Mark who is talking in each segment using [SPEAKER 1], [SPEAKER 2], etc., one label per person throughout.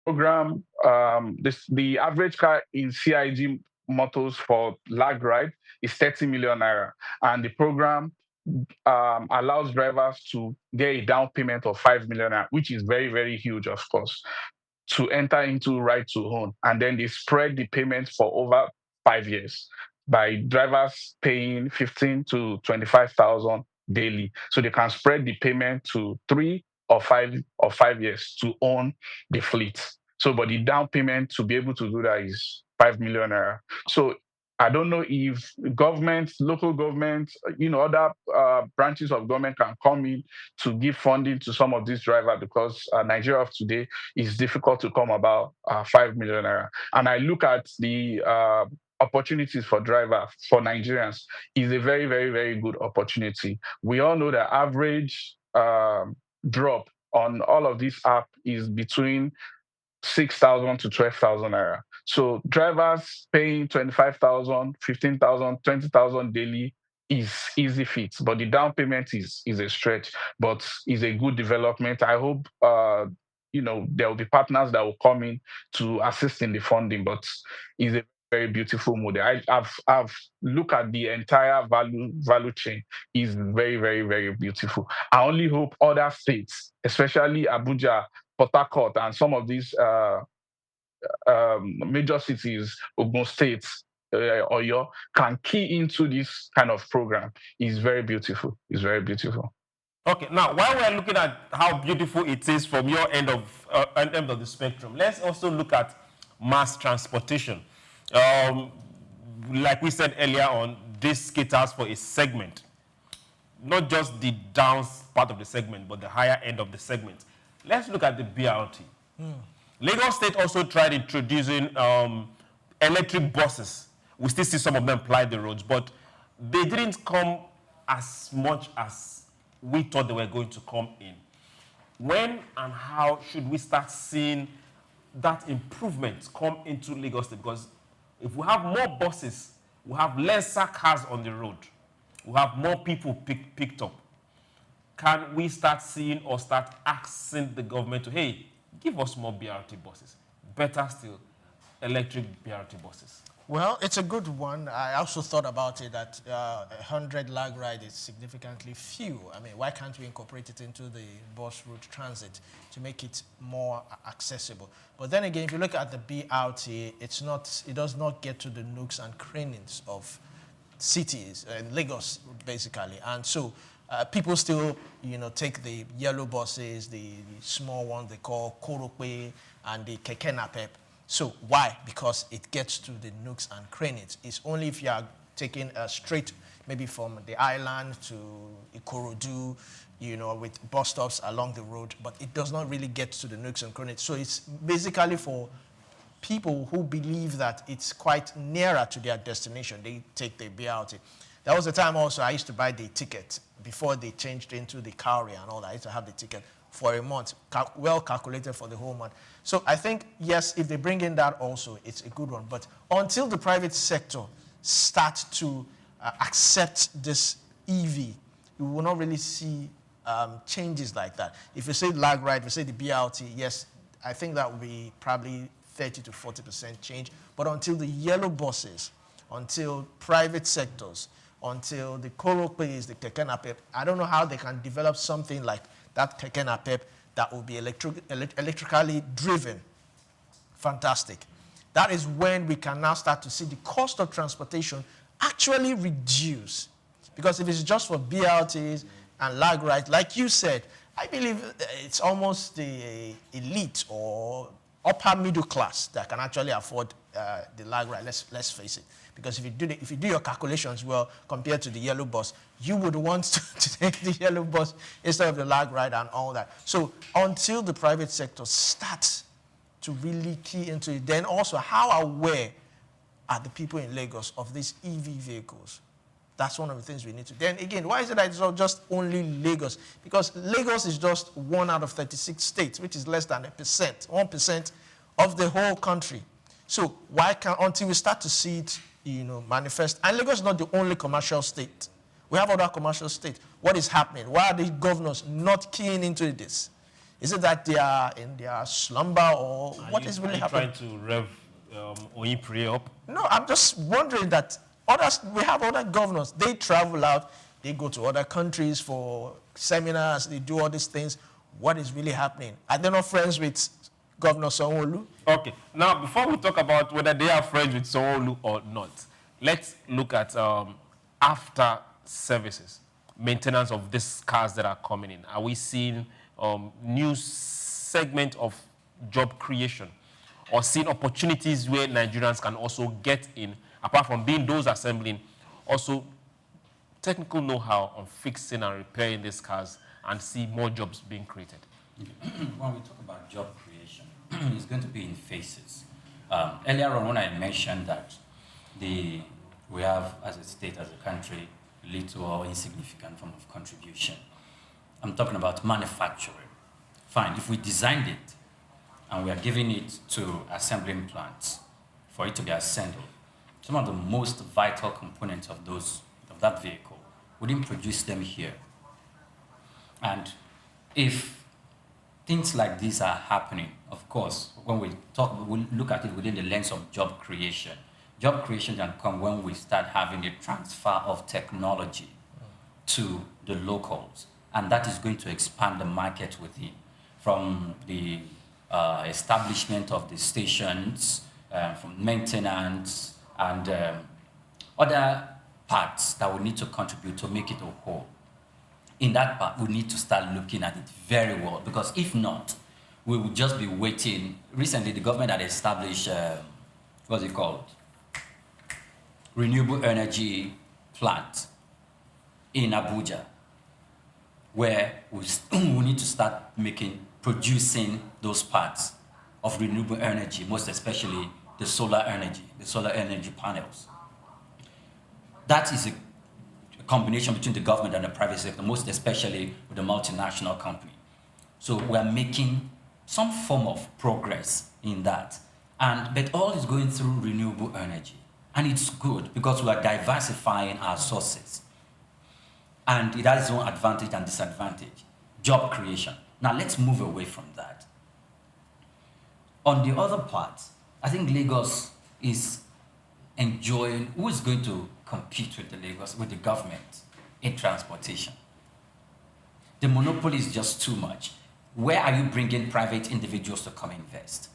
[SPEAKER 1] program, the average car in CIG motors for LagRide is 30 million naira, and the program allows drivers to get a down payment of 5 million naira, which is very, very huge, of course, to enter into right to own. And then they spread the payments for over 5 years by drivers paying 15 to 25,000 daily. So they can spread the payment to 3 or 5 years to own the fleet. So, but the down payment to be able to do that is 5 million naira. So I don't know if government, local government, other branches of government can come in to give funding to some of these drivers, because Nigeria of today is difficult to come about 5 million naira. And I look at the opportunities for drivers, for Nigerians, is a very, very, very good opportunity. We all know the average drop on all of these apps is between 6,000 to 12,000 naira. So drivers paying 25,000, 15,000, 20,000 daily is easy fit, but the down payment is a stretch, but is a good development. I hope there will be partners that will come in to assist in the funding, but is a very beautiful model. I've looked at the entire value chain. Is very, very, very beautiful. I only hope other states, especially Abuja, Port Harcourt, and some of these major cities, Ogun State, Oyo, can key into this kind of program. Is very beautiful. It's very beautiful.
[SPEAKER 2] Okay, now while we're looking at how beautiful it is from your end of the spectrum, let's also look at mass transportation. Like we said earlier on, this caters for a segment, not just the down part of the segment, but the higher end of the segment. Let's look at the BRT. Lagos State also tried introducing electric buses. We still see some of them ply the roads, but they didn't come as much as we thought they were going to come in. When and how should we start seeing that improvement come into Lagos State? Because if we have more buses, we have lesser cars on the road, we have more people picked up. Can we start seeing or start asking the government to, hey, give us more BRT buses? Better still, electric BRT buses.
[SPEAKER 3] Well, it's a good one. I also thought about it that 100 LagRide is significantly few. I mean, why can't we incorporate it into the bus route transit to make it more accessible? But then again, if you look at the BRT, it does not get to the nooks and crannies of cities, Lagos basically. And so people still, take the yellow buses, the small ones they call Korope and the Keke Napep. So why? Because it gets to the nooks and crannies. It's only if you are taking a straight, maybe from the island to Ikorodu, with bus stops along the road, but it does not really get to the nooks and crannies. So it's basically for people who believe that it's quite nearer to their destination. They take the BRT. There was a time also I used to buy the ticket before they changed into the carrier and all that. I used to have the ticket for a month, well calculated for the whole month. So I think, yes, if they bring in that also, it's a good one. But until the private sector starts to accept this EV, you will not really see changes like that. If you say LagRide, if you say the BRT, yes, I think that will be probably 30 to 40% change. But until the yellow buses, until private sectors, until the Koropes, the Keke Napep, I don't know how they can develop something like that Keke Napep that will be electrically driven. Fantastic. That is when we can now start to see the cost of transportation actually reduce. Because if it's just for BRTs and LagRide, like you said, I believe it's almost the elite or upper middle class that can actually afford the LagRide. Let's face it. Because if you do your calculations well compared to the yellow bus, you would want to take the yellow bus instead of the LagRide and all that. So until the private sector starts to really key into it, then also how aware are the people in Lagos of these EV vehicles? That's one of the things we need to. Then again, why is it that it's not just only Lagos? Because Lagos is just 1 out of 36 states, which is less than 1% of the whole country. So why can't, until we start to see it, manifest, and Lagos is not the only commercial state. We have other commercial states. What is happening? Why are the governors not keying into this? Is it that they are in their slumber, or what is really happening?
[SPEAKER 2] Trying to rev Oyinpre up?
[SPEAKER 3] No, I'm just wondering that we have other governors. They travel out, they go to other countries for seminars, they do all these things. What is really happening? Are they not friends with Governor Sanwo-Olu?
[SPEAKER 2] Okay. Now, before we talk about whether they are friends with Sanwo-Olu or not, let's look at after services, maintenance of these cars that are coming in. Are we seeing new segment of job creation, or seeing opportunities where Nigerians can also get in, apart from being those assembling, also technical know-how on fixing and repairing these cars, and see more jobs being created?
[SPEAKER 4] When we talk about job creation, it's going to be in phases. Earlier on, when I mentioned that we have, as a state, as a country, little or insignificant form of contribution, I'm talking about manufacturing. Fine, if we designed it and we are giving it to assembling plants for it to be assembled, some of the most vital components of that vehicle, we didn't produce them here. And if things like these are happening, of course, when we look at it within the lens of job creation. Job creation can come when we start having a transfer of technology to the locals, and that is going to expand the market within, from the establishment of the stations, from maintenance, and other parts that we need to contribute to make it a whole. In that part, we need to start looking at it very well, because if not, we will just be waiting. Recently, the government had established, what's it called? Renewable energy plant in Abuja, where we need to start producing those parts of renewable energy, most especially the solar energy panels. That is a combination between the government and the private sector, most especially with the multinational company. So we're making some form of progress in that. But all is going through renewable energy. And it's good because we are diversifying our sources. And it has its own advantage and disadvantage. Job creation. Now let's move away from that. On the other part, I think Lagos is enjoying, who is going to compete with the government in transportation? The monopoly is just too much. Where are you bringing private individuals to come invest?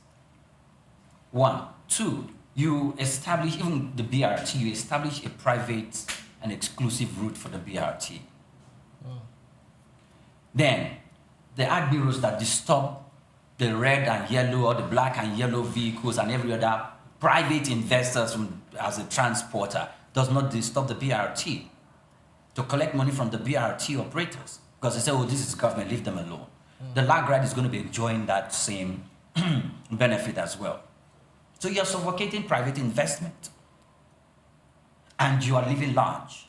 [SPEAKER 4] One. Two, you establish, even the BRT, you establish a private and exclusive route for the BRT. Then, the art bureaus that disturb the red and yellow or the black and yellow vehicles and every other private investors as a transporter does not disturb the BRT to collect money from the BRT operators, because they say, oh, this is government, leave them alone. The LagRide is going to be enjoying that same benefit as well. So you're suffocating private investment, and you are living large.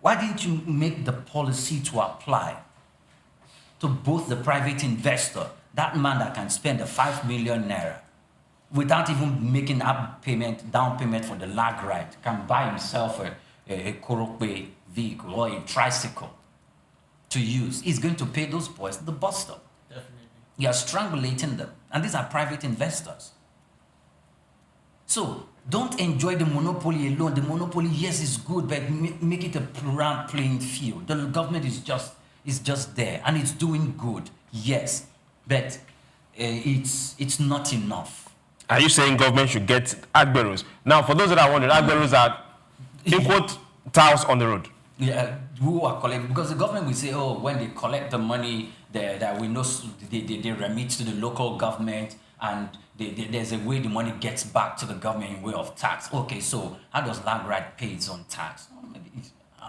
[SPEAKER 4] Why didn't you make the policy to apply to both the private investor, that man that can spend the 5 million naira without even making down payment for the LagRide, can buy himself a Korope vehicle or a tricycle to use? He's going to pay those boys at the bus stop.
[SPEAKER 3] Definitely.
[SPEAKER 4] You are strangulating them. And these are private investors. So don't enjoy the monopoly alone. The monopoly, yes, is good, but make it a plural playing field. The government is just there, and it's doing good, yes, but it's not enough.
[SPEAKER 2] Are you saying government should get agberos? Now, for those that are wondering, agberos are, in quote, tiles on the road.
[SPEAKER 4] Yeah, who are collecting, because the government will say, oh, when they collect the money, that we know they remit to the local government, and there's a way the money gets back to the government in way of tax. Okay, so how does LagRide pay its own tax? Well, maybe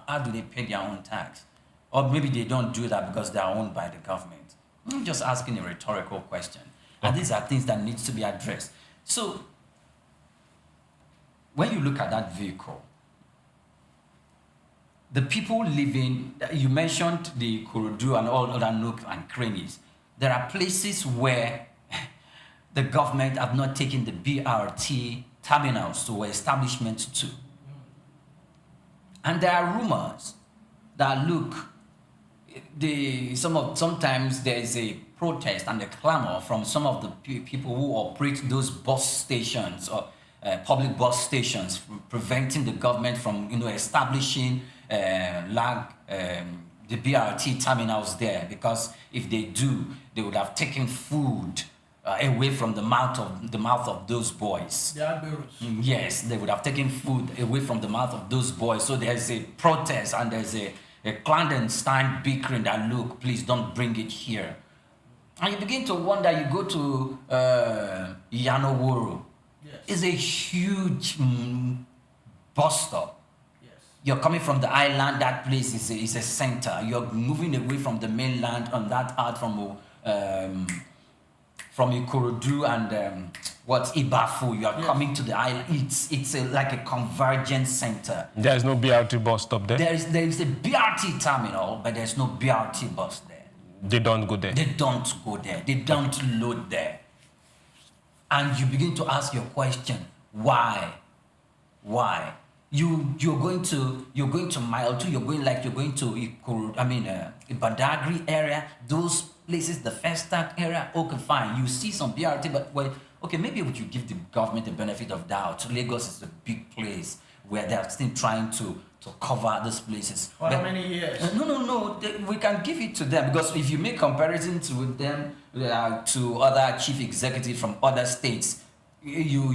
[SPEAKER 4] how do they pay their own tax? Or maybe they don't do that because they are owned by the government. I'm just asking a rhetorical question. And these are things that need to be addressed. So when you look at that vehicle, the people living, you mentioned the Kurudu and all other nooks and crannies. There are places where the government have not taken the BRT terminals to establishment to. And there are rumors that, look, sometimes there is a protest and a clamor from some of the people who operate those bus stations or public bus stations, preventing the government from establishing the BRT terminals there, because if they do, they would have taken food away from the mouth of those boys.
[SPEAKER 3] They are bureaus.
[SPEAKER 4] Yes, they would have taken food away from the mouth of those boys. So there's a protest and there's a clandestine bickering that, look, please don't bring it here. And you begin to wonder, you go to Yanoworo.
[SPEAKER 3] Yes.
[SPEAKER 4] It's a huge bus stop.
[SPEAKER 3] Yes.
[SPEAKER 4] You're coming from the island, that place is a center. You're moving away from the mainland on that part from Ikorodu and Ibafu. You are coming to the island. It's like a convergence center.
[SPEAKER 2] There's no BRT bus stop there?
[SPEAKER 4] There is a BRT terminal, but there's no BRT bus there.
[SPEAKER 2] They don't go there?
[SPEAKER 4] They don't go there. They don't load there. And you begin to ask your question, why? Why? You're going to Mile 2, you're going to Badagry area, those places, the Festac area. Okay, fine. You see some BRT, but maybe we should give the government the benefit of doubt. Lagos is a big place where they're still trying to cover those places.
[SPEAKER 3] For how many years?
[SPEAKER 4] No. We can give it to them, because if you make comparison to them to other chief executives from other states, you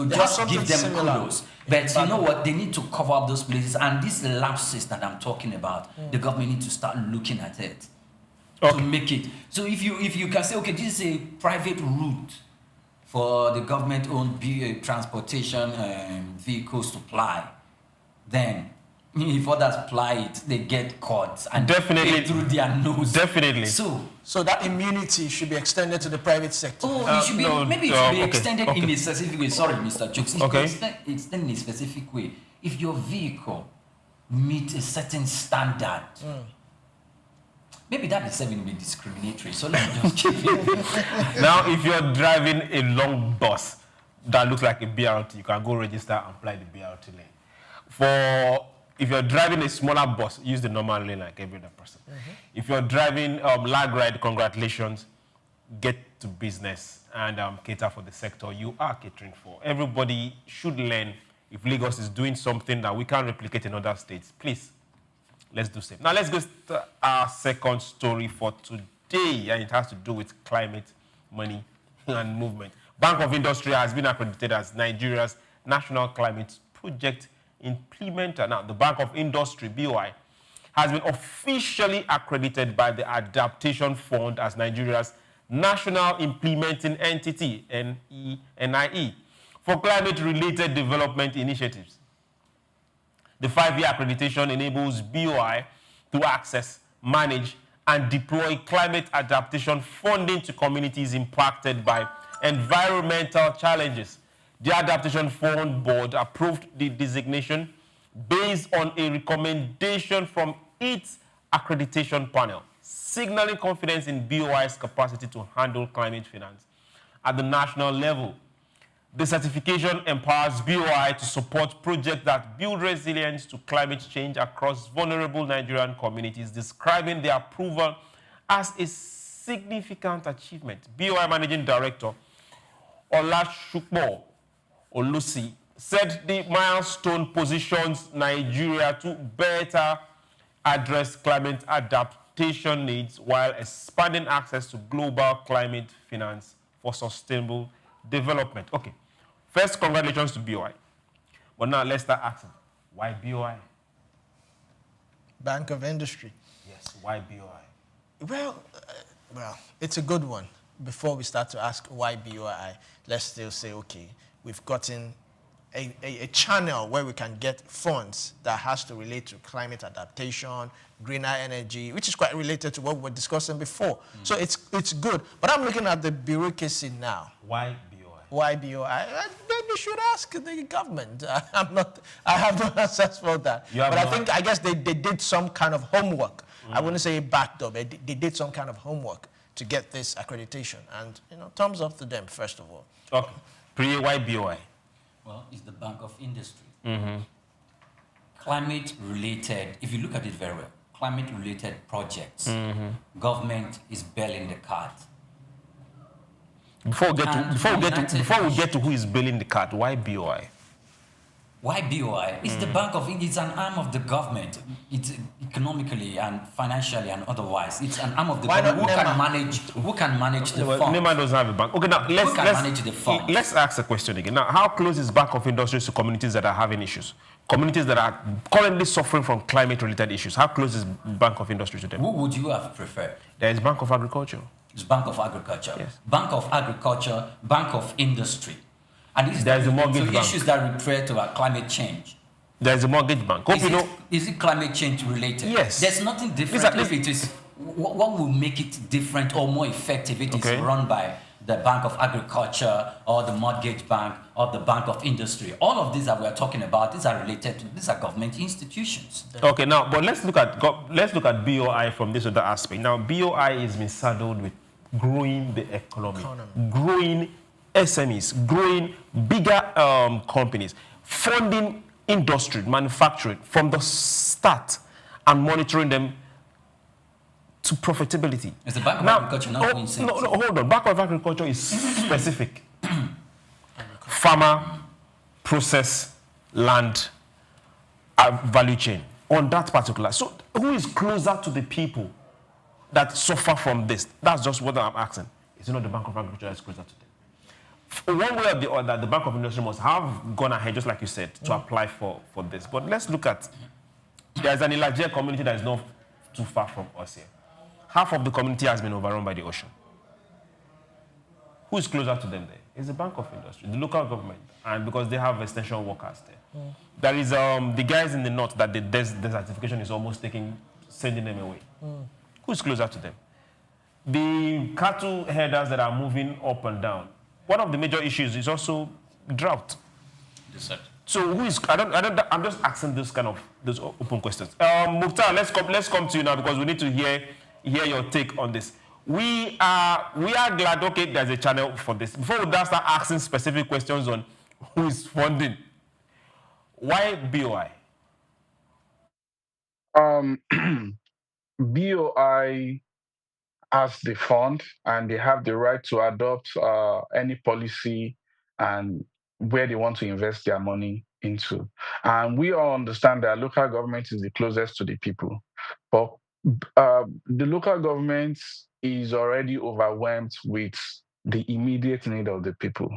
[SPEAKER 4] just give them kudos. But you know what? They need to cover up those places, and these lapses that I'm talking about, the government need to start looking at it to make it. So if you can say, okay, this is a private route for the government-owned transportation vehicles to ply, then if others ply it, they get caught and
[SPEAKER 2] definitely
[SPEAKER 4] through their nose.
[SPEAKER 2] Definitely.
[SPEAKER 3] So that immunity should be extended to the private sector.
[SPEAKER 4] It should be extended
[SPEAKER 2] okay.
[SPEAKER 4] in a specific way. Sorry, Mr. Chooks. Extend in a specific way. If your vehicle meets a certain standard, maybe that itself will be discriminatory. So let me just keep it.
[SPEAKER 2] Now, if you're driving a long bus that looks like a BRT, you can go register and apply the BRT lane. If you're driving a smaller bus, use the normal lane like every other person. If you're driving LagRide, congratulations, get to business and cater for the sector you are catering for. Everybody should learn. If Lagos is doing something that we can't replicate in other states, please, let's do same. Now let's go to our second story for today, and it has to do with climate, money, and movement. Bank of Industry has been accredited as Nigeria's national climate project implementer. Now, the Bank of Industry, BOI, has been officially accredited by the Adaptation Fund as Nigeria's national implementing entity, NIE, for climate-related development initiatives. The 5-year accreditation enables BOI to access, manage, and deploy climate adaptation funding to communities impacted by environmental challenges. The Adaptation Fund Board approved the designation based on a recommendation from its accreditation panel, signaling confidence in BOI's capacity to handle climate finance at the national level. The certification empowers BOI to support projects that build resilience to climate change across vulnerable Nigerian communities, describing the approval as a significant achievement. BOI Managing Director Olashukbo Olusi said the milestone positions Nigeria to better address climate adaptation needs while expanding access to global climate finance for sustainable development. Okay, first, congratulations to BOI. But now let's start asking, why BOI?
[SPEAKER 3] Bank of Industry.
[SPEAKER 2] Yes, why BOI?
[SPEAKER 3] Well, it's a good one. Before we start to ask why BOI, let's still say, okay, we've gotten a channel where we can get funds that has to relate to climate adaptation, greener energy, which is quite related to what we were discussing before. So it's good. But I'm looking at the bureaucracy now.
[SPEAKER 2] Why BOI?
[SPEAKER 3] Why BOI? Maybe you should ask the government. I have no answers for that. But I guess they did some kind of homework. I wouldn't say backed up. They did some kind of homework to get this accreditation. And, thumbs up to them, first of all.
[SPEAKER 2] Okay. Priye, why BOI?
[SPEAKER 4] Well, it's the Bank of Industry. Climate-related, if you look at it very well, climate-related projects, government is bailing the cat.
[SPEAKER 2] Before we get to who is bailing the cat, why BOI?
[SPEAKER 4] Why BOI? It's the bank of it's an arm of the government. It's economically and financially and otherwise. It's an arm of the government who can manage the fund.
[SPEAKER 2] NEMA doesn't have a bank. Okay, now let's
[SPEAKER 4] manage the fund.
[SPEAKER 2] Let's ask a question again. Now, how close is Bank of Industry to communities that are having issues? Communities that are currently suffering from climate-related issues. How close is Bank of Industry to them?
[SPEAKER 4] Who would you have preferred?
[SPEAKER 2] There is Bank of Agriculture.
[SPEAKER 4] It's Bank of Agriculture.
[SPEAKER 2] Yes.
[SPEAKER 4] Bank of Agriculture, Bank of Industry. And these
[SPEAKER 2] There's a mortgage bank.
[SPEAKER 4] Issues that refer to our climate change.
[SPEAKER 2] There's a mortgage bank.
[SPEAKER 4] Is it climate change related?
[SPEAKER 2] Yes.
[SPEAKER 4] There's nothing different if it is. What will make it different or more effective if it is run by the Bank of Agriculture or the mortgage bank or the Bank of Industry? All of these that we are talking about, these are related to, these are government institutions.
[SPEAKER 2] Okay, now, but let's look at BOI from this other aspect. Now, BOI is been saddled with growing the economy. Growing SMEs, growing bigger companies, funding industry, manufacturing from the start and monitoring them to profitability.
[SPEAKER 4] Is the Bank of Agriculture not doing
[SPEAKER 2] no, hold on. Bank of Agriculture is specific. Farmer, process, land, value chain on that particular. So who is closer to the people that suffer from this? That's just what I'm asking. It's not the Bank of Agriculture that's closer to them. One way or the other, the Bank of Industry must have gone ahead, just like you said, to apply for this. But let's look at, there's an Ilaje community that is not too far from us here. Half of the community has been overrun by the ocean. Who is closer to them there? It's the Bank of Industry, the local government, and because they have extension workers there. There is the guys in the north that the desertification is almost sending them away. Who is closer to them? The cattle herders that are moving up and down. One of the major issues is also drought. So who is? I'm just asking those open questions. Mukhtar, let's come to you now because we need to hear your take on this. We are glad. Okay, there's a channel for this. Before we start asking specific questions on who is funding, why BOI?
[SPEAKER 1] BOI has the fund and they have the right to adopt any policy and where they want to invest their money into. And we all understand that local government is the closest to the people. But the local government is already overwhelmed with the immediate need of the people.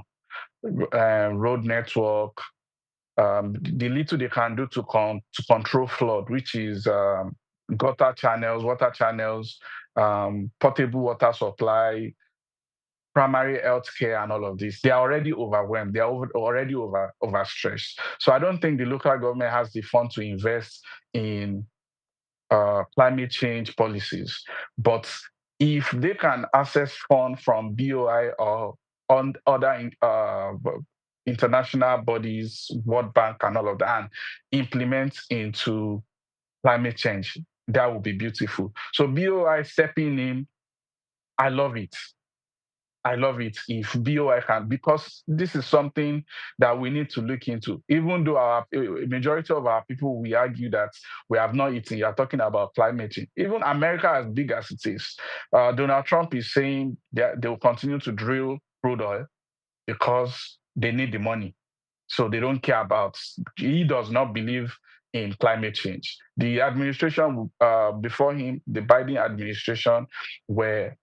[SPEAKER 1] Road network, the little they can do to control flood, which is gutter channels, water channels, portable water supply, primary health care, and all of this. They are already overwhelmed. They are already overstretched. So I don't think the local government has the fund to invest in climate change policies. But if they can access funds from BOI or on other international bodies, World Bank and all of that, and implement into climate change, that would be beautiful. So BOI stepping in, I love it. I love it if BOI can, because this is something that we need to look into. Even though a majority of our people, we argue that we have not eaten, you're talking about climate change. Even America, as big as it is, Donald Trump is saying that they will continue to drill crude oil because they need the money. So they don't care about, he does not believe in climate change. The administration before him, the Biden administration, were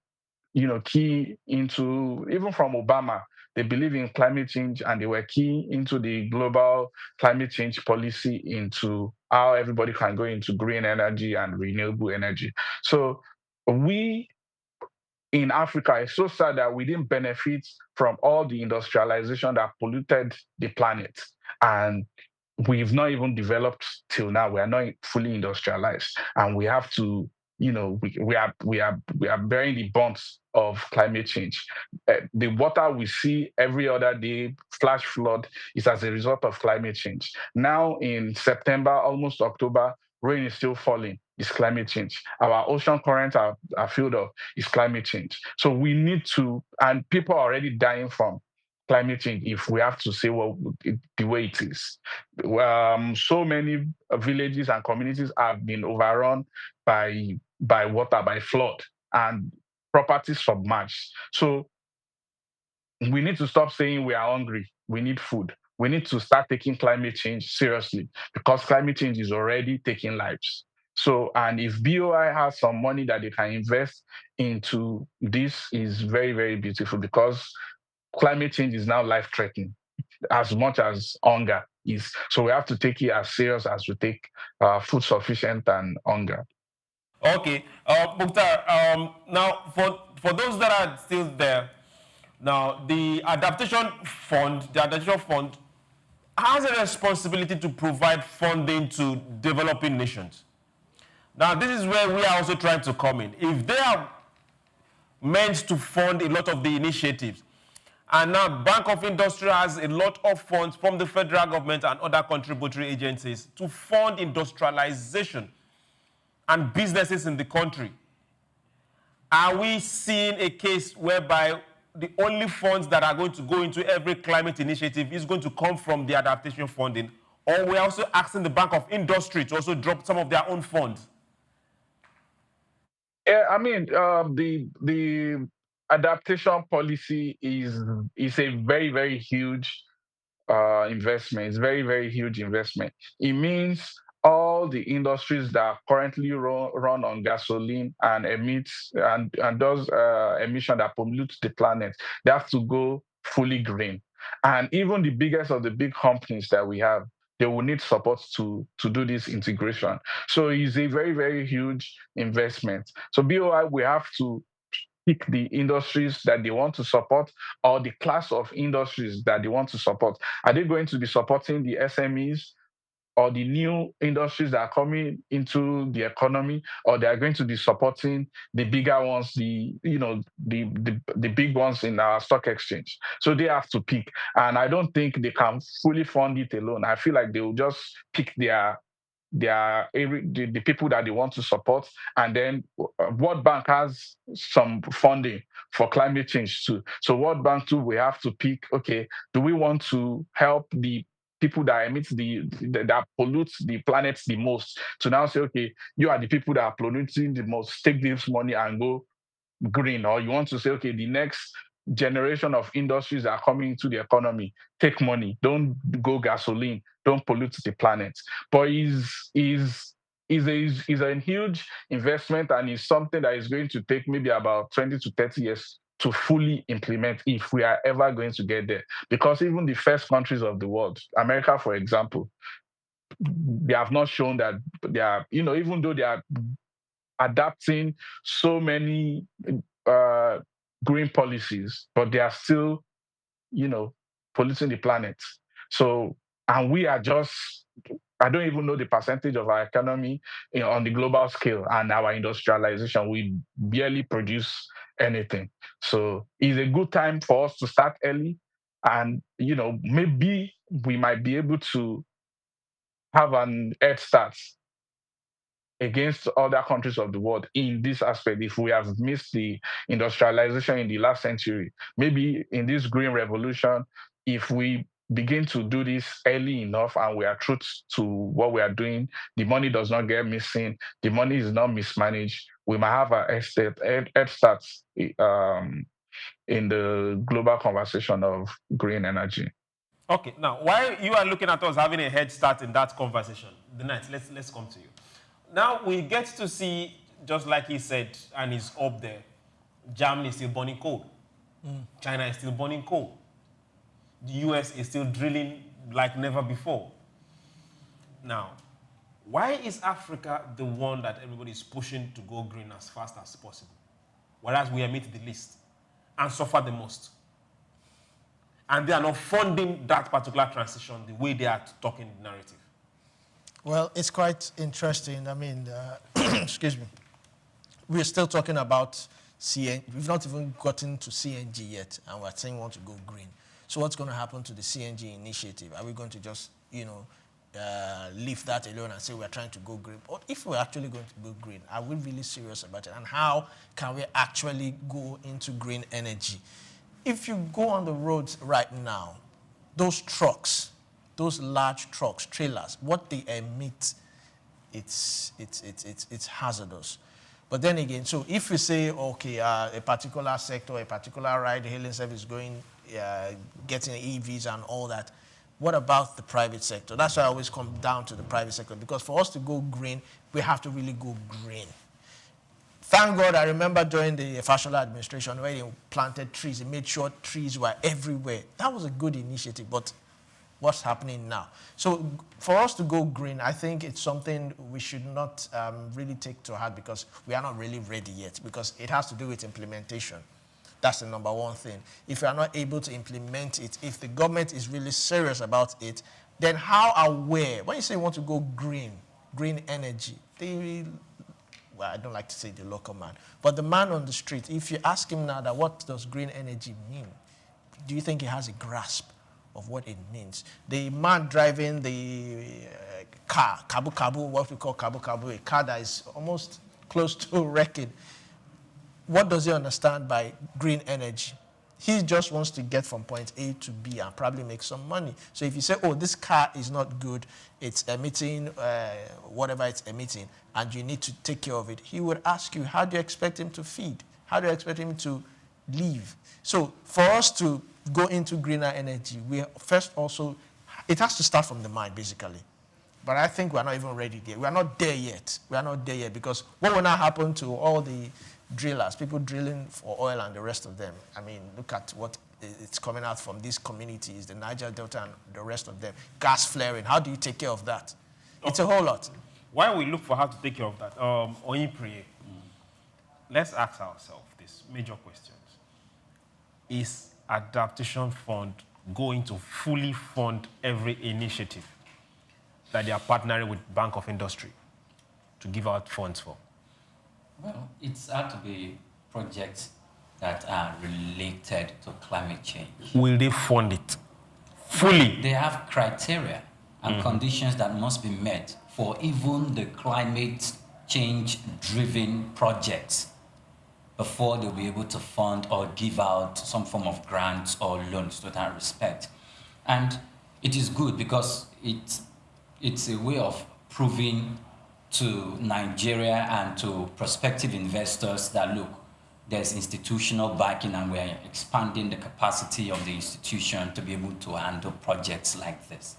[SPEAKER 1] key into, even from Obama, they believe in climate change and they were key into the global climate change policy, into how everybody can go into green energy and renewable energy. So we in Africa, it's so sad that we didn't benefit from all the industrialization that polluted the planet. And we've not even developed till now. We are not fully industrialized. And we have to, we are bearing the bumps of climate change. The water we see every other day, flash flood, is as a result of climate change. Now in September, almost October, rain is still falling. It's climate change. Our ocean currents are filled up. It's climate change. So we need to, and people are already dying from climate change if we have to say the way it is. So many villages and communities have been overrun by water, by flood, and properties submerged. So we need to stop saying we are hungry. We need food. We need to start taking climate change seriously because climate change is already taking lives. So, and if BOI has some money that they can invest into this, is very, very beautiful because climate change is now life-threatening as much as hunger is. So we have to take it as serious as we take food sufficient and hunger.
[SPEAKER 2] Okay, Mukhtar, now for those that are still there, now the adaptation fund has a responsibility to provide funding to developing nations. Now, this is where we are also trying to come in. If they are meant to fund a lot of the initiatives, and now Bank of Industry has a lot of funds from the federal government and other contributory agencies to fund industrialization and businesses in the country. Are we seeing a case whereby the only funds that are going to go into every climate initiative is going to come from the adaptation funding? Or we're also asking the Bank of Industry to also drop some of their own funds?
[SPEAKER 1] Yeah, I mean, the adaptation policy is a very, very huge investment. It's very, very huge investment. It means all the industries that currently run on gasoline and and does emission that pollutes the planet, they have to go fully green. And even the biggest of the big companies that we have, they will need support to do this integration. So it's a very, very huge investment. So BOI, we have to pick the industries that they want to support or the class of industries that they want to support. Are they going to be supporting the SMEs or the new industries that are coming into the economy, or they are going to be supporting the bigger ones, the big ones in our stock exchange? So they have to pick. And I don't think they can fully fund it alone. I feel like they will just pick the people that they want to support, and then World Bank has some funding for climate change too. So World Bank too, we have to pick. Okay, do we want to help the people that that pollute the planet the most? To now say, okay, you are the people that are polluting the most. Take this money and go green. Or you want to say, okay, the next generation of industries that are coming into the economy, take money, don't go gasoline, don't pollute the planet. But is a huge investment, and is something that is going to take maybe about 20 to 30 years to fully implement if we are ever going to get there. Because even the first countries of the world, America, for example, they have not shown that they are, even though they are adapting so many green policies, but they are still, polluting the planet. So, and we are just, I don't even know the percentage of our economy on the global scale, and our industrialization, we barely produce anything. So it's a good time for us to start early, and maybe we might be able to have an head start against other countries of the world in this aspect. If we have missed the industrialization in the last century, maybe in this green revolution, if we begin to do this early enough and we are true to what we are doing, the money does not get missing, the money is not mismanaged, we might have a head start in the global conversation of green energy.
[SPEAKER 2] Okay, now while you are looking at us having a head start in that conversation, the night, let's come to you. Now we get to see, just like he said, and he's up there, Germany is still burning coal. China is still burning coal. The US is still drilling like never before. Now, why is Africa the one that everybody is pushing to go green as fast as possible, whereas we emit the least and suffer the most? And they are not funding that particular transition the way they are talking the narrative.
[SPEAKER 3] Well, it's quite interesting. I mean, excuse me. We're still talking about CNG. We've not even gotten to CNG yet, and we're saying we want to go green. So what's going to happen to the CNG initiative? Are we going to just, leave that alone and say we're trying to go green? Or if we're actually going to go green, are we really serious about it? And how can we actually go into green energy? if you go on the roads right now, those trucks, those large trucks, trailers, what they emit, it's hazardous. But then again, so if you say, okay, a particular sector, a particular ride-hailing service going, getting EVs and all that, what about the private sector? That's why I always come down to the private sector, because for us to go green, we have to really go green. Thank God, I remember during the Fashola administration where they planted trees, they made sure trees were everywhere. That was a good initiative, but what's happening now? So for us to go green, I think it's something we should not really take to heart, because we are not really ready yet, because it has to do with implementation. That's the number one thing. If we are not able to implement it, if the government is really serious about it, then how aware, when you say you want to go green, green energy, well, I don't like to say the local man, but the man on the street, if you ask him now that what does green energy mean, do you think he has a grasp of what it means? The man driving the car, kabu, what we call kabu, a car that is almost close to wrecking, what does he understand by green energy? He just wants to get from point A to B and probably make some money. So if you say, oh, this car is not good, it's emitting whatever it's emitting, and you need to take care of it, he would ask you, how do you expect him to feed? How do you expect him to live? So for us to go into greener energy, we first also, it has to start from the mind, basically. But I think we're not even ready there. We're not there yet. We're not there yet, because what will now happen to all the drillers, people drilling for oil and the rest of them? I mean, look at what it's coming out from these communities, the Niger Delta and the rest of them. Gas flaring, how do you take care of that? It's a whole lot.
[SPEAKER 2] While we look for how to take care of that, Oyinpriye, let's ask ourselves these major questions. Is Adaptation Fund going to fully fund every initiative that they are partnering with Bank of Industry to give out funds for?
[SPEAKER 4] Well, it's had to be projects that are related to climate change.
[SPEAKER 2] Will they fund it fully?
[SPEAKER 4] They have criteria and conditions that must be met for even the climate change-driven projects before they'll be able to fund or give out some form of grants or loans to that respect. And it is good because it's a way of proving to Nigeria and to prospective investors that, look, there's institutional backing and we're expanding the capacity of the institution to be able to handle projects like this.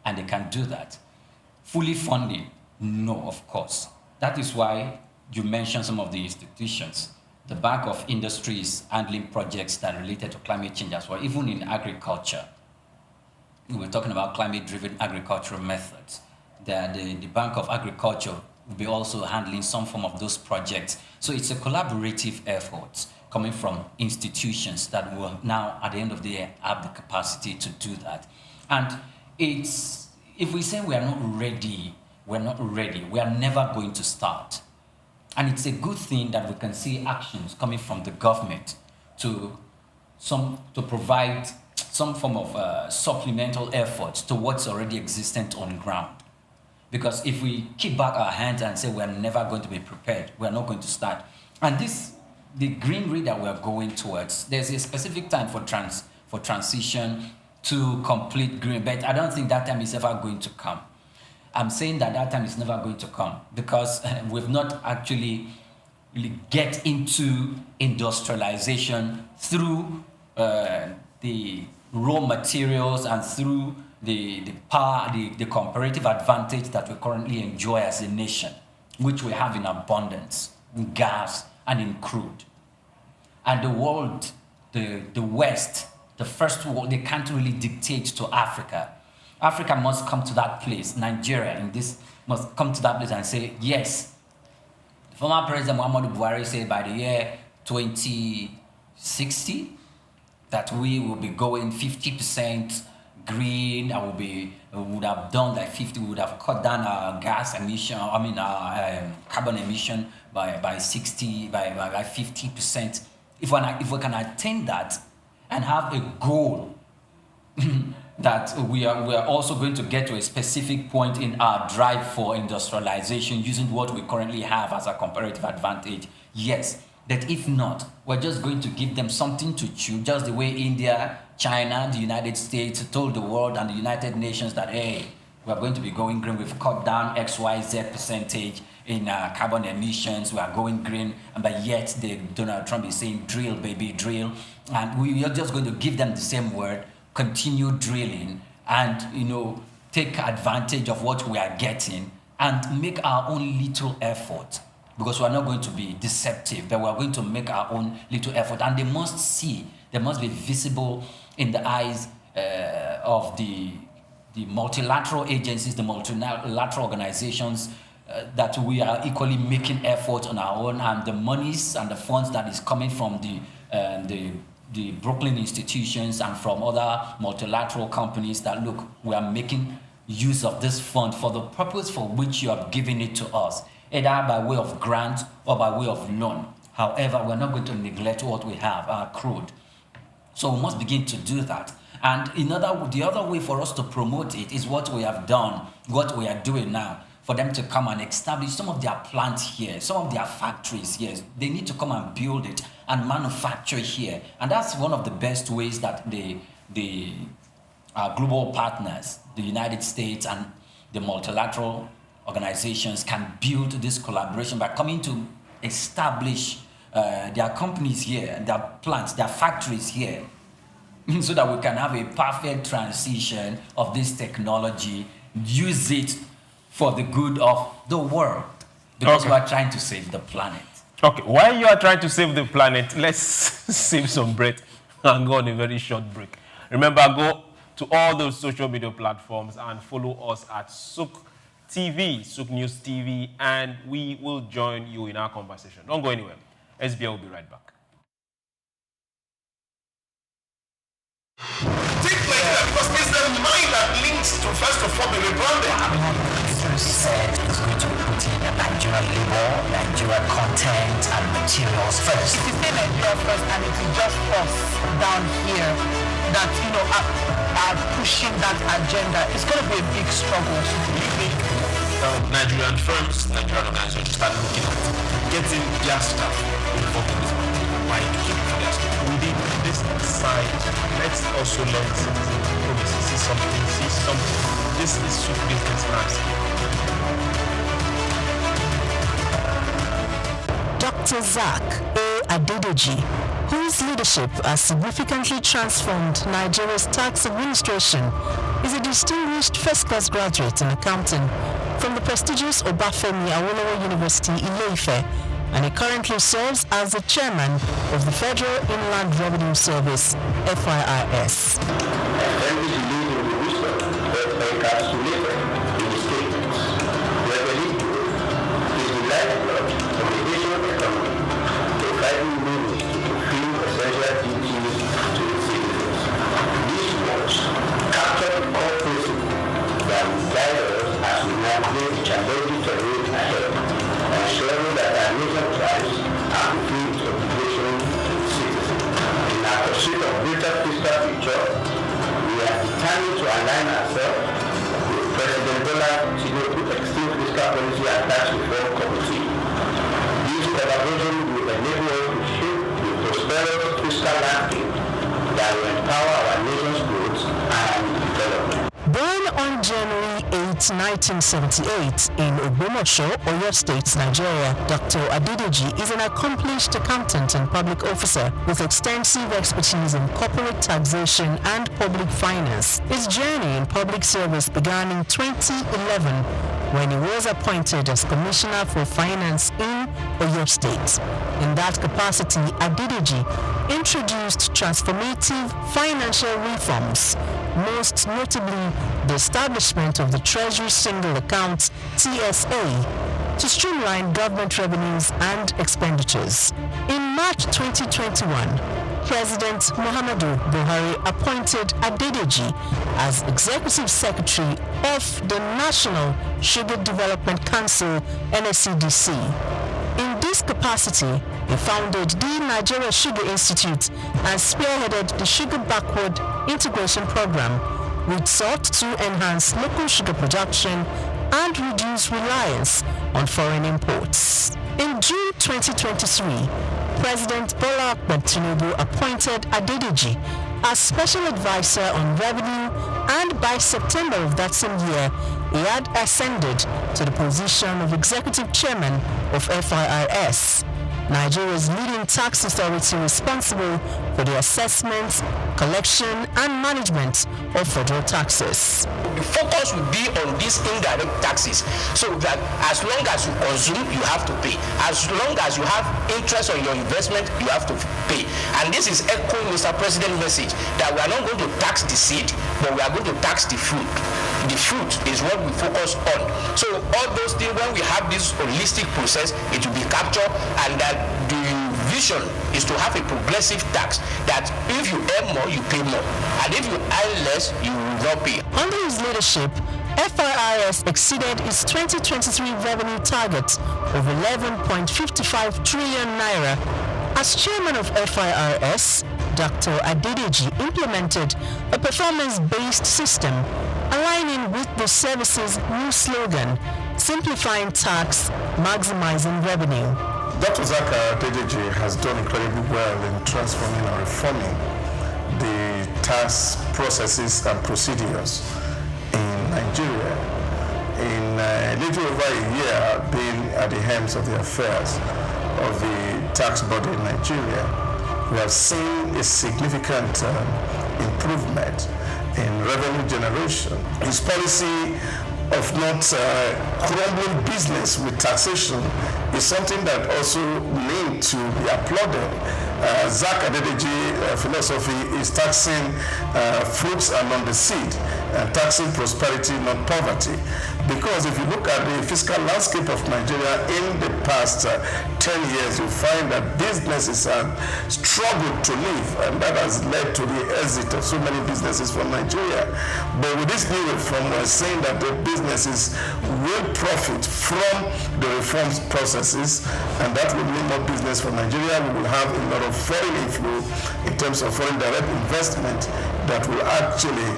[SPEAKER 4] And they can do that. Fully funding, no, of course. That is why you mentioned some of the institutions. The Bank of Industry is handling projects that are related to climate change as well, even in agriculture. We're talking about climate-driven agricultural methods. The Bank of Agriculture will be also handling some form of those projects. So it's a collaborative effort coming from institutions that will now, at the end of the year, have the capacity to do that. And if we say we are not ready, we're not ready. We are never going to start. And it's a good thing that we can see actions coming from the government to provide some form of supplemental efforts to what's already existent on ground. Because if we keep back our hands and say we're never going to be prepared, we're not going to start. And the green rate that we're going towards, there's a specific time for transition to complete green, but I don't think that time is ever going to come. I'm saying that time is never going to come because we've not actually get into industrialization through the raw materials and through the power, the comparative advantage that we currently enjoy as a nation, which we have in abundance, in gas and in crude. And the world, the West, the first world, they can't really dictate to Africa. Africa must come to that place, Nigeria in this must come to that place and say, yes. The former President Muhammadu Buhari said by the year 2060 that we will be going 50% green, we would have done like 50, we would have cut down our gas emission, our carbon emission by 50%. If we can attain that and have a goal that we are also going to get to a specific point in our drive for industrialization using what we currently have as a comparative advantage, yes, That if not, we're just going to give them something to chew, just the way India, China, the United States told the world and the United Nations that, hey, we're going to be going green. We've cut down XYZ percentage in carbon emissions. We are going green. But yet Donald Trump is saying, drill, baby, drill. And we are just going to give them the same word, continue drilling, and, take advantage of what we are getting and make our own little effort. Because we are not going to be deceptive, but we are going to make our own little effort. And they must be visible in the eyes of the multilateral agencies, the multilateral organizations, that we are equally making efforts on our own, and the monies and the funds that is coming from the Brooklyn institutions and from other multilateral companies that, look, we are making use of this fund for the purpose for which you have given it to us, either by way of grant or by way of loan. However, we're not going to neglect what we have accrued. So we must begin to do that. And the other way for us to promote it is what we have done, what we are doing now, for them to come and establish some of their plants here, some of their factories here. They need to come and build it and manufacture here. And that's one of the best ways that our global partners, the United States and the multilateral organizations, can build this collaboration by coming to establish their companies here, their plants, their factories here, so that we can have a perfect transition of this technology, use it for the good of the world, because we are trying to save the planet.
[SPEAKER 2] Okay, while you are trying to save the planet, let's save some breath and go on a very short break. Remember, go to all those social media platforms and follow us at SOUQ TV, SOUQ News TV, and we will join you in our conversation. Don't go anywhere. SBI will be right back.
[SPEAKER 5] Think like that, because it's the mind that links to, first of all, the rebranding.
[SPEAKER 6] Said it's going to be putting Nigerian labor, Nigerian content and materials first.
[SPEAKER 7] It is still Nigeria first, and it is just us down here that, are pushing that agenda. It's going to be a big struggle.
[SPEAKER 5] Do you think Nigerian firms, Nigerian organizations start looking at getting their staff involved in this matter? Why to keep for their staff?
[SPEAKER 2] Within this side, let's also learn citizens. See something. This is SOUQ Business Landscape.
[SPEAKER 8] Dr. SOUQ Adedeji, whose leadership has significantly transformed Nigeria's tax administration, is a distinguished first-class graduate in accounting from the prestigious Obafemi Awolowo University in Ile-Ife, and he currently serves as the chairman of the Federal Inland Revenue Service, FIRS. Born on January 8, 1978 in Ogbomoso, Oyo State, Nigeria, Dr. Adedeji is an accomplished accountant and public officer with extensive expertise in corporate taxation and public finance. His journey in public service began in 2011 when he was appointed as Commissioner for Finance in Oyo State. In that capacity, Adedeji introduced transformative financial reforms, most notably the establishment of the Treasury Single Account (TSA) to streamline government revenues and expenditures. In March 2021, President Muhammadu Buhari appointed Adedeji as Executive Secretary of the National Sugar Development Council (NSCDC). In this capacity, he founded the Nigeria Sugar Institute and spearheaded the Sugar Backward Integration Program, which sought to enhance local sugar production and reduce reliance on foreign imports. In June 2023, President Bola Ahmed Tinubu appointed Adedeji as Special Advisor on Revenue, and by September of that same year, he had ascended to the position of Executive Chairman of FIRS, Nigeria's leading tax authority responsible for the assessment, collection, and management of federal taxes.
[SPEAKER 9] The focus will be on these indirect taxes, so that as long as you consume, you have to pay. As long as you have interest on your investment, you have to pay. And this is echoing Mr. President's message that we are not going to tax the seed, but we are going to tax the fruit. The fruit is what we focus on. So all those things, when we have this holistic process, it will be captured, and that the vision is to have a progressive tax, that if you earn more, you pay more, and if you earn less, you will not pay.
[SPEAKER 8] Under his leadership, FIRS exceeded its 2023 revenue target of 11.55 trillion naira. As chairman of FIRS, Dr. Adedeji implemented a performance-based system aligning with the service's new slogan, simplifying tax, maximizing revenue.
[SPEAKER 10] Dr. SOUQ Adedeji has done incredibly well in transforming and reforming the tax processes and procedures in Nigeria. In a little over a year being at the helm of the affairs of the tax body in Nigeria, we have seen a significant improvement in revenue generation. His policy of not crumbling business with taxation is something that also need to be applauded. SOUQ Adedeji philosophy is taxing fruits and not the seed, and taxing prosperity, not poverty. Because if you look at the fiscal landscape of Nigeria in the past 10 years, you find that businesses have struggled to live, and that has led to the exit of so many businesses from Nigeria. But with this new reform, we're saying that the businesses will profit from the reforms processes, and that will mean more business for Nigeria. We will have a lot of foreign inflow in terms of foreign direct investment that will actually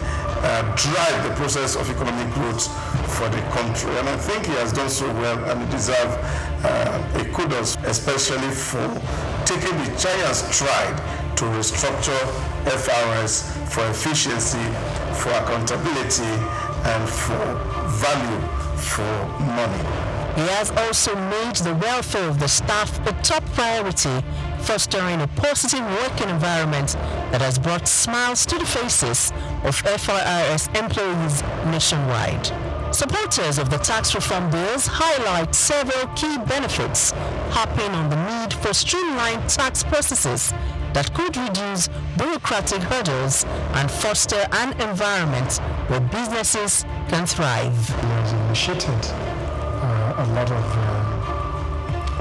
[SPEAKER 10] drive the process of economic growth for the country. And I think he has done so well, and he deserves a kudos, especially for taking the giant stride to restructure FIRS for efficiency, for accountability, and for value for money.
[SPEAKER 8] He has also made the welfare of the staff a top priority, fostering a positive working environment that has brought smiles to the faces of FIRS employees nationwide. Supporters of the tax reform bills highlight several key benefits, harping on the need for streamlined tax processes that could reduce bureaucratic hurdles and foster an environment where businesses can thrive.
[SPEAKER 11] He has initiated a lot of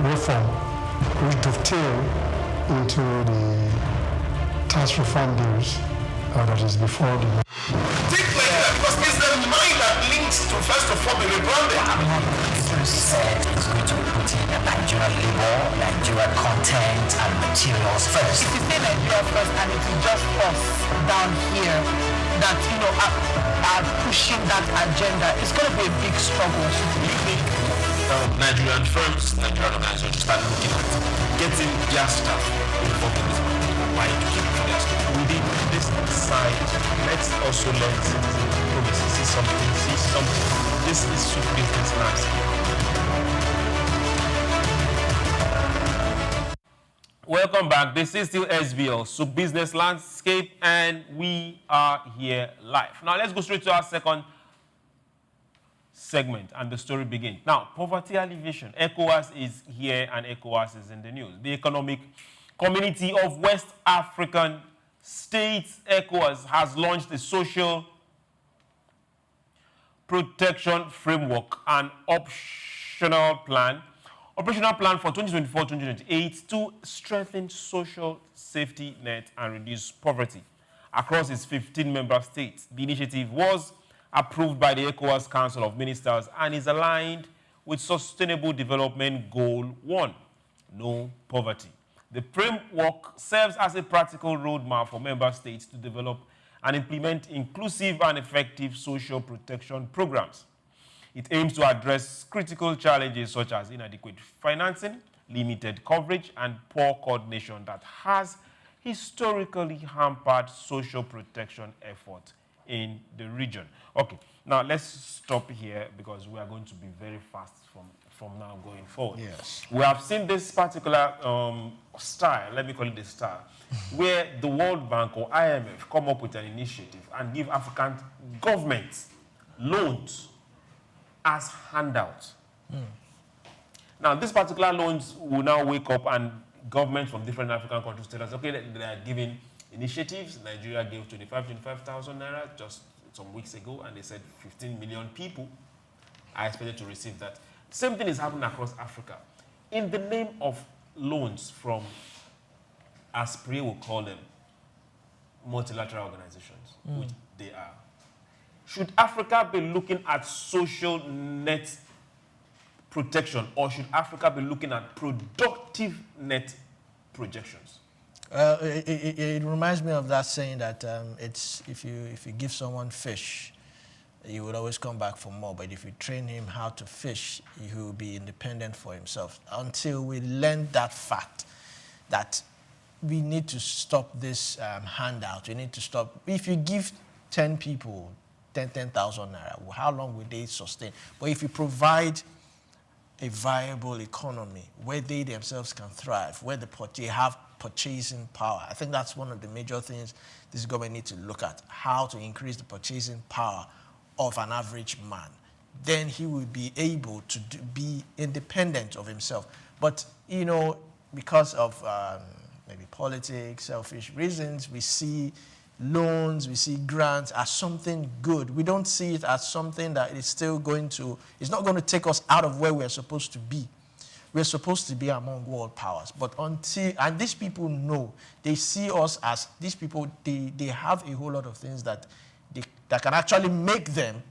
[SPEAKER 11] reform which dovetail into the tax reform bills that is before the...
[SPEAKER 10] Think like that, because it's the mind that links to, first of all, the rebranding.
[SPEAKER 6] Said it's going to be putting Nigerian labor, Nigerian content and materials first.
[SPEAKER 7] If you say Nigeria first and it is just us down here that, are pushing that agenda, it's going to be a big struggle.
[SPEAKER 5] Nigerian firms, Nigerian organizations start looking at getting their staff involved in this particular why to keep for their staff. Within this side, let's also learn see something. This is SOUQ Business Landscape.
[SPEAKER 2] Welcome back. This is still SBL, SOUQ Business Landscape, and we are here live. Now let's go straight to our second segment, and the story begins. Now, poverty alleviation. ECOWAS is here, and ECOWAS is in the news. The Economic Community of West African States, ECOWAS, has launched a social protection framework and operational plan for 2024-2028 to strengthen social safety net and reduce poverty across its 15 member states. The initiative was approved by the ECOWAS Council of Ministers and is aligned with Sustainable Development Goal 1, no poverty. The framework serves as a practical roadmap for member states to develop and implement inclusive and effective social protection programs. It aims to address critical challenges such as inadequate financing, limited coverage, and poor coordination that has historically hampered social protection efforts in the region. Okay, now let's stop here because we are going to be very fast from now going forward.
[SPEAKER 3] Yes.
[SPEAKER 2] We have seen this particular style, let me call it the style, where the World Bank or IMF come up with an initiative and give African governments loans as handouts. Now, these particular loans will now wake up and governments from different African countries tell us, okay, they are giving initiatives. Nigeria gave 25,000 naira just some weeks ago, and they said 15 million people are expected to receive that. Same thing is happening across Africa. In the name of loans from, as Pri will call them, multilateral organizations, which they are, should Africa be looking at social net protection, or should Africa be looking at productive net projections?
[SPEAKER 3] It reminds me of that saying that it's if you give someone fish, he would always come back for more. But if you train him how to fish, he will be independent for himself. Until we learn that fact, that we need to stop this handout. We need to stop. If you give 10 people 10,000 naira, how long will they sustain? But if you provide a viable economy where they themselves can thrive, where they have purchasing power. I think that's one of the major things this government needs to look at, how to increase the purchasing power of an average man. Then he will be able to be independent of himself. But, you know, because of maybe politics, selfish reasons, we see loans, we see grants as something good. We don't see it as something that is still it's not going to take us out of where we're supposed to be. We're supposed to be among world powers. But and these people know, they see us as, these people, they have a whole lot of things that can actually make them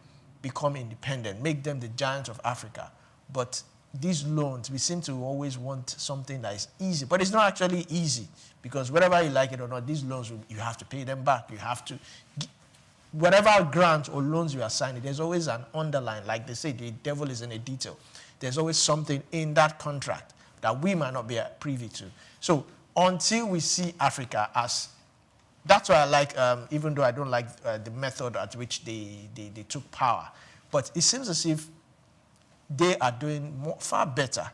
[SPEAKER 3] become independent, make them the giants of Africa. But these loans, we seem to always want something that is easy. But it's not actually easy, because whether you like it or not, these loans, you have to pay them back. You have to, whatever grants or loans you are signing, there's always an underline. Like they say, the devil is in a detail. There's always something in that contract that we might not be privy to. So until we see Africa as, that's why I like, even though I don't like the method at which they took power, but it seems as if they are doing far better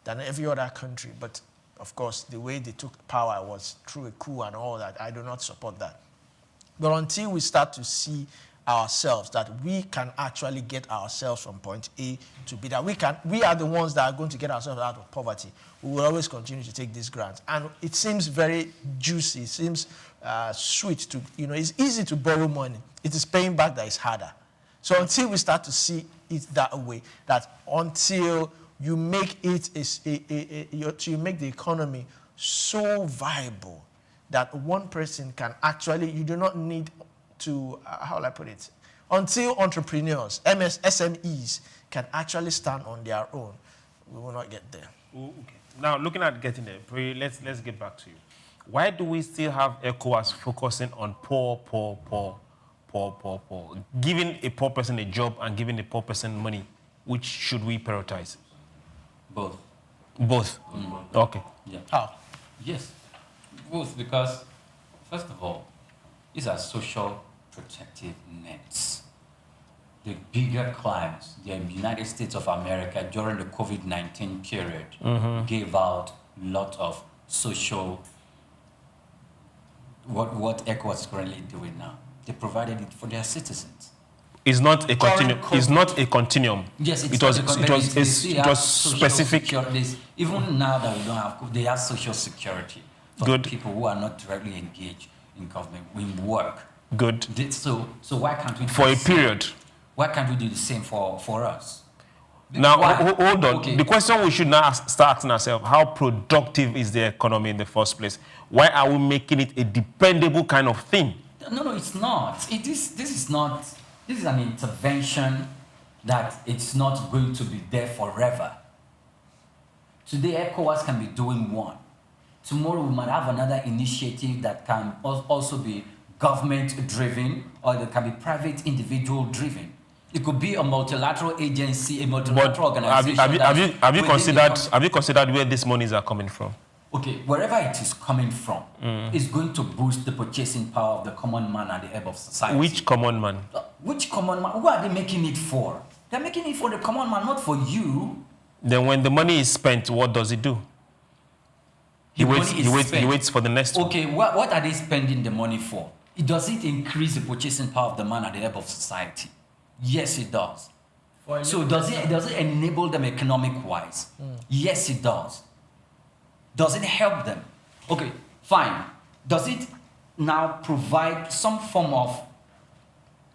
[SPEAKER 3] than every other country. But of course, the way they took power was through a coup and all that. I do not support that. But until we start to see ourselves, that we can actually get ourselves from point A to B, that we are the ones that are going to get ourselves out of poverty, we will always continue to take these grants. And it seems very juicy, it seems sweet to, it's easy to borrow money. It is paying back that is harder. So until we start to see it that way, that until you make it, you make the economy so viable that one person can actually, you do not need to, how will I put it? Until entrepreneurs, SMEs can actually stand on their own, we will not get there.
[SPEAKER 2] Okay. Now, looking at getting there, let's get back to you. Why do we still have ECOWAS focusing on poor? Giving a poor person a job and giving a poor person money, which should we prioritize?
[SPEAKER 4] Both.
[SPEAKER 2] Both? Okay.
[SPEAKER 4] Yeah.
[SPEAKER 3] How?
[SPEAKER 4] Yes. Both, because, first of all, these are social protective nets. The bigger clients, the United States of America, during the COVID-19 period, gave out a lot of social, what ECOWAS is currently doing now. They provided it for their citizens.
[SPEAKER 2] It's not a continuum. It's not a continuum.
[SPEAKER 4] Yes,
[SPEAKER 2] it was specific.
[SPEAKER 4] Even now that we don't have, they have social security for people who are not directly engaged in government, in work.
[SPEAKER 2] Good.
[SPEAKER 4] So why can't we do
[SPEAKER 2] for a period?
[SPEAKER 4] Why can't we do the same for us?
[SPEAKER 2] Now, hold on. Okay. The question we should now start asking ourselves: how productive is the economy in the first place? Why are we making it a dependable kind of thing?
[SPEAKER 4] No, it's not. This is an intervention that it's not going to be there forever. Today, ECOWAS can be doing one. Tomorrow, we might have another initiative that can also be government-driven, or that can be private, individual-driven. It could be a multilateral agency, a multilateral
[SPEAKER 2] But
[SPEAKER 4] organization.
[SPEAKER 2] have you considered where these monies are coming from?
[SPEAKER 4] Okay, wherever it is coming from, it's going to boost the purchasing power of the common man at the ebb of society.
[SPEAKER 2] Which common man?
[SPEAKER 4] Which common man? Who are they making it for? They're making it for the common man, not for you.
[SPEAKER 2] Then when the money is spent, what does it do? He waits for the next one.
[SPEAKER 4] Okay, what are they spending the money for? Does it increase the purchasing power of the man at the ebb of society? Yes, it does. So does it enable them economic-wise? Yes, it does. Does it help them? Okay, fine. Does it now provide some form of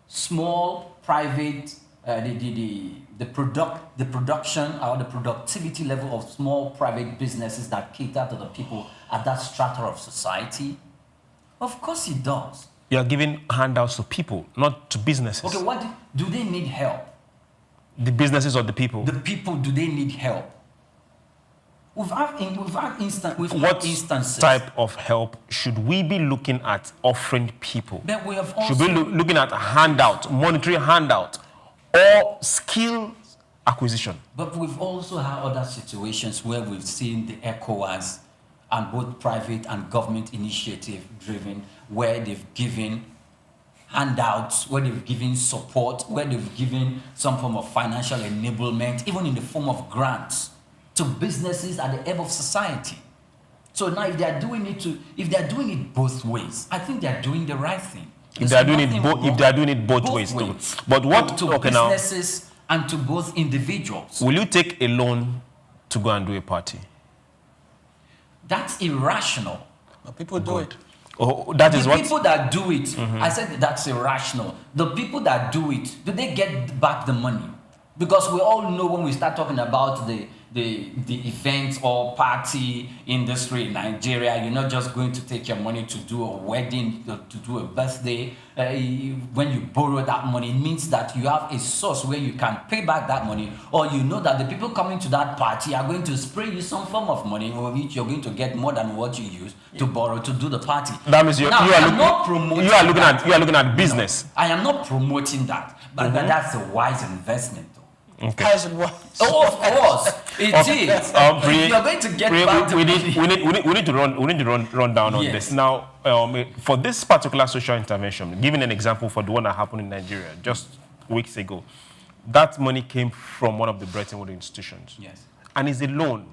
[SPEAKER 4] small private the production or the productivity level of small private businesses that cater to the people at that strata of society? Of course it does.
[SPEAKER 2] You are giving handouts to people, not to businesses.
[SPEAKER 4] Okay, do they need help?
[SPEAKER 2] The businesses or the people?
[SPEAKER 4] The people, do they need help? We've had instances.
[SPEAKER 2] What type of help should we be looking at offering people?
[SPEAKER 4] But we have also,
[SPEAKER 2] should we be looking at handout, monetary handout, or skill acquisition?
[SPEAKER 4] But we've also had other situations where we've seen the ECOWAS and both private and government initiative driven, where they've given handouts, where they've given support, where they've given some form of financial enablement, even in the form of grants, to businesses at the ebb of society. So now if they are doing it both ways, I think they are doing the right thing.
[SPEAKER 2] If they are doing it both ways. But what
[SPEAKER 4] to businesses and to both individuals.
[SPEAKER 2] Will you take a loan to go and do a party?
[SPEAKER 4] That's irrational.
[SPEAKER 3] But people do it.
[SPEAKER 2] Oh, that is what
[SPEAKER 4] people that do it. I said that's irrational. The people that do it, do they get back the money? Because we all know when we start talking about the event or party industry in Nigeria, you're not just going to take your money to do a wedding, to do a birthday. When you borrow that money, it means that you have a source where you can pay back that money, or you know that the people coming to that party are going to spray you some form of money, for which you're going to get more than what you use to borrow to do the party.
[SPEAKER 2] That means you are looking at business.
[SPEAKER 4] No, I am not promoting that, but that's a wise investment.
[SPEAKER 2] Okay.
[SPEAKER 3] As it was.
[SPEAKER 4] Oh, of course, it is. You're going to get back the money.
[SPEAKER 2] We need to run down on this now. For this particular social intervention, giving an example for the one that happened in Nigeria just weeks ago, that money came from one of the Bretton Woods institutions.
[SPEAKER 4] Yes.
[SPEAKER 2] And it's a loan.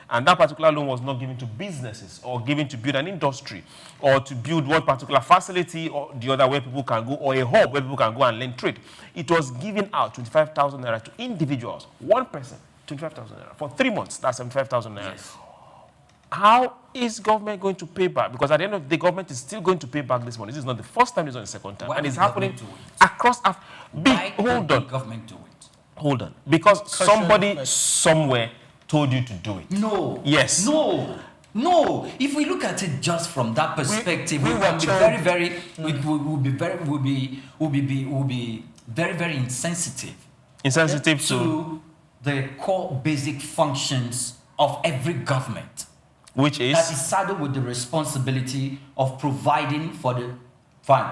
[SPEAKER 2] And that particular loan was not given to businesses or given to build an industry or to build one particular facility or the other where people can go, or a hub where people can go and learn trade. It was given out 25,000 naira to individuals, one person, 25,000 naira for 3 months. That's 75,000 naira. Yes. How is government going to pay back? Because at the end of the day, government is still going to pay back this money. This is not the first time, it's not the second time. And it's happening across
[SPEAKER 4] government do it?
[SPEAKER 2] Hold on. Because somebody somewhere told you to do it.
[SPEAKER 4] No.
[SPEAKER 2] Yes.
[SPEAKER 4] No. If we look at it just from that perspective, we'll be very insensitive.
[SPEAKER 2] Insensitive
[SPEAKER 4] to the core basic functions of every government.
[SPEAKER 2] Which is?
[SPEAKER 4] That is saddled with the responsibility of providing for the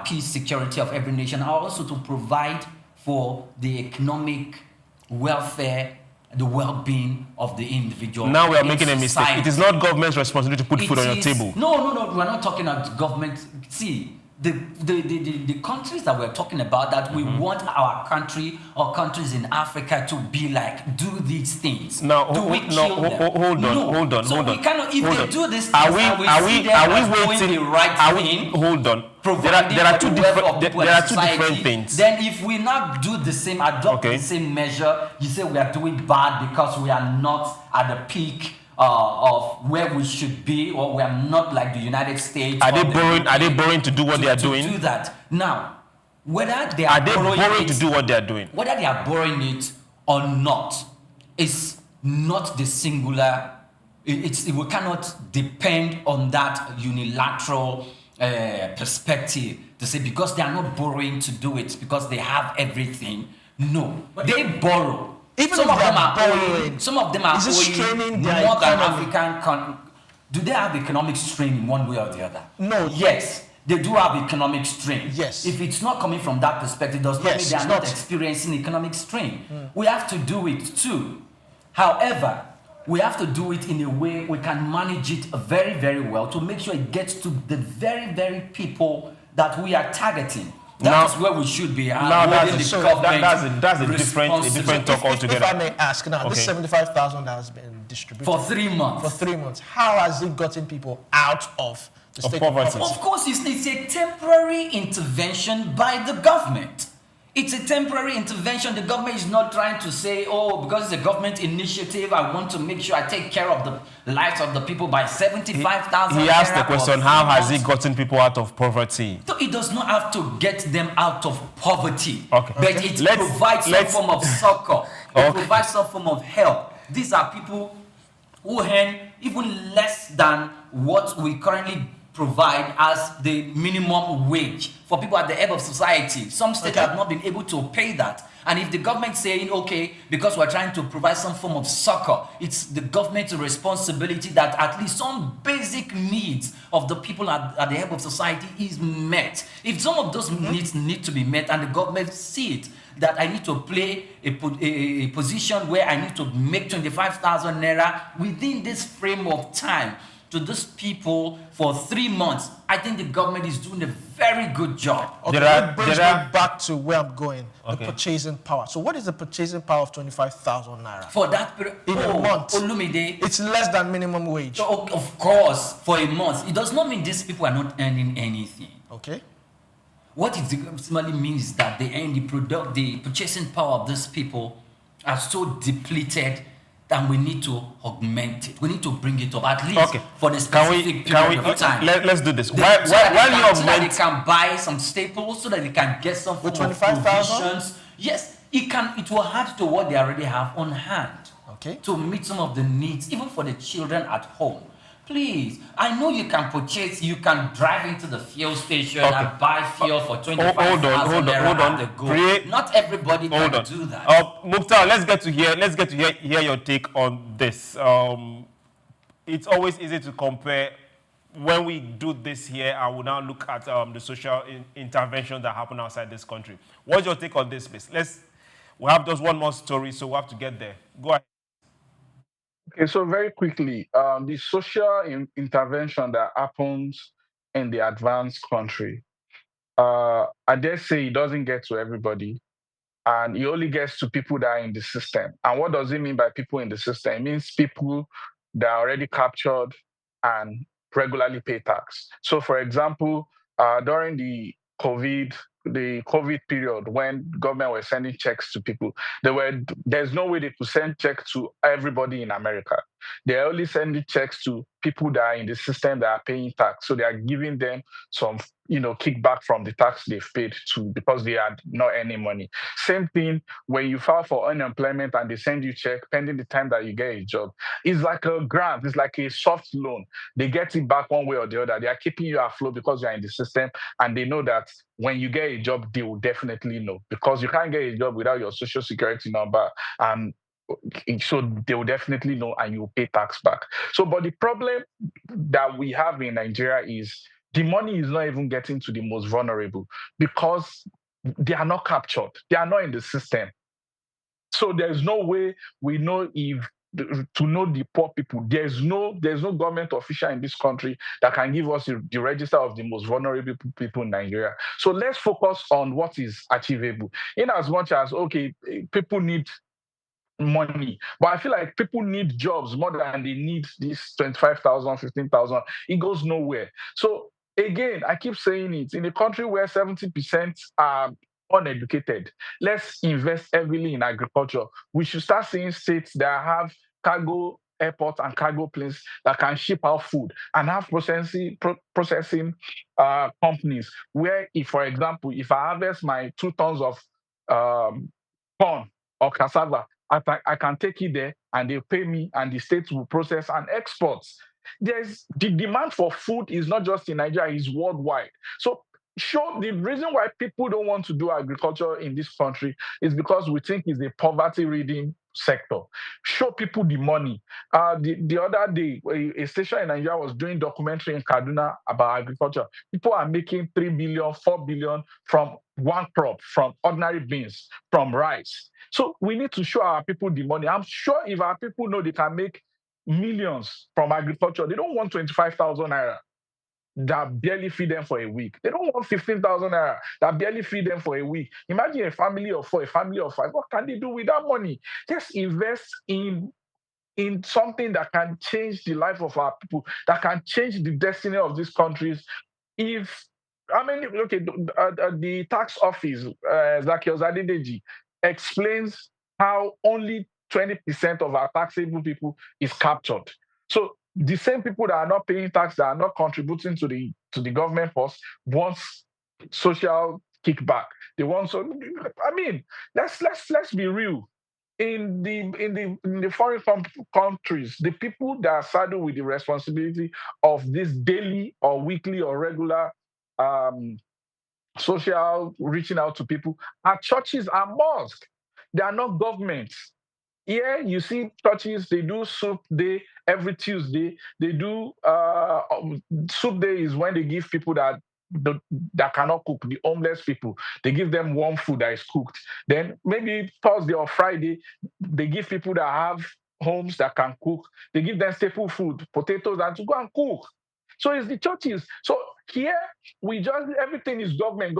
[SPEAKER 4] peace, security of every nation, and also to provide for the economic welfare, the well-being of the individual.
[SPEAKER 2] Now we are making a mistake. It is not government's responsibility to put food on your table.
[SPEAKER 4] No. We're not talking about government. See, the countries that we're talking about, that we want our country or countries in Africa to be like, do these things.
[SPEAKER 2] Now,
[SPEAKER 4] hold
[SPEAKER 2] on.
[SPEAKER 4] So we cannot, if they do this,
[SPEAKER 2] are we waiting? Hold on. There are two different things.
[SPEAKER 4] Then if we not do the same, adopt the same measure, you say we are doing bad because we are not at the peak of where we should be, or we are not like the United States.
[SPEAKER 2] Are they borrowing to do what they are doing?
[SPEAKER 4] To do that. Now, whether they
[SPEAKER 2] are borrowing to do what they are doing,
[SPEAKER 4] whether they are borrowing it or not, is not the singular. We cannot depend on that unilateral perspective to say because they are not borrowing to do it because they have everything. No, they borrow.
[SPEAKER 3] Even
[SPEAKER 4] some
[SPEAKER 3] if
[SPEAKER 4] of them are
[SPEAKER 3] borrowing,
[SPEAKER 4] some of them are owing more than African. Do they have economic strain in one way or the other?
[SPEAKER 3] No.
[SPEAKER 4] Yes.
[SPEAKER 12] they do have economic strain.
[SPEAKER 3] Yes.
[SPEAKER 12] If it's not coming from that perspective, does not mean they are not experiencing economic strain. We have to do it too. However, we have to do it in a way we can manage it very, very well to make sure it gets to the very, very people that we are targeting. That's where we should be.
[SPEAKER 2] Now that's a different talk altogether.
[SPEAKER 3] If I may ask now, this 75,000 has been distributed
[SPEAKER 12] for 3 months.
[SPEAKER 3] For 3 months, how has it gotten people out of the state of poverty?
[SPEAKER 12] Of course, it's a temporary intervention by the government. It's a temporary intervention. The government is not trying to say, oh, because it's a government initiative, I want to make sure I take care of the lives of the people by 75,000.
[SPEAKER 2] He asked the question, how has it gotten people out of poverty?
[SPEAKER 12] So it does not have to get them out of poverty, but it provides some form of succor. It provides some form of help. These are people who earn even less than what we currently provide as the minimum wage for people at the head of society. Some states have not been able to pay that. And if the government saying, okay, because we're trying to provide some form of succor, it's the government's responsibility that at least some basic needs of the people at the head of society is met. If some of those needs need to be met and the government see it, that I need to play a position where I need to make 25,000 naira within this frame of time to these people for 3 months, I think the government is doing a very good job.
[SPEAKER 3] Okay, that brings me back to where I'm going, the purchasing power. So what is the purchasing power of 25,000 naira?
[SPEAKER 12] For that period,
[SPEAKER 3] in a month,
[SPEAKER 12] Olumide,
[SPEAKER 3] it's less than minimum wage.
[SPEAKER 12] So, of course, for a month. It does not mean these people are not earning anything.
[SPEAKER 3] Okay.
[SPEAKER 12] What it ultimately means is that the purchasing power of these people are so depleted and we need to augment it. We need to bring it up at least for the specific period of time.
[SPEAKER 2] Let's do this.
[SPEAKER 12] So that they can buy some staples, so that they can get some
[SPEAKER 3] with 25,000.
[SPEAKER 12] Yes, it will add to what they already have on hand.
[SPEAKER 3] Okay.
[SPEAKER 12] To meet some of the needs, even for the children at home. Please, I know you can purchase, you can drive into the fuel station and buy fuel for 25,000 naira. Not everybody can do that.
[SPEAKER 2] Mukhtar, let's get to hear your take on this. It's always easy to compare when we do this here. I will now look at the social intervention that happen outside this country. What's your take on this, please? We have just one more story, so we have to get there. Go ahead.
[SPEAKER 1] Okay, so very quickly, the social intervention that happens in the advanced country, I dare say it doesn't get to everybody, and it only gets to people that are in the system. And what does it mean by people in the system? It means people that are already captured and regularly pay tax. So, for example, during the COVID period, when government was sending checks to people, there's no way they could send checks to everybody in America. They're only sending checks to people that are in the system that are paying tax. So they are giving them some, kickback from the tax they've paid because they had not any money. Same thing when you file for unemployment and they send you check pending the time that you get a job. It's like a grant. It's like a soft loan. They get it back one way or the other. They are keeping you afloat because you're in the system, and they know that when you get a job, they will definitely know, because you can't get a job without your social security number. And so they will definitely know, and you will pay tax back. So, but the problem that we have in Nigeria is the money is not even getting to the most vulnerable because they are not captured. They are not in the system. So there's no way we know to know the poor people. There's no government official in this country that can give us the register of the most vulnerable people in Nigeria. So let's focus on what is achievable. In as much as, people need money, but I feel like people need jobs more than they need this 25,000, 15,000. It goes nowhere. So again, I keep saying it, in a country where 70% are uneducated, let's invest heavily in agriculture. We should start seeing states that have cargo airports and cargo planes that can ship out food, and have processing companies where, if, for example, if I harvest my 2 tons of corn or cassava, I can take it there and they'll pay me, and the states will process and export. The demand for food is not just in Nigeria, it's worldwide. So the reason why people don't want to do agriculture in this country is because we think it's a poverty-ridden sector. Show people the money. The other day, a station in Nigeria was doing documentary in Kaduna about agriculture. People are making 3 billion, 4 billion from one crop, from ordinary beans, from rice. So we need to show our people the money. I'm sure if our people know they can make millions from agriculture, they don't want 25,000 naira that barely feed them for a week. They don't want 15,000 naira that barely feed them for a week. Imagine a family of 4, a family of 5. What can they do with that money? Just invest in something that can change the life of our people, that can change the destiny of these countries. The tax office, Zacchaeus Adedeji, explains how only 20% of our taxable people is captured. So the same people that are not paying tax, that are not contributing to the government force, wants social kickback. They want let's be real. In the foreign countries, the people that are saddled with the responsibility of this daily or weekly or regular social reaching out to people are churches and mosques. They are not governments. Here you see churches, they do soup day every Tuesday. They do soup day is when they give people that cannot cook, the homeless people. They give them warm food that is cooked. Then maybe Thursday or Friday, they give people that have homes that can cook. They give them staple food, potatoes, and to go and cook. So it's the churches. So here everything is government.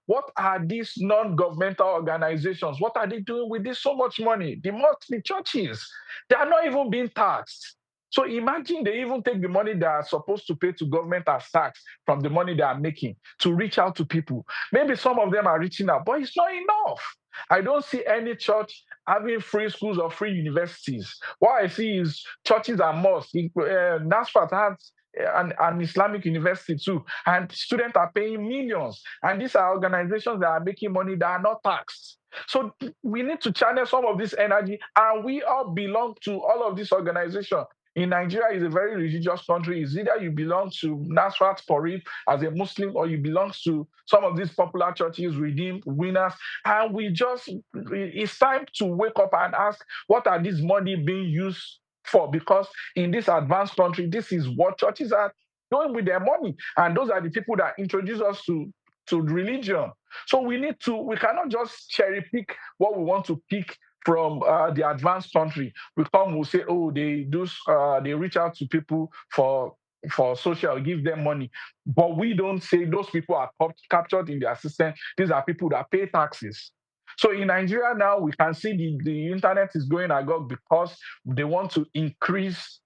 [SPEAKER 1] What are these non-governmental organizations? What are they doing with this so much money? The churches, they are not even being taxed. So imagine they even take the money they are supposed to pay to government as tax from the money they are making to reach out to people. Maybe some of them are reaching out, but it's not enough. I don't see any church having free schools or free universities. What I see is churches and mosques. NASFAT has an Islamic university too, and students are paying millions. And these are organizations that are making money that are not taxed. So we need to channel some of this energy, and we all belong to all of these organizations. In Nigeria, is a very religious country. It's either you belong to Nasrat Porib as a Muslim, or you belong to some of these popular churches, Redeem, Winners. And it's time to wake up and ask, what are these money being used for? Because in this advanced country, this is what churches are doing with their money. And those are the people that introduce us to religion. So we cannot just cherry pick what we want to pick from the advanced country. We'll say, oh, they reach out to people for social, give them money. But we don't say those people are captured in their system. These are people that pay taxes. So in Nigeria now, we can see the internet is going agog because they want to increase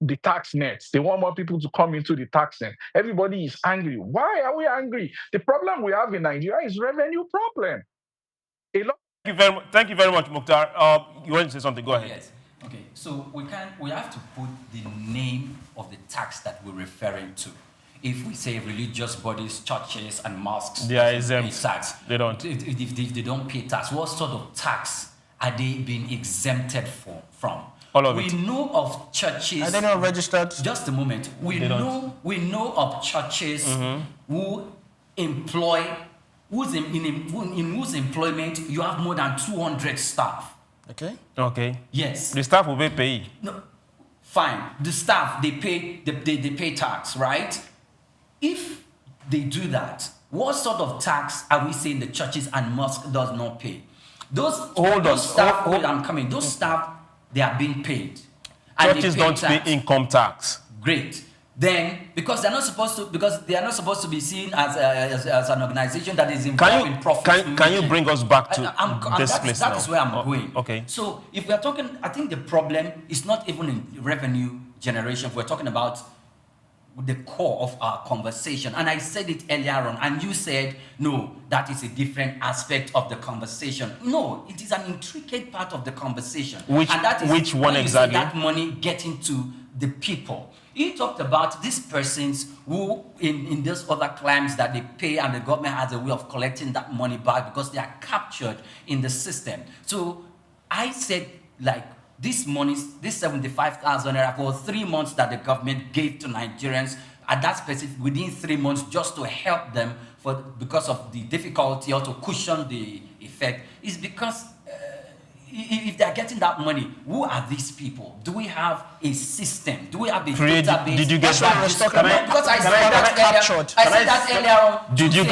[SPEAKER 1] the tax nets. They want more people to come into the tax net. Everybody is angry. Why are we angry? The problem we have in Nigeria is revenue problem.
[SPEAKER 2] Thank you very much, Mukhtar. You want to say something? Go ahead.
[SPEAKER 12] Yes. Okay. So we have to put the name of the tax that we're referring to. If we say religious bodies, churches, and mosques,
[SPEAKER 2] they are exempt.
[SPEAKER 12] Tax.
[SPEAKER 2] They don't.
[SPEAKER 12] If they don't pay tax, what sort of tax are they being exempted from?
[SPEAKER 2] All of it.
[SPEAKER 12] We know of churches.
[SPEAKER 3] Are they not registered?
[SPEAKER 12] Just a moment. We know of churches who employ. In whose employment you have more than 200 staff.
[SPEAKER 2] Okay.
[SPEAKER 12] Yes.
[SPEAKER 2] The staff will be paid.
[SPEAKER 12] No, fine. The staff they pay tax, right? If they do that, what sort of tax are we saying the churches and mosques does not pay? Those staff, I'm coming. Those staff, they are being paid.
[SPEAKER 2] Churches don't pay income tax.
[SPEAKER 12] Great. Then, because they are not supposed to be seen as an organization that is involved in profit.
[SPEAKER 2] Can you bring us back to this place now?
[SPEAKER 12] That is where I'm going.
[SPEAKER 2] Okay.
[SPEAKER 12] So, if we are talking, I think the problem is not even in revenue generation. We're talking about the core of our conversation. And I said it earlier on, and you said, no, that is a different aspect of the conversation. No, it is an intricate part of the conversation.
[SPEAKER 2] Which one exactly?
[SPEAKER 12] That money getting to the people. He talked about these persons who, in those other claims that they pay, and the government has a way of collecting that money back because they are captured in the system. So I said, like, this money, this 75,000 naira for 3 months that the government gave to Nigerians at that specific, within 3 months, just to help them because of the difficulty or to cushion the effect, is because if they're getting that money, who are these people? Do we have a system? Do we have a database?
[SPEAKER 2] Did you get
[SPEAKER 12] that? Because I said that earlier on.
[SPEAKER 2] Did you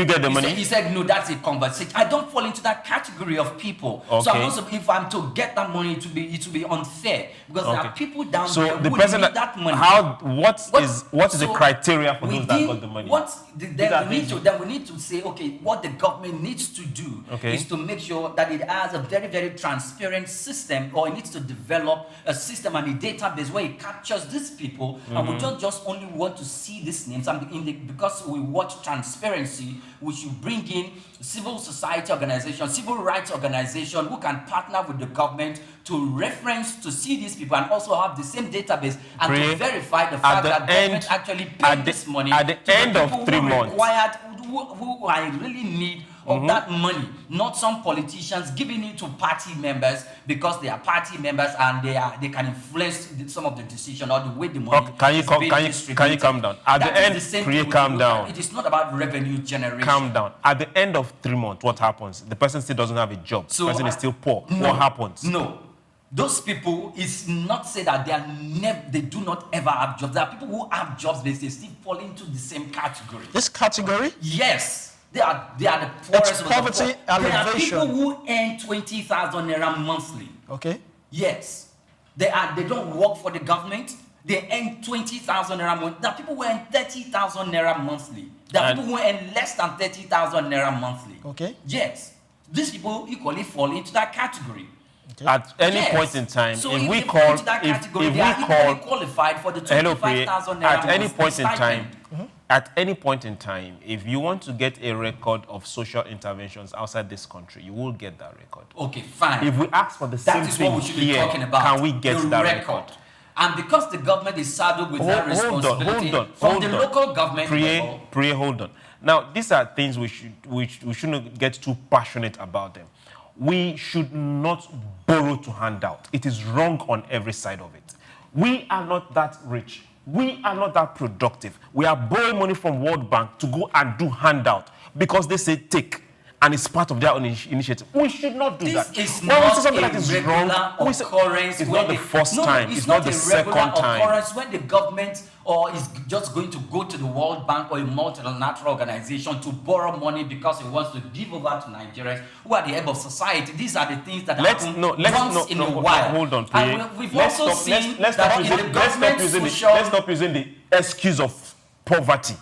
[SPEAKER 2] get the money?
[SPEAKER 12] He said no, that's a conversation. I don't fall into that category of people.
[SPEAKER 2] Okay.
[SPEAKER 12] So I'm also, if I'm to get that money, it will be unfair because there are people down there
[SPEAKER 2] the
[SPEAKER 12] who
[SPEAKER 2] person
[SPEAKER 12] need that money.
[SPEAKER 2] What is the criteria for those that got the money?
[SPEAKER 12] Then we need to say, okay, what the government needs to do is to make sure that it has a very, very transparent system, or it needs to develop a system and a database where it captures these people, and we don't just only want to see these names. And because we watch transparency, we should bring in civil society organizations, civil rights organizations who can partner with the government to reference to see these people and also have the same database and to verify the fact that government actually paid this money
[SPEAKER 2] at the end of 3 months.
[SPEAKER 12] Who I really need of that money, not some politicians giving it to party members because they are party members and they can influence some of the decision or the way the money is being distributed.
[SPEAKER 2] Can you calm down? At the end, calm down.
[SPEAKER 12] It is not about revenue generation.
[SPEAKER 2] Calm down. At the end of 3 months, what happens? The person still doesn't have a job. The person is still poor. What happens?
[SPEAKER 12] No. Those people is not say that they do not ever have jobs. There are people who have jobs, but they still fall into the same category.
[SPEAKER 3] This category?
[SPEAKER 12] Yes. They are the poorest.
[SPEAKER 3] It's poverty elevation.
[SPEAKER 12] There are people who earn 20,000 naira monthly.
[SPEAKER 3] Okay.
[SPEAKER 12] Yes. They don't work for the government. They earn 20,000 naira monthly. There are people who earn 30,000 naira monthly. There are people who earn less than 30,000 naira monthly.
[SPEAKER 3] Okay.
[SPEAKER 12] Yes. These people equally fall into that category.
[SPEAKER 2] Okay. At any point in time,
[SPEAKER 12] so
[SPEAKER 2] if we call
[SPEAKER 12] qualified for the 25,000 naira
[SPEAKER 2] at any point in time, at any point in time, if you want to get a record of social interventions outside this country, you will get that record.
[SPEAKER 12] Okay, fine.
[SPEAKER 2] If we ask for the same thing
[SPEAKER 12] what we should be
[SPEAKER 2] here,
[SPEAKER 12] talking about.
[SPEAKER 2] can we get that record?
[SPEAKER 12] And because the government is saddled with that responsibility from the local government level.
[SPEAKER 2] Hold on. Now, these are things we shouldn't get too passionate about them. We should not borrow to hand out. It is wrong on every side of it. We are not that rich. We are not that productive. We are borrowing money from World Bank to go and do handout because they say take, and it's part of their own initiative. We should not do that.
[SPEAKER 12] This is not a regular occurrence.
[SPEAKER 2] It's not the first time. It's not the second time.
[SPEAKER 12] Occurrence when the government is just going to go to the World Bank or a multilateral organization to borrow money because it wants to give over to Nigerians who are the head of society. These are the things that happen once in a while.
[SPEAKER 2] Hold on,
[SPEAKER 12] and we've also seen that in the government
[SPEAKER 2] let's stop using the excuse of poverty.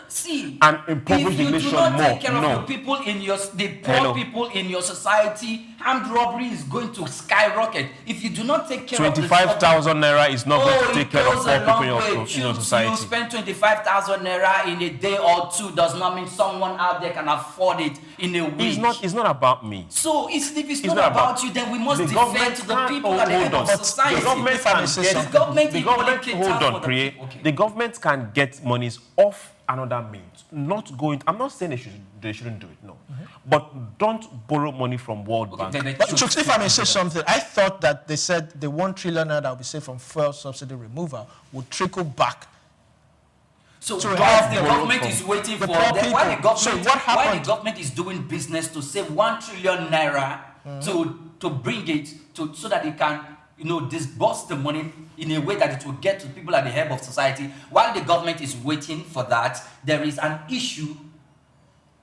[SPEAKER 12] See,
[SPEAKER 2] and impoverish the nation more.
[SPEAKER 12] If you do not take care of the people in the poor people in your society, armed robbery is going to skyrocket. If you do not take care of
[SPEAKER 2] 25,000 naira is not going to take care of poor people in your society.
[SPEAKER 12] You spend 25,000 naira in a day or two does not mean someone out there can afford it in a week.
[SPEAKER 2] It's not about me.
[SPEAKER 12] So if it's not about you, then we must defend the people at the head of society.
[SPEAKER 2] The government can get monies off another means, not going. I'm not saying they shouldn't do it, no. But don't borrow money from World Bank.
[SPEAKER 3] But if I may say something, I thought that they said the 1 trillion that will be saved from fuel subsidy removal would trickle back.
[SPEAKER 12] So while the government is waiting for why the government is doing business to save 1 trillion naira to bring it so that it can disburse the money in a way that it will get to people at the head of society. While the government is waiting for that, there is an issue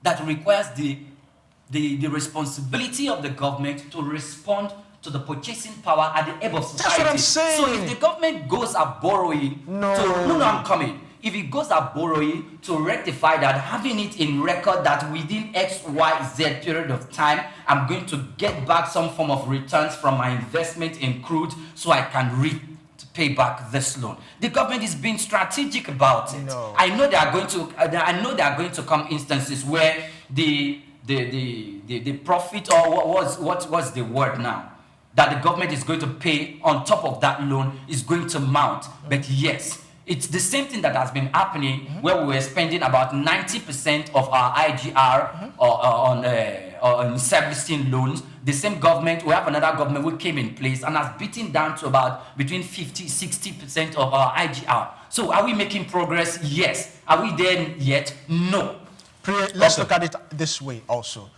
[SPEAKER 12] that requires the responsibility of the government to respond to the purchasing power at the head of society.
[SPEAKER 3] That's what I'm saying.
[SPEAKER 12] So if the government goes up borrowing I'm coming. If it goes up borrowing to rectify that, having it in record that within X, Y, Z period of time, I'm going to get back some form of returns from my investment in crude so I can pay back this loan. The government is being strategic about it.
[SPEAKER 3] No.
[SPEAKER 12] I know there are going to come instances where the profit, or what's the word now, that the government is going to pay on top of that loan is going to mount. But yes, it's the same thing that has been happening where we were spending about 90% of our IGR on servicing loans. The same government, we have another government who came in place and has beaten down to about between 50-60% of our IGR. So are we making progress? Yes. Are we there yet? No.
[SPEAKER 3] Let's look at it this way also.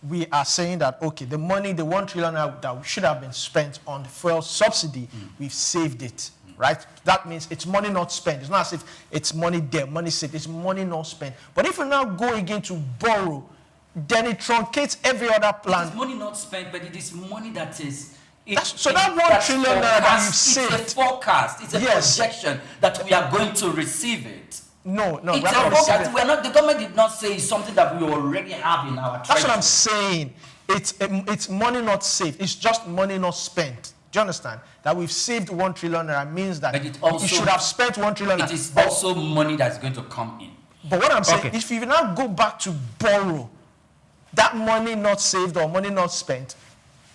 [SPEAKER 3] we are saying that, okay, the money, the 1 trillion that should have been spent on the fuel subsidy, we've saved it, right? That means it's money not spent. It's not as if it's money there, money saved. It's money not spent. But if we now go again to borrow, then it truncates every other plan.
[SPEAKER 12] It's money not spent, but it is money that is...
[SPEAKER 3] So that 1 trillion that you've saved...
[SPEAKER 12] It's a forecast. It's a projection that we are going to receive it.
[SPEAKER 3] No,
[SPEAKER 12] it's a forecast. The government did not say it's something that we already have in our treasury.
[SPEAKER 3] That's what I'm saying. It's money not saved. It's just money not spent. Do you understand? That we've saved 1 trillion naira means that you should have spent 1 trillion.
[SPEAKER 12] It is also money that's going to come in.
[SPEAKER 3] But what I'm saying, if you now go back to borrow, that money not saved or money not spent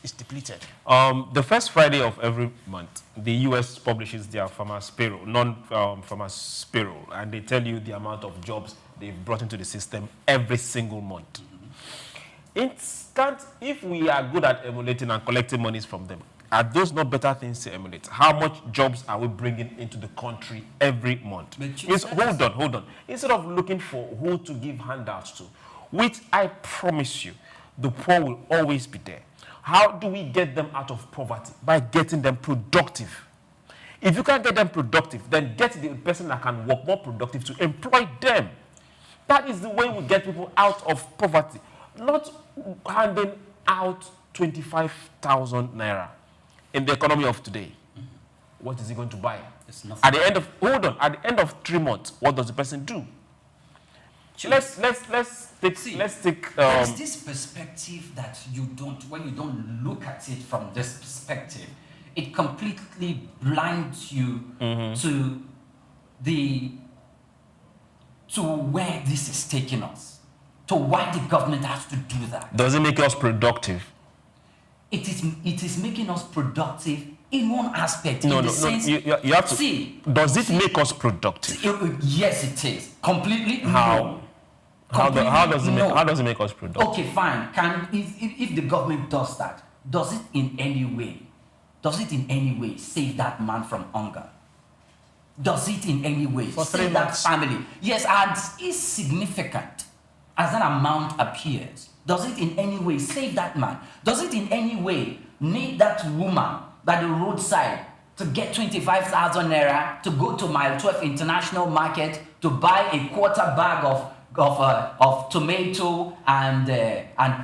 [SPEAKER 3] is depleted.
[SPEAKER 2] The first Friday of every month, the U.S. publishes their farmers' payroll, non-farmers' payroll, and they tell you the amount of jobs they've brought into the system every single month. If we are good at emulating and collecting monies from them, are those not better things to emulate? How much jobs are we bringing into the country every month? Hold on. Instead of looking for who to give handouts to, which I promise you, the poor will always be there. How do we get them out of poverty? By getting them productive. If you can't get them productive, then get the person that can work more productive to employ them. That is the way we get people out of poverty. Not handing out 25,000 naira in the economy of today. What is he going to buy? At the end of 3 months, what does the person do? Let's take.
[SPEAKER 12] There's this perspective that when you don't look at it from this perspective, it completely blinds you to where this is taking us, to why the government has to do that.
[SPEAKER 2] Does it make us productive?
[SPEAKER 12] It is making us productive in one aspect.
[SPEAKER 2] No. You have to
[SPEAKER 12] see.
[SPEAKER 2] Does it make us productive?
[SPEAKER 12] Yes, it is. Completely.
[SPEAKER 2] How? How does it make us productive?
[SPEAKER 12] Okay, fine. If the government does that, does it in any way save that man from hunger? Does it in any way save that family? Yes, and it's significant as that amount appears. Does it in any way save that man? Does it in any way need that woman by the roadside to get 25,000 naira to go to Mile 12 International Market to buy a quarter bag of tomato and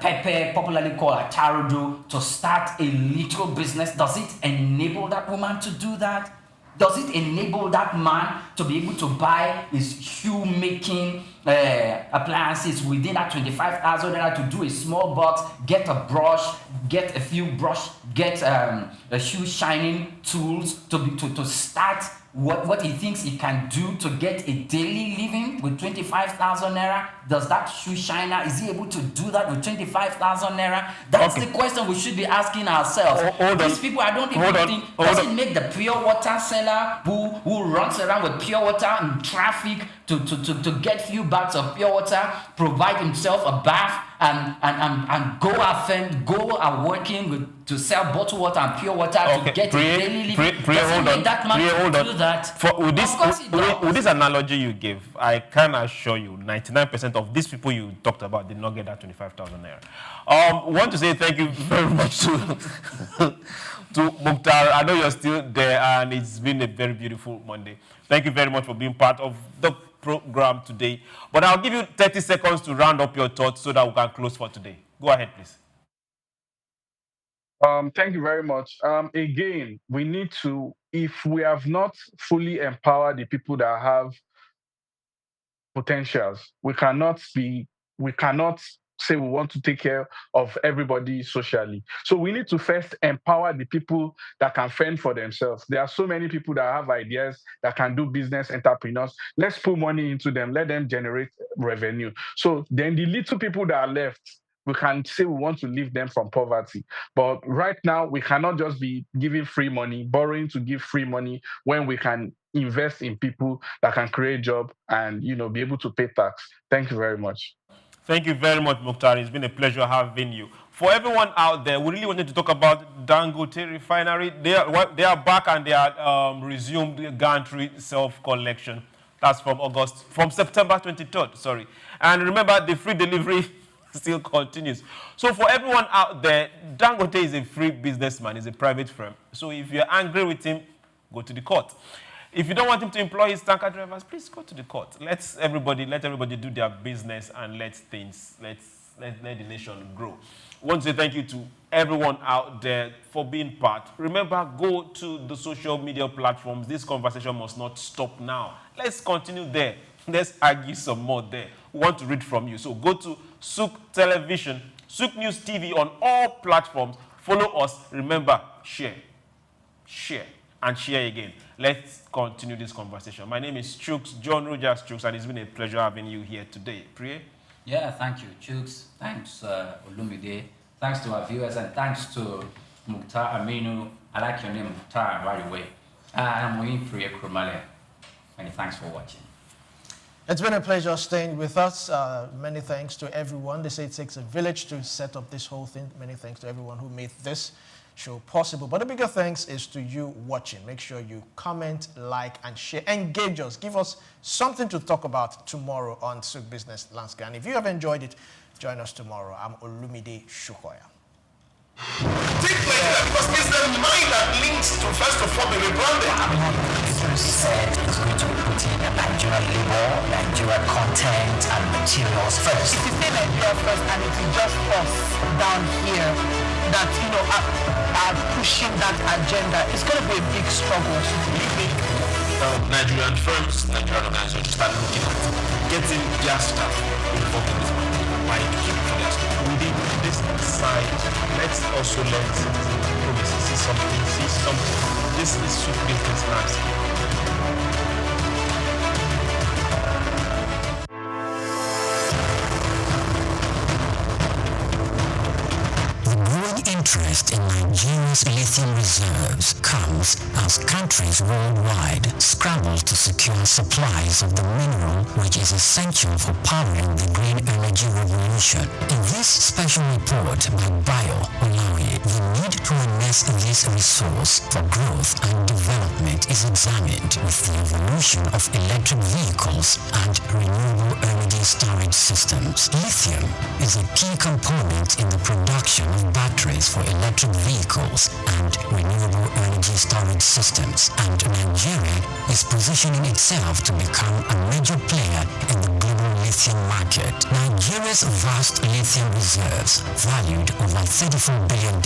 [SPEAKER 12] pepper, popularly called a tarudu, to start a little business? Does it enable that woman to do that? Does it enable that man to be able to buy his shoe-making appliances within that 25,000 naira to do a small box, get a brush, get a few brush, get a shoe shining tools to start what he thinks he can do to get a daily living with 25,000 naira? Does that shoe shiner, is he able to do that with 25,000 naira? That's the question we should be asking ourselves. These people, I don't even think, does it make the pure water seller who runs around with pure water in traffic to get few bags of pure water, provide himself a bath and go out working to sell bottled water and pure water to get a daily living? Does it make that man do that?
[SPEAKER 2] With this analogy you give, I can assure you 99% of these people you talked about did not get that 25,000 naira. I want to say thank you very much to Mukhtar. I know you're still there, and it's been a very beautiful Monday. Thank you very much for being part of the program today. But I'll give you 30 seconds to round up your thoughts so that we can close for today. Go ahead, please.
[SPEAKER 1] Thank you very much. Again, we need to, if we have not fully empowered the people that have potentials, we cannot say we want to take care of everybody socially. So we need to first empower the people that can fend for themselves. There are so many people that have ideas, that can do business, entrepreneurs. Let's put money into them, let them generate revenue. So then the little people that are left, we can say we want to lift them from poverty. But right now, we cannot just be giving free money, borrowing to give free money, when we can invest in people that can create jobs and be able to pay tax. Thank you very much.
[SPEAKER 2] Thank you very much, Mukhtar. It's been a pleasure having you. For everyone out there, we really wanted to talk about Dangote Refinery. They are back, and they are resumed the gantry self-collection. That's from September 23rd, sorry. And remember, the free delivery still continues. So for everyone out there, Dangote is a free businessman, he's a private firm. So if you're angry with him, go to the court. If you don't want him to employ his tanker drivers, please go to the court. Let everybody do their business and let the nation grow. I want to say thank you to everyone out there for being part. Remember, go to the social media platforms. This conversation must not stop now. Let's continue there. Let's argue some more there. We want to read from you. So go to SOUQ Television, SOUQ News TV on all platforms. Follow us. Remember, share, and share again. Let's continue this conversation. My name is SOUQ, John Rogers SOUQ, and it's been a pleasure having you here today. Priye?
[SPEAKER 12] Yeah, thank you, SOUQ. Thanks, Olumide. Thanks to our viewers, and thanks to Mukhtar Aminu. I like your name, Mukhtar, by the way. I'm Priye Krumale. Many thanks for watching.
[SPEAKER 3] It's been a pleasure staying with us. Many thanks to everyone. They say it takes a village to set up this whole thing. Many thanks to everyone who made this show possible. But the bigger thanks is to you watching. Make sure you comment, like, and share. Engage us. Give us something to talk about tomorrow on SOUQ Business Landscape. And if you have enjoyed it, join us tomorrow. I'm Olumide Shukoya.
[SPEAKER 9] Think like that because it's the mind that links to first of all the rebranding.
[SPEAKER 6] Said it's going to be putting Nigerian labor, Nigerian content and materials first.
[SPEAKER 7] If you say Nigeria first and it is just us down here that are pushing that agenda, it's going to be a big struggle.
[SPEAKER 5] Nigerian firms, Nigerian organizations start looking at getting their staff involved in this by keeping for their staff. Within this side, let's also learn see something. This is SOUQ Business Landscape.
[SPEAKER 6] Interest in Nigeria's lithium reserves comes as countries worldwide scramble to secure supplies of the mineral which is essential for powering the green energy revolution. In this special report by Bayo Olaoye, the need to harness this resource for growth and development is examined with the evolution of electric vehicles and renewable energy storage systems. Lithium is a key component in the production of batteries for electric vehicles and renewable energy storage systems, and Nigeria is positioning itself to become a major player in the global lithium market. Nigeria's vast lithium reserves, valued over $34 billion,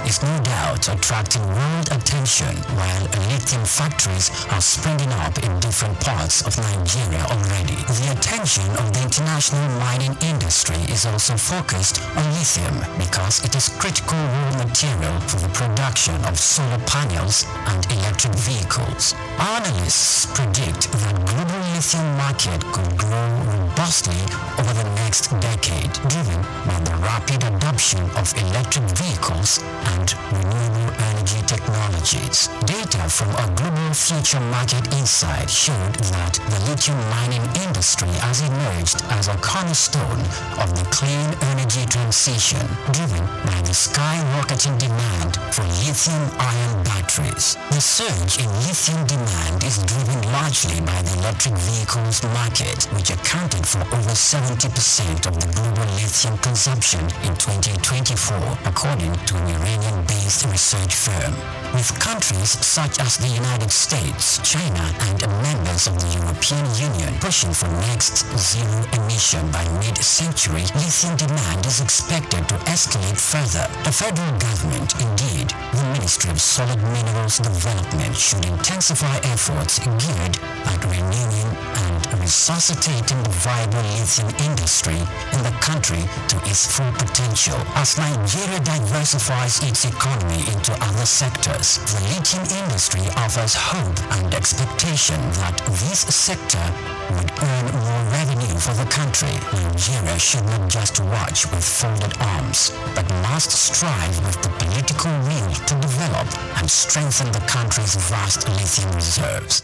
[SPEAKER 6] is no doubt attracting world attention, while lithium factories are springing up in different parts of Nigeria already. The attention of the international mining industry is also focused on lithium because it is critical raw material for the production of solar panels and electric vehicles. Analysts predict that global lithium market could grow robustly over the next decade, driven by the rapid adoption of electric vehicles and renewable energy technologies. Data from a global future market insight showed that the lithium mining industry has emerged as a cornerstone of the clean energy transition, driven by the skyrocketing demand for lithium-ion batteries. The surge in lithium demand is driven largely by the electric vehicles market, which accounted for over 70% of the global lithium consumption in 2024, according to an Iranian-based research firm. With countries such as the United States, China, and members of the European Union pushing for next zero emission by mid-century, lithium demand is expected to escalate further. The federal government, indeed, the Ministry of Solid Minerals Development, should intensify efforts geared at renewing and resuscitating the viable lithium industry in the country to its full potential. As Nigeria diversifies its economy into other sectors, the lithium industry offers hope and expectation that this sector would earn more revenue for the country. Nigeria should not just watch with folded arms, but must strive with the political will to develop and strengthen the country's vast lithium reserves.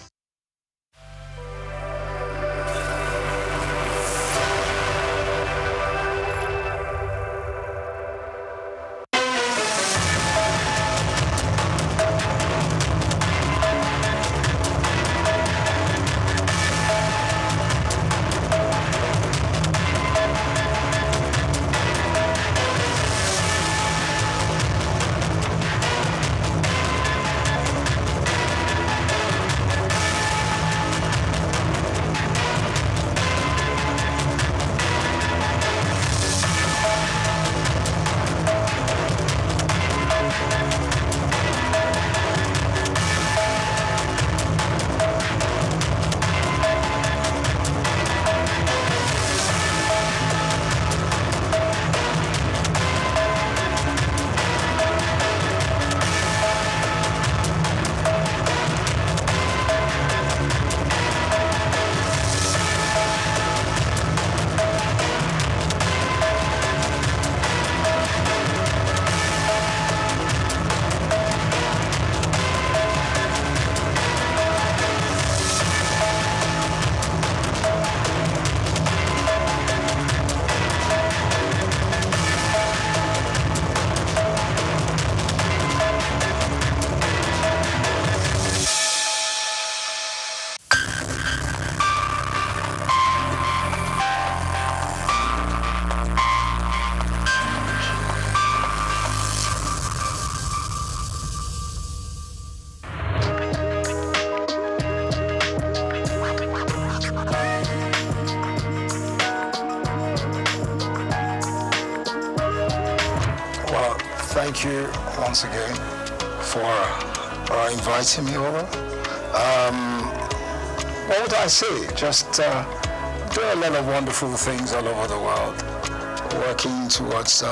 [SPEAKER 13] Thank you once again for inviting me over. What would I say? Just do a lot of wonderful things all over the world, working towards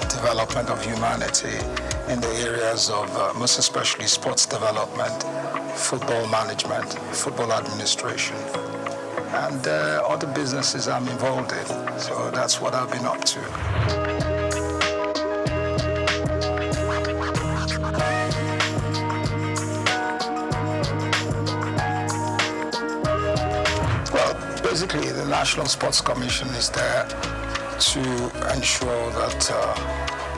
[SPEAKER 13] development of humanity in the areas of most especially sports development, football management, football administration, and other businesses I'm involved in. So that's what I've been up to. Basically, the National Sports Commission is there to ensure that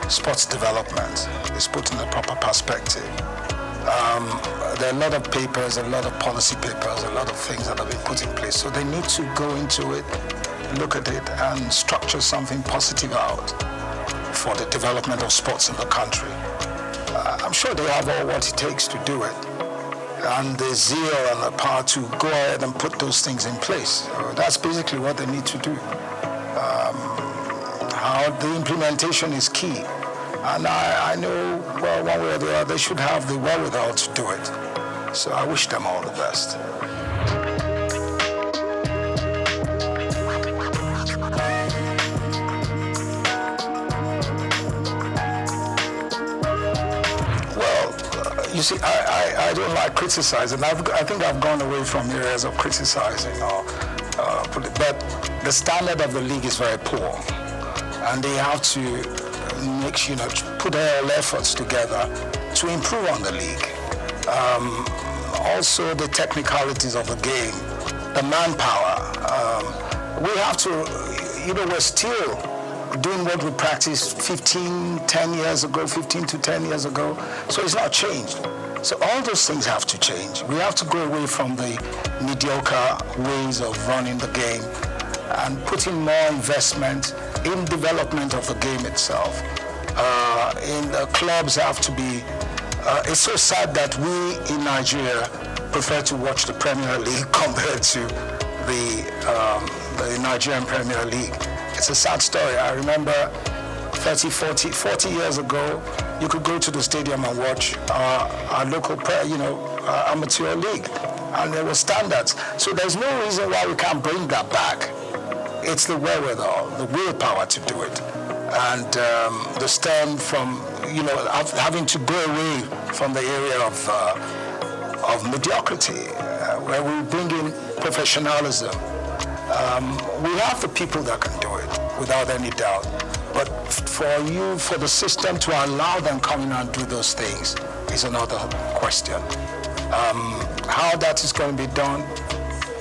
[SPEAKER 13] sports development is put in a proper perspective. There are a lot of papers, a lot of policy papers, a lot of things that have been put in place. So they need to go into it, look at it, and structure something positive out for the development of sports in the country. I'm sure they have all what it takes to do it, and the zeal and the power to go ahead and put those things in place. So that's basically what they need to do. How the implementation is key. And I know, well, one way or the other, they should have the wherewithal to do it. So I wish them all the best. You see, I don't like criticizing. I think I've gone away from areas of criticizing, but the standard of the league is very poor, and they have to put all efforts together to improve on the league. Also, the technicalities of the game, the manpower. We have to, we're still doing what we practiced 15 to 10 years ago, so it's not changed. So all those things have to change. We have to go away from the mediocre ways of running the game and putting more investment in development of the game itself. In the clubs have to be, it's so sad that we in Nigeria prefer to watch the Premier League compared to the Nigerian Premier League. It's a sad story. I remember 40 years ago, you could go to the stadium and watch our local, amateur league, and there were standards. So there's no reason why we can't bring that back. It's the wherewithal, the willpower to do it, and the stem from, having to go away from the area of mediocrity, where we bring in professionalism. We have the people that can do it, without any doubt. But for the system to allow them come in and do those things is another question. How that is going to be done,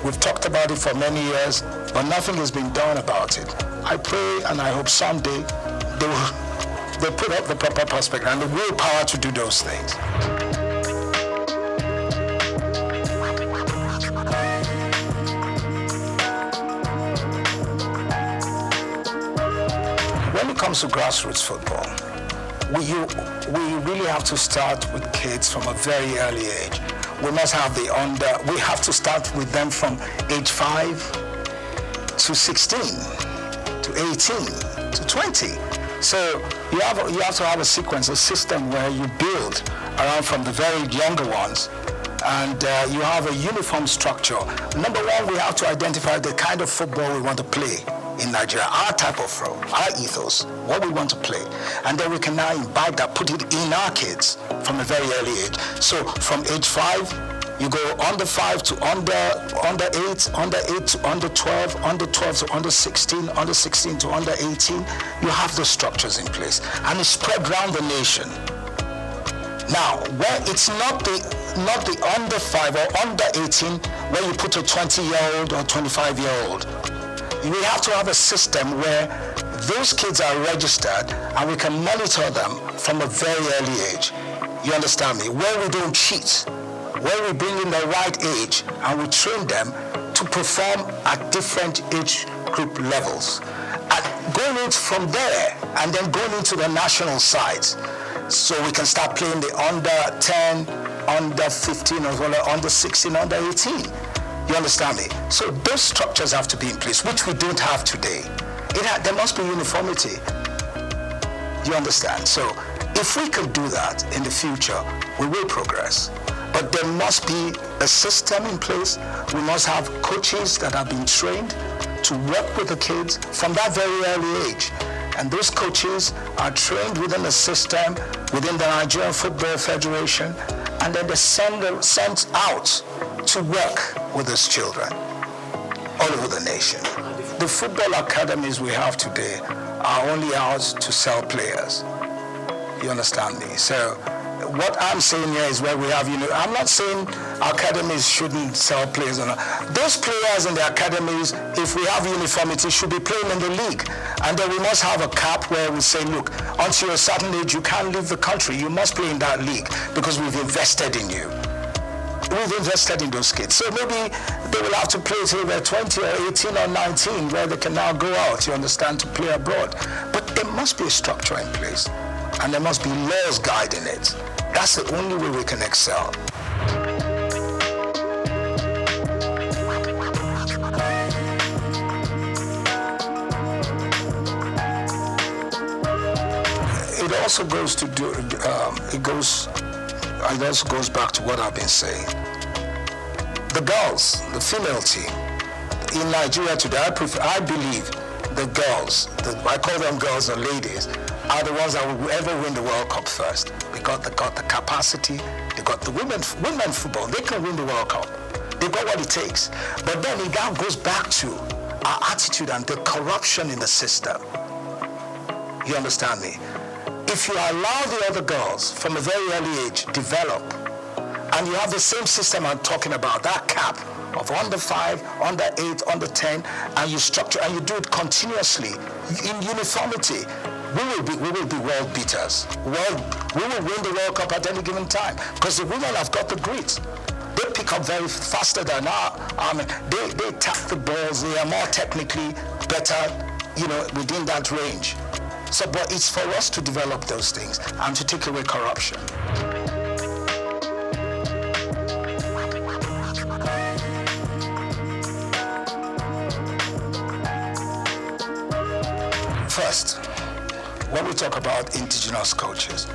[SPEAKER 13] we've talked about it for many years, but nothing has been done about it. I pray and I hope someday they put up the proper perspective and the willpower to do those things. When it comes to grassroots football, we really have to start with kids from a very early age. We must have we have to start with them from age 5 to 16, to 18, to 20. So you have to have a sequence, a system where you build around from the very younger ones, and you have a uniform structure. Number one, we have to identify the kind of football we want to play in Nigeria, our type of flow, our ethos, what we want to play. And then we can now imbibe that, put it in our kids from a very early age. So from age 5, you go under 5 to under 8, under 8 to under 12, under 12 to under 16, under 16 to under 18. You have those structures in place. And it's spread around the nation. Now, where it's not the under 5 or under 18, where you put a 20-year-old or 25-year-old. We have to have a system where those kids are registered and we can monitor them from a very early age. You understand me? Where we don't cheat, where we bring in the right age and we train them to perform at different age group levels. And going in from there and then going into the national sides, so we can start playing the under 10, under 15, or under 16, under 18. You understand me? So those structures have to be in place, which we don't have today. There must be uniformity. You understand? So If we can do that in the future, we will progress. But there must be a system in place. We must have coaches that have been trained to work with the kids from that very early age. And those coaches are trained within the system, within the Nigerian Football Federation, and then they're sent out to work with those children all over the nation. The football academies we have today are only out to sell players. You understand me? So what I'm saying here is where we have, I'm not saying academies shouldn't sell players or not. Those players in the academies, if we have uniformity, should be playing in the league. And then we must have a cap where we say, look, until a certain age, you can't leave the country. You must play in that league because we've invested in you. We've invested in those kids. So maybe they will have to play till they're 20 or 18 or 19 where they can now go out, you understand, to play abroad. But there must be a structure in place. And there must be laws guiding it. That's the only way we can excel. It also goes to it also goes back to what I've been saying. The girls, the female team in Nigeria today, I believe the girls, I call them girls or ladies, are the ones that will ever win the World Cup first. They got the capacity, they got the women football, they can win the World Cup. They've got what it takes. But then it now goes back to our attitude and the corruption in the system. You understand me? If you allow the other girls from a very early age develop, and you have the same system I'm talking about, that cap of under 5, under 8, under 10, and you structure and you do it continuously in uniformity, we will be world beaters. We will win the World Cup at any given time because the women have got the grit. They pick up very faster than they tap the balls. They are more technically better, within that range. So, but it's for us to develop those things and to take away corruption. First, when we talk about indigenous coaches,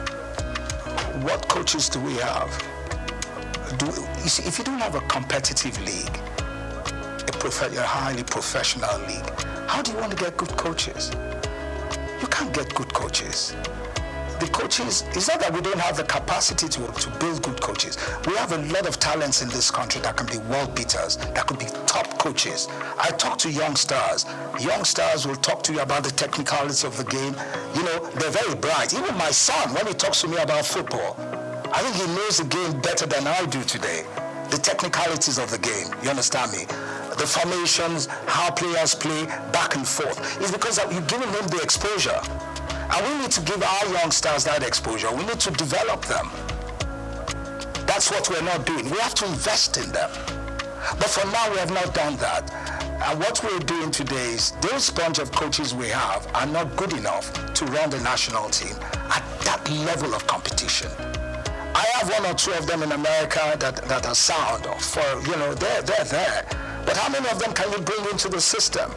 [SPEAKER 13] what coaches do we have? You see, if you don't have a competitive league, a highly professional league, how do you want to get good coaches? You can't get good coaches. The coaches, it's not that we don't have the capacity to build good coaches. We have a lot of talents in this country that can be world beaters, that could be top coaches. I talk to young stars. Young stars will talk to you about the technicalities of the game. They're very bright. Even my son, when he talks to me about football, I think he knows the game better than I do today. The technicalities of the game, you understand me? The formations, how players play back and forth. It's because you're giving them the exposure. And we need to give our young stars that exposure. We need to develop them. That's what we're not doing. We have to invest in them. But for now, we have not done that. And what we're doing today is those bunch of coaches we have are not good enough to run the national team at that level of competition. I have one or two of them in America that are sound, they're there. But how many of them can you bring into the system?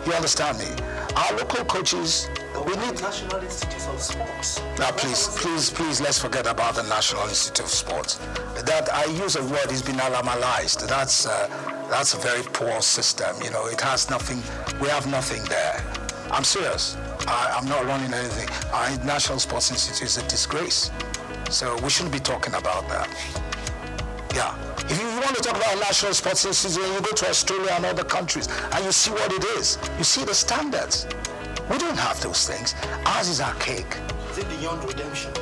[SPEAKER 13] You understand me? Our local coaches, we need
[SPEAKER 3] National Institute of Sports.
[SPEAKER 13] Now, please, let's forget about the National Institute of Sports. That I use a word, it's been alamalized. That's a very poor system. It has nothing. We have nothing there. I'm serious. I'm not running anything. Our National Sports Institute is a disgrace. So we shouldn't be talking about that. Yeah. If you want to talk about National Sports Institute, you go to Australia and other countries and you see what it is. You see the standards. We don't have those things. Ours is archaic.
[SPEAKER 3] Is it beyond redemption?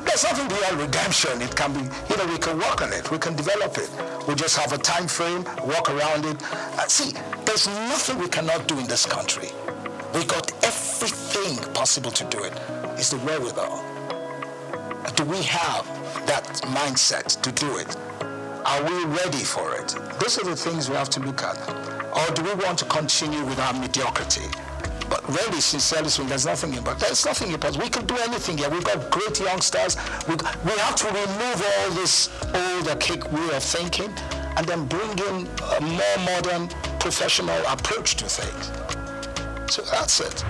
[SPEAKER 13] There's nothing beyond redemption. It can be, we can work on it. We can develop it. We just have a time frame, work around it. See, there's nothing we cannot do in this country. We got everything possible to do it. It's the wherewithal. Do we have that mindset to do it? Are we ready for it? Those are the things we have to look at. Or do we want to continue with our mediocrity? But really, sincerely, there's nothing impossible. We can do anything here. We've got great youngsters. We have to remove all this old, archaic way of thinking and then bring in a more modern, professional approach to things. So that's it.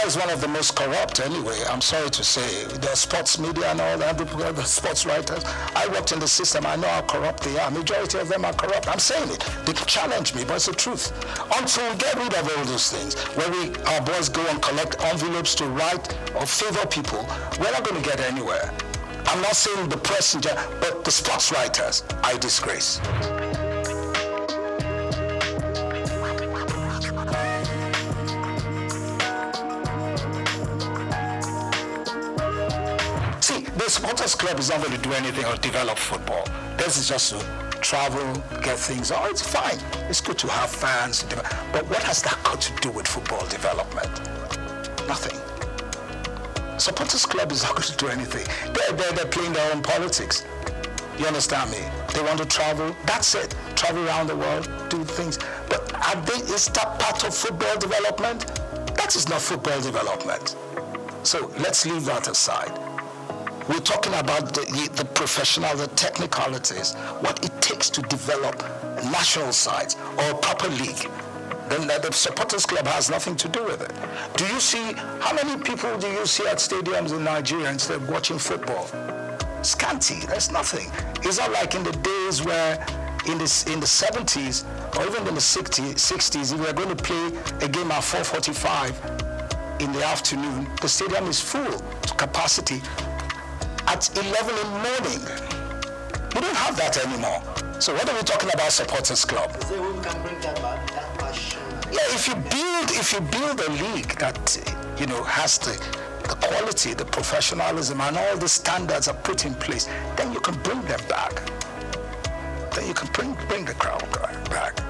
[SPEAKER 13] is one of the most corrupt anyway, I'm sorry to say. The sports media and all that, the sports writers, I worked in the system, I know how corrupt they are. Majority of them are corrupt. I'm saying it. They challenge me, but it's the truth. Until we get rid of all those things, where our boys go and collect envelopes to write or favor people, we're not going to get anywhere. I'm not saying the press, but the sports writers, I disgrace. The supporters club is not going to do anything or develop football. This is just to travel, get things. Oh, it's fine. It's good to have fans. But what has that got to do with football development? Nothing. Supporters club is not going to do anything. They're playing their own politics. You understand me? They want to travel. That's it. Travel around the world, do things. But is that part of football development? That is not football development. So let's leave that aside. We're talking about the professional, the technicalities, what it takes to develop national sides or a proper league. Then the supporters club has nothing to do with it. Do you see, how many people do you see at stadiums in Nigeria instead of watching football? Scanty, there's nothing. It's not like in the days where in the 70s or even in the 60s, if we're going to play a game at 4:45 in the afternoon, the stadium is full to capacity. At 11 in the morning. We don't have that anymore. So what are we talking about supporters club?
[SPEAKER 14] So we can bring that back, that passion.
[SPEAKER 13] Yeah, if you build a league that has the quality, the professionalism, and all the standards are put in place, then you can bring them back. Then you can bring the crowd back.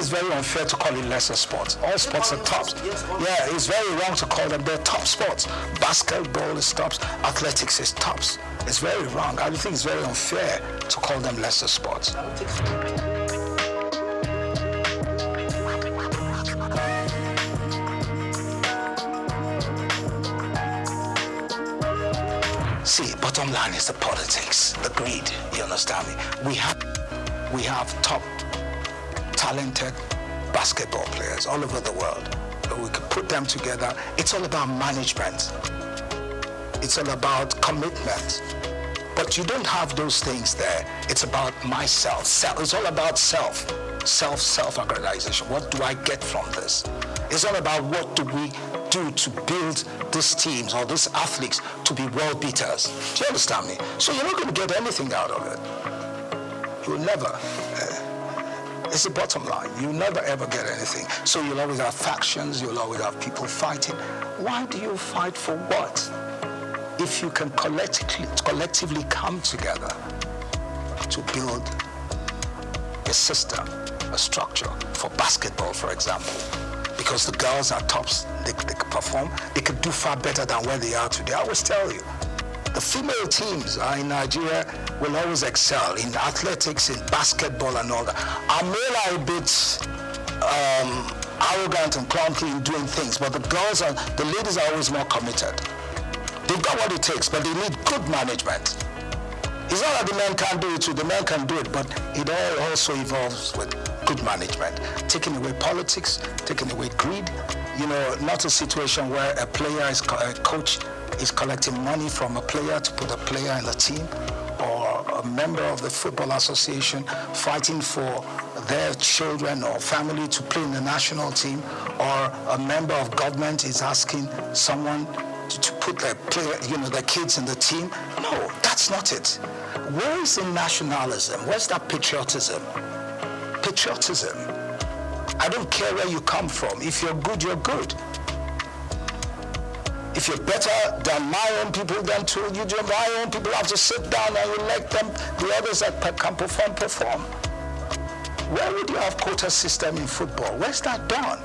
[SPEAKER 13] It's very unfair to call it lesser sports. All sports are tops. Yeah, it's very wrong to call them. They're top sports. Basketball is tops. Athletics is tops. It's very wrong. I think it's very unfair to call them lesser sports. See, bottom line is the politics, the greed. You understand me? We have top talented basketball players all over the world. We could put them together. It's all about management. It's all about commitment. But you don't have those things there. It's about myself. It's all about self-aggrandization. What do I get from this? It's all about what do we do to build these teams or these athletes to be world beaters. Do you understand me? So you're not going to get anything out of it. You'll never. It's the bottom line. You never ever get anything. So you'll always have factions, you'll always have people fighting. Why do you fight for what? If you can collectively come together to build a system, a structure for basketball, for example, because the girls are tops, they can perform, they could do far better than where they are today. I always tell you, the female teams in Nigeria will always excel in athletics, in basketball and all that. Our male are a bit arrogant and clunky in doing things, but the ladies are always more committed. They've got what it takes, but they need good management. It's not that the men can't do it too, the men can do it, but it all also evolves with good management. Taking away politics, taking away greed, not a situation where a coach is collecting money from a player to put a player in the team, or a member of the football association fighting for their children or family to play in the national team, or a member of government is asking someone to put their kids in the team. No, that's not it. Where is the nationalism? Where's that patriotism? Patriotism. I don't care where you come from. If you're good, you're good. If you're better than my own people, then my own people have to sit down and you let them, the others that can perform. Where would you have quota system in football? Where's that done?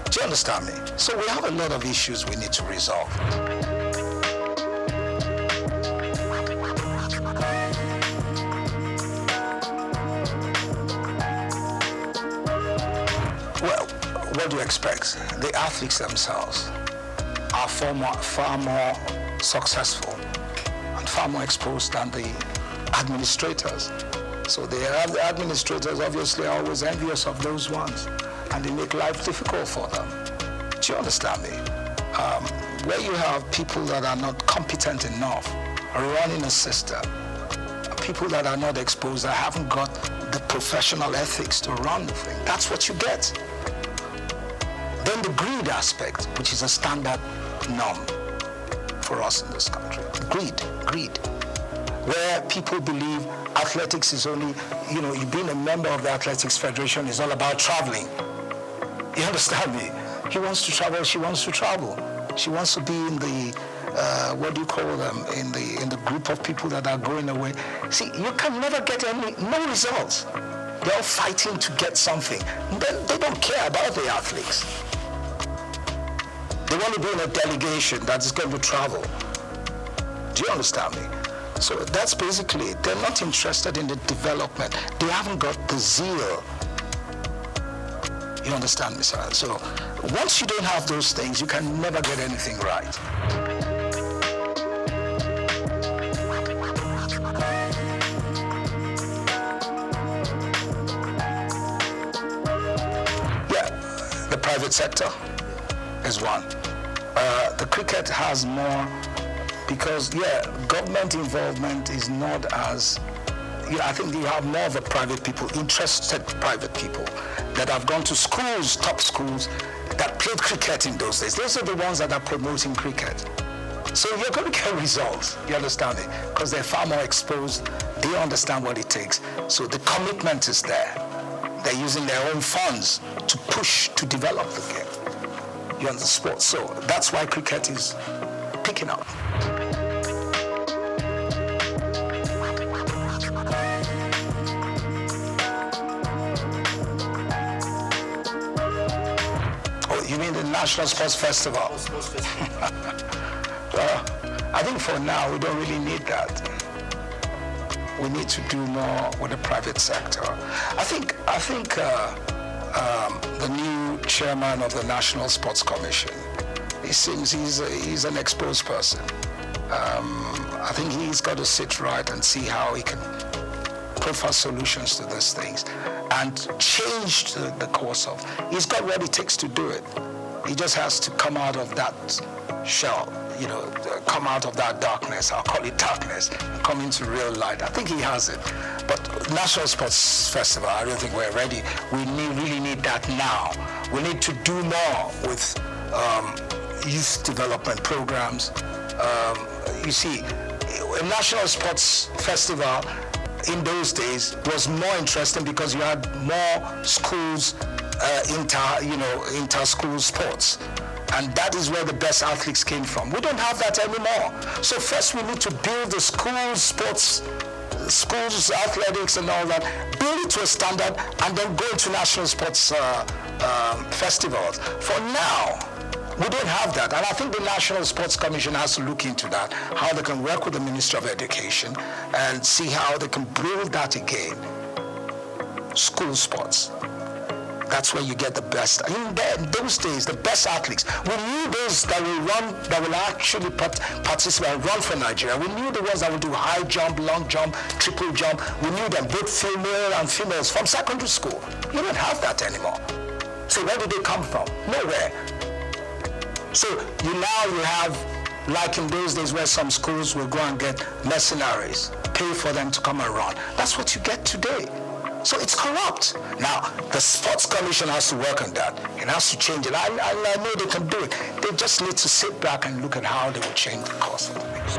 [SPEAKER 13] Do you understand me? So we have a lot of issues we need to resolve. Well, what do you expect? The athletes themselves are far more successful and far more exposed than the administrators. So the administrators obviously are always envious of those ones, and they make life difficult for them. Do you understand me? Where you have people that are not competent enough running a system, people that are not exposed, that haven't got the professional ethics to run the thing, that's what you get. Then the greed aspect, which is a standard norm for us in this country. Greed. Where people believe athletics is only, you being a member of the Athletics Federation is all about traveling. You understand me? He wants to travel, she wants to travel. She wants to be in the, in the group of people that are going away. See, you can never get no results. They're all fighting to get something. They don't care about the athletes. They want to be in a delegation that is going to travel. Do you understand me? So that's basically it. They're not interested in the development. They haven't got the zeal. You understand me, sir? So once you don't have those things, you can never get anything right. Yeah, the private sector is one. The cricket has more because, government involvement is not as, I think you have more of the private people, interested private people that have gone to schools, top schools, that played cricket in those days. Those are the ones that are promoting cricket. So you're going to get results, you understand it? Because they're far more exposed, they understand what it takes. So the commitment is there. They're using their own funds to push, to develop the game. You understand sports. So that's why cricket is picking up. You mean the National Sports Festival? Well, I think for now we don't really need that. We need to do more with the private sector. I think the new chairman of the National Sports Commission, he seems he's an exposed person. I think he's got to sit right and see how he can profile solutions to these things and change the course of. He's got what it takes to do it. He just has to come out of that shell, come out of that darkness, I'll call it darkness, and come into real light. I think he has it. But National Sports Festival, I don't think we're ready. We really need that now. We need to do more with youth development programs. You see, a National Sports Festival in those days was more interesting because you had more schools, inter-school sports. And that is where the best athletes came from. We don't have that anymore. So first we need to build the schools, sports, schools, athletics and all that, build it to a standard and then go into national sports festivals. For now, we don't have that. And I think the National Sports Commission has to look into that, how they can work with the Ministry of Education and see how they can build that again. School sports. That's where you get the best. In those days, the best athletes. We knew those that will actually participate and run for Nigeria. We knew the ones that will do high jump, long jump, triple jump. We knew them, both female and females, from secondary school. You don't have that anymore. So where did they come from? Nowhere. So you have, like in those days where some schools will go and get mercenaries, pay for them to come and run. That's what you get today. So it's corrupt. Now, the Sports Commission has to work on that. It has to change it. I know they can do it. They just need to sit back and look at how they will change the course of things.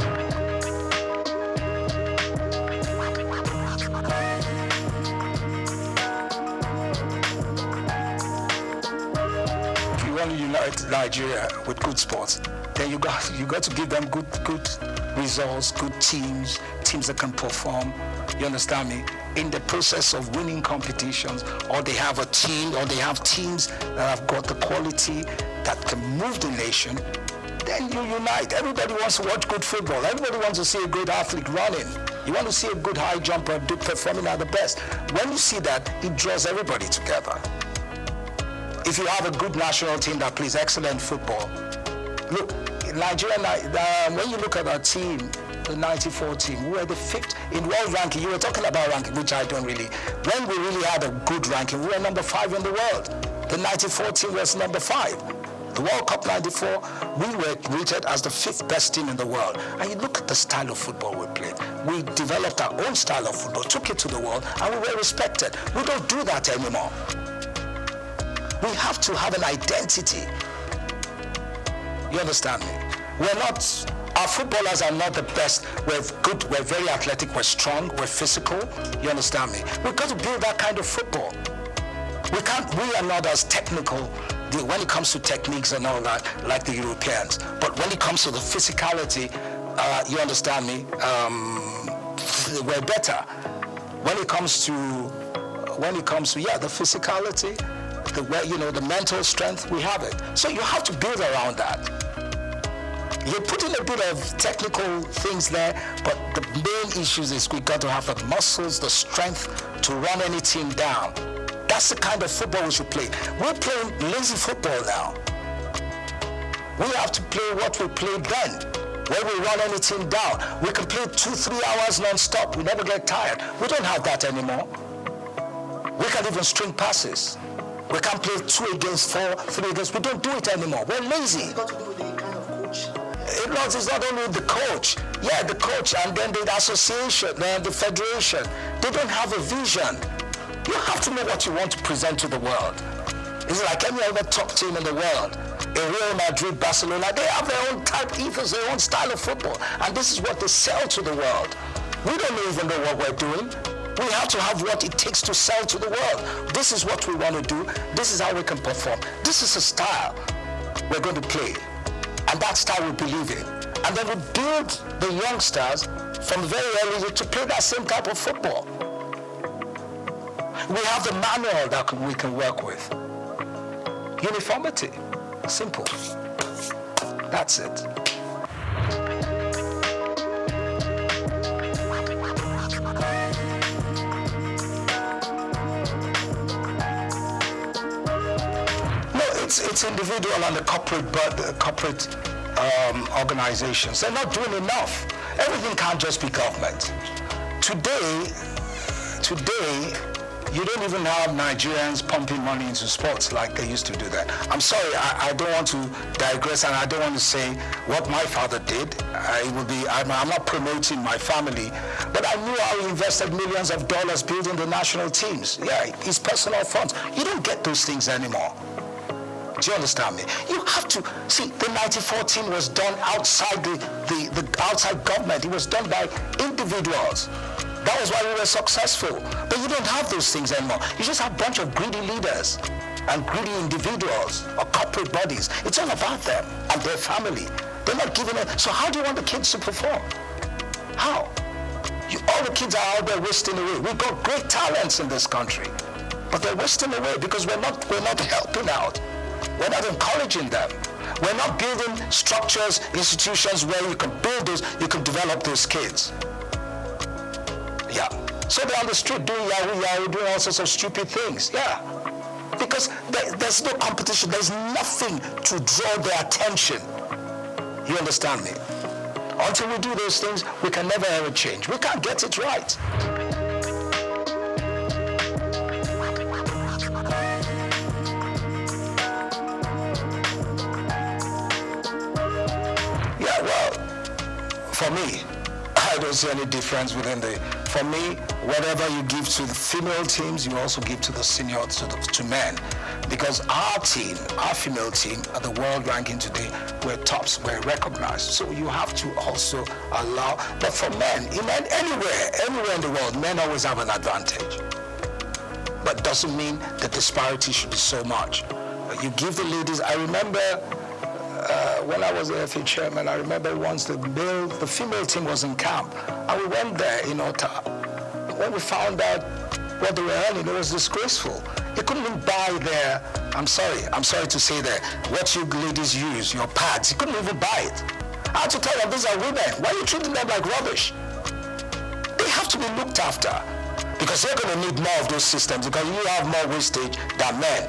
[SPEAKER 13] If you want to unite Nigeria with good sports, then you got to give them good results, good teams that can perform. You understand me? In the process of winning competitions, or they have a team, or they have teams that have got the quality that can move the nation, then you unite. Everybody wants to watch good football. Everybody wants to see a good athlete running. You want to see a good high jumper performing at the best. When you see that, it draws everybody together. If you have a good national team that plays excellent football, look, in Nigeria, when you look at our team, the 94 team. We were the 5th in world ranking. You were talking about ranking, which I don't really. When we really had a good ranking, we were number 5 in the world. The 94 team was number 5. The World Cup 94, we were rated as the 5th best team in the world. And you look at the style of football we played. We developed our own style of football, took it to the world, and we were respected. We don't do that anymore. We have to have an identity. You understand me? Our footballers are not the best. We're good, we're very athletic, we're strong, we're physical. You understand me? We've got to build that kind of football. We are not as technical when it comes to techniques and all that, like the Europeans. But when it comes to the physicality, you understand me, we're better. When it comes to the physicality, the mental strength, we have it. So you have to build around that. You're putting a bit of technical things there, but the main issues is we got to have the muscles, the strength to run any team down. That's the kind of football we should play. We're playing lazy football now. We have to play what we played then, where we run any team down. We can play 2-3 hours non-stop. We never get tired. We don't have that anymore. We can't even string passes. We can't play 2 against 4, 3 against. We don't do it anymore. We're lazy.
[SPEAKER 14] It's got to do with the kind of coach.
[SPEAKER 13] It's not only the coach. Yeah, the coach and then the association, the federation. They don't have a vision. You have to know what you want to present to the world. It's like any other top team in the world. In Real Madrid, Barcelona, they have their own type ethos, their own style of football. And this is what they sell to the world. We don't even know what we're doing. We have to have what it takes to sell to the world. This is what we want to do. This is how we can perform. This is a style we're going to play. And that style we believe in. And then we build the youngsters from very early to play that same type of football. We have the manual that we can work with. Uniformity. Simple. That's it. No, it's individual and the corporate organizations. They're not doing enough. Everything can't just be government. Today, you don't even have Nigerians pumping money into sports like they used to do that. I'm sorry, I don't want to digress, and I don't want to say what my father did. I'm not promoting my family, but I knew how he invested millions of dollars building the national teams. Yeah, his personal funds. You don't get those things anymore. Do you understand me? You have to see the 94 team was done outside the outside government. It was done by individuals. That was why we were successful. But you don't have those things anymore. You just have a bunch of greedy leaders and greedy individuals or corporate bodies. It's all about them and their family. They're not giving it. So how do you want the kids to perform? How? All the kids are out there wasting away. We've got great talents in this country, but they're wasting away because we're not helping out. We're not encouraging them. We're not building structures, institutions where you can build those, you can develop those kids. Yeah. So they're on the street doing yahoo, doing all sorts of stupid things. Yeah. Because there's no competition. There's nothing to draw their attention. You understand me? Until we do those things, we can never ever change. We can't get it right. Yeah, well, for me, I don't see any difference for me, whatever you give to the female teams, you also give to the senior, to men. Because our team, our female team, at the world ranking today, we're tops, we're recognized. So you have to also allow, but for men, anywhere in the world, men always have an advantage. But doesn't mean the disparity should be so much. You give the ladies, I remember when I was the FA chairman, I remember once the female team was in camp, and we went there, when we found out what they were earning, it was disgraceful. You couldn't even buy I'm sorry to say that, what you ladies use, your pads, you couldn't even buy it. I had to tell them, these are women. Why are you treating them like rubbish? They have to be looked after. Because they're going to need more of those systems, because you have more wastage than men.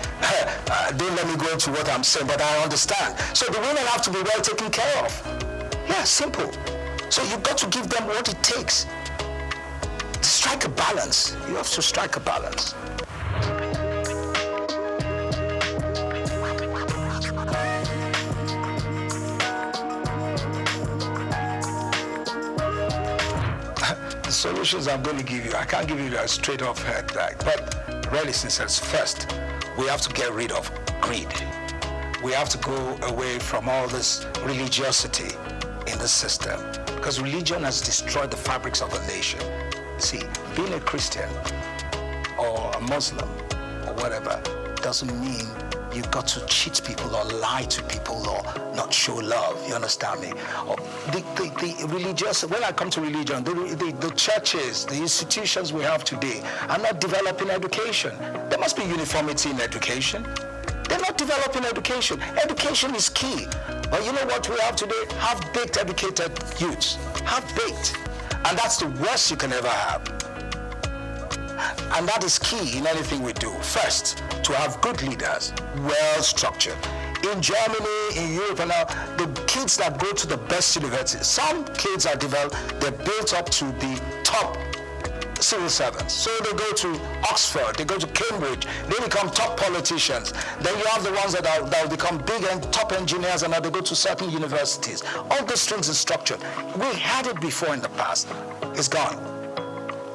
[SPEAKER 13] Don't let me go into what I'm saying, but I understand. So the women have to be well taken care of. Yeah, simple. So you've got to give them what it takes. Strike a balance. You have to strike a balance. The solutions I'm going to give you, I can't give you a straight off head, but really, since it's first, we have to get rid of greed. We have to go away from all this religiosity in the system, because religion has destroyed the fabrics of a nation. See, being a Christian or a Muslim or whatever doesn't mean you've got to cheat people or lie to people or not show love. You understand me? Or the religious, when I come to religion, the churches, the institutions we have today are not developing education. There must be uniformity in education. They're not developing education. Education is key. But you know what we have today? Half-baked educated youths. Half-baked. And that's the worst you can ever have. And that is key in anything we do. First, to have good leaders, well-structured. In Germany, in Europe, and now, the kids that go to the best universities, some kids are developed, they're built up to the top civil servants. So they go to Oxford, they go to Cambridge, they become top politicians. Then you have the ones that will become big and top engineers, and now they go to certain universities. All those things are structured. We had it before in the past. It's gone.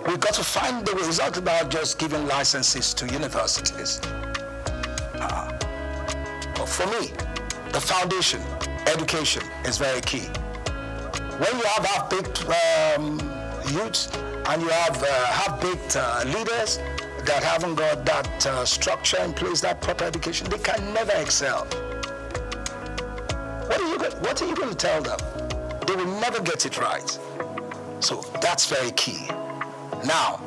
[SPEAKER 13] We've got to find the way. It's not about just giving licenses to universities. But for me, the foundation, education, is very key. When you have half-baked youths, and you have half-baked leaders that haven't got that structure in place, that proper education, they can never excel. What are you going to tell them? They will never get it right. So that's very key. Now,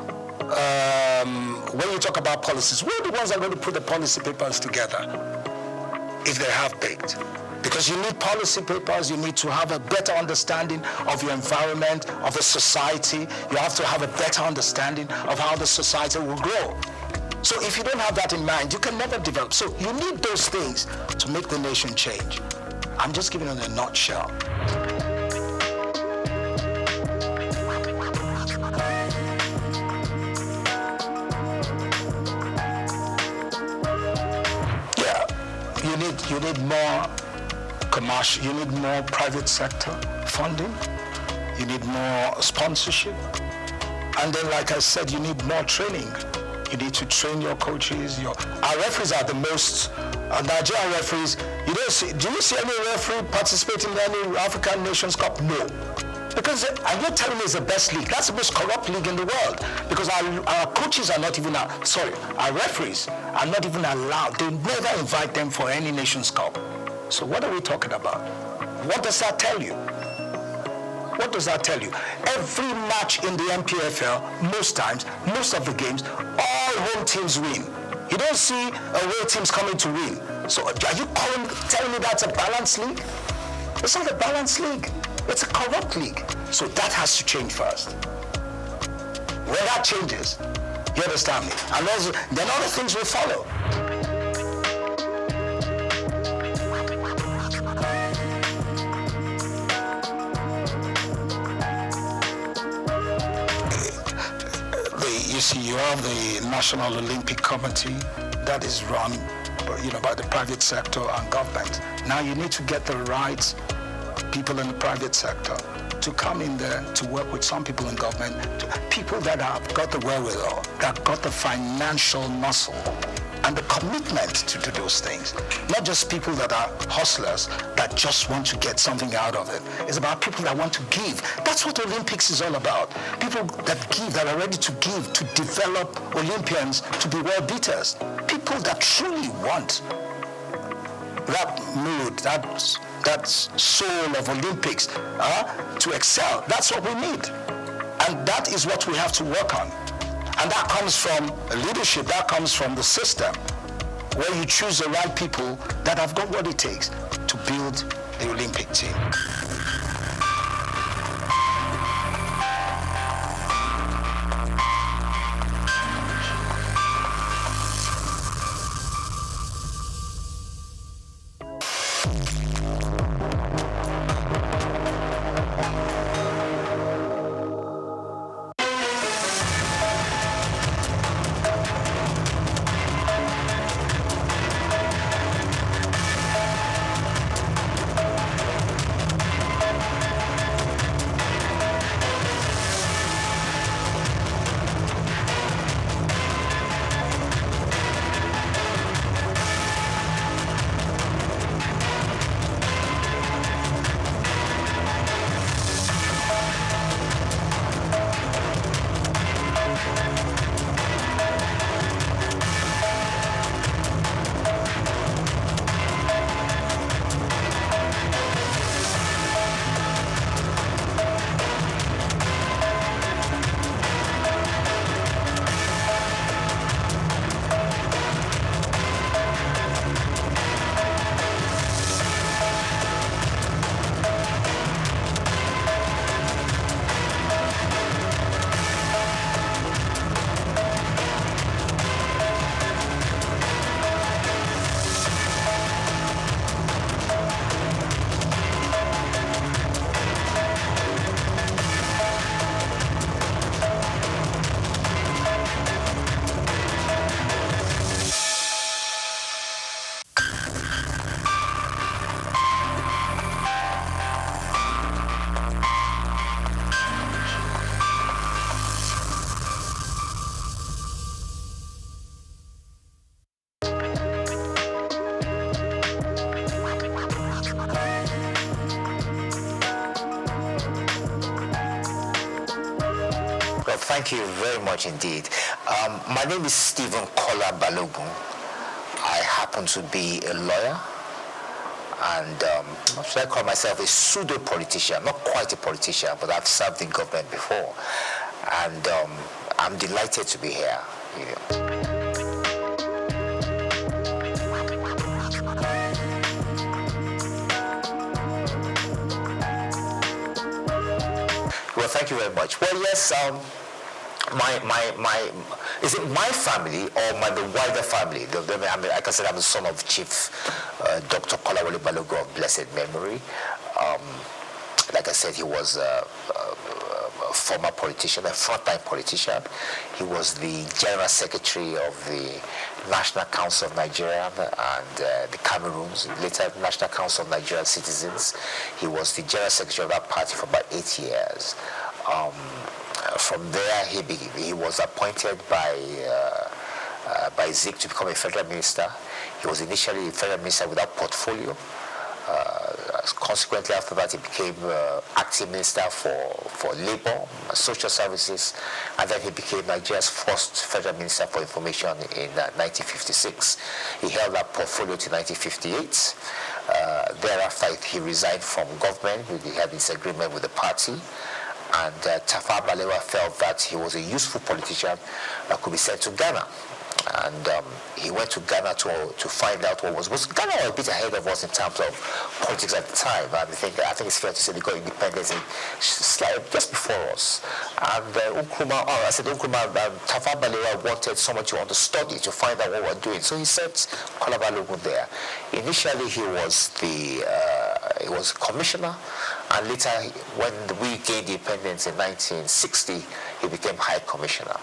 [SPEAKER 13] when you talk about policies, who are the ones that are going to put the policy papers together if they're half-baked? Because you need policy papers, you need to have a better understanding of your environment, of the society. You have to have a better understanding of how the society will grow. So if you don't have that in mind, you can never develop. So you need those things to make the nation change. I'm just giving it in a nutshell. Yeah, you need more commercial, you need more private sector funding, you need more sponsorship, and then, like I said, you need more training. You need to train your coaches. Our referees are the most Nigerian referees. Do you see any referee participating in any African Nations Cup? No. Because are you telling me it's the best league? That's the most corrupt league in the world. Because our coaches are not even, our referees are not even allowed. They never invite them for any Nations Cup. So what are we talking about? What does that tell you? What does that tell you? Every match in the MPFL, most times, most of the games, all home teams win. You don't see away teams coming to win. So are you telling me that's a balanced league? It's not a balanced league. It's a corrupt league. So that has to change first. When that changes, you understand me? And then other things will follow. You see, you have the National Olympic Committee that is run, by the private sector and government. Now you need to get the right people in the private sector to come in there to work with some people in government, people that have got the wherewithal, that got the financial muscle and the commitment to do those things. Not just people that are hustlers that just want to get something out of it. It's about people that want to give. That's what Olympics is all about. People that give, that are ready to give, to develop Olympians to be world beaters. People that truly want that mood, that soul of Olympics to excel. That's what we need. And that is what we have to work on. And that comes from leadership, that comes from the system, where you choose the right people that have got what it takes to build the Olympic team.
[SPEAKER 15] Thank you very much indeed. My name is Stephen Kola Balogun. I happen to be a lawyer, and should I call myself a pseudo-politician? Not quite a politician, but I've served in government before, and I'm delighted to be here. Well, thank you very much. Well, yes, is it my family or the wider family? Like I said, I'm the son of Chief Dr. Kolawole Balogun of blessed memory. Like I said, he was a former politician, a frontline politician. He was the General Secretary of the National Council of Nigeria and the Cameroons, later National Council of Nigerian Citizens. He was the General Secretary of that party for about 8 years. From there, he was appointed by SOUQ to become a federal minister. He was initially a federal minister without portfolio. Consequently, after that, he became acting minister for labor, social services, and then he became Nigeria's first federal minister for information in 1956. He held that portfolio to 1958. Thereafter, he resigned from government. He had disagreement with the party. And Tafawa Balewa felt that he was a useful politician that could be sent to Ghana. And he went to Ghana to find out what was Ghana was a bit ahead of us in terms of politics at the time. And I think it's fair to say they got independence just before us. And Tafawa Balewa wanted someone to understudy to find out what we were doing. So he sent Kola Balogun there. Initially, he was commissioner, and later, when we gained independence in 1960, he became High Commissioner.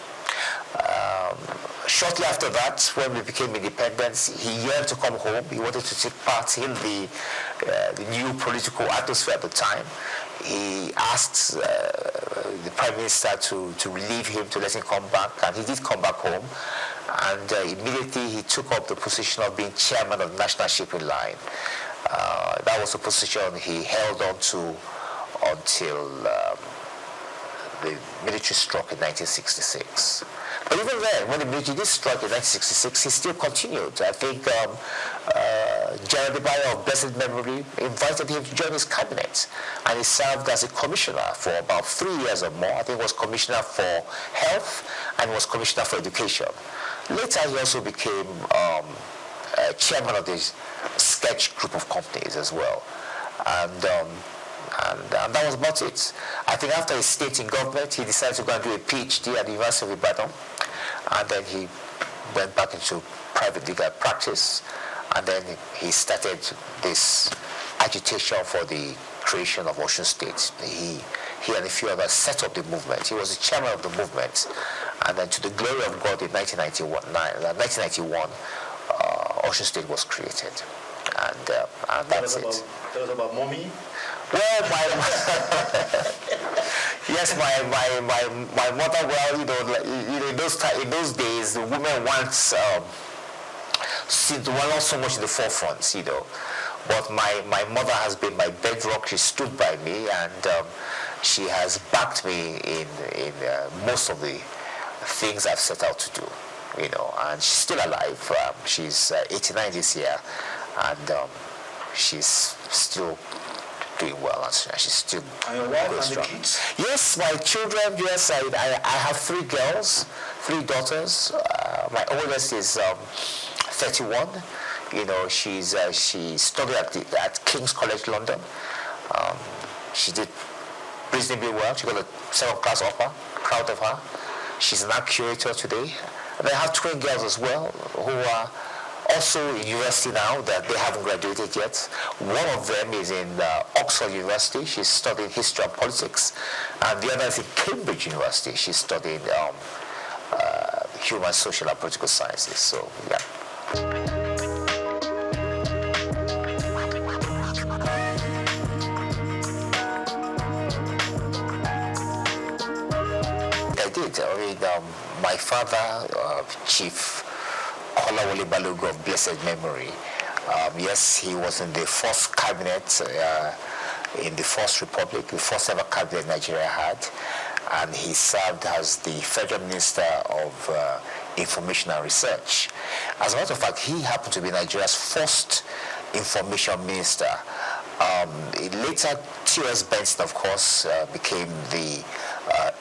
[SPEAKER 15] Shortly after that, when we became independent, he yearned to come home. He wanted to take part in the new political atmosphere at the time. He asked the Prime Minister to relieve him, to let him come back, and he did come back home. And immediately he took up the position of being chairman of the National Shipping Line. That was a position he held on to until the military struck in 1966. But even then, when the military did strike in 1966, he still continued. I think General Debayo of blessed memory invited him to join his cabinet, and he served as a commissioner for about 3 years or more. I think he was commissioner for health and was commissioner for education. Later, he also became chairman of this sketch group of companies as well. And that was about it. I think after his stint in government, he decided to go and do a PhD at the University of Ibadan. And then he went back into private legal practice. And then he started this agitation for the creation of Osun State. He and a few others set up the movement. He was the chairman of the movement. And then to the glory of God, in 1991, Osun State was created. And that's it.
[SPEAKER 5] Tell us about mommy.
[SPEAKER 15] Well, yes, my mother. Well, in those days, the women were not so much in the forefront, But my mother has been my bedrock. She stood by me, and she has backed me in most of the things I've set out to do. And she's still alive. She's 89 this year, and she's still doing well, and she's still
[SPEAKER 5] and your wife and the kids?
[SPEAKER 15] Yes, my children. Yes, I have 3 girls, 3 daughters. My oldest is 31. She studied at King's College London. She did reasonably well. She got a 7th class upper. Proud of her. She's an art curator today. And I have twin girls as well who are also in university now, that they haven't graduated yet. One of them is in Oxford University. She's studying history and politics. And the other is in Cambridge University. She's studying human, social, and political sciences. So, yeah. I did. My father, Chief Kolawole Balogun of blessed memory. Yes, he was in the first cabinet in the First Republic, the first ever cabinet Nigeria had. and he served as the Federal Minister of Information and Research. As a matter of fact, he happened to be Nigeria's first information minister. Later, T.S. Benson, of course, became the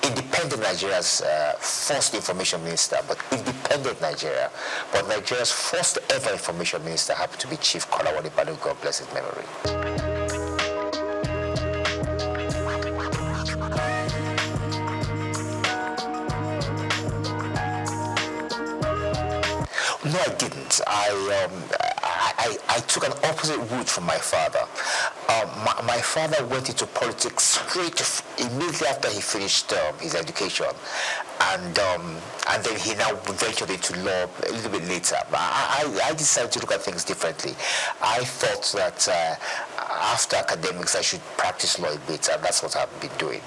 [SPEAKER 15] independent Nigeria's first information minister, but independent Nigeria. But Nigeria's first ever information minister happened to be Chief Kolawole Balogun, God bless his memory. No, I didn't. I took an opposite route from my father. My father went into politics straight immediately after he finished his education, and then he now ventured into law a little bit later. I decided to look at things differently. I thought that after academics I should practice law a bit, and that's what I've been doing.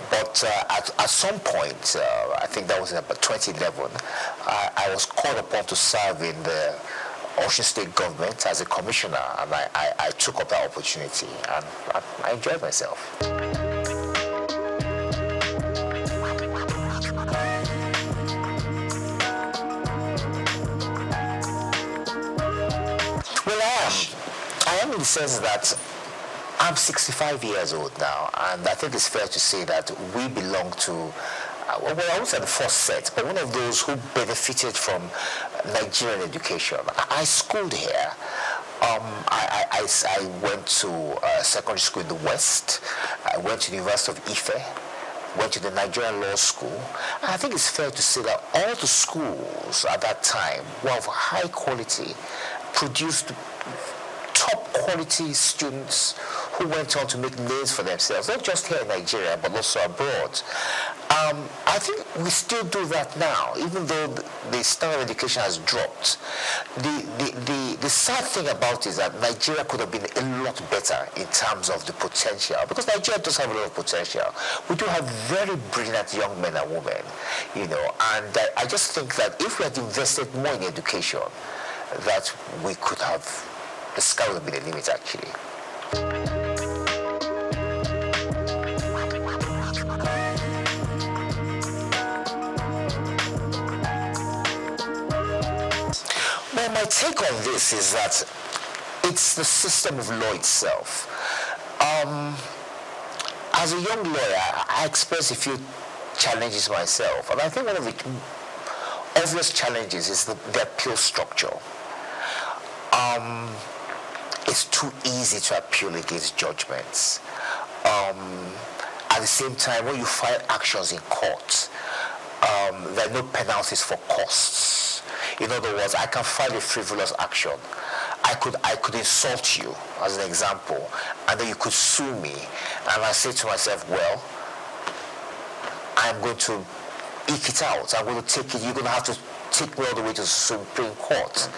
[SPEAKER 15] But at some point, I think that was in about 2011, I was called upon to serve in the Osun State government as a commissioner, and I took up that opportunity, and I enjoyed myself. Well, I am in the sense that I'm 65 years old now, and I think it's fair to say that we belong to, well, I won't say the first set, but one of those who benefited from Nigerian education. I schooled here. I went to secondary school in the West. I went to the University of Ife, went to the Nigerian Law School. And I think it's fair to say that all the schools at that time were of high quality, produced top quality students who went on to make names for themselves, not just here in Nigeria, but also abroad. I think we still do that now, even though the standard of education has dropped. The sad thing about it is that Nigeria could have been a lot better in terms of the potential, because Nigeria does have a lot of potential. We do have very brilliant young men and women, you know, and I just think that if we had invested more in education, that we could have, the sky would have been the limit, actually. Well, my take on this is that it's the system of law itself. As a young lawyer, I experienced a few challenges myself, and I think one of the obvious challenges is the appeal structure. It's too easy to appeal against judgments. At the same time, when you file actions in court, there are no penalties for costs. In other words, I can file a frivolous action. I could insult you, as an example, and then you could sue me, and I say to myself, well, I'm going to eke it out. I'm going to take it. You're going to have to take me all the way to the Supreme Court.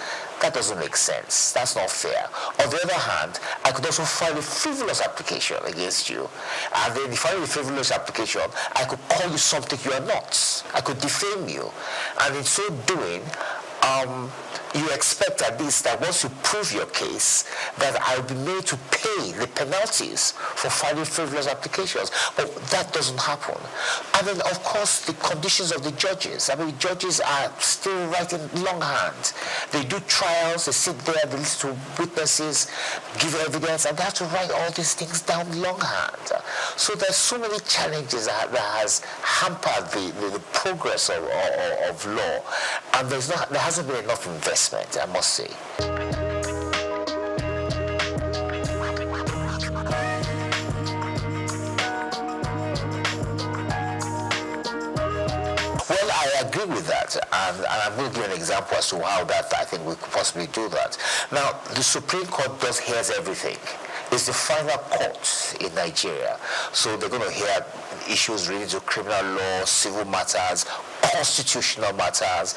[SPEAKER 15] That doesn't make sense. That's not fair. On the other hand, I could also file a frivolous application against you. And then if I file a frivolous application, I could call you something you are not. I could defame you. And in so doing, you expect at least that once you prove your case, that I'll be made to pay the penalties for filing frivolous applications. But that doesn't happen. And then, of course, the conditions of the judges. I mean, judges are still writing longhand. They do trials, they sit there, they listen to witnesses, give evidence, and they have to write all these things down longhand. So there's so many challenges that has hampered the progress of law. And there hasn't been enough investment, I must say. Well, I agree with that, and I'm going to give an example as to how that I think we could possibly do that. Now, the Supreme Court hears everything. It's the final court in Nigeria, so they're going to hear issues related to criminal law, civil matters, constitutional matters,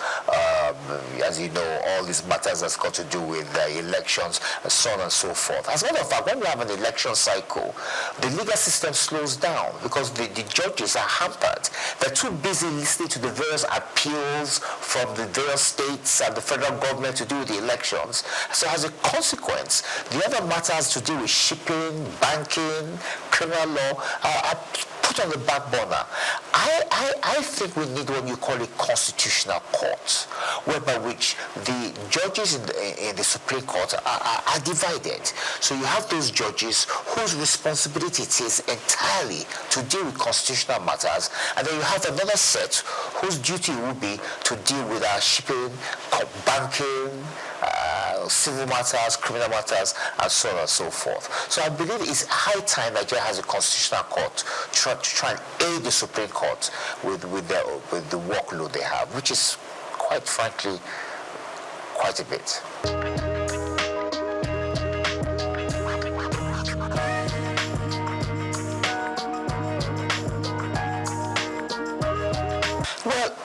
[SPEAKER 15] as you know, all these matters that's got to do with elections, and so on and so forth. As a matter of fact, when we have an election cycle, the legal system slows down because the judges are hampered. They're too busy listening to the various appeals from the various states and the federal government to do with the elections. So as a consequence, the other matters to do with shipping, banking, criminal law are put put on the back burner. I think we need what you call a constitutional court, whereby which the judges in the Supreme Court are divided. So you have those judges whose responsibility it is entirely to deal with constitutional matters, and then you have another set whose duty will be to deal with shipping, banking, civil matters, criminal matters, and so on and so forth. So I believe it's high time Nigeria has a constitutional court to try and aid the Supreme Court with the workload they have, which is, quite frankly, quite a bit. Well,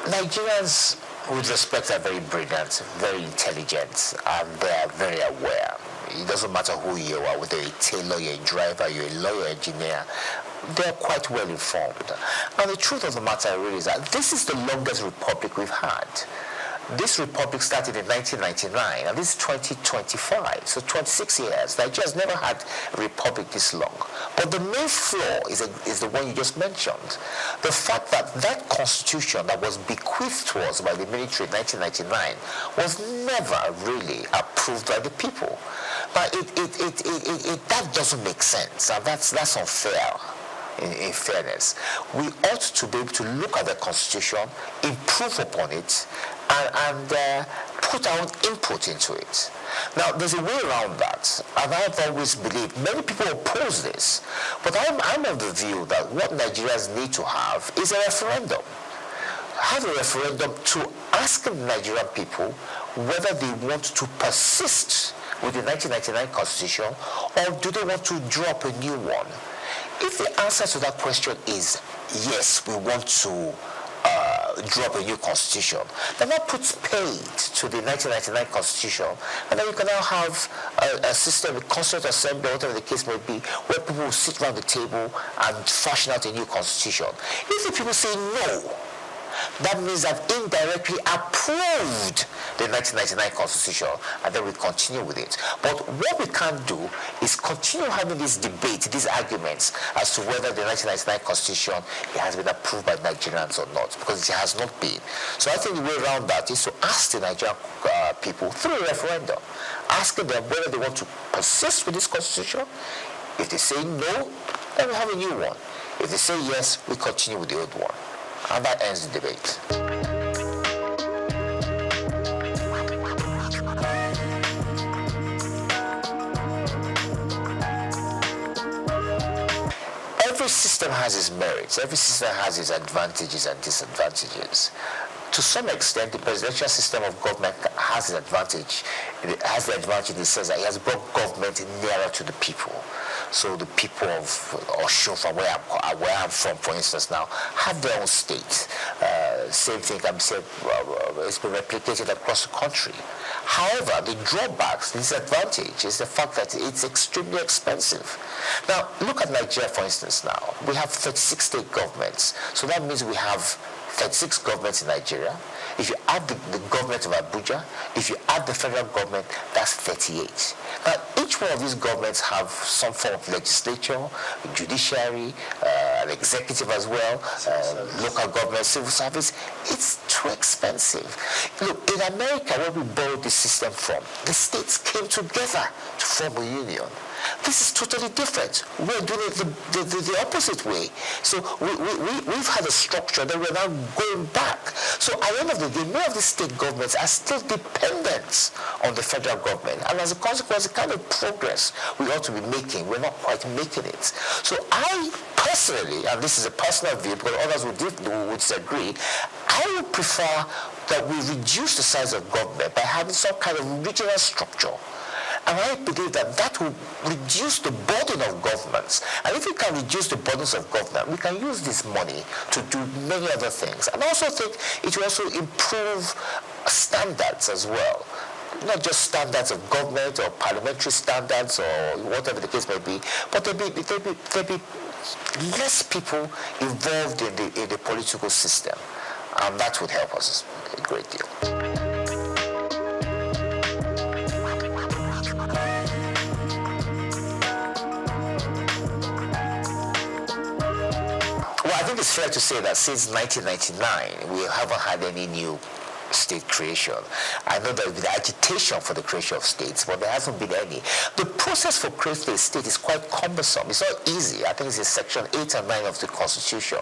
[SPEAKER 15] Nigerians, with respect, are very brilliant, very intelligent, and they are very aware. It doesn't matter who you are, whether you're a tailor, you're a driver, you're a lawyer, engineer, they're quite well informed. And the truth of the matter really is that this is the longest republic we've had. This republic started in 1999, and this is 2025, so 26 years. Nigeria's never had a republic this long. But the main flaw is the one you just mentioned. The fact that that constitution that was bequeathed to us by the military in 1999 was never really approved by the people. But that doesn't make sense, and that's unfair. In fairness, we ought to be able to look at the constitution, improve upon it, and put our own input into it. Now, there's a way around that, and I've always believed, many people oppose this, but I'm of the view that what Nigerians need to have is a referendum. Have a referendum to ask the Nigerian people whether they want to persist with the 1999 constitution, or do they want to draw up a new one. If the answer to that question is yes, we want to draw up a new constitution, then that puts paid to the 1999 constitution, and then you can now have a system, a constituent assembly, whatever the case may be, where people will sit around the table and fashion out a new constitution. If the people say no, that means that indirectly approved the 1999 constitution, and then we continue with it. But what we can't do is continue having this debate, these arguments as to whether the 1999 constitution has been approved by Nigerians or not, because it has not been. So I think the way around that is to ask the Nigerian people through a referendum, asking them whether they want to persist with this constitution. If they say no, then we have a new one. If they say yes, we continue with the old one. And that ends the debate. Every system has its merits. Every system has its advantages and disadvantages. To some extent, the presidential system of government has an advantage. It has the advantage in the sense that it has brought government nearer to the people. So the people of Osun, from where I'm from, for instance, now, have their own state. Same thing can be said, it's been replicated across the country. However, the drawbacks, the disadvantage is the fact that it's extremely expensive. Now, look at Nigeria, for instance, now. We have 36 state governments. So that means we have 36 governments in Nigeria. If you add the government of Abuja, if you add the federal government, that's 38. Now, each one of these governments have some form of legislature, judiciary, an executive as well, local government, civil service. It's too expensive. Look, in America, where we borrowed this system from, the states came together to form a union. This is totally different. We're doing it the opposite way. So we've had a structure that we're now going back. So at the end of the day, many of the state governments are still dependent on the federal government. And as a consequence, the kind of progress we ought to be making, we're not quite making it. So I personally, and this is a personal view, because others would disagree, I would prefer that we reduce the size of government by having some kind of regional structure. And I believe that will reduce the burden of governments. And if we can reduce the burdens of government, we can use this money to do many other things. And I also think it will also improve standards as well. Not just standards of government or parliamentary standards or whatever the case may be, but there'll be less people involved in the political system. And that would help us a great deal. think it's fair to say that since 1999, we haven't had any new state creation. I know there's been agitation for the creation of states, but there hasn't been any. The process for creating a state is quite cumbersome. It's not easy. I think it's in section 8 and 9 of the Constitution.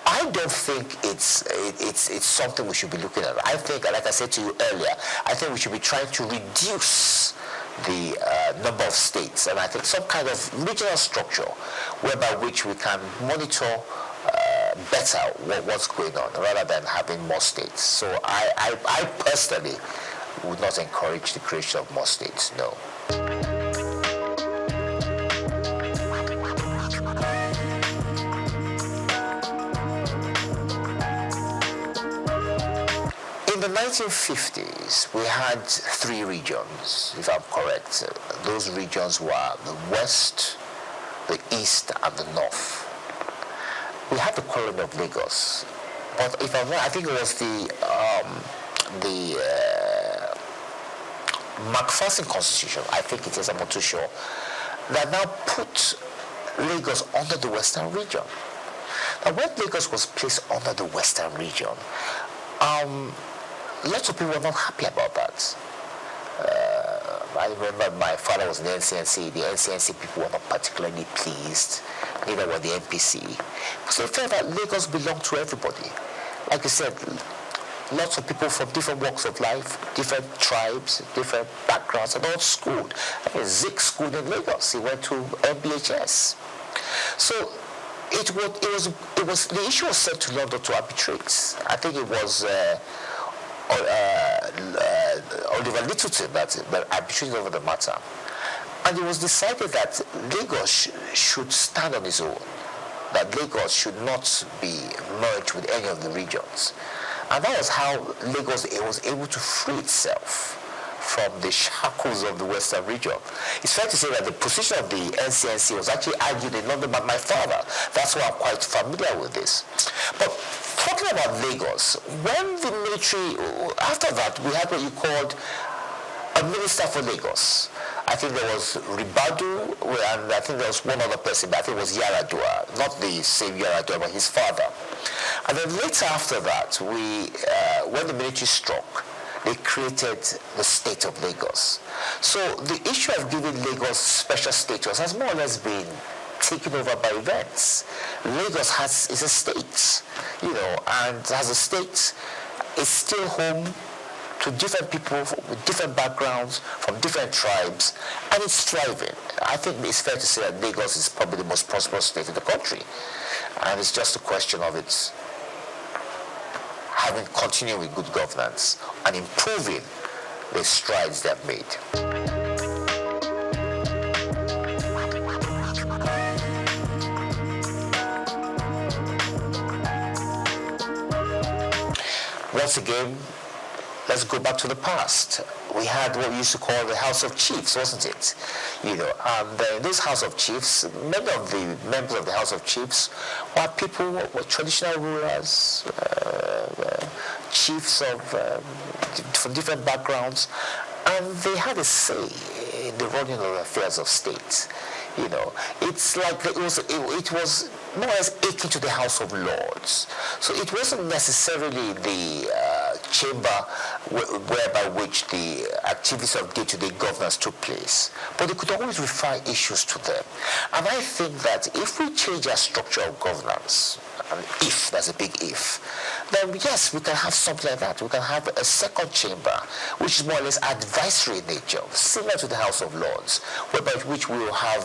[SPEAKER 15] I don't think it's something we should be looking at. I think, like I said to you earlier, I think we should be trying to reduce the number of states, and I think some kind of regional structure whereby which we can monitor better what's going on rather than having more states. So I personally would not encourage the creation of more states, no. In the 1950s, we had 3 regions, if I'm correct. Those regions were the West, the East, and the North. We had the colony of Lagos, but if I'm right, I think it was the MacPherson Constitution, I think it is, I'm not too sure, that now put Lagos under the Western region. Now, when Lagos was placed under the Western region, lots of people were not happy about that. I remember my father was in the NCNC. The NCNC people were not particularly pleased, neither were the NPC. So they felt that Lagos belonged to everybody. Like I said, lots of people from different walks of life, different tribes, different backgrounds, and all schooled. I mean, Zik schooled in Lagos. He went to MBHS. So it was the issue was sent to London to arbitrate. I think it was Oliver Littleton that arbitrated over the matter. And it was decided that Lagos should stand on its own, that Lagos should not be merged with any of the regions. And that was how Lagos was able to free itself from the shackles of the Western region. It's fair to say that the position of the NCNC was actually argued in London by my father. That's why I'm quite familiar with this. But talking about Lagos, when the military, after that, we had what you called a minister for Lagos. I think there was Ribadu, and I think there was one other person, but I think it was Yaradua, not the same Yaradua, but his father. And then later after that, when the military struck, they created the state of Lagos. So the issue of giving Lagos special status has more or less been taken over by events. Lagos is a state, and as a state, it's still home to different people with different backgrounds, from different tribes, and it's thriving. I think it's fair to say that Lagos is probably the most prosperous state in the country, and it's just a question of its continuing with good governance and improving the strides they have made. Once again, let's go back to the past. We had what we used to call the House of Chiefs, wasn't it? And in this House of Chiefs, many of the members of the House of Chiefs were people, were traditional rulers, chiefs from different backgrounds, and they had a say in the running of the affairs of state. It's like it was more or less akin to the House of Lords. So it wasn't necessarily the chamber whereby which the activities of day-to-day governance took place, but they could always refer issues to them. And I think that if we change our structure of governance, and if, that's a big if, then yes, we can have something like that. We can have a second chamber, which is more or less advisory in nature, similar to the House of Lords, whereby which we will have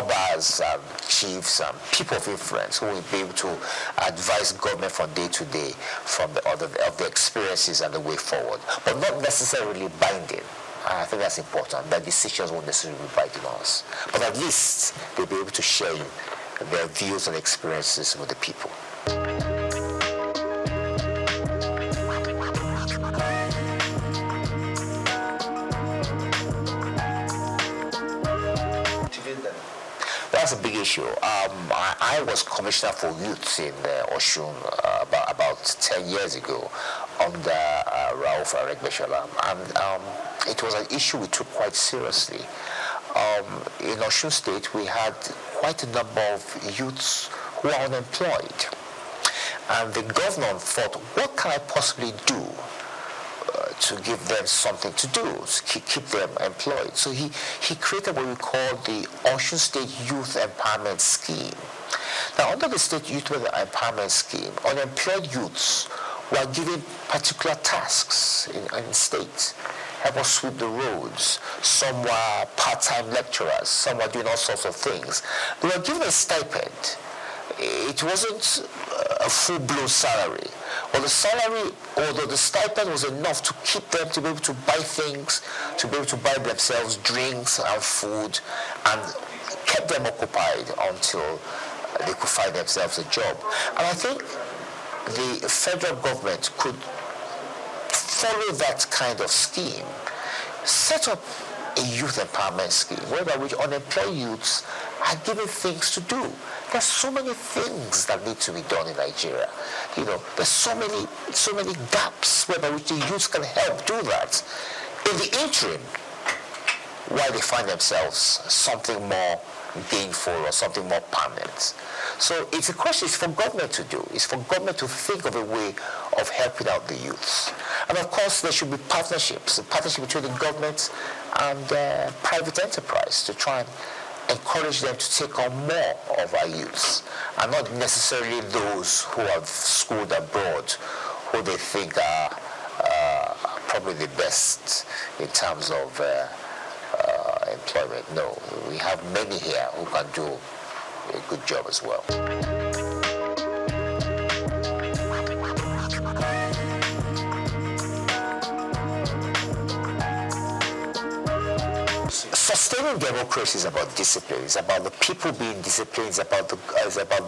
[SPEAKER 15] obas, chiefs, people of influence who will be able to advise government from day to day from the experiences and the way forward, but not necessarily binding. I think that's important. Their decisions won't necessarily be binding on us, but at least they'll be able to share their views and experiences with the people. That's a big issue. I was commissioner for youth in Osun about 10 years ago under Rauf Aregbesola, and it was an issue we took quite seriously. In Osun State, we had quite a number of youths who are unemployed. And the governor thought, what can I possibly do to give them something to do, to keep them employed? So he created what we call the Osun State Youth Empowerment Scheme. Now, under the State Youth Empowerment Scheme, unemployed youths were given particular tasks in states. Help us sweep the roads. Some were part-time lecturers. Some were doing all sorts of things. They were given a stipend. It wasn't a full-blown salary. Well, the salary, although the stipend was enough to keep them to be able to buy things, to be able to buy themselves drinks and food, and kept them occupied until they could find themselves a job. And I think the federal government could follow that kind of scheme, set up a youth empowerment scheme whereby which unemployed youths are given things to do. There's so many things that need to be done in Nigeria. There's so many gaps whereby which the youths can help do that. In the interim, while they find themselves something more gainful or something more permanent. So it's a question for government to do. It's for government to think of a way of helping out the youths. And of course, there should be partnerships, a partnership between the government and private enterprise to try and encourage them to take on more of our youths, and not necessarily those who have schooled abroad, who they think are probably the best in terms of employment. No, we have many here who can do a good job as well. Sustaining democracy is about discipline. It's about the people being disciplined. It's about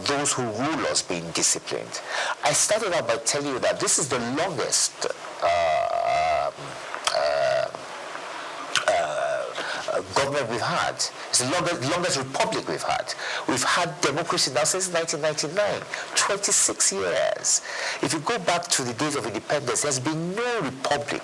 [SPEAKER 15] those who rule us being disciplined. I started out by telling you that this is the longest government we've had. It's the longest republic we've had. We've had democracy now since 1999, 26 years. If you go back to the days of independence, there's been no republic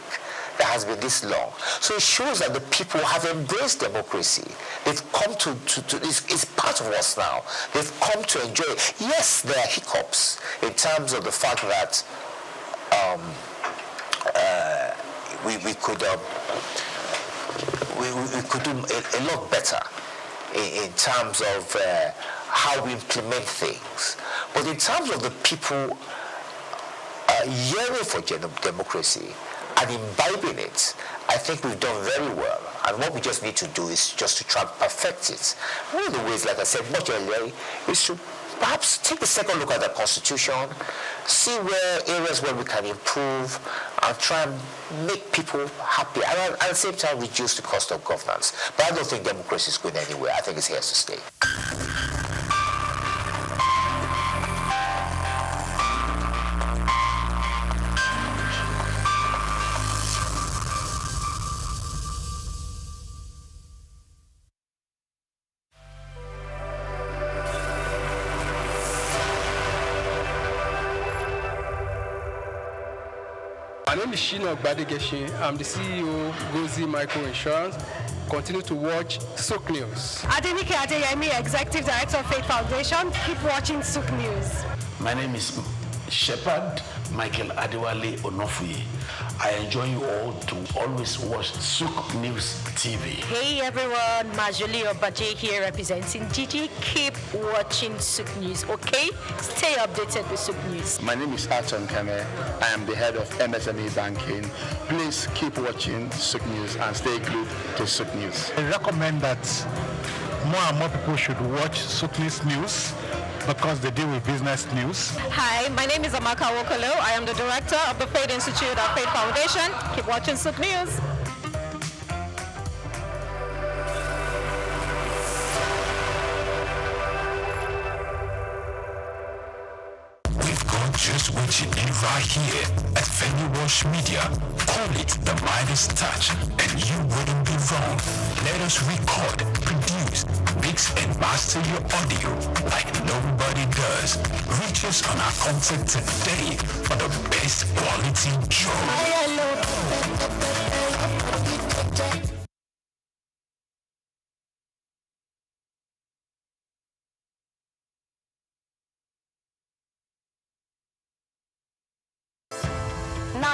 [SPEAKER 15] that has been this long. So it shows that the people have embraced democracy. They've come to it's part of us now. They've come to enjoy it. Yes, there are hiccups in terms of the fact that we could do a lot better in terms of how we implement things. But in terms of the people yearning for democracy and imbibing it, I think we've done very well. And what we just need to do is just to try and perfect it. One of the ways, like I said much earlier, is to perhaps take a second look at the Constitution, see where areas where we can improve, and try and make people happy, and at the same time reduce the cost of governance. But I don't think democracy is going anywhere. I think it's here to stay.
[SPEAKER 16] My name is Shino Badegeshin. I'm the CEO of Gozi Micro Insurance. Continue to watch SOUQ News.
[SPEAKER 17] Adenike Adeyemi, Executive Director of Faith Foundation. Keep watching SOUQ News.
[SPEAKER 18] My name is Shepherd Michael Adewale Onofuye. I enjoy you all to always watch SOUQ News TV.
[SPEAKER 19] Hey everyone, Majuli Obaje here representing Gigi. Keep watching SOUQ News, okay? Stay updated with SOUQ News.
[SPEAKER 20] My name is Arton Kame. I am the head of MSME Banking. Please keep watching SOUQ News and stay glued to SOUQ News.
[SPEAKER 21] I recommend that more and more people should watch SOUQ News because they deal with business news.
[SPEAKER 22] Hi, my name is Amaka Wokolo. I am the director of the Faith Institute of Faith Foundation. Keep watching SOUQ News.
[SPEAKER 6] We've got just what you need right here at Venue Wash Media. Call it the Midas Touch, and you wouldn't be wrong. Let us record, produce, mix, and master your audio like nobody does. Reach us on our contact today for the best quality job.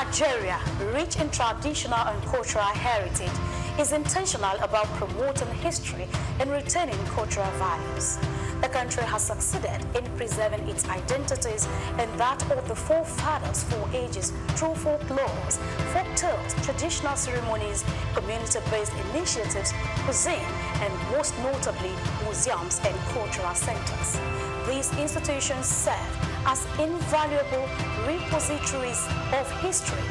[SPEAKER 8] Nigeria, rich in traditional and cultural heritage, is intentional about promoting history and retaining cultural values. The country has succeeded in preserving its identities and that of the forefathers for ages through folklores, folk tales, traditional ceremonies, community-based initiatives, cuisine, and most notably, museums and cultural centers. These institutions serve as invaluable repositories of history,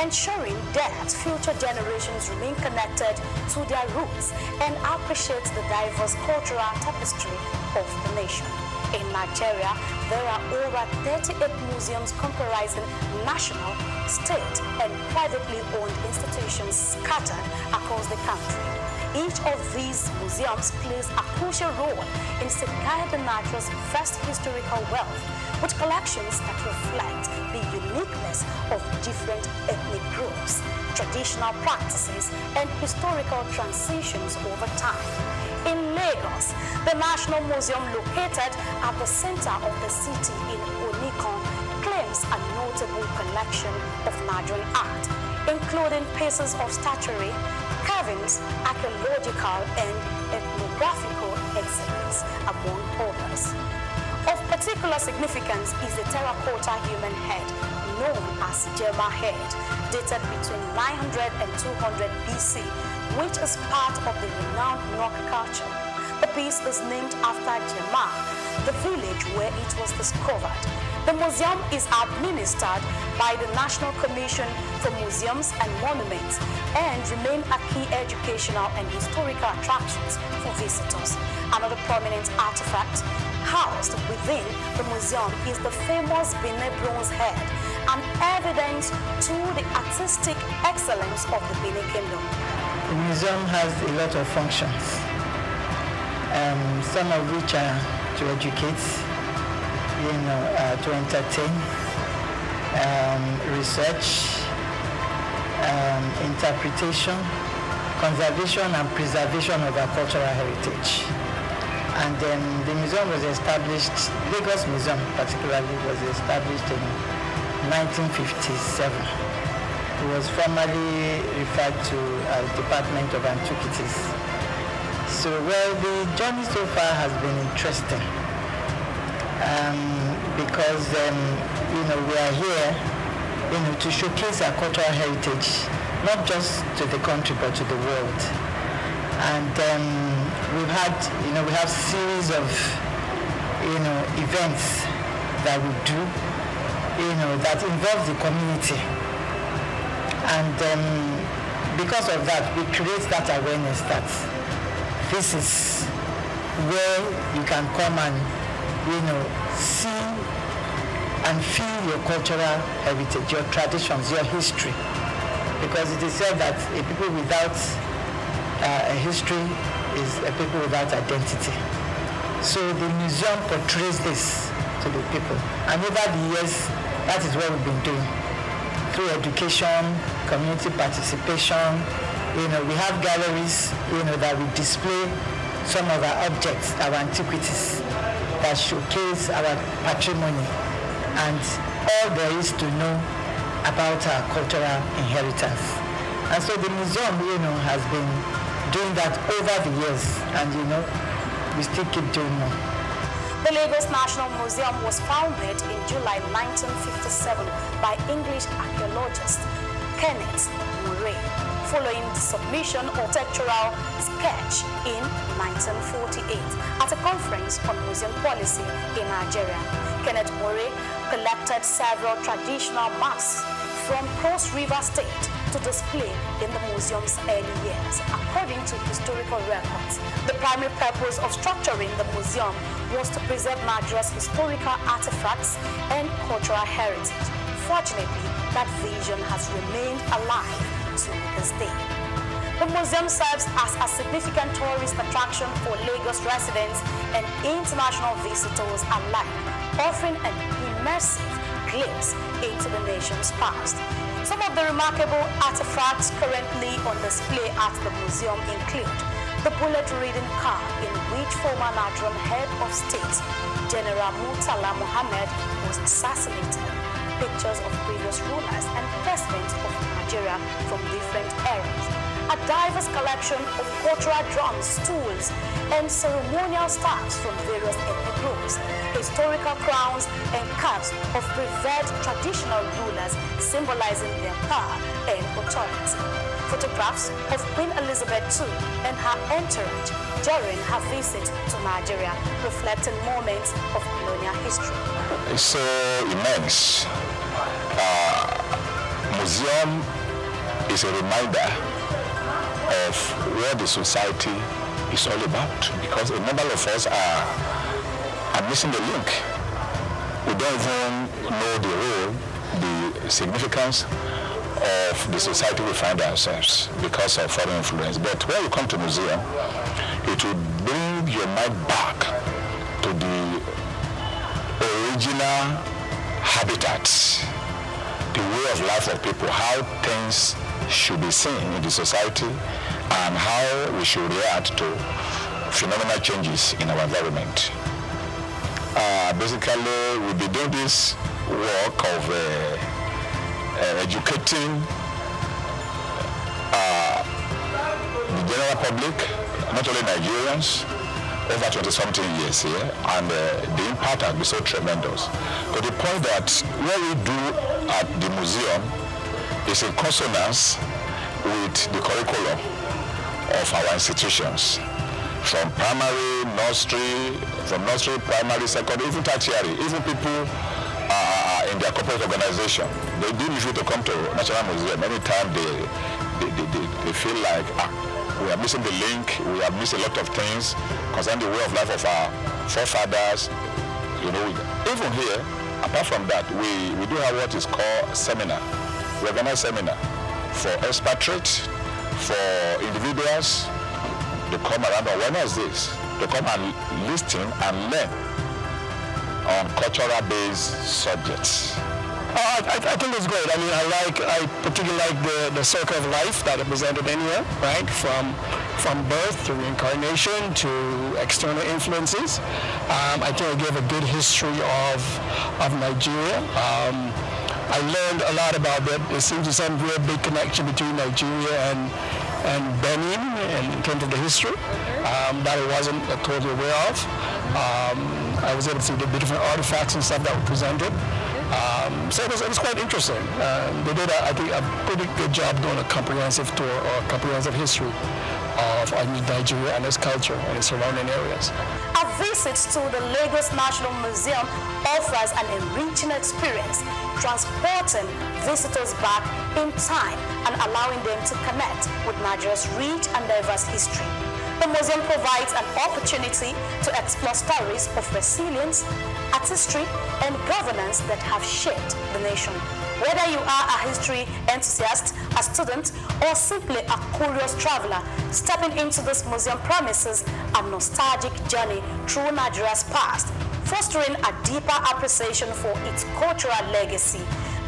[SPEAKER 8] ensuring that future generations remain connected to their roots and appreciate the diverse cultural tapestry of the nation. In Nigeria, there are over 38 museums comprising national, state, and privately owned institutions scattered across the country. Each of these museums plays a crucial role in safeguarding Nigeria's vast historical wealth, with collections that reflect the uniqueness of different ethnic groups, traditional practices, and historical transitions over time. In Lagos, the National Museum, located at the center of the city in Onikon, claims a notable collection of Nigerian art, including pieces of statuary, carvings, archaeological and ethnographical exhibits, among others. Of particular significance is the terracotta human head, known as Jema head, dated between 900 and 200 BC, which is part of the renowned Nok culture. The piece is named after Jema, the village where it was discovered. The museum is administered by the National Commission for Museums and Monuments and remain a key educational and historical attractions for visitors. Another prominent artifact housed within the museum is the famous Benin bronze head, an evidence to the artistic excellence of the Benin Kingdom.
[SPEAKER 11] The museum has a lot of functions, some of which are to educate, to entertain, research, interpretation, conservation and preservation of our cultural heritage. And then the museum was established, Lagos Museum particularly, was established in 1957. It was formerly referred to as Department of Antiquities. So, well, the journey so far has been interesting because, we are here, to showcase our cultural heritage, not just to the country but to the world. And we have series of, events that we do, that involve the community. And because of that, we create that awareness that this is where you can come and, see and feel your cultural heritage, your traditions, your history. Because it is said that a people without a history is a people without identity. So the museum portrays this to the people. And over the years, that is what we've been doing. Through education, community participation, we have galleries, that we display some of our objects, our antiquities, that showcase our patrimony and all there is to know about our cultural inheritance. And so the museum, has been doing that over the years, and we still keep doing more.
[SPEAKER 8] The Lagos National Museum was founded in July 1957 by English archaeologist Kenneth Murray, following the submission of architectural sketch in 1948 at a conference on museum policy in Nigeria. Kenneth Murray collected several traditional masks from Cross River State to display in the museum's early years, according to historical records. The primary purpose of structuring the museum was to preserve Nigeria's historical artifacts and cultural heritage. Fortunately, that vision has remained alive to this day. The museum serves as a significant tourist attraction for Lagos residents and international visitors alike, offering an immersive glimpse into the nation's past. Some of the remarkable artifacts currently on display at the museum include the bullet-ridden car in which former Nigerian head of state, General Murtala Muhammad, was assassinated, pictures of previous rulers and presidents of Nigeria from different eras. A diverse collection of cultural drums, stools, and ceremonial staffs from various ethnic groups, historical crowns and caps of revered traditional rulers symbolizing their power and authority. Photographs of Queen Elizabeth II and her entourage during her visit to Nigeria, reflecting moments of colonial history.
[SPEAKER 4] It's so immense. Museum is a reminder of what the society is all about, because a number of us are missing the link. We don't even know the role, the significance of the society we find ourselves because of foreign influence. But when you come to museum, it will bring your mind back to the original habitats, the way of life of people, how things should be seen in the society, and how we should react to phenomenal changes in our environment. Basically, we'll be doing this work of educating the general public, not only Nigerians, over 20-something years here, and the impact has been so tremendous. To the point that what we do at the museum is in consonance with the curriculum of our institutions, from primary, nursery, primary, secondary, even tertiary, even people in their corporate organization. They do usually to come to National Museum anytime they feel like we are missing the link, we have missed a lot of things concerning the way of life of our forefathers. You know, even here, apart from that, we do have what is called seminar. We organize seminar for expatriates, for individuals to come around on Wednesdays, to come and listen and learn on cultural-based subjects.
[SPEAKER 13] I think it's great. I mean, I particularly like the circle of life that are presented in here, right? From birth to reincarnation to external influences. I think I gave a good history of Nigeria. I learned a lot about that. There seems to be some real big connection between Nigeria and Benin in terms of the history that I wasn't totally aware of. I was able to see the different artifacts and stuff that were presented. So it was quite interesting. They did, I think, a pretty good job doing a comprehensive tour or a comprehensive history of Nigeria and its culture and its surrounding areas.
[SPEAKER 8] A visit to the Lagos National Museum offers an enriching experience, transporting visitors back in time and allowing them to connect with Nigeria's rich and diverse history. The museum provides an opportunity to explore stories of resilience, artistry, and governance that have shaped the nation. Whether you are a history enthusiast, a student, or simply a curious traveler, stepping into this museum promises a nostalgic journey through Nigeria's past, fostering a deeper appreciation for its cultural legacy.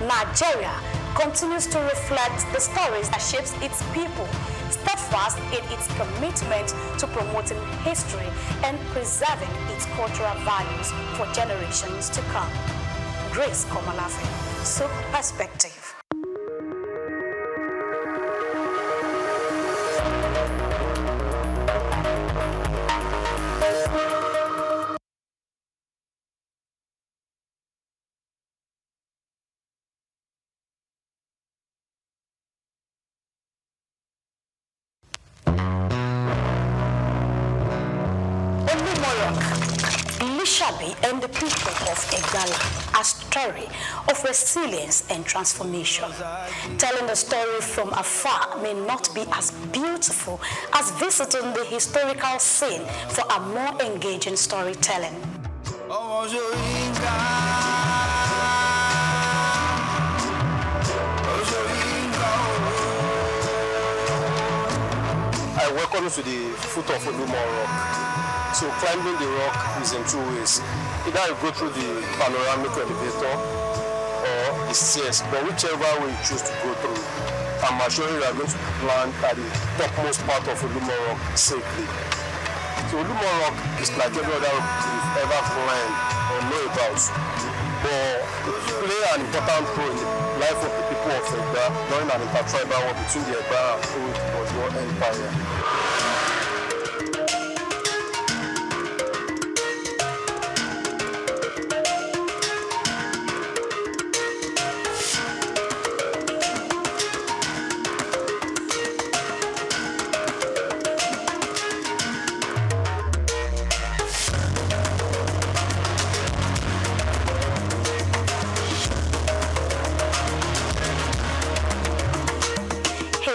[SPEAKER 8] Nigeria continues to reflect the stories that shapes its people, steadfast in its commitment to promoting history and preserving its cultural values for generations to come. Grace Komalafe, SOUQ Perspective. And the people of Egala, a story of resilience and transformation. Telling the story from afar may not be as beautiful as visiting the historical scene for a more engaging storytelling.
[SPEAKER 10] I welcome you to the foot of Olumo Rock. So climbing the rock is in two ways. Either you go through the panoramic elevator or the stairs, but whichever way you choose to go through, I'm assuring you are going to land at the topmost part of Olumo Rock safely. So Olumo Rock is like every other rock you've ever climbed or know about. But play an important role in the life of the people of Egba during an intertribal war between the Egba and Oyo Empire.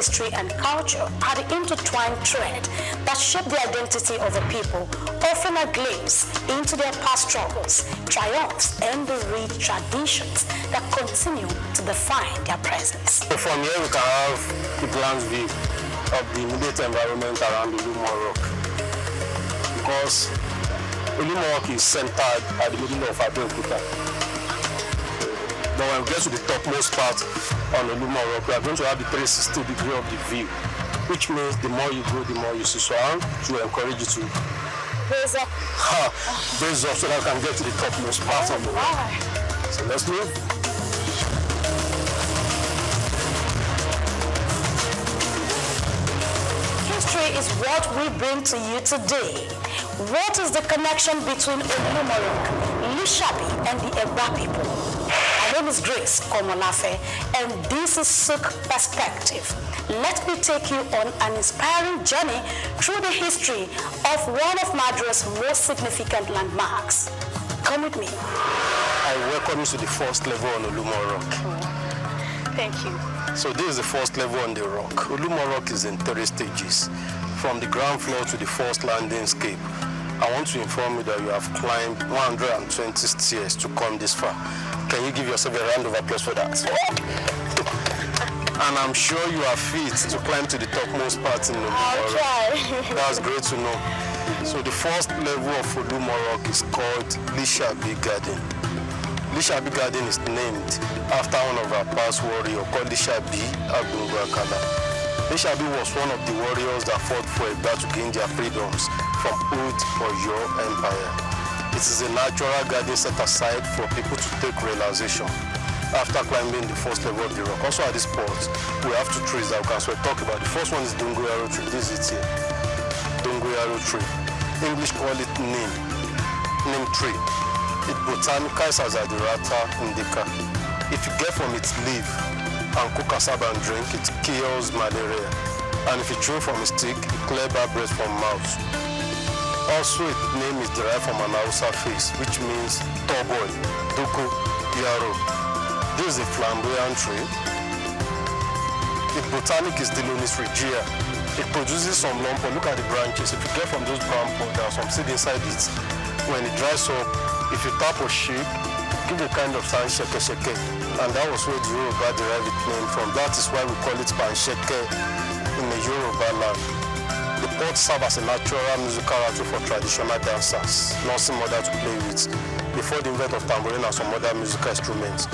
[SPEAKER 8] History and culture are the intertwined thread that shape the identity of the people, offering a glimpse into their past struggles, triumphs, and the rich traditions that continue to define their presence.
[SPEAKER 10] So from here we can have a glance view of the immediate environment around Olumo Rock, because Olumo Rock is centered at the middle of Abeokuta. But when we get to the topmost part on Olumo Rock, we are going to have the 360 degree of the view, which means the more you go, the more you see. So I want to encourage you to
[SPEAKER 8] raise up.
[SPEAKER 10] Raise up so that we can get to the topmost part of the rock. So let's move.
[SPEAKER 8] History is what we bring to you today. What is the connection between Olumo Rock, Lishabi, and the Egba people? My name is Grace Komolafe, and this is SOUQ Perspective. Let me take you on an inspiring journey through the history of one of Madras' most significant landmarks. Come with me.
[SPEAKER 10] I welcome you to the first level on Olumo Rock.
[SPEAKER 8] Thank you.
[SPEAKER 10] So this is the first level on the rock. Olumo Rock is in 3 stages, from the ground floor to the first landing scape. I want to inform you that you have climbed 120 stairs to come this far. Can you give yourself a round of applause for that? And I'm sure you are fit to climb to the topmost part in Olumo Rock.
[SPEAKER 8] I'll try.
[SPEAKER 10] That's great to know. So the first level of Olumo Rock is called Lishabi Garden. Lishabi Garden is named after one of our past warriors called Lishabi Agbungbakala. Lishabi was one of the warriors that fought for Egba to gain their freedoms from old Oyo Empire. It is a natural garden set aside for people to take relaxation after climbing the first level of the rock. Also at this spot, we have 2 trees that we can talk about. The first one is Dongoyaro tree. This is it here. Dongoyaro tree. English call it neem tree. It botanicals as Adirata indica. If you get from its leaf and cook cassava and drink, it kills malaria. And if you chew from its stick, it clears bad breath from mouth. Also, its name is derived from an Hausa face, which means Toboy, Duku, Yaro. This is a flamboyant tree. Its botanic is Dilonis regia. It produces some lump. Look at the branches. If you get from those brown pods, there are some seed inside it. When it dries up, if you tap a sheep, give a kind of sound sheke sheke. And that was where the Yoruba derived its name from. That is why we call it pansheke in the Yoruba land. The pods serve as a natural musical outlet for traditional dancers, nursing mother to play with, before the invent of tambourine and some other musical instruments.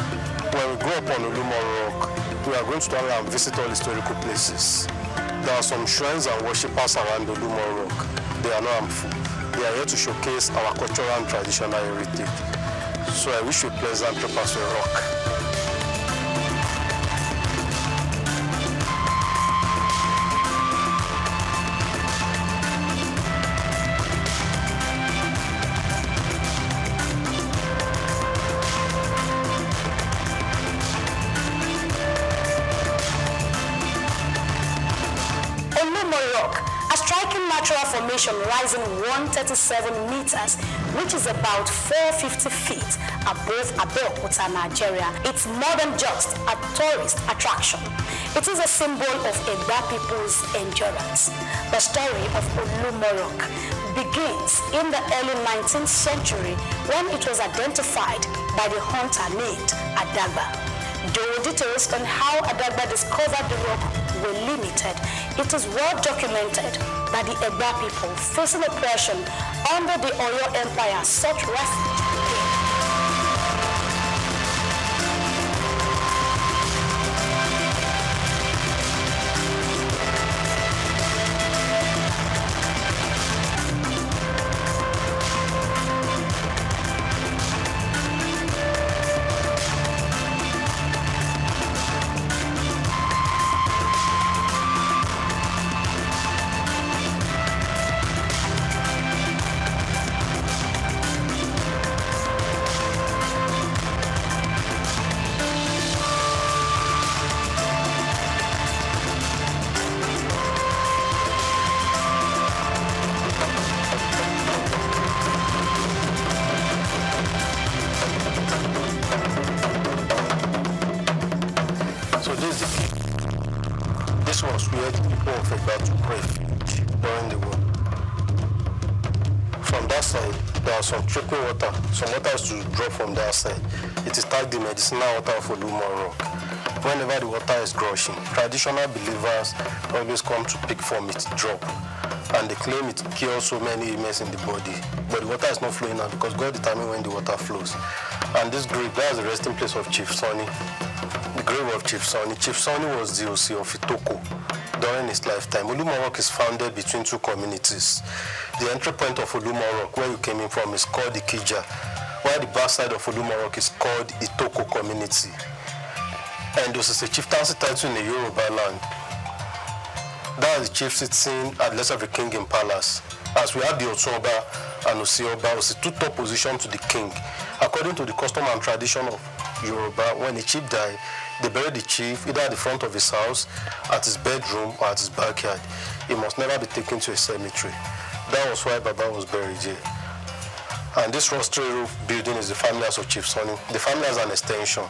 [SPEAKER 10] When we go up on Olumo Rock, we are going to travel and visit all historical places. There are some shrines and worshippers around Olumo Rock. They are not harmful. They are here to showcase our cultural and traditional heritage. So I wish you a pleasant trip as we rock.
[SPEAKER 8] Formation rising 137 meters, which is about 450 feet above Abeokuta, Nigeria. It's more than just a tourist attraction. It is a symbol of Egba people's endurance. The story of Olumo Rock begins in the early 19th century when it was identified by the hunter named Adagba. Though details on how Adagba discovered the rock were limited, it is well documented that the Egba people facing oppression under the Oyo Empire sought refuge.
[SPEAKER 10] This was where the people of Egba took refuge during the war. From that side, there was some trickling water. Some water was to drop from that side. It is tagged the medicinal water of Olumo Rock. Whenever the water is gushing, traditional believers always come to pick from its drop. And they claim it kills so many ailments in the body. But the water is not flowing out because God determines when the water flows. And this grave, that is the resting place of Chief Sonny. The grave of Chief Sonny. Chief Sonny was the OC of Itoko during his lifetime. Olumo Rock is founded between two communities. The entry point of Olumo Rock, where you came in from, is called Ikija, while the backside of Olumo Rock is called Itoko community. And this is a chieftaincy title in the Yoruba land. That is the chief sitting at the left of the king in palace. As we have the Otoba and Osioba, was a two-top position to the king. According to the custom and tradition of Yoruba, when a chief died, they bury the chief either at the front of his house, at his bedroom, or at his backyard. He must never be taken to a cemetery. That was why Baba was buried here. And this rostry roof building is the family house of Chief Sonny. The family has an extension.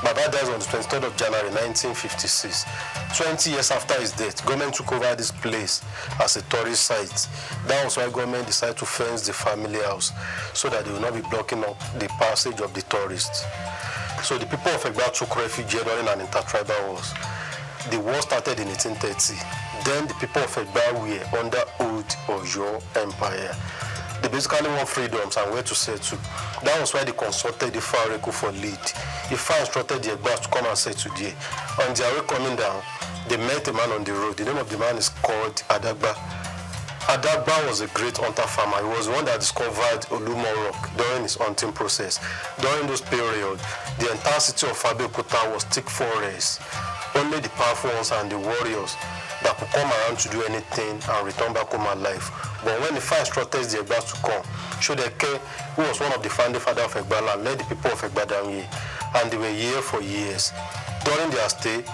[SPEAKER 10] Baba dies on the 23rd of January 1956. 20 years after his death, government took over this place as a tourist site. That was why government decided to fence the family house so that they will not be blocking up the passage of the tourists. So the people of Egba took refuge here during an intertribal wars. The war started in 1830. Then the people of Egba were under old Oyo Empire. They basically want freedoms and where to settle. That was why they consulted the Fareku for lead. Ifa instructed the Egbas to come and settle there. On their way coming down, they met a man on the road. The name of the man is called Adagba. Adagba was a great hunter farmer. He was the one that discovered Olumo Rock during his hunting process. During those periods, the entire city of Abeokuta was thick forest. Only the powerful ones and the warriors that could come around to do anything and return back home alive. But when the Ifa instructed the Egbas to come, Shodeke, who was one of the founding fathers of Egba land, led the people of Egba down here. And they were here for years. During their stay,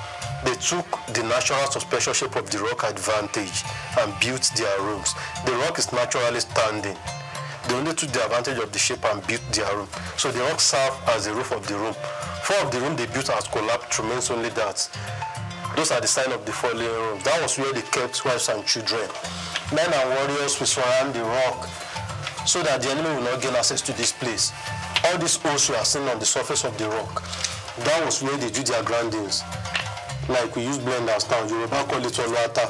[SPEAKER 10] they took the natural suspension shape of the rock advantage and built their rooms. The rock is naturally standing. They only took the advantage of the shape and built their room. So the rock served as the roof of the room. 4 of the rooms they built has collapsed, remains only that. Those are the sign of the fallen rooms. That was where they kept wives and children. Men and warriors will surround the rock so that the enemy will not gain access to this place. All these holes we are seeing on the surface of the rock, that was where they do their grindings. Like we use blenders now, Yoruba call it Oluata.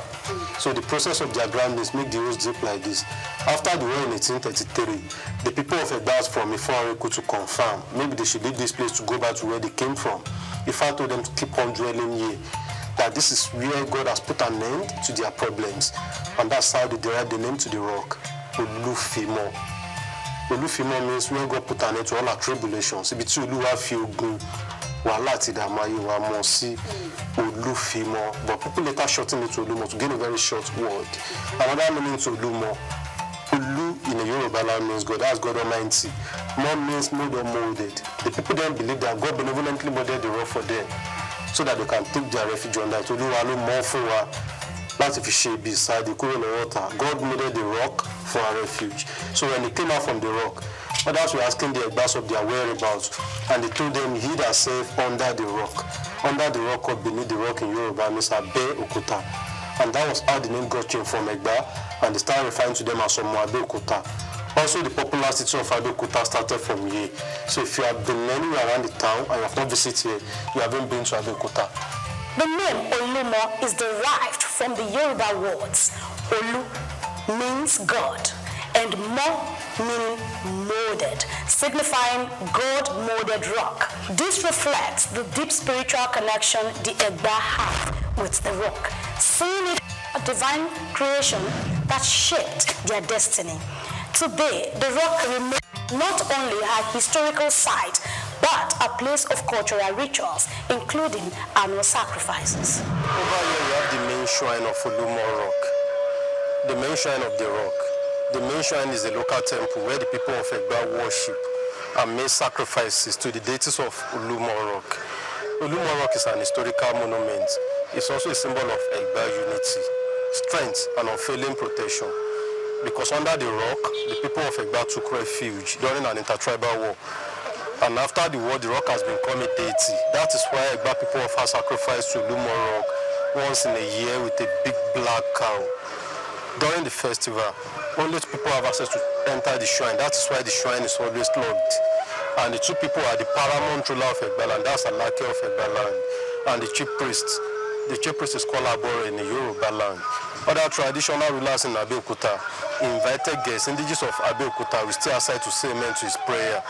[SPEAKER 10] So the process of their grindings make the holes dip like this. After the war in 1833, the people of Egba from Ifa to confirm maybe they should leave this place to go back to where they came from. Ifa told them to keep on dwelling here, that this is where God has put an end to their problems. And that's how they derived the name to the rock, Olufimo. Olufimo means where God put an end to all our tribulations. Ibi tí Olúwa fi ogun wàhálà àti ìdààmú ayé wa mọ̀ sí Olufimo. But people later shorten it to Olumo to gain a very short word. Another meaning to Olumo, Olu in the Yoruba land means God. That's God Almighty. Mo means made or molded. The people then believe that God benevolently molded the rock for them so that they can take their refuge on that. Oluwa ló mọ̀ fún wa láti fi ṣe beside the kúrò ní water. God molded the rock for our refuge. So when they came out from the rock, others were asking the Egbas of their whereabouts, and they told them he hid herself under the rock. Under the rock or beneath the rock in Yoruba means Abe Okuta. And that was how the name got changed from Egba, and they started referring to them as Abe Okuta. Also, the popular city of Abeokuta started from here. So if you have been anywhere around the town and you have not visited here, you haven't been to Abeokuta.
[SPEAKER 8] The name Olumo is derived from the Yoruba words Olu means God and Mo meaning molded, signifying God-molded rock. This reflects the deep spiritual connection the Egba have with the rock, seeing it as a divine creation that shaped their destiny. Today, the rock remains not only a historical site, but a place of cultural rituals, including annual sacrifices.
[SPEAKER 10] Over here, we have the main shrine of Olumo Rock. The main shrine of the rock. The main shrine is a local temple where the people of Egba worship and make sacrifices to the deities of Olumo Rock. Olumo Rock is an historical monument. It's also a symbol of Egba unity, strength, and unfailing protection. Because under the rock, the people of Egba took refuge during an intertribal war. And after the war, the rock has become a deity. That is why Egba people offer sacrifice to Olumo Rock once in a year with a big black cow. During the festival, only 2 people have access to enter the shrine. That is why the shrine is always locked. And the 2 people are the paramount ruler of Egbaland, that's Alake of Egbaland, and the chief priest. The chief priest is called Abore in the Yoruba land. Other traditional rulers in Abeokuta invited guests, indigenous of Abeokuta, will stay aside to say amen to his prayer.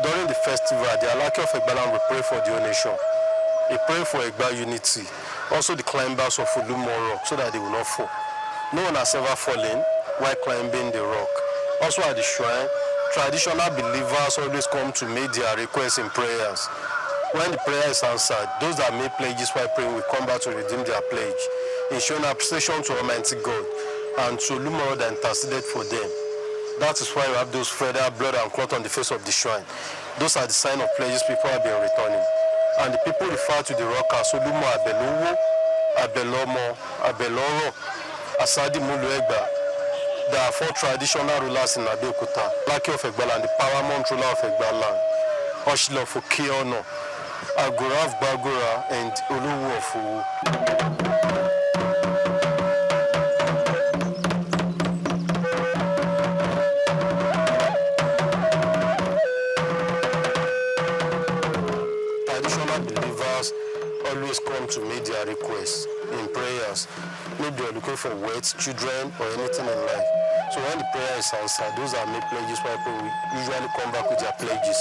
[SPEAKER 10] During the festival, the Alake of Egbaland will pray for the whole nation. He pray for Egba unity. Also the climbers of Olumo Rock, so that they will not fall. No one has ever fallen while climbing the rock. Also at the shrine, traditional believers always come to make their requests in prayers. When the prayer is answered, those that made pledges while praying will come back to redeem their pledge, in showing appreciation to Almighty God and to Olumo that interceded for them. That is why we have those feather, blood and cloth on the face of the shrine. Those are the sign of pledges people have been returning. And the people refer to the rock as Olumo Abelowo, Abelomo, Abeloro, Asadi Mulu Egba. There are 4 traditional rulers in Abeokuta: Alake of Egbaland, the paramount ruler of Egbaland, Oshilo of Okiono, Agora of Bagora, and Oluwu of Owu. Traditional believers always come to make their requests in prayers. Maybe they are looking for words, children, or anything in life. So when the prayer is answered, those are made pledges where people usually come back with their pledges.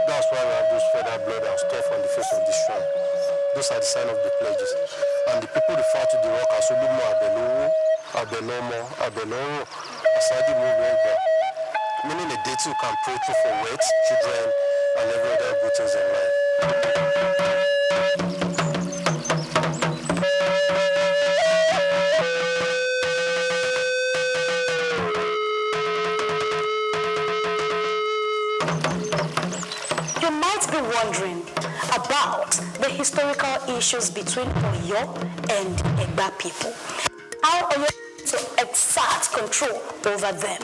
[SPEAKER 10] That's why we have those feather, blood and stuff on the face of the shrine. Those are the sign of the pledges. And the people refer to the rock as Olumo Abelowo, Abelomo, Abeloro, Asadi Mulu, meaning a deity who can pray through for words, children, and every other good things in life.
[SPEAKER 8] You might be wondering about the historical issues between Oyo and Egba people. How Oyo to exert control over them.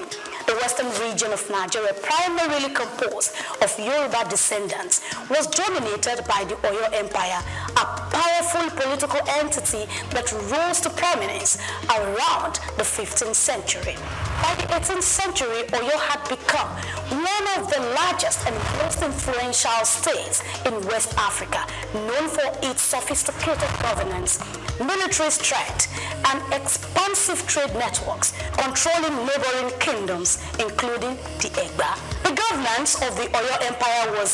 [SPEAKER 8] The western region of Nigeria, primarily composed of Yoruba descendants, was dominated by the Oyo Empire, a powerful political entity that rose to prominence around the 15th century. By the 18th century, Oyo had become one of the largest and most influential states in West Africa, known for its sophisticated governance, military strength, and expansive trade networks, controlling neighboring kingdoms, including the Egba. The governance of the Oyo Empire was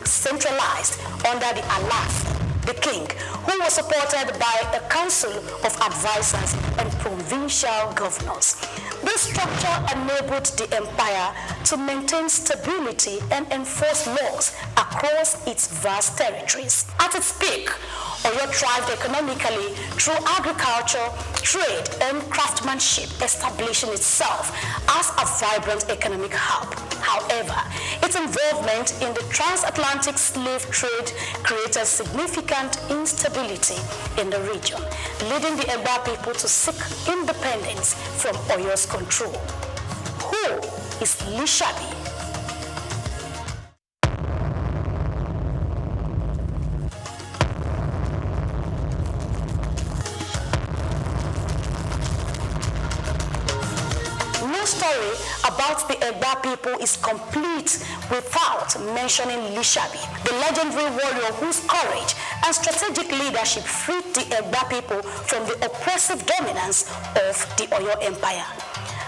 [SPEAKER 8] centralized under the Alaf, the king, who was supported by a council of advisors and provincial governors. This structure enabled the empire to maintain stability and enforce laws across its vast territories. At its peak, Oyo thrived economically through agriculture, trade, and craftsmanship, establishing itself as a vibrant economic hub. However, its involvement in the transatlantic slave trade created significant instability in the region, leading the Egba people to seek independence from Oyo's control. Who is Lishabi? No story about the Egba people is complete without mentioning Lishabi, the legendary warrior whose courage and strategic leadership freed the Egba people from the oppressive dominance of the Oyo Empire.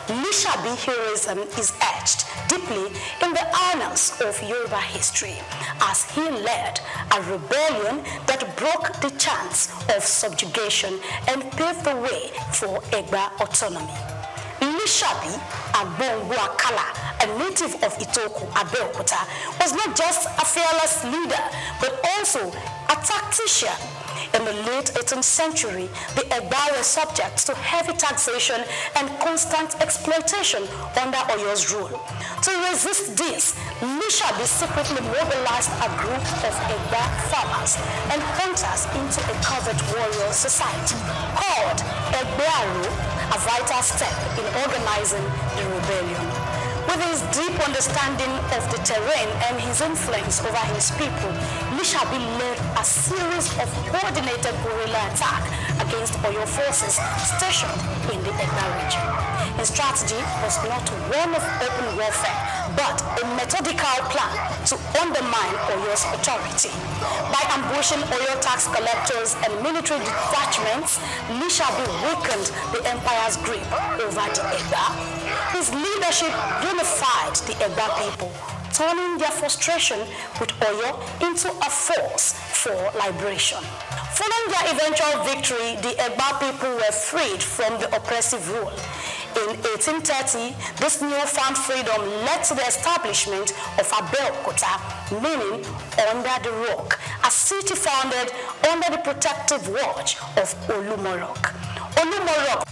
[SPEAKER 8] Lishabi heroism is etched deeply in the annals of Yoruba history, as he led a rebellion that broke the chance of subjugation and paved the way for Egba autonomy. Lishabi Agbongu Akala, a native of Itoku, Abeokuta, was not just a fearless leader, but also a tactician. In the late 18th century, the Egba were subject to heavy taxation and constant exploitation under Oyo's rule. To resist this, Lishabi secretly mobilized a group of Egba farmers and hunters into a covert warrior society called Egbearu, a vital step in organizing the rebellion. With his deep understanding of the terrain and his influence over his people, Lishabi led a series of coordinated guerrilla attacks against Oyo forces stationed in the Egba region. His strategy was not one of open warfare, but a methodical plan to undermine Oyo's authority. By ambushing Oyo tax collectors and military detachments, Lishabi weakened the empire's grip over the Egba. His leadership unified the Egba people, turning their frustration with Oyo into a force for liberation. Following their eventual victory, the Egba people were freed from the oppressive rule. In 1830, this newfound freedom led to the establishment of Abeokuta, meaning under the rock, a city founded under the protective watch of Olumorok. Olumorok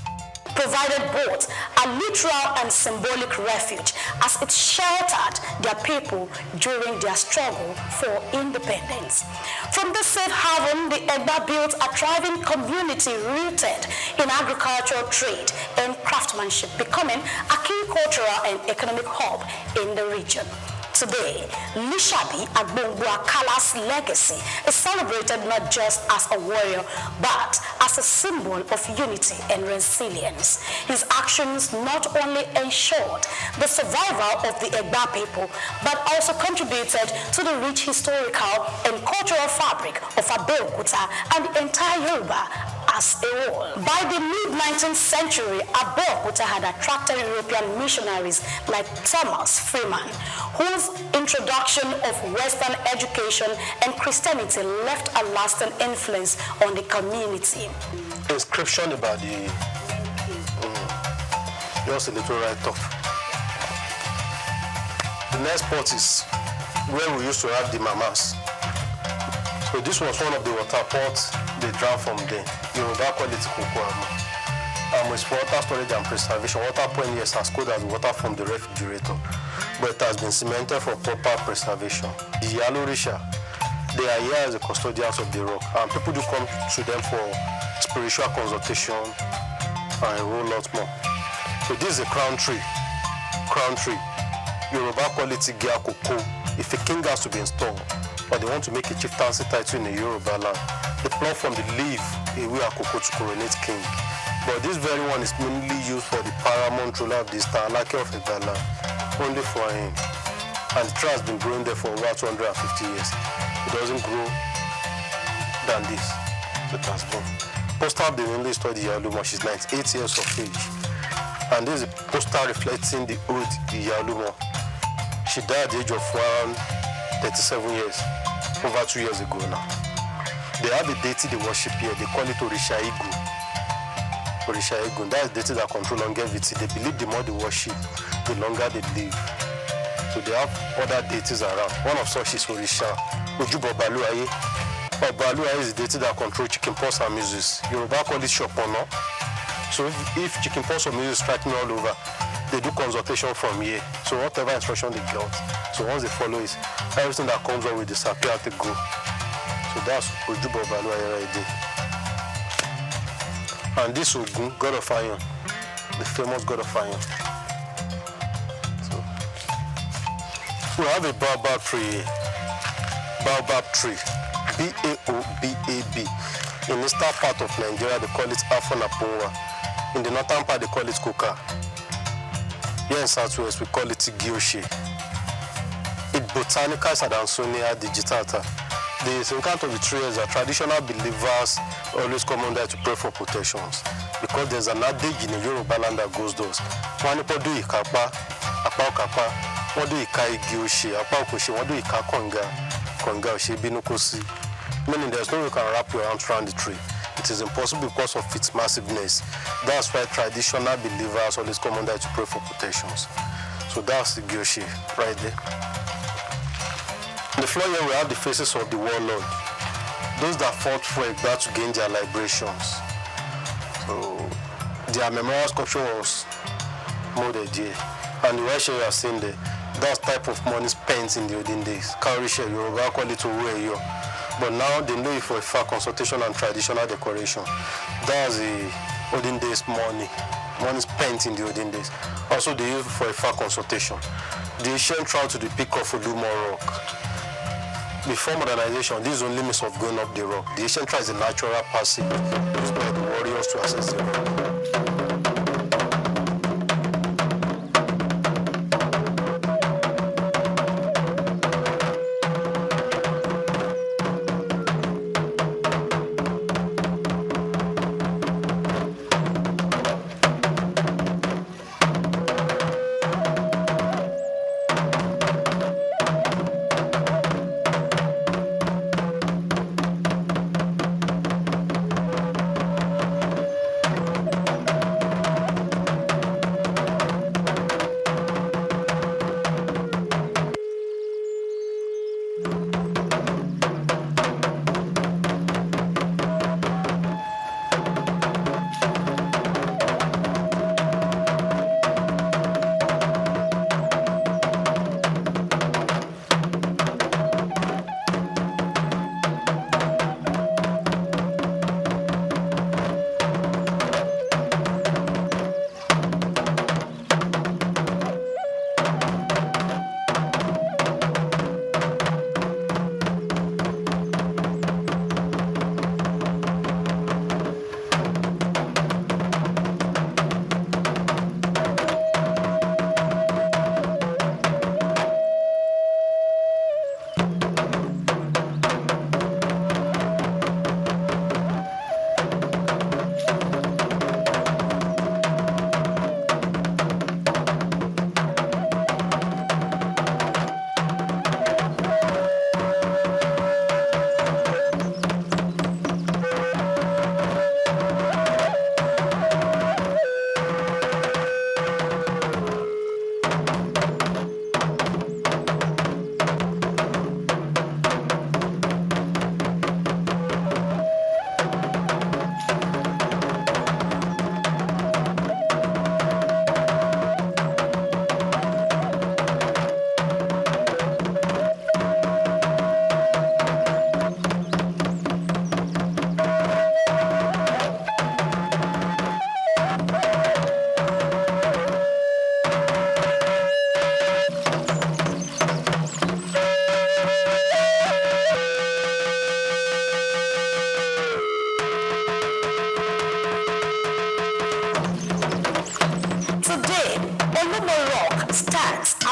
[SPEAKER 8] provided both a literal and symbolic refuge as it sheltered their people during their struggle for independence. From this safe haven, the Egba built a thriving community rooted in agricultural trade and craftsmanship, becoming a key cultural and economic hub in the region. Today, Lishabi Agbongbo Akala's legacy is celebrated not just as a warrior, but as a symbol of unity and resilience. His actions not only ensured the survival of the Egba people, but also contributed to the rich historical and cultural fabric of Abeokuta and the entire Yoruba as a whole. By the mid-19th century, Abeokuta had attracted European missionaries like Thomas Freeman, whose introduction of Western education and Christianity left a lasting influence on the community.
[SPEAKER 10] Inscription about the just a little write-up. The next part is where we used to have the mamas. So this was one of the water pots they drank from there. Yoruba call it Kokoama. It's for water storage and preservation. Water point, yes, as cold as water from the refrigerator, but it has been cemented for proper preservation. The Yalorisha, they are here as the custodians of the rock, and people do come to them for spiritual consultation and a whole lot more. So this is a crown tree. Crown tree. Yoruba call it Gia Koko. If a king has to be installed, or they want to make a chieftaincy title in the Yoruba land, they pluck from the leaf away a cocoa to coronate king. But this very one is mainly used for the paramount ruler of this town, like of Egala, only for him. And the tree has been growing there for over 250 years. It doesn't grow than this. So it has been. Poster of the only study Yaluma, she's 98 years of age. And this is a poster reflecting the old Yaluma. She died at the age of 137 years, over 2 years ago now. They have a deity they worship here. They call it Orisha Igu. Orisha Igu. That is the deity that control longevity. They believe the more they worship, the longer they live. So they have other deities around. One of such is Orisha Ojubo Baluaye. Baluaye is the deity that control chickenpox and measles. Yoruba call it Shopono. So if chickenpox or measles strike me all over, they do consultation from here. So whatever instruction they get, so once they follow it, everything that comes up will disappear at the go. So that's Ojubo Baluaye right there. And this Ogun, God of Iron, the famous God of Iron. So we have a baobab tree. Baobab tree, B-A-O-B-A-B. In the eastern part of Nigeria, they call it Afanapunwa. In the northern part, they call it Kuka. Here in Southwest, we call it Gyoshi. It botanica Sadansonia digitata. The encounter of the tree is that traditional believers always come on there to pray for protections, because there's an adage in the Yoruba land that goes those. Wanipo do ikapa, apa okapa, what do ikai Gyoshi, apa okoshi, what do ika konga oshi binukosi. Meaning there's no way you can wrap your arms around the tree. It is impossible because of its massiveness. That's why traditional believers always come on there to pray for protections. So that's the Gyoshi right there. On the floor here we have the faces of the warlord, those that fought for Egba to gain their liberations. So their memorial sculpture was molded here, and the white shell you have seen there, that's type of money spent in the olden days. Cowrie shell, Yoruba call it Oweyo. But now they know it for a fair consultation and traditional decoration. That's the olden days money spent in the olden days. Also they use it for a fair consultation. The ancient travel to the peak of Olumo Rock. Before modernization, this is only means of going up the rock. The ancient trail is a natural passage used by the warriors us to access the rock.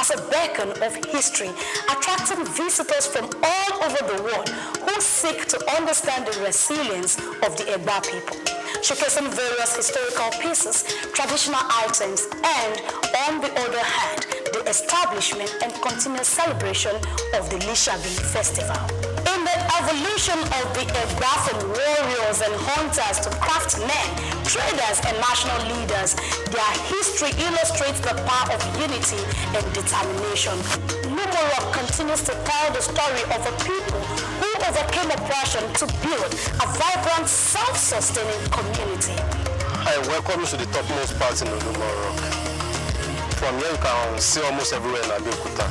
[SPEAKER 8] as a beacon of history, attracting visitors from all over the world who seek to understand the resilience of the Egba people, showcasing various historical pieces, traditional items, and, on the other hand, the establishment and continuous celebration of the Lishabi Festival. In the evolution of the Egba from warriors and hunters to craftsmen, traders, and national leaders, their history illustrates the power of unity and determination. Lumoro continues to tell the story of a people who overcame oppression to build a vibrant, self-sustaining community.
[SPEAKER 10] I welcome you to the topmost part in Lumoro. From here you can see almost everywhere in Abeokuta.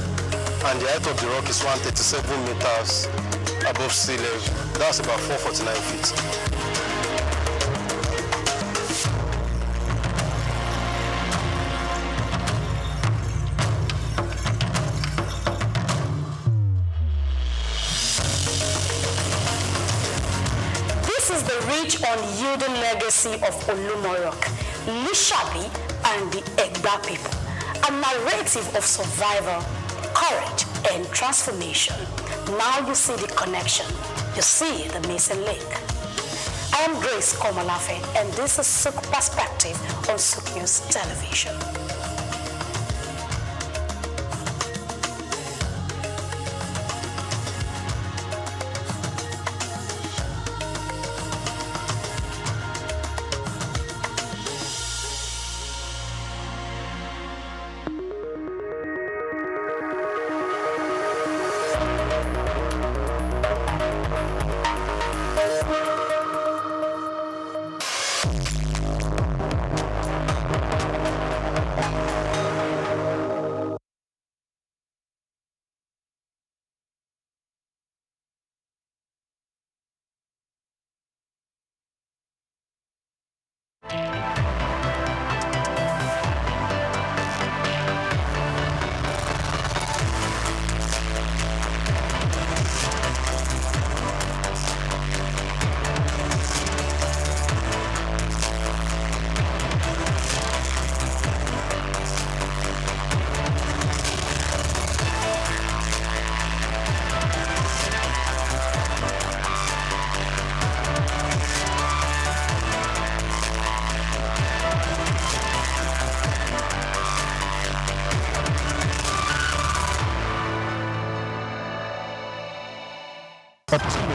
[SPEAKER 10] And the height of the rock is 137 meters above sea level. That's about 449 feet.
[SPEAKER 8] This is the rich, unyielding legacy of Olumorok, Lishabi, and the Egba people. A narrative of survival, courage, and transformation. Now you see the connection. You see the missing link. I am Grace Komalafe, and this is SOUQ Perspective on SOUQ News Television.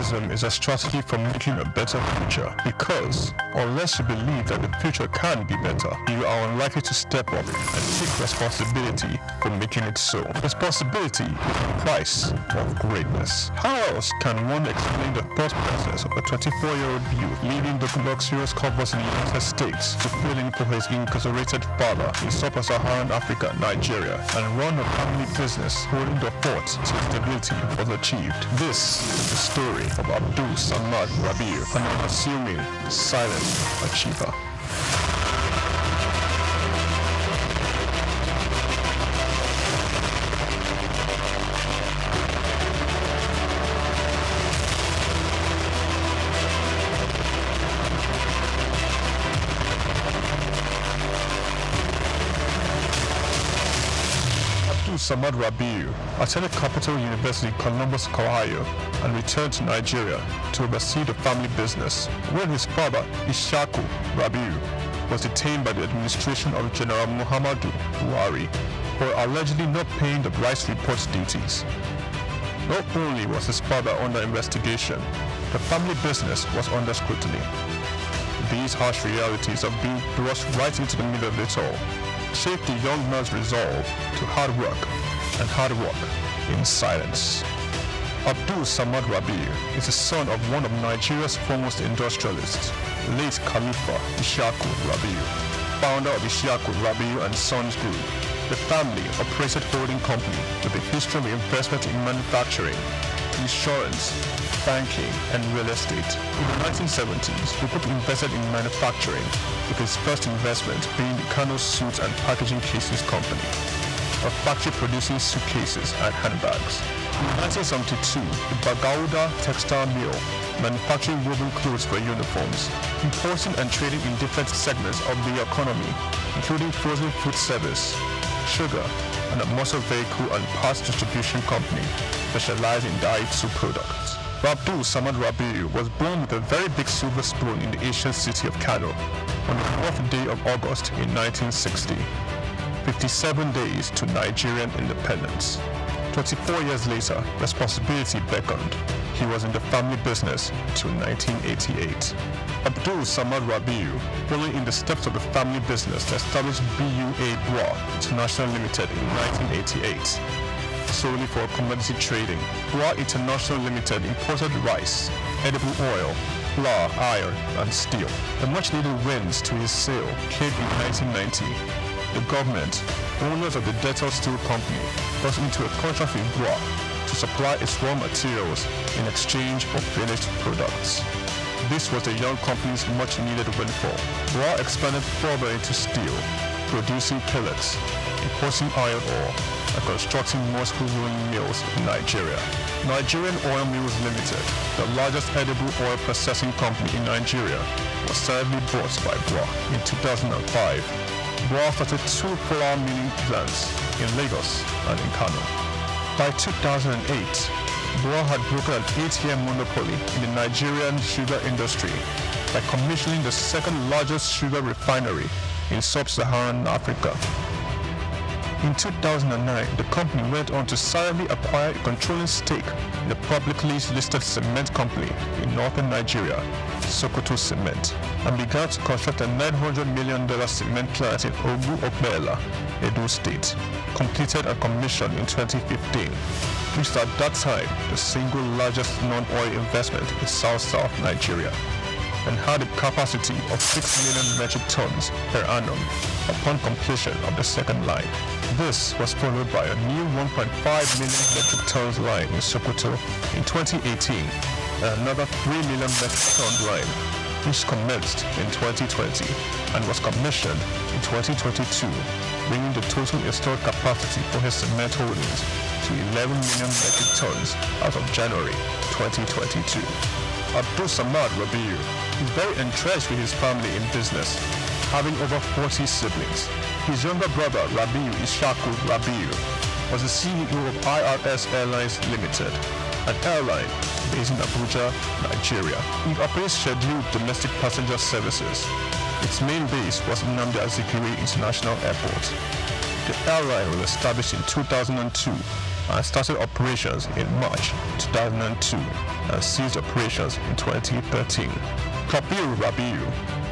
[SPEAKER 1] Optimism is a strategy for making a better future because unless you believe that the future can be better, you are unlikely to step up and take responsibility for making it so. Responsibility is the price of greatness. How else can one explain the thought process of a 24-year-old youth leaving the luxurious comforts in the United States to fill in for his incarcerated father in sub-Saharan Africa, Nigeria, and run a family business holding the fort till stability was achieved? This is the story of Abdul Samad Rabiu, an unassuming, silent achiever. Samad Rabiu attended Capital University, Columbus, Ohio, and returned to Nigeria to oversee the family business, when his father, SOUQ Rabiu, was detained by the administration of General Muhammadu Buhari for allegedly not paying the rice report duties. Not only was his father under investigation, the family business was under scrutiny. These harsh realities of being thrust right into the middle of it all shaped the young man's resolve to hard work in silence. Abdul Samad Rabiu is the son of one of Nigeria's foremost industrialists, late Khalifa SOUQ Rabiu, founder of SOUQ Rabiu and Sons Group. The family operated holding company with a history of investment in manufacturing, insurance, banking, and real estate. In the 1970s, the group invested in manufacturing, with its first investment being the Kano Suits and Packaging Cases Company, a factory producing suitcases and handbags. In 1972, the Bagauda Textile Mill, manufacturing woven clothes for uniforms, importing and trading in different segments of the economy, including frozen food service, sugar, and a motor vehicle and parts distribution company specialized in Daihatsu products. Abdul Samad Rabiu was born with a very big silver spoon in the ancient city of Kano on the 4th day of August in 1960, 57 days to Nigerian independence. 24 years later, responsibility beckoned. He was in the family business till 1988. Abdul Samad Rabiu, following in the steps of the family business, established BUA Bua International Limited in 1988. Solely for commodity trading, Bua International Limited imported rice, edible oil, flour, iron, and steel. The much-needed wins to his sale came in 1990. The government, owners of the Dettol Steel Company, got into a contract with Bua to supply its raw materials in exchange for finished products. This was the young company's much-needed windfall. Bua expanded further into steel, producing pellets, importing iron ore, and constructing multiple rolling mills in Nigeria. Nigerian Oil Mills Limited, the largest edible oil processing company in Nigeria, was sadly bought by Bua in 2005. Bua started 2 flour milling plants in Lagos and in Kano. By 2008, Bua had broken an 8-year monopoly in the Nigerian sugar industry by commissioning the second largest sugar refinery in sub-Saharan Africa. In 2009, the company went on to silently acquire a controlling stake in the publicly listed cement company in northern Nigeria, Sokoto Cement, and began to construct a $900 million cement plant in Ogu-Okpela, Edo State, completed and commissioned in 2015, which is at that time the single largest non-oil investment in South Nigeria, and had a capacity of 6 million metric tons per annum upon completion of the second line. This was followed by a new 1.5 million metric tons line in Sokoto in 2018 and another 3 million metric ton line, which commenced in 2020 and was commissioned in 2022, bringing the total installed capacity for his cement holdings to 11 million metric tons as of January 2022. Abdul Samad Rabiu is very entrenched with his family in business, having over 40 siblings. His younger brother, Rabiu SOUQ Rabiu, was the CEO of IRS Airlines Limited, an airline based in Abuja, Nigeria. It operates scheduled domestic passenger services. Its main base was Nnamdi Azikiwe International Airport. The airline was established in 2002 and started operations in March 2002 and ceased operations in 2013. Kabiru Rabiu,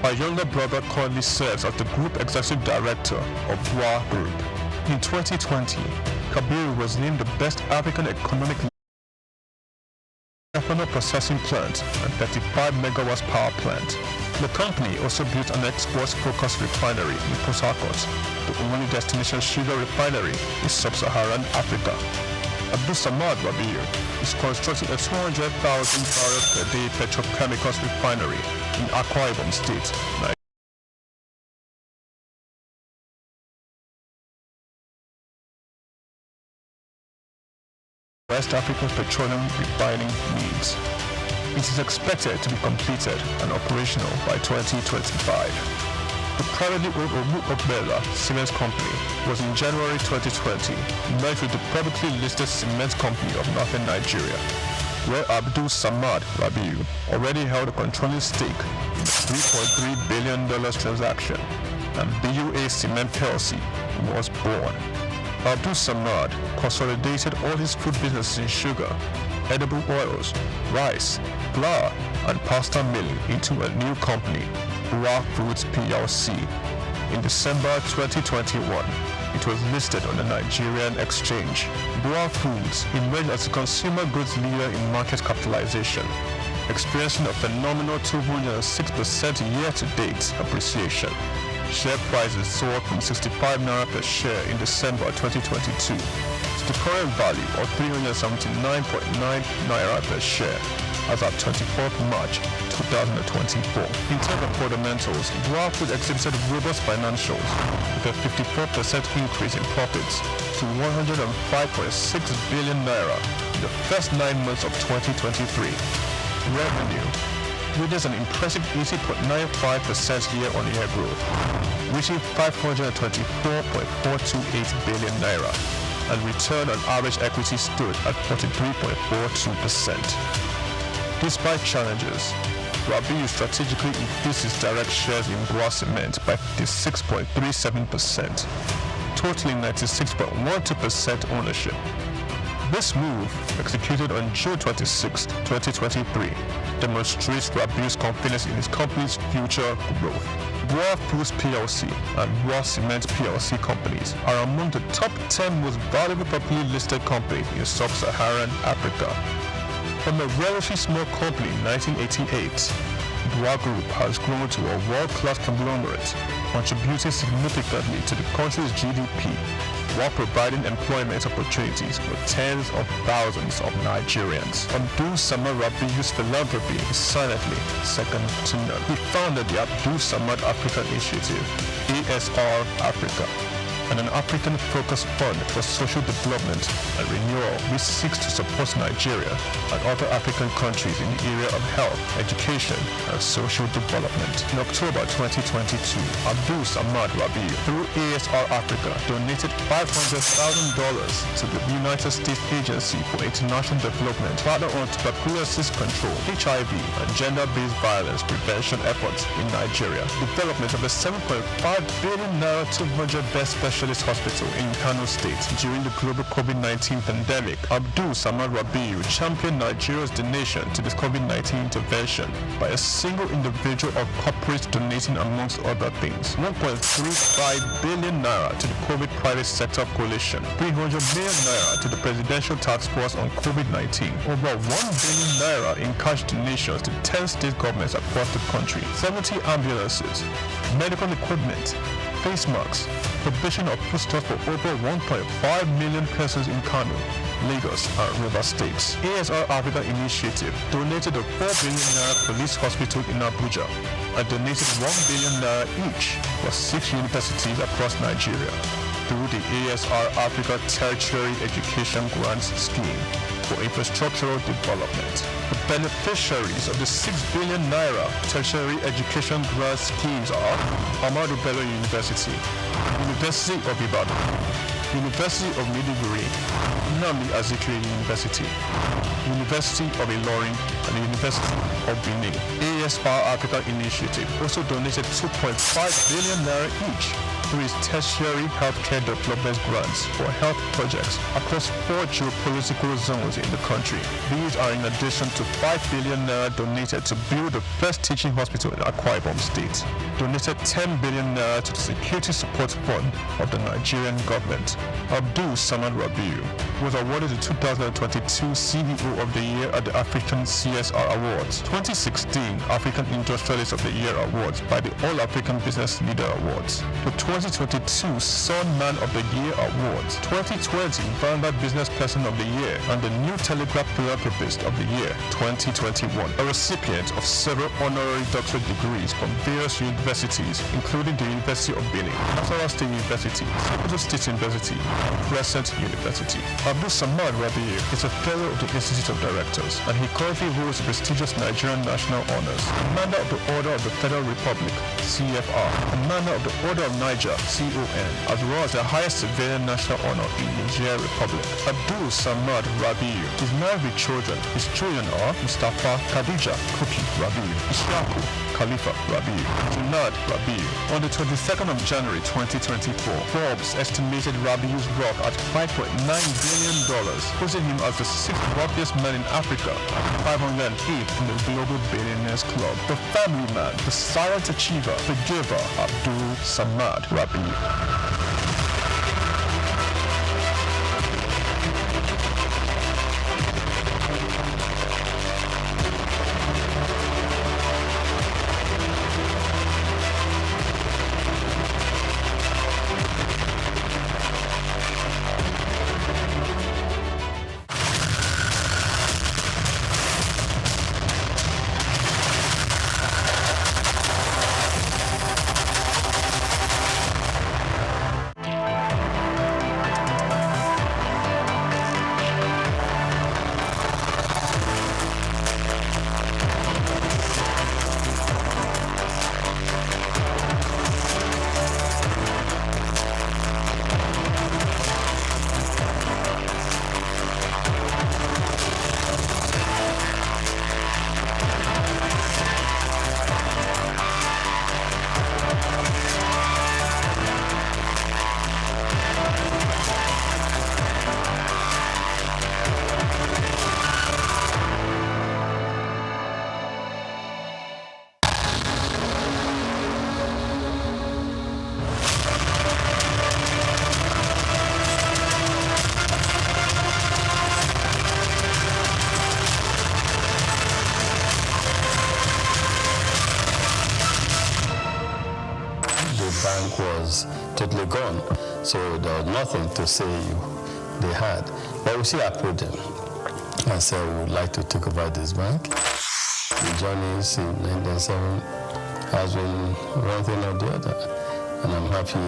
[SPEAKER 1] my younger brother, currently serves as the Group Executive Director of BUA Group. In 2020, Kabiru was named the best African economic ethanol processing plant and 35 megawatts power plant. The company also built an exports-focused refinery in Port Harcourt, the only destination sugar refinery in sub-Saharan Africa. Abdul Samad Rabiu is constructing a 200,000 barrels per day petrochemicals refinery in Akwa Ibom State, Nigeria. West Africa's petroleum refining needs. It is expected to be completed and operational by 2025. The privately owned Obela Cement Company was in January 2020 merged with the publicly listed cement company of Northern Nigeria, where Abdul Samad Rabiu already held a controlling stake in the $3.3 billion transaction, and BUA Cement PLC was born. Abdul Samad consolidated all his food businesses in sugar, edible oils, rice, flour, and pasta milling into a new company, BUA Foods PLC. In December 2021, it was listed on the Nigerian exchange. BUA Foods emerged as a consumer goods leader in market capitalization, experiencing a phenomenal 206% year-to-date appreciation. Share prices soared from 65 naira per share in December 2022 to the current value of 379.9 naira per share as of 24th March 2024. In terms of fundamentals, BUA Food exhibited robust financials with a 54% increase in profits to 105.6 billion naira in the first 9 months of 2023. Revenue witnessed an impressive 80.95% year-on-year growth, reaching 524.428 billion naira, and return on average equity stood at 43.42%. Despite challenges, Rabiu strategically increased his direct shares in BUA Cement by 56.37%, totaling 96.12% ownership. This move, executed on June 26, 2023, demonstrates Rabiu's confidence in his company's future growth. BUA Foods PLC and BUA Cement PLC companies are among the top 10 most valuable publicly listed companies in sub-Saharan Africa. From a relatively small company in 1988, BUA Group has grown to a world-class conglomerate, contributing significantly to the country's GDP, while providing employment opportunities for tens of thousands of Nigerians. Abdul Samad Rabiu's philanthropy is silently second to none. He founded the Abdul Samad Africa Initiative, ASR Africa, and an African-focused fund for social development and renewal which seeks to support Nigeria and other African countries in the area of health, education, and social development. In October 2022, Abdul Samad Rabiu, through ASR Africa, donated $500,000 to the United States Agency for International Development, partner on tuberculosis control, HIV, and gender-based violence prevention efforts in Nigeria. Development of a 7.5 billion naira 200-bed specialist hospital in Kano State during the global COVID-19 pandemic. Abdul Samad Rabiu championed Nigeria's donation to this COVID-19 intervention by a single individual or corporate donating, amongst other things, 1.35 billion naira to the COVID private sector coalition, 300 million naira to the Presidential Task Force on COVID-19, over 1 billion naira in cash donations to 10 state governments across the country, 70 ambulances, medical equipment, face masks, provision of foodstuffs for over 1.5 million persons in Kano, Lagos, and River States. ASR Africa Initiative donated a 4 billion naira police hospital in Abuja and donated 1 billion naira each for 6 universities across Nigeria through the ASR Africa Tertiary Education Grants Scheme for infrastructural development. The beneficiaries of the 6 billion naira tertiary education grant schemes are Ahmadu Bello University, University of Ibadan, University of Maiduguri, Nnamdi Azikiwe University, University of Ilorin, and the University of Benin. CSR Africa initiative also donated 2.5 billion naira each through its tertiary healthcare development grants for health projects across 4 geopolitical zones in the country. These are in addition to 5 billion naira donated to build the first teaching hospital in Akwa Ibom State, donated 10 billion naira to the Security Support Fund of the Nigerian government. Abdul Samad Rabiu was awarded the 2022 CEO of the Year at the African CSR Awards, 2016 African Industrialist of the Year Awards by the All African Business Leader Awards, the 2022 Sun Man of the Year Awards, 2020 Vanguard Business Person of the Year, and the New Telegraph Philanthropist of the Year, 2021, a recipient of several honorary doctorate degrees from various universities, including the University of Benin, Nasarawa State University, Sokoto State University, and Crescent University. Abdul Samad Rabiu is a fellow of the Institute of Directors, and he currently holds the prestigious Nigerian National Honors, Commander of the Order of the Federal Republic, CFR, Commander of the Order of Niger, CON, as well as the highest civilian national honor in Niger Republic. Abdul Samad Rabiu is married with children. His children are Mustafa Khadija Kuki Rabiu, Ishaku Khalifa Rabiu, Junad Rabiu. On the 22nd of January 2024, Forbes estimated Rabiu's wealth at $5.9 billion, putting him as the 6th wealthiest man in Africa and 508th in the Global Billionaires Club. The family man, the silent achiever, the giver, Abdul Samad Rabiu.
[SPEAKER 2] Was totally gone, so there was nothing to say they had. But we still approached them and said we would like to take over this bank. The journey since 1997 has been one thing or the other, and I'm happy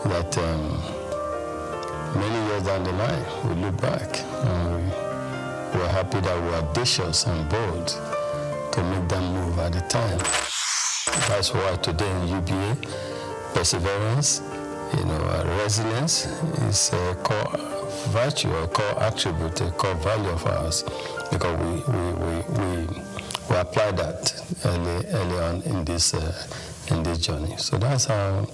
[SPEAKER 2] that many years down the line we look back and we're happy that we were audacious and bold to make that move at the time. That's why today in UBA, perseverance, resilience is a core virtue, a core attribute, a core value of ours, because we apply that early on in this journey. So that's how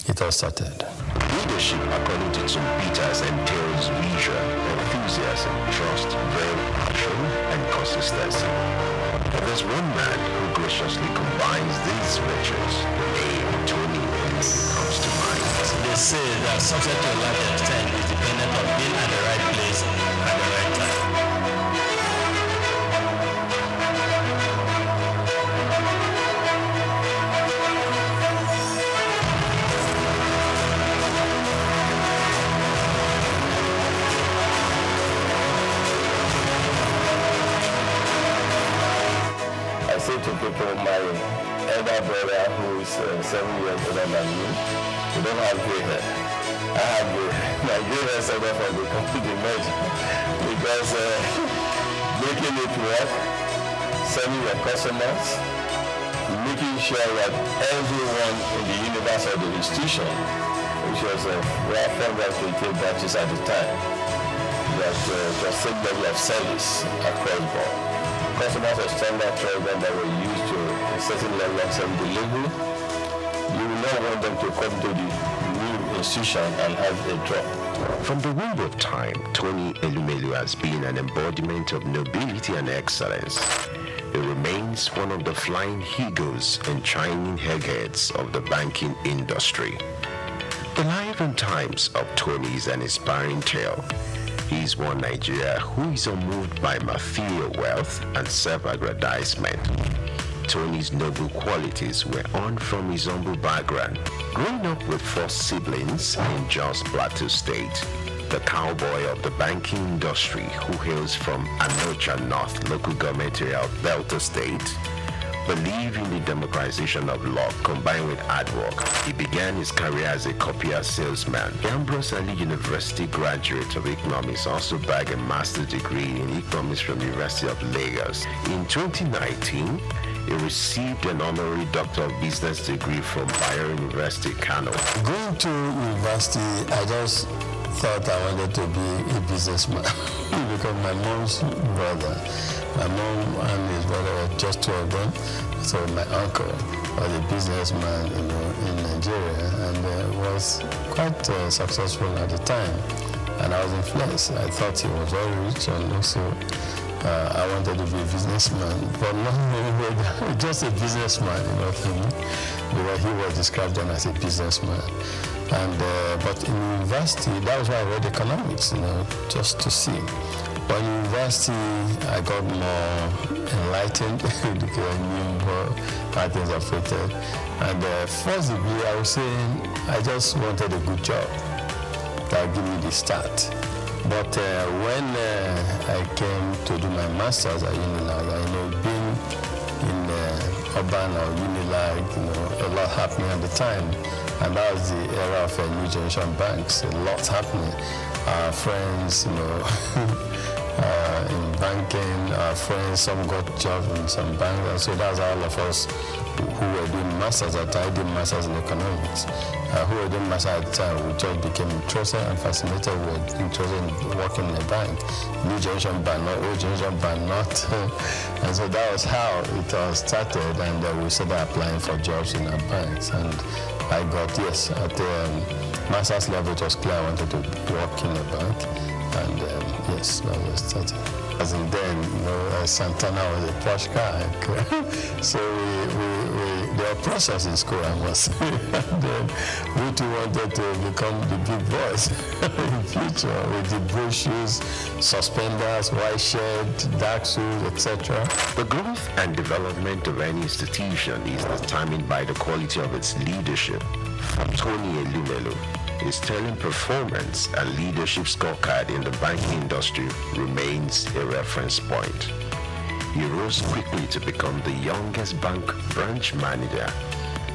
[SPEAKER 2] it all started.
[SPEAKER 12] Leadership, according to some Peters, entails vision, enthusiasm, trust, verve, passion, and consistency. But there's one man who graciously combines these virtues. The name Tony comes to mind.
[SPEAKER 5] They say that success to a large extent is dependent on being at the right place at the right time.
[SPEAKER 2] I say to people, my elder brother who is 7 years older than me, you don't have gray hair. I have gray hair. My gray hair is over from the complete merge because making it work, serving your customers, making sure that everyone in the universe or the institution, which was 428 branches at the time, that the same level of service across board. customers of standard trade that were used to a certain level of delivery, you will not want them to come to the new institution and have a drop.
[SPEAKER 12] From the womb of time, Tony Elumelu has been an embodiment of nobility and excellence. He remains one of the flying eagles and shining eggheads of the banking industry. The life and times of Tony is an inspiring tale. He is one Nigeria who is unmoved by material wealth and self-aggrandizement. Tony's noble qualities were on from his humble background. Growing up with 4 siblings in Jos Plateau State, the cowboy of the banking industry who hails from Anocha North local government area of Delta State, believed in the democratization of law combined with hard work. He began his career as a copier salesman. The Ambrose Ali University graduate of economics also bagged a master's degree in economics from the University of Lagos. In 2019, he received an honorary Doctor of Business degree from Bayer University, Kano.
[SPEAKER 2] Going to university, I just thought I wanted to be a businessman because my mom's brother, my mom and his brother were just 2 of them. So my uncle was a businessman, in Nigeria, and was quite successful at the time. And I was influenced. I thought he was very rich, and also I wanted to be a businessman, but not just a businessman, for me, because he was described then as a businessman. And but in university, that was why I read economics, just to see. But in university, I got more enlightened because I knew how things operated. And first degree, I was saying I just wanted a good job that would give me the start. But when I came to do my master's at Unilag, being in urban or Unilag, a lot happening at the time. And that was the era of new generation banks, a lot happening. Our friends, in banking, our friends, some got jobs in some banks. And so that's all of us who were doing masters at the time. I did masters in economics. Who were doing masters at the time, we just became interested and fascinated. We were interested in working in a bank. New generation bank, not old generation bank, not. And so that was how it all started. And we started applying for jobs in our banks. And I got, yes, at the master's level, it was clear I wanted to work in a bank. And yes, that was started. As in then, Santana was a posh car. So there were processes in school, I must say. And then we too wanted to become the big boys in future with the blue shoes, suspenders, white shirt, dark shoes, etc.
[SPEAKER 12] The growth and development of any institution is determined by the quality of its leadership. From Tony Elumelu, his sterling performance and leadership scorecard in the banking industry remains a reference point. He rose quickly to become the youngest bank branch manager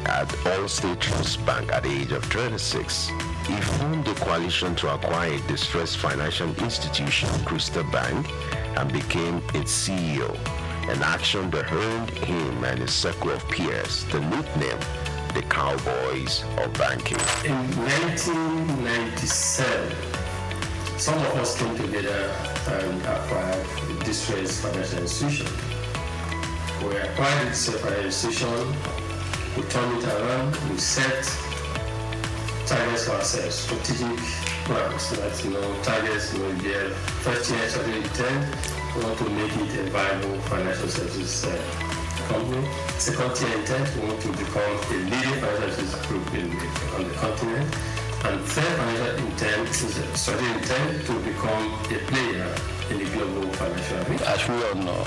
[SPEAKER 12] at All-State Trust Bank at the age of 26. He formed a coalition to acquire a distressed financial institution, Crystal Bank, and became its CEO, an action that earned him and his circle of peers the nickname the Cowboys of Banking.
[SPEAKER 2] In 1997, some of us came together and acquired the distressed financial institution. We acquired this financial institution, we turned it around, we set targets for ourselves, strategic plans, targets, their first year strategic intent, we want to make it a viable financial services company. Second tier intent, we want to become a leading financial services group on the continent. And third financial intent is a strategic intent to become a player in the global financial arena. As we all know,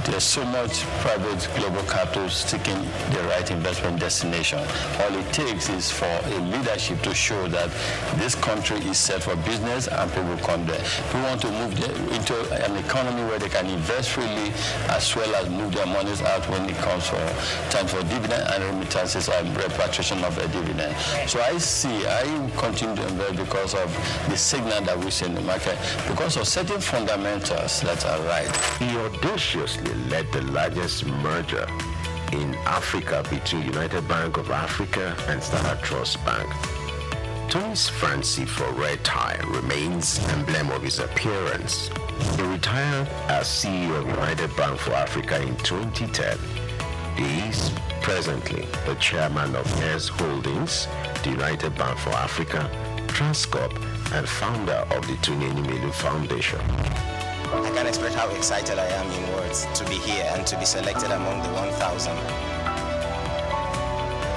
[SPEAKER 2] there's so much private global capital seeking the right investment destination. All it takes is for a leadership to show that this country is set for business and people come there. We want to move into an economy where they can invest freely as well as move their monies out when it comes for time for dividend and remittances and repatriation of a dividend. So I continue to invest because of the signal that we see in the market, because of certain fundamentals that are right.
[SPEAKER 12] He audaciously led the largest merger in Africa between United Bank of Africa and Standard Trust Bank. Tony's fancy for red tie remains emblem of his appearance. He retired as CEO of United Bank for Africa in 2010. He is presently the chairman of S Holdings, the United Bank for Africa, Transcorp, and founder of the Tony Enumelu Foundation.
[SPEAKER 7] I can't express how excited I am in words to be here and to be selected among the 1,000.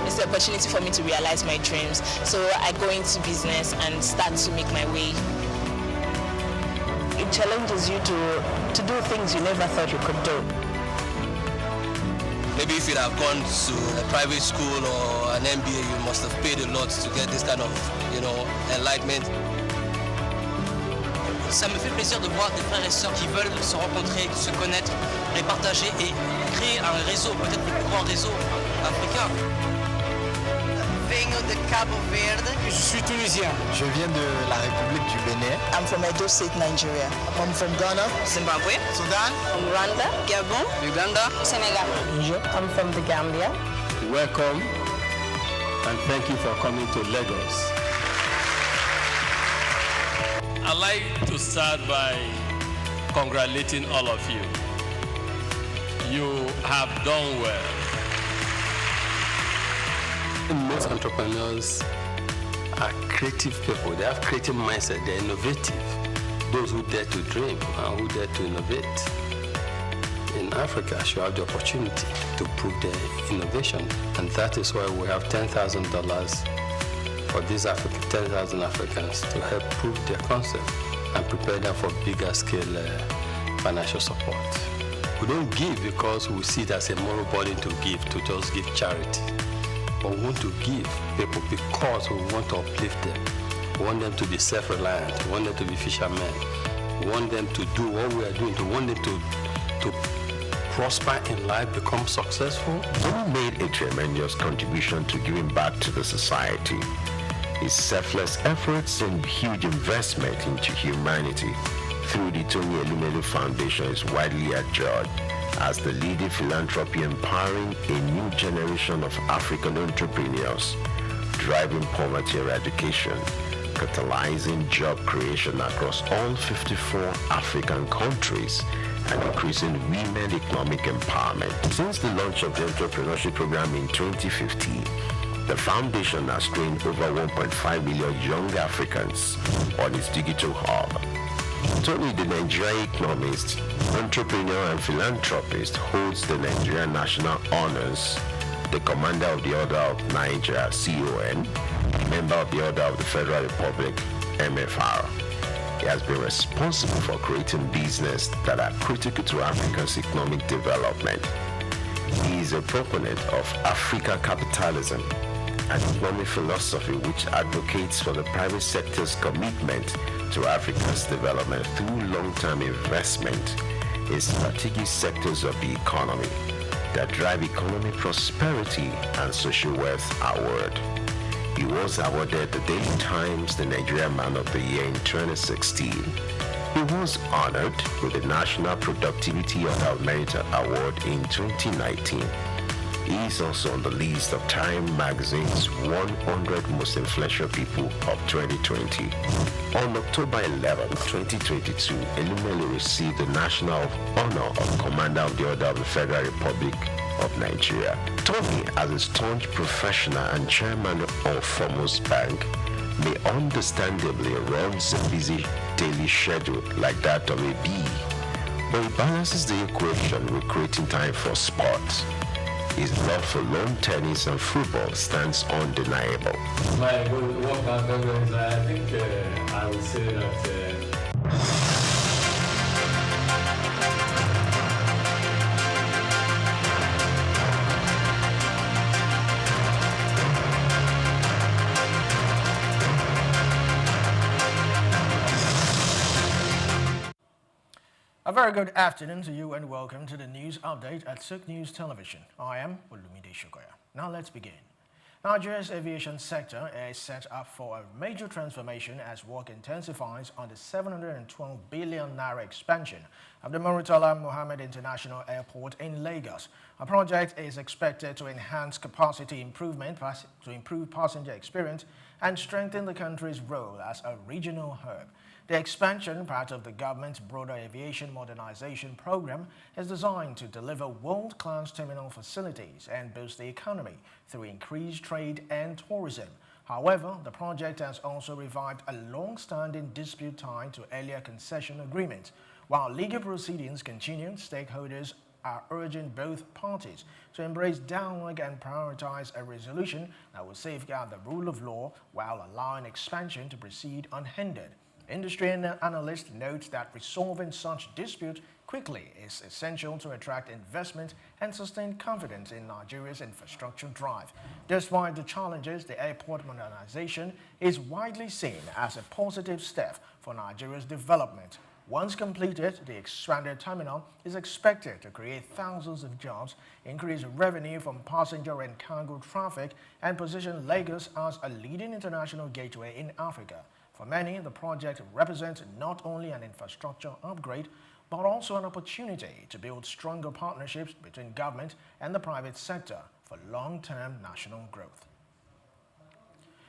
[SPEAKER 9] It's the opportunity for me to realize my dreams. So I go into business and start to make my way.
[SPEAKER 23] It challenges you to do things you never thought you could do.
[SPEAKER 24] Maybe if you'd have gone to a private school or an MBA, you must have paid a lot to get this kind of, enlightenment.
[SPEAKER 25] Ça me fait plaisir de voir des frères et sœurs qui veulent se rencontrer, se connaître et partager et créer un réseau, peut-être le plus grand réseau africain.
[SPEAKER 26] Vengo de Cabo Verde.
[SPEAKER 27] Je suis tunisien. Je viens de la République du Bénin.
[SPEAKER 26] I'm from Edo State, Nigeria.
[SPEAKER 27] I'm from Ghana.
[SPEAKER 26] Zimbabwe.
[SPEAKER 27] Sudan.
[SPEAKER 26] From Rwanda.
[SPEAKER 25] Gabon. Uganda.
[SPEAKER 26] Senegal.
[SPEAKER 23] Egypt. I'm from the Gambia.
[SPEAKER 2] Welcome and thank you for coming to Lagos.
[SPEAKER 28] I'd like to start by congratulating all of you. You have done well.
[SPEAKER 2] Most entrepreneurs are creative people. They have creative mindset. They're innovative. Those who dare to dream and who dare to innovate in Africa should have the opportunity to prove their innovation. And that is why we have $10,000 for these 10,000 Africans to help prove their concept and prepare them for bigger scale financial support. We don't give because we see it as a moral burden to just give charity. But we want to give people because we want to uplift them. We want them to be self-reliant. We want them to be fishermen. We want them to do what we are doing. We want them to prosper in life, become successful.
[SPEAKER 12] Tony made a tremendous contribution to giving back to the society. His selfless efforts and huge investment into humanity through the Tony Enumelu Foundation is widely adjured as the leading philanthropy empowering a new generation of African entrepreneurs, driving poverty eradication, catalyzing job creation across all 54 African countries, and increasing women economic empowerment. Since the launch of the entrepreneurship program in 2015, the foundation has trained over 1.5 million young Africans on its digital hub. Tony, the Nigerian economist, entrepreneur and philanthropist, holds the Nigerian National Honors, the Commander of the Order of Nigeria, CON, Member of the Order of the Federal Republic, MFR. He has been responsible for creating business that are critical to Africa's economic development. He is a proponent of Africa capitalism, an economic philosophy which advocates for the private sector's commitment to Africa's development through long-term investment in strategic sectors of the economy that drive economic prosperity and social wealth award. He was awarded the Daily Times the Nigerian Man of the Year in 2016. He was honored with the National Productivity Order of Merit Award in 2019. He is also on the list of Time Magazine's 100 Most Influential People of 2020. On October 11, 2022, Enumelu received the National Honor of Commander of the Order of the Federal Republic of Nigeria. Tony, as a staunch professional and chairman of Foremost Bank, may understandably runs a busy daily schedule like that of a bee, but he balances the equation with creating time for sports. His love for lawn tennis and football stands undeniable.
[SPEAKER 2] My workout is, I think I would say that
[SPEAKER 3] A very good afternoon to you and welcome to the news update at SOUQ News Television. I am Olumide Shokoya. Now let's begin. Nigeria's aviation sector is set up for a major transformation as work intensifies on the 712 billion naira expansion of the Murtala Mohammed International Airport in Lagos. A project is expected to enhance capacity improvement, to improve passenger experience, and strengthen the country's role as a regional hub. The expansion, part of the government's broader aviation modernization program, is designed to deliver world-class terminal facilities and boost the economy through increased trade and tourism. However, the project has also revived a long-standing dispute tied to earlier concession agreements. While legal proceedings continue, stakeholders are urging both parties to embrace dialogue and prioritize a resolution that will safeguard the rule of law while allowing expansion to proceed unhindered. Industry analysts note that resolving such disputes quickly is essential to attract investment and sustain confidence in Nigeria's infrastructure drive. Despite the challenges, the airport modernization is widely seen as a positive step for Nigeria's development. Once completed, the expanded terminal is expected to create thousands of jobs, increase revenue from passenger and cargo traffic, and position Lagos as a leading international gateway in Africa. For many, the project represents not only an infrastructure upgrade, but also an opportunity to build stronger partnerships between government and the private sector for long-term national growth.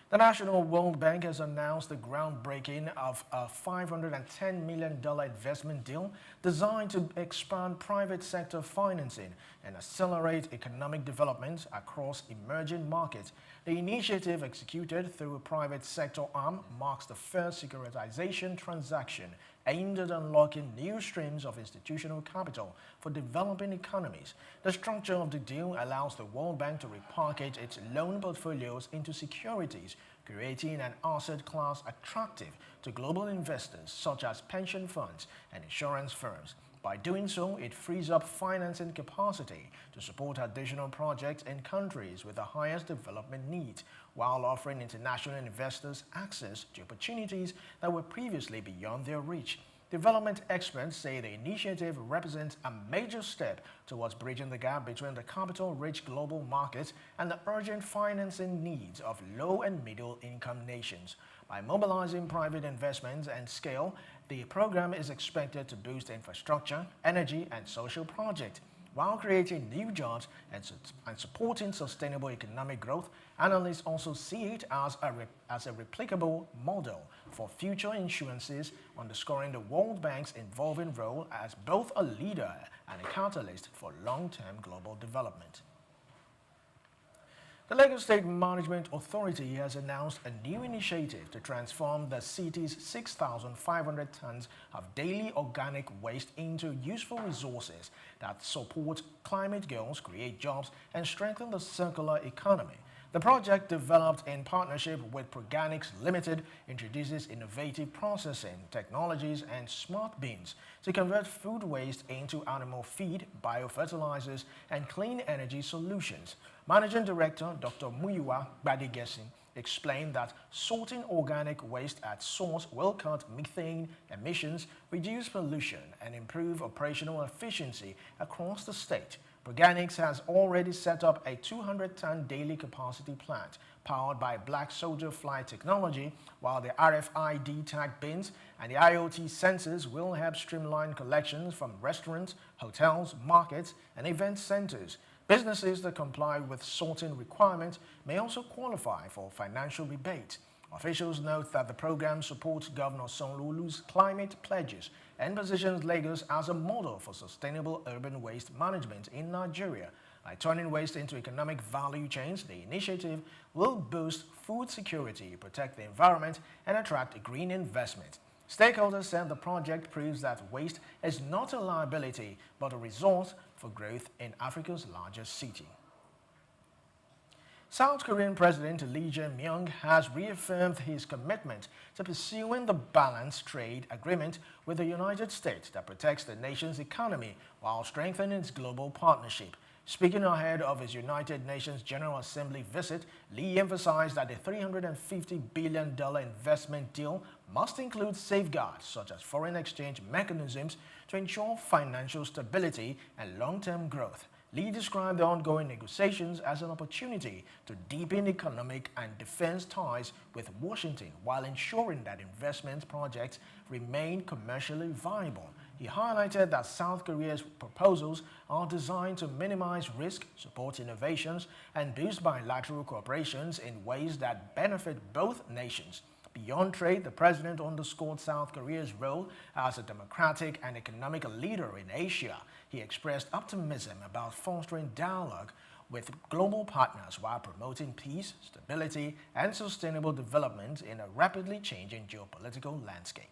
[SPEAKER 3] The National World Bank has announced the groundbreaking of a $510 million investment deal designed to expand private sector financing and accelerate economic development across emerging markets. The initiative, executed through a private sector arm, marks the first securitization transaction aimed at unlocking new streams of institutional capital for developing economies. The structure of the deal allows the World Bank to repackage its loan portfolios into securities, creating an asset class attractive to global investors such as pension funds and insurance firms. By doing so, it frees up financing capacity to support additional projects in countries with the highest development needs, while offering international investors access to opportunities that were previously beyond their reach. Development experts say the initiative represents a major step towards bridging the gap between the capital-rich global markets and the urgent financing needs of low- and middle-income nations. By mobilizing private investments and scale, the program is expected to boost infrastructure, energy, and social projects, while creating new jobs and supporting sustainable economic growth. Analysts also see it as a replicable model for future issuances, underscoring the World Bank's evolving role as both a leader and a catalyst for long-term global development. The Lagos State Management Authority has announced a new initiative to transform the city's 6,500 tons of daily organic waste into useful resources that support climate goals, create jobs, and strengthen the circular economy. The project, developed in partnership with Proganics Limited, introduces innovative processing technologies and smart bins to convert food waste into animal feed, biofertilizers, and clean energy solutions. Managing Director Dr. Muyiwa Badigesi explained that sorting organic waste at source will cut methane emissions, reduce pollution, and improve operational efficiency across the state. Proganics has already set up a 200-ton daily capacity plant powered by Black Soldier Fly technology, while the RFID tag bins and the IoT sensors will help streamline collections from restaurants, hotels, markets, and event centers. Businesses that comply with sorting requirements may also qualify for financial rebate. Officials note that the program supports Governor Sanwo-Olu's climate pledges and positions Lagos as a model for sustainable urban waste management in Nigeria. By turning waste into economic value chains, the initiative will boost food security, protect the environment, and attract green investment. Stakeholders said the project proves that waste is not a liability, but a resource for growth in Africa's largest city. South Korean President Lee Jae-myung has reaffirmed his commitment to pursuing the balanced trade agreement with the United States that protects the nation's economy while strengthening its global partnership. Speaking ahead of his United Nations General Assembly visit, Lee emphasized that the $350 billion investment deal must include safeguards such as foreign exchange mechanisms to ensure financial stability and long-term growth. Lee described the ongoing negotiations as an opportunity to deepen economic and defense ties with Washington while ensuring that investment projects remain commercially viable. He highlighted that South Korea's proposals are designed to minimize risk, support innovations, and boost bilateral cooperations in ways that benefit both nations. Beyond trade, the president underscored South Korea's role as a democratic and economic leader in Asia. He expressed optimism about fostering dialogue with global partners while promoting peace, stability, and sustainable development in a rapidly changing geopolitical landscape.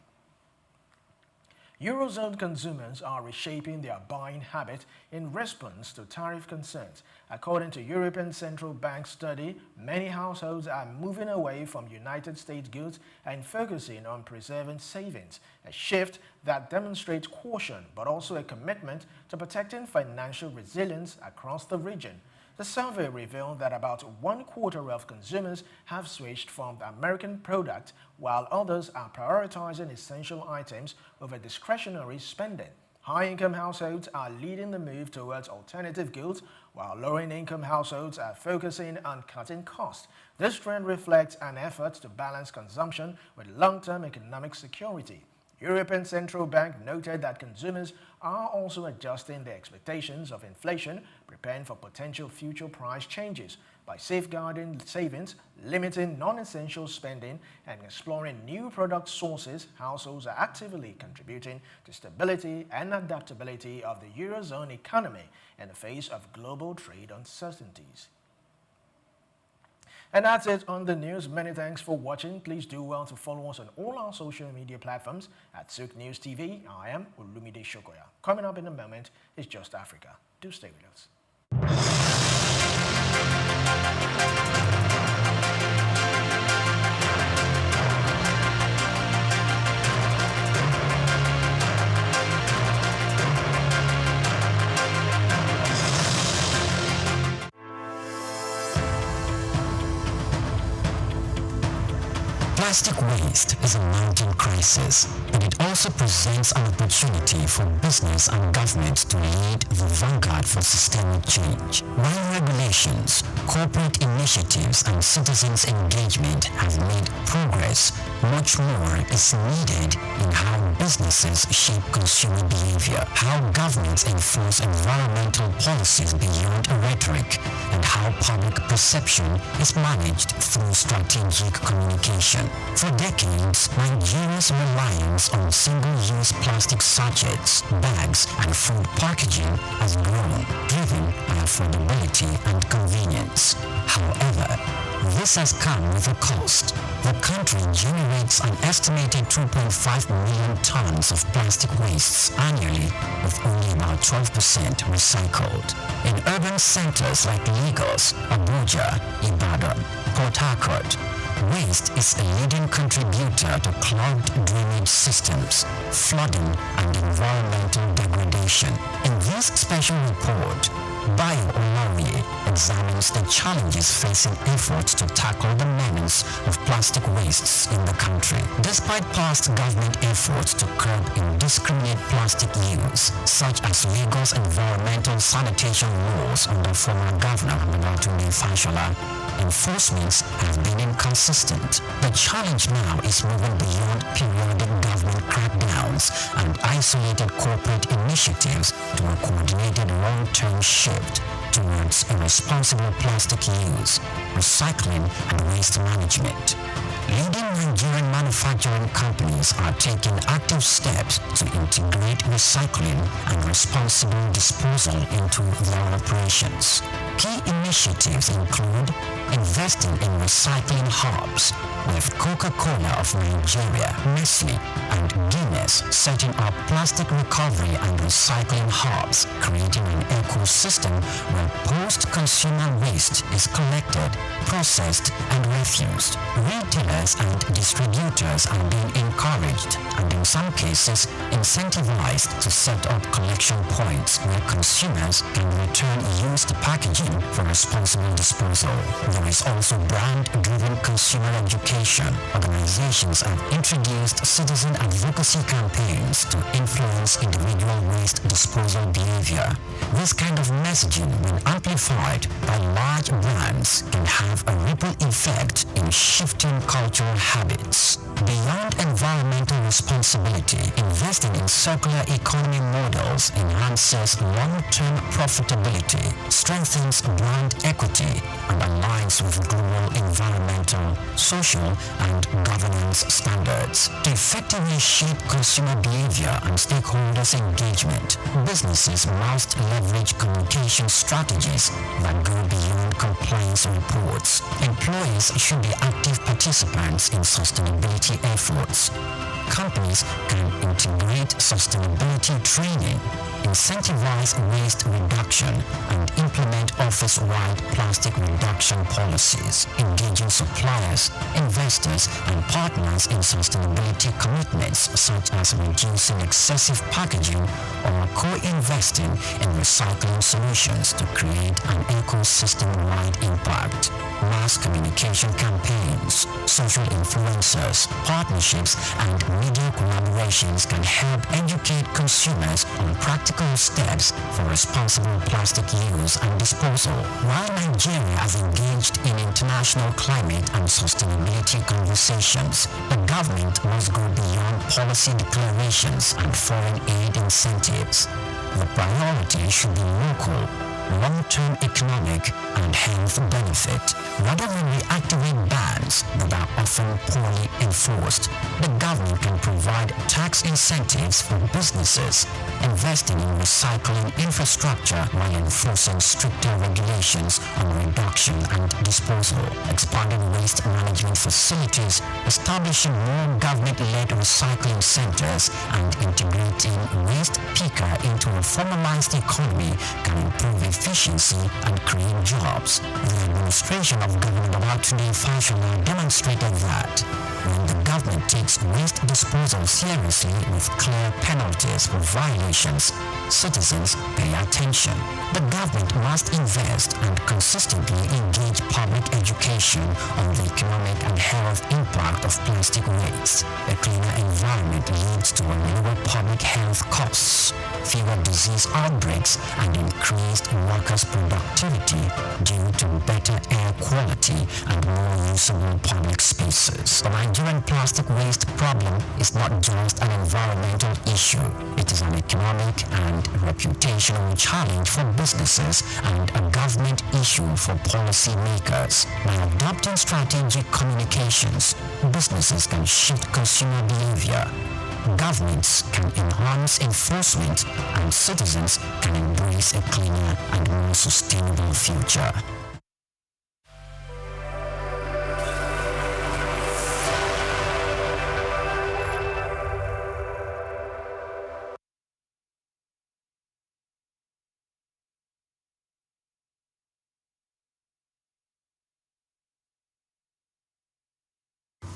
[SPEAKER 3] Eurozone consumers are reshaping their buying habit in response to tariff concerns. According to European Central Bank study, many households are moving away from United States goods and focusing on preserving savings, a shift that demonstrates caution but also a commitment to protecting financial resilience across the region. The survey revealed that about 1/4 of consumers have switched from American products, while others are prioritizing essential items over discretionary spending. High-income households are leading the move towards alternative goods, while lower-income households are focusing on cutting costs. This trend reflects an effort to balance consumption with long-term economic security. European Central Bank noted that consumers are also adjusting their expectations of inflation, preparing for potential future price changes. By safeguarding savings, limiting non-essential spending, and exploring new product sources, households are actively contributing to stability and adaptability of the Eurozone economy in the face of global trade uncertainties. And that's it on the news. Many thanks for watching. Please do well to follow us on all our social media platforms at SOUQ News TV. I am Olumide Shokoya. Coming up in a moment is Just Africa. Do stay with us.
[SPEAKER 6] Plastic waste is a mounting crisis, but it also presents an opportunity for business and government to lead the vanguard for systemic change. While regulations, corporate initiatives, and citizens' engagement have made progress, much more is needed in how businesses shape consumer behavior, how governments enforce environmental policies beyond rhetoric, and how public perception is managed through strategic communication. For decades, Nigeria's reliance on single-use plastic sachets, bags, and food packaging has grown, driven by affordability and convenience. However, this has come with a cost. The country generates an estimated 2.5 million tons of plastic wastes annually, with only about 12% recycled. In urban centers like Lagos, Abuja, Ibadan, Port Harcourt, waste is a leading contributor to clogged drainage systems, flooding, and environmental degradation. In this special report, Bayo Olawiye examines the challenges facing efforts to tackle the menace of plastic wastes in the country. Despite past government efforts to curb indiscriminate plastic use, such as Lagos environmental sanitation laws under former Governor Babatunde Fashola, enforcements have been inconsistent. The challenge now is moving beyond periodic government crackdowns and isolated corporate initiatives to a coordinated long-term shift towards irresponsible plastic use, recycling, and waste management. Leading Nigerian manufacturing companies are taking active steps to integrate recycling and responsible disposal into their operations. Key initiatives include investing in recycling hubs, with Coca-Cola of Nigeria, Nestle, and Guinness setting up plastic recovery and recycling hubs, creating an ecosystem where post-consumer waste is collected, processed, and refused. Retail retailers and distributors are being encouraged and in some cases incentivized to set up collection points where consumers can return used packaging for responsible disposal. There is also brand-driven consumer education. Organizations have introduced citizen advocacy campaigns to influence individual waste disposal behavior. This kind of messaging, when amplified by large brands, can have a ripple effect in shifting cultural habits. Beyond environmental responsibility, investing in circular economy models enhances long-term profitability, strengthens brand equity, and aligns with global environmental, social, and governance standards. To effectively shape consumer behavior and stakeholders' engagement, businesses must leverage communication strategies that go beyond compliance reports. Employees should be active participants in sustainability efforts. Companies can integrate sustainability training, incentivize waste reduction, and implement office-wide plastic reduction policies, engaging suppliers, investors, and partners in sustainability commitments such as reducing excessive packaging or co-investing in recycling solutions to create an ecosystem-wide impact. Mass communication campaigns, social influencers, partnerships, and media collaborations can help educate consumers on practical steps for responsible plastic use and disposal. While Nigeria has engaged in international climate and sustainability conversations, the government must go beyond policy declarations and foreign aid incentives. The priority should be local, long-term economic and health benefit, rather than reactivate bans that are often poorly enforced. The government can provide tax incentives for businesses, investing in recycling infrastructure while enforcing stricter regulations on reduction and disposal, expanding waste management facilities, establishing more government-led recycling centers, and integrating waste picker into a formalized economy can improve efficiency and create jobs. The administration of Governor Babatunde Fashola demonstrated that when the government takes waste disposal seriously with clear penalties for violations, citizens pay attention. The government must invest and consistently engage public education on the economic and health impact of plastic waste. A cleaner environment leads to lower public health costs, fewer disease outbreaks, and increased workers' productivity due to better air quality and more usable public spaces. The Nigerian plastic waste problem is not just an environmental issue. It is an economic and reputational challenge for businesses and a government issue for policymakers. By adopting strategic communications, businesses can shift consumer behavior, governments can enhance enforcement, and citizens can embrace a cleaner and more sustainable future.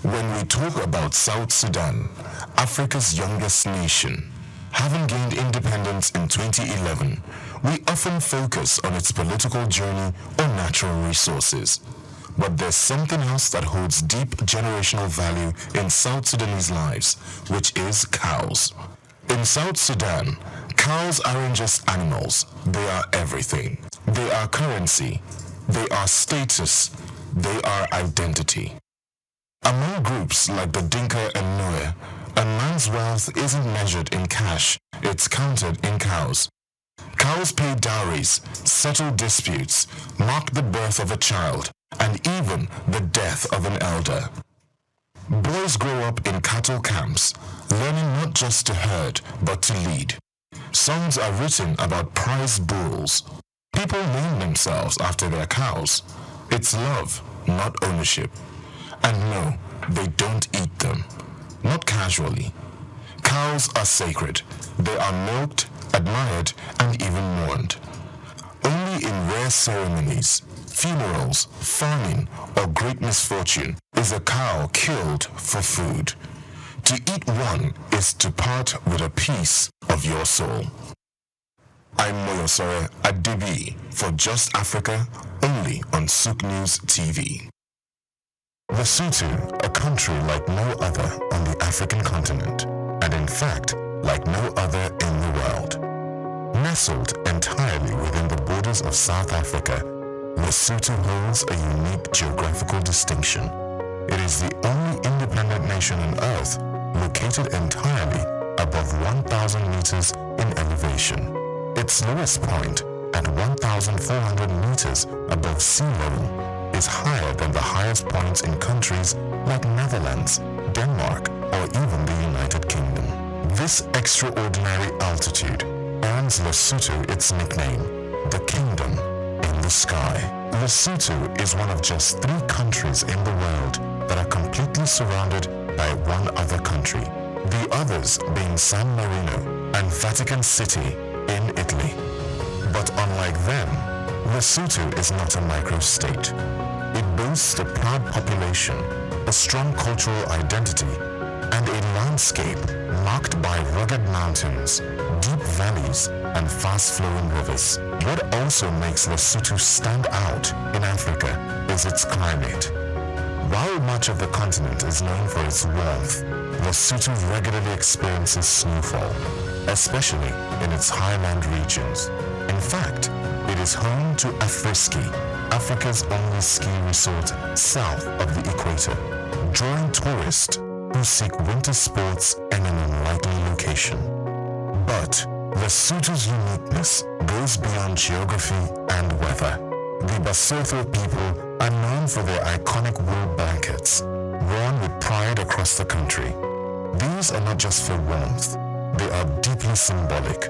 [SPEAKER 14] When we talk about South Sudan, Africa's youngest nation, having gained independence in 2011, we often focus on its political journey or natural resources. But there's something else that holds deep generational value in South Sudanese lives, which is cows. In South Sudan, cows aren't just animals, they are everything. They are currency, they are status, they are identity. Among groups like the Dinka and Nuer, a man's wealth isn't measured in cash, it's counted in cows. Cows pay dowries, settle disputes, mark the birth of a child, and even the death of an elder. Boys grow up in cattle camps, learning not just to herd, but to lead. Songs are written about prize bulls. People name themselves after their cows. It's love, not ownership. And no, they don't eat them. Not casually. Cows are sacred. They are milked, admired, and even mourned. Only in rare ceremonies, funerals, farming, or great misfortune is a cow killed for food. To eat one is to part with a piece of your soul. I'm Moyosore Adebi for Just Africa, only on SOUQ News TV. Lesotho, a country like no other on the African continent, and in fact, like no other in the world. Nestled entirely within the borders of South Africa, Lesotho holds a unique geographical distinction. It is the only independent nation on Earth located entirely above 1,000 meters in elevation. Its lowest point, at 1,400 meters above sea level, is higher than the highest points in countries like Netherlands, Denmark, or even the United Kingdom. This extraordinary altitude earns Lesotho its nickname, the Kingdom in the Sky. Lesotho is one of just 3 countries in the world that are completely surrounded by one other country, the others being San Marino and Vatican City in Italy. But unlike them, Lesotho is not a microstate. It boasts a proud population, a strong cultural identity, and a landscape marked by rugged mountains, deep valleys, and fast-flowing rivers. What also makes Lesotho stand out in Africa is its climate. While much of the continent is known for its warmth, Lesotho regularly experiences snowfall, especially in its highland regions. In fact, it is home to Afriski, Africa's only ski resort south of the equator, drawing tourists who seek winter sports in an unlikely location. But Lesotho's uniqueness goes beyond geography and weather. The Basotho people are known for their iconic wool blankets, worn with pride across the country. These are not just for warmth, they are deeply symbolic,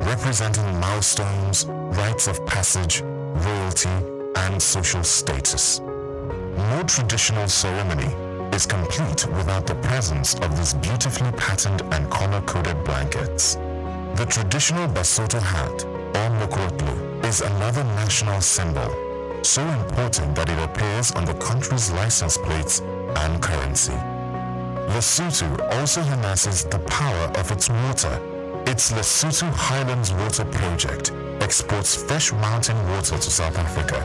[SPEAKER 14] representing milestones, rites of passage, royalty, and social status. No traditional ceremony is complete without the presence of these beautifully patterned and color-coded blankets. The traditional Basotho hat, or mokorotlo, is another national symbol, so important that it appears on the country's license plates and currency. Lesotho also harnesses the power of its water. Its Lesotho Highlands Water Project exports fresh mountain water to South Africa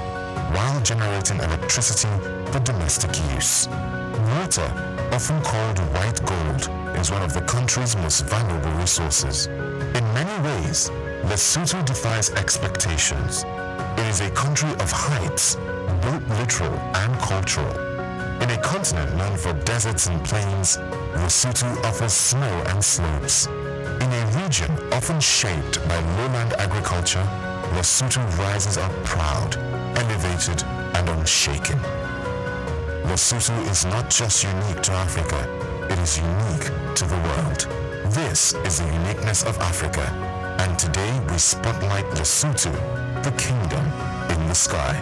[SPEAKER 14] while generating electricity for domestic use. Water, often called white gold, is one of the country's most valuable resources. In many ways, Lesotho defies expectations. It is a country of heights, both literal and cultural. In a continent known for deserts and plains, Lesotho offers snow and slopes. In a region often shaped by lowland agriculture, Lesotho rises up proud, elevated, and unshaken. Lesotho is not just unique to Africa, it is unique to the world. This is the uniqueness of Africa, and today we spotlight Lesotho, the kingdom in the sky.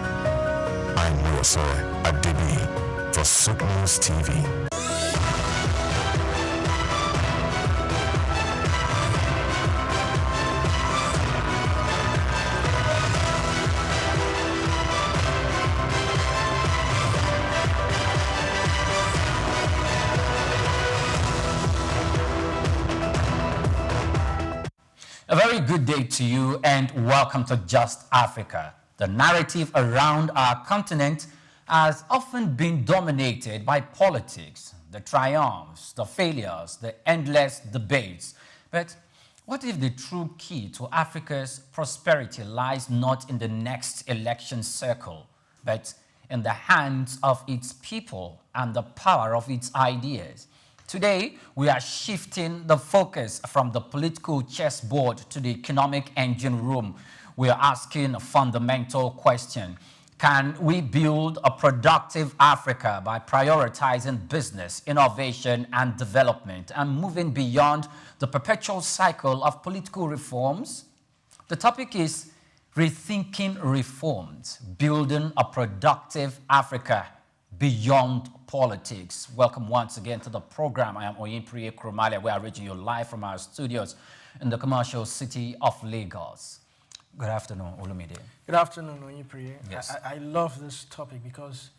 [SPEAKER 14] I'm Moyosore Adebi for SOUQ News TV.
[SPEAKER 15] A very good day to you and welcome to Just Africa. The narrative around our continent has often been dominated by politics, the triumphs, the failures, the endless debates. But what if the true key to Africa's prosperity lies not in the next election circle, but in the hands of its people and the power of its ideas? Today, we are shifting the focus from the political chessboard to the economic engine room. We are asking a fundamental question. Can we build a productive Africa by prioritizing business, innovation, and development and moving beyond the perpetual cycle of political reforms? The topic is rethinking reforms, building a productive Africa beyond politics. Welcome once again to the program. I am Oyinpriye Kromalia. We are reaching you live from our studios in the commercial city of Lagos. Good afternoon, Olumide.
[SPEAKER 3] Good afternoon, Onyipriye.
[SPEAKER 15] Yes.
[SPEAKER 3] I love this topic because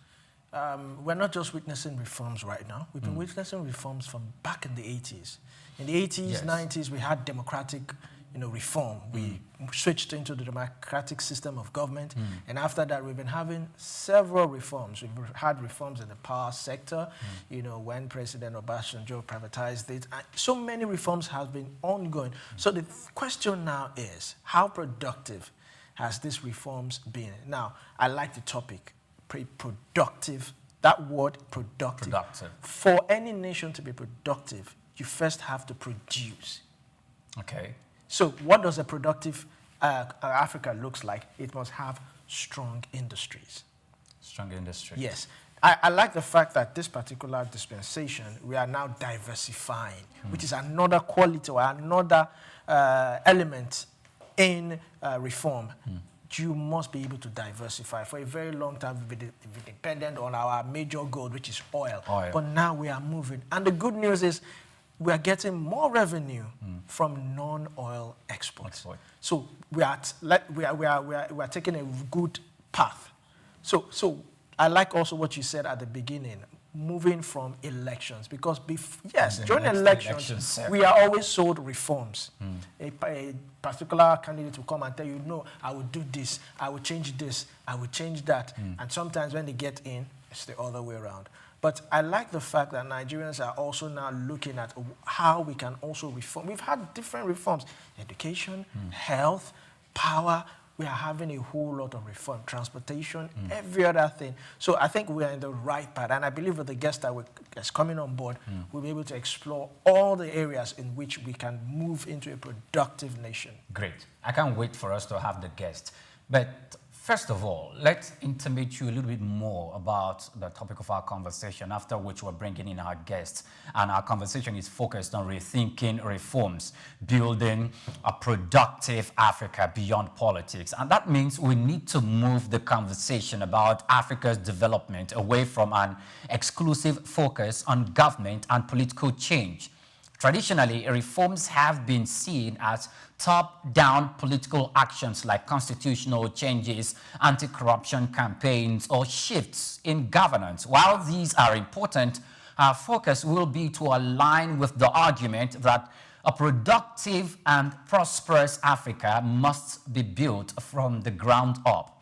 [SPEAKER 3] we're not just witnessing reforms right now. We've been witnessing reforms from back in the 80s. In the 80s,
[SPEAKER 15] Yes.
[SPEAKER 3] 90s, we had democratic reform. We switched into the democratic system of government. And after that, we've been having several reforms. We've had reforms in the power sector, when President Obasanjo privatized it. So many reforms have been ongoing. So the question now is, how productive has these reforms been? Now, I like the topic, productive. That word, productive. For any nation to be productive, you first have to produce.
[SPEAKER 15] Okay.
[SPEAKER 3] So what does a productive Africa looks like? It must have strong industries.
[SPEAKER 15] Strong industry.
[SPEAKER 3] Yes. I like the fact that this particular dispensation, we are now diversifying, which is another quality or another element in reform. You must be able to diversify. For a very long time, we've been dependent on our major gold, which is oil. But now we are moving. And the good news is we are getting more revenue from non-oil exports. So we are taking a good path. So I like also what you said at the beginning, moving from elections, because during elections we are always sold reforms. A particular candidate will come and tell you, no, I will do this, I will change this, I will change that. And sometimes when they get in, it's the other way around. But I like the fact that Nigerians are also now looking at how we can also reform. We've had different reforms: education, health, power. We are having a whole lot of reform, transportation, every other thing. So I think we are in the right path. And I believe with the guest that is coming on board, we'll be able to explore all the areas in which we can move into a productive nation.
[SPEAKER 15] Great. I can't wait for us to have the guest. But first of all, let's intimate you a little bit more about the topic of our conversation, after which we're bringing in our guests. And our conversation is focused on rethinking reforms, building a productive Africa beyond politics. And that means we need to move the conversation about Africa's development away from an exclusive focus on government and political change. Traditionally, reforms have been seen as top-down political actions like constitutional changes, anti-corruption campaigns, or shifts in governance. While these are important, our focus will be to align with the argument that a productive and prosperous Africa must be built from the ground up,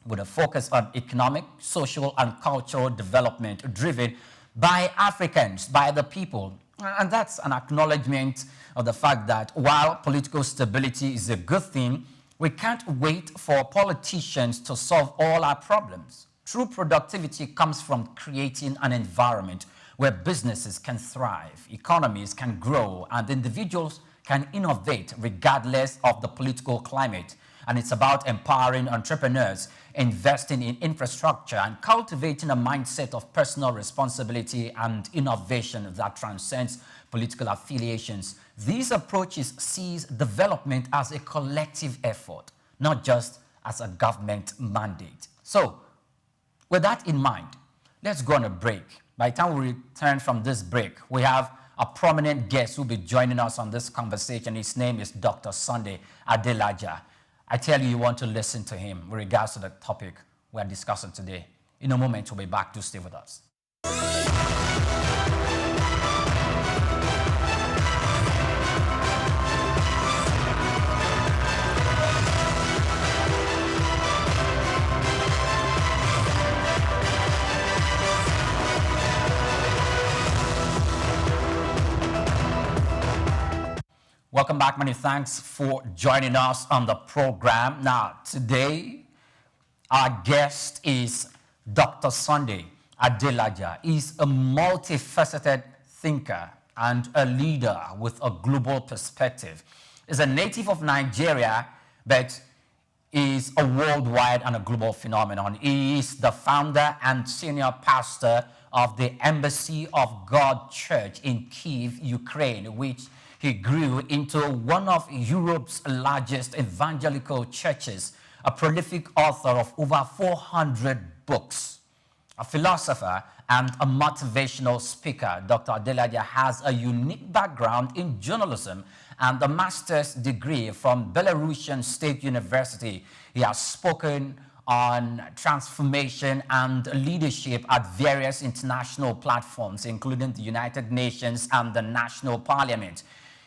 [SPEAKER 15] with a focus on economic, social, and cultural development driven by Africans, by the people. And that's an acknowledgement of the fact that while political stability is a good thing, we can't wait for politicians to solve all our problems. True productivity comes from creating an environment where businesses can thrive, economies can grow, and individuals can innovate regardless of the political climate. And it's about empowering entrepreneurs, investing in infrastructure, and cultivating a mindset of personal responsibility and innovation that transcends political affiliations. These approaches sees development as a collective effort, not just as a government mandate. So, with that in mind, let's go on a break. By the time we return from this break, we have a prominent guest who will be joining us on this conversation. His name is Dr. Sunday Adelaja. I tell you, you want to listen to him with regards to the topic we're discussing today. In a moment, we'll be back. To stay with us. Welcome back. Many thanks for joining us on the program. Now, today, our guest is Dr. Sunday Adelaja. He's a multifaceted thinker and a leader with a global perspective. He's a native of Nigeria, but is a worldwide and a global phenomenon. He is the founder and senior pastor of the Embassy of God Church in Kyiv, Ukraine, which he grew into one of Europe's largest evangelical churches, a prolific author of over 400 books, a philosopher and a motivational speaker. Dr. Adelaja has a unique background in journalism and a master's degree from Belarusian State University. He has spoken on transformation and leadership at various international platforms, including the United Nations and the National Parliament.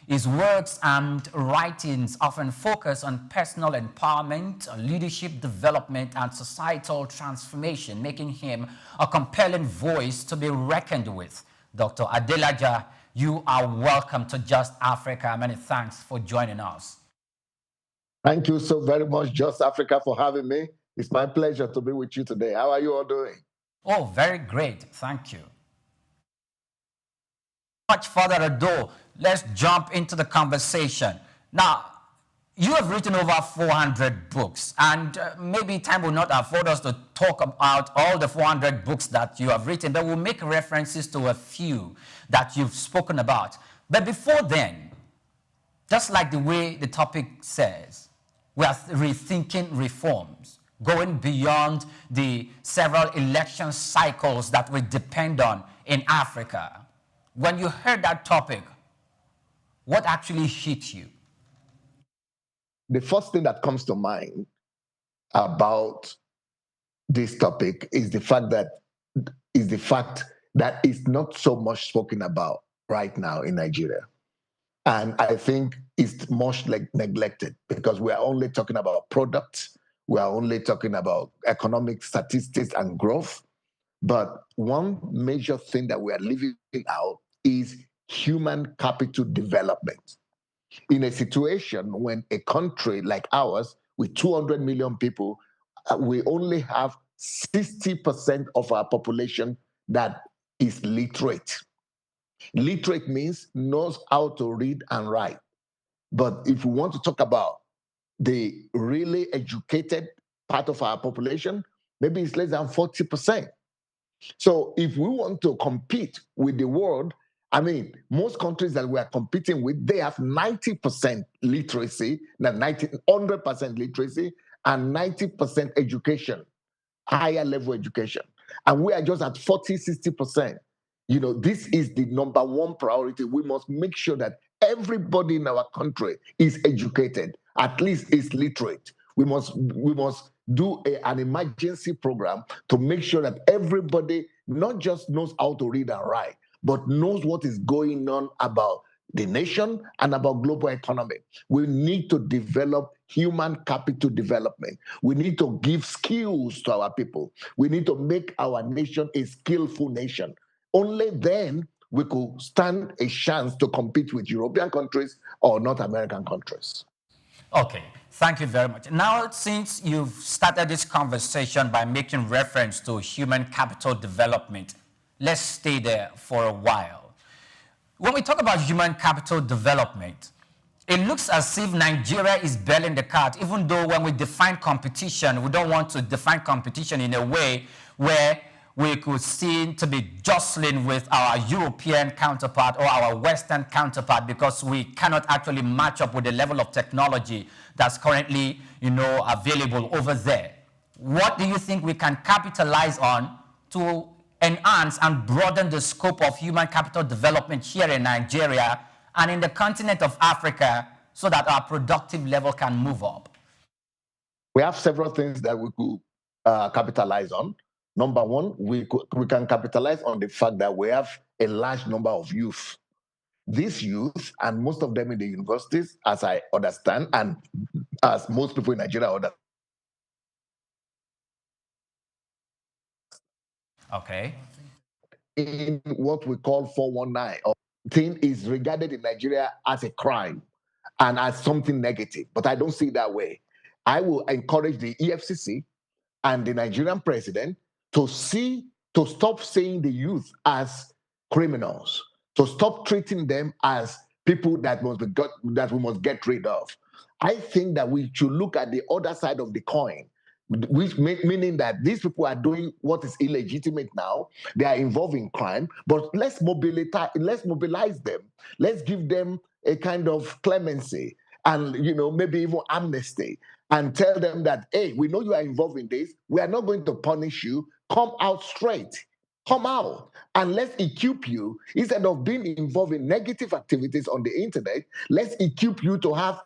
[SPEAKER 15] His works and writings often focus on personal empowerment, leadership development, and societal transformation, making him a compelling voice to be reckoned with. Dr. Adelaja, you are welcome to Just Africa. Many thanks for joining us.
[SPEAKER 11] Thank you so very much, Just Africa, for having me. It's my pleasure to be with you today. How are you all doing?
[SPEAKER 15] Oh, very great. Thank you. Much further ado, let's jump into the conversation. Now, you have written over 400 books, and maybe time will not afford us to talk about all the 400 books that you have written, but we'll make references to a few that you've spoken about. But before then, just like the way the topic says, we are rethinking reforms, going beyond the several election cycles that we depend on in Africa. When you heard that topic, what actually hit you?
[SPEAKER 11] The first thing that comes to mind about this topic is the fact that it's not so much spoken about right now in Nigeria. And I think it's much neglected because we are only talking about products. We are only talking about economic statistics and growth. But one major thing that we are leaving out is human capital development. In a situation when a country like ours, with 200 million people, we only have 60% of our population that is literate. Literate means knows how to read and write. But if we want to talk about the really educated part of our population, maybe it's less than 40%. So if we want to compete with the world, I mean, most countries that we are competing with, they have 90% literacy, not 100% literacy, and 90% education, higher level education. And we are just at 40, 60%. You know, this is the number one priority. We must make sure that everybody in our country is educated, at least is literate. We must do an emergency program to make sure that everybody not just knows how to read and write, but knows what is going on about the nation and about global economy. We need to develop human capital development. We need to give skills to our people. We need to make our nation a skillful nation. Only then we could stand a chance to compete with European countries or North American countries.
[SPEAKER 15] Okay, thank you very much. Now, since you've started this conversation by making reference to human capital development, let's stay there for a while. When we talk about human capital development, it looks as if Nigeria is belling the cat, even though when we define competition, we don't want to define competition in a way where we could seem to be jostling with our European counterpart or our Western counterpart because we cannot actually match up with the level of technology that's currently, available over there. What do you think we can capitalize on to enhance and broaden the scope of human capital development here in Nigeria and in the continent of Africa so that our productive level can move up?
[SPEAKER 11] We have several things that we could capitalize on. Number one, we can capitalize on the fact that we have a large number of youth. These youth, and most of them in the universities, as I understand, and as most people in Nigeria understand.
[SPEAKER 15] Okay.
[SPEAKER 11] In what we call 419, or thing is regarded in Nigeria as a crime and as something negative, but I don't see it that way. I will encourage the EFCC and the Nigerian president to stop seeing the youth as criminals, to stop treating them as people that we must get rid of. I think that we should look at the other side of the coin, meaning that these people are doing what is illegitimate now. They are involved in crime, but let's mobilize them. Let's give them a kind of clemency and maybe even amnesty, and tell them that, hey, we know you are involved in this. We are not going to punish you. Come out straight. Come out and let's equip you. Instead of being involved in negative activities on the internet, let's equip you to have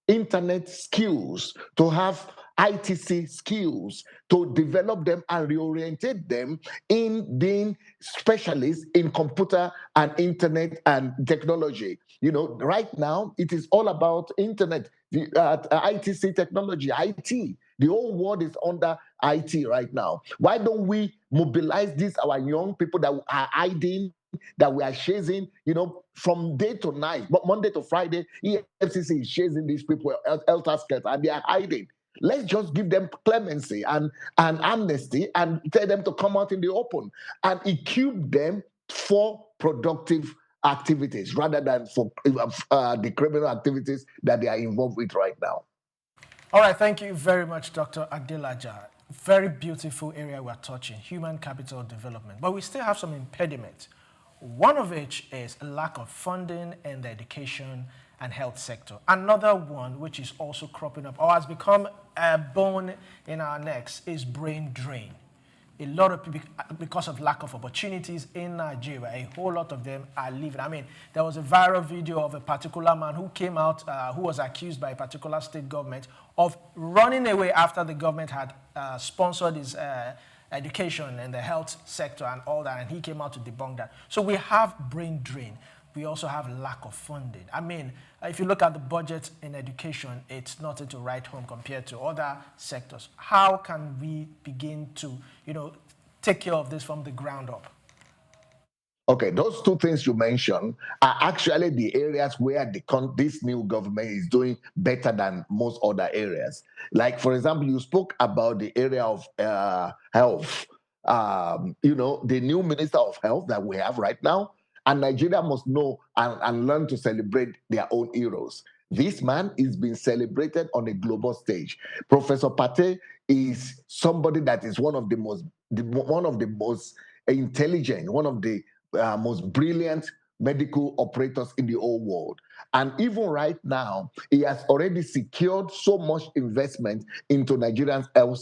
[SPEAKER 11] internet skills, to have ITC skills, to develop them and reorientate them in being specialists in computer and internet and technology. You know, right now it is all about internet, ITC technology, IT. The whole world is under IT right now. Why don't we mobilize these our young people that are hiding, that we are chasing, you know, from day to night, but Monday to Friday, EFCC is chasing these people, elter skelter, and they are hiding. Let's just give them clemency and amnesty and tell them to come out in the open and equip them for productive activities rather than for the criminal activities that they are involved with right now.
[SPEAKER 3] All right, thank you very much, Dr. Adelaja. Very beautiful area we're touching, human capital development. But we still have some impediments. One of which is a lack of funding in the education and health sector. Another one, which is also cropping up or has become a bone in our necks, is brain drain. A lot of people, because of lack of opportunities in Nigeria, a whole lot of them are leaving. I mean, there was a viral video of a particular man who came out, who was accused by a particular state government of running away after the government had sponsored his education and the health sector and all that, and he came out to debunk that. So we have brain drain. We also have lack of funding. I mean, if you look at the budget in education, it's nothing to write home compared to other sectors. How can we begin to, you know, take care of this from the ground up?
[SPEAKER 11] Okay, those two things you mentioned are actually the areas where this new government is doing better than most other areas. Like, for example, you spoke about the area of health. You know, the new Minister of Health that we have right now, and Nigeria must know and learn to celebrate their own heroes. This man is being celebrated on a global stage. Professor Pate is somebody that is one of the most intelligent, one of the most brilliant medical operators in the whole world. And even right now, he has already secured so much investment into Nigeria's health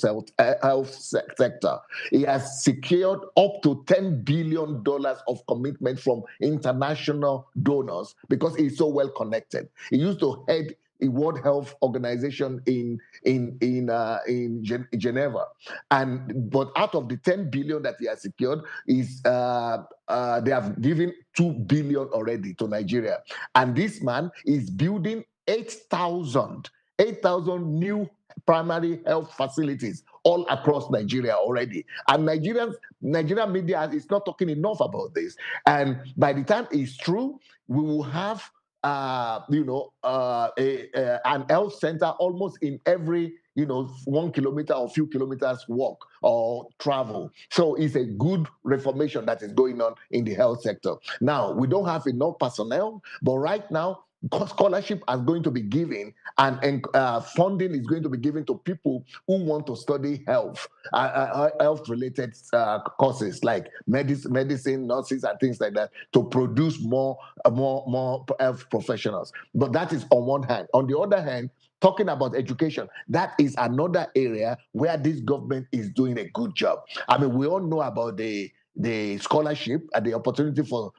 [SPEAKER 11] sector. He has secured up to $10 billion of commitment from international donors because he's so well connected. He used to head a World Health Organization in Geneva, but out of the 10 billion that he has secured, is they have given 2 billion already to Nigeria, and this man is building 8,000 new primary health facilities all across Nigeria already. And Nigerian media is not talking enough about this. And by the time it's true, we will have an health center almost in every 1 kilometer or few kilometers walk or travel. So it's a good reformation that is going on in the health sector. Now, we don't have enough personnel, but right now, scholarship is going to be given and funding is going to be given to people who want to study health-related courses like medicine, nurses, and things like that to produce more health professionals. But that is on one hand. On the other hand, talking about education, that is another area where this government is doing a good job. I mean, we all know about the scholarship and the opportunity for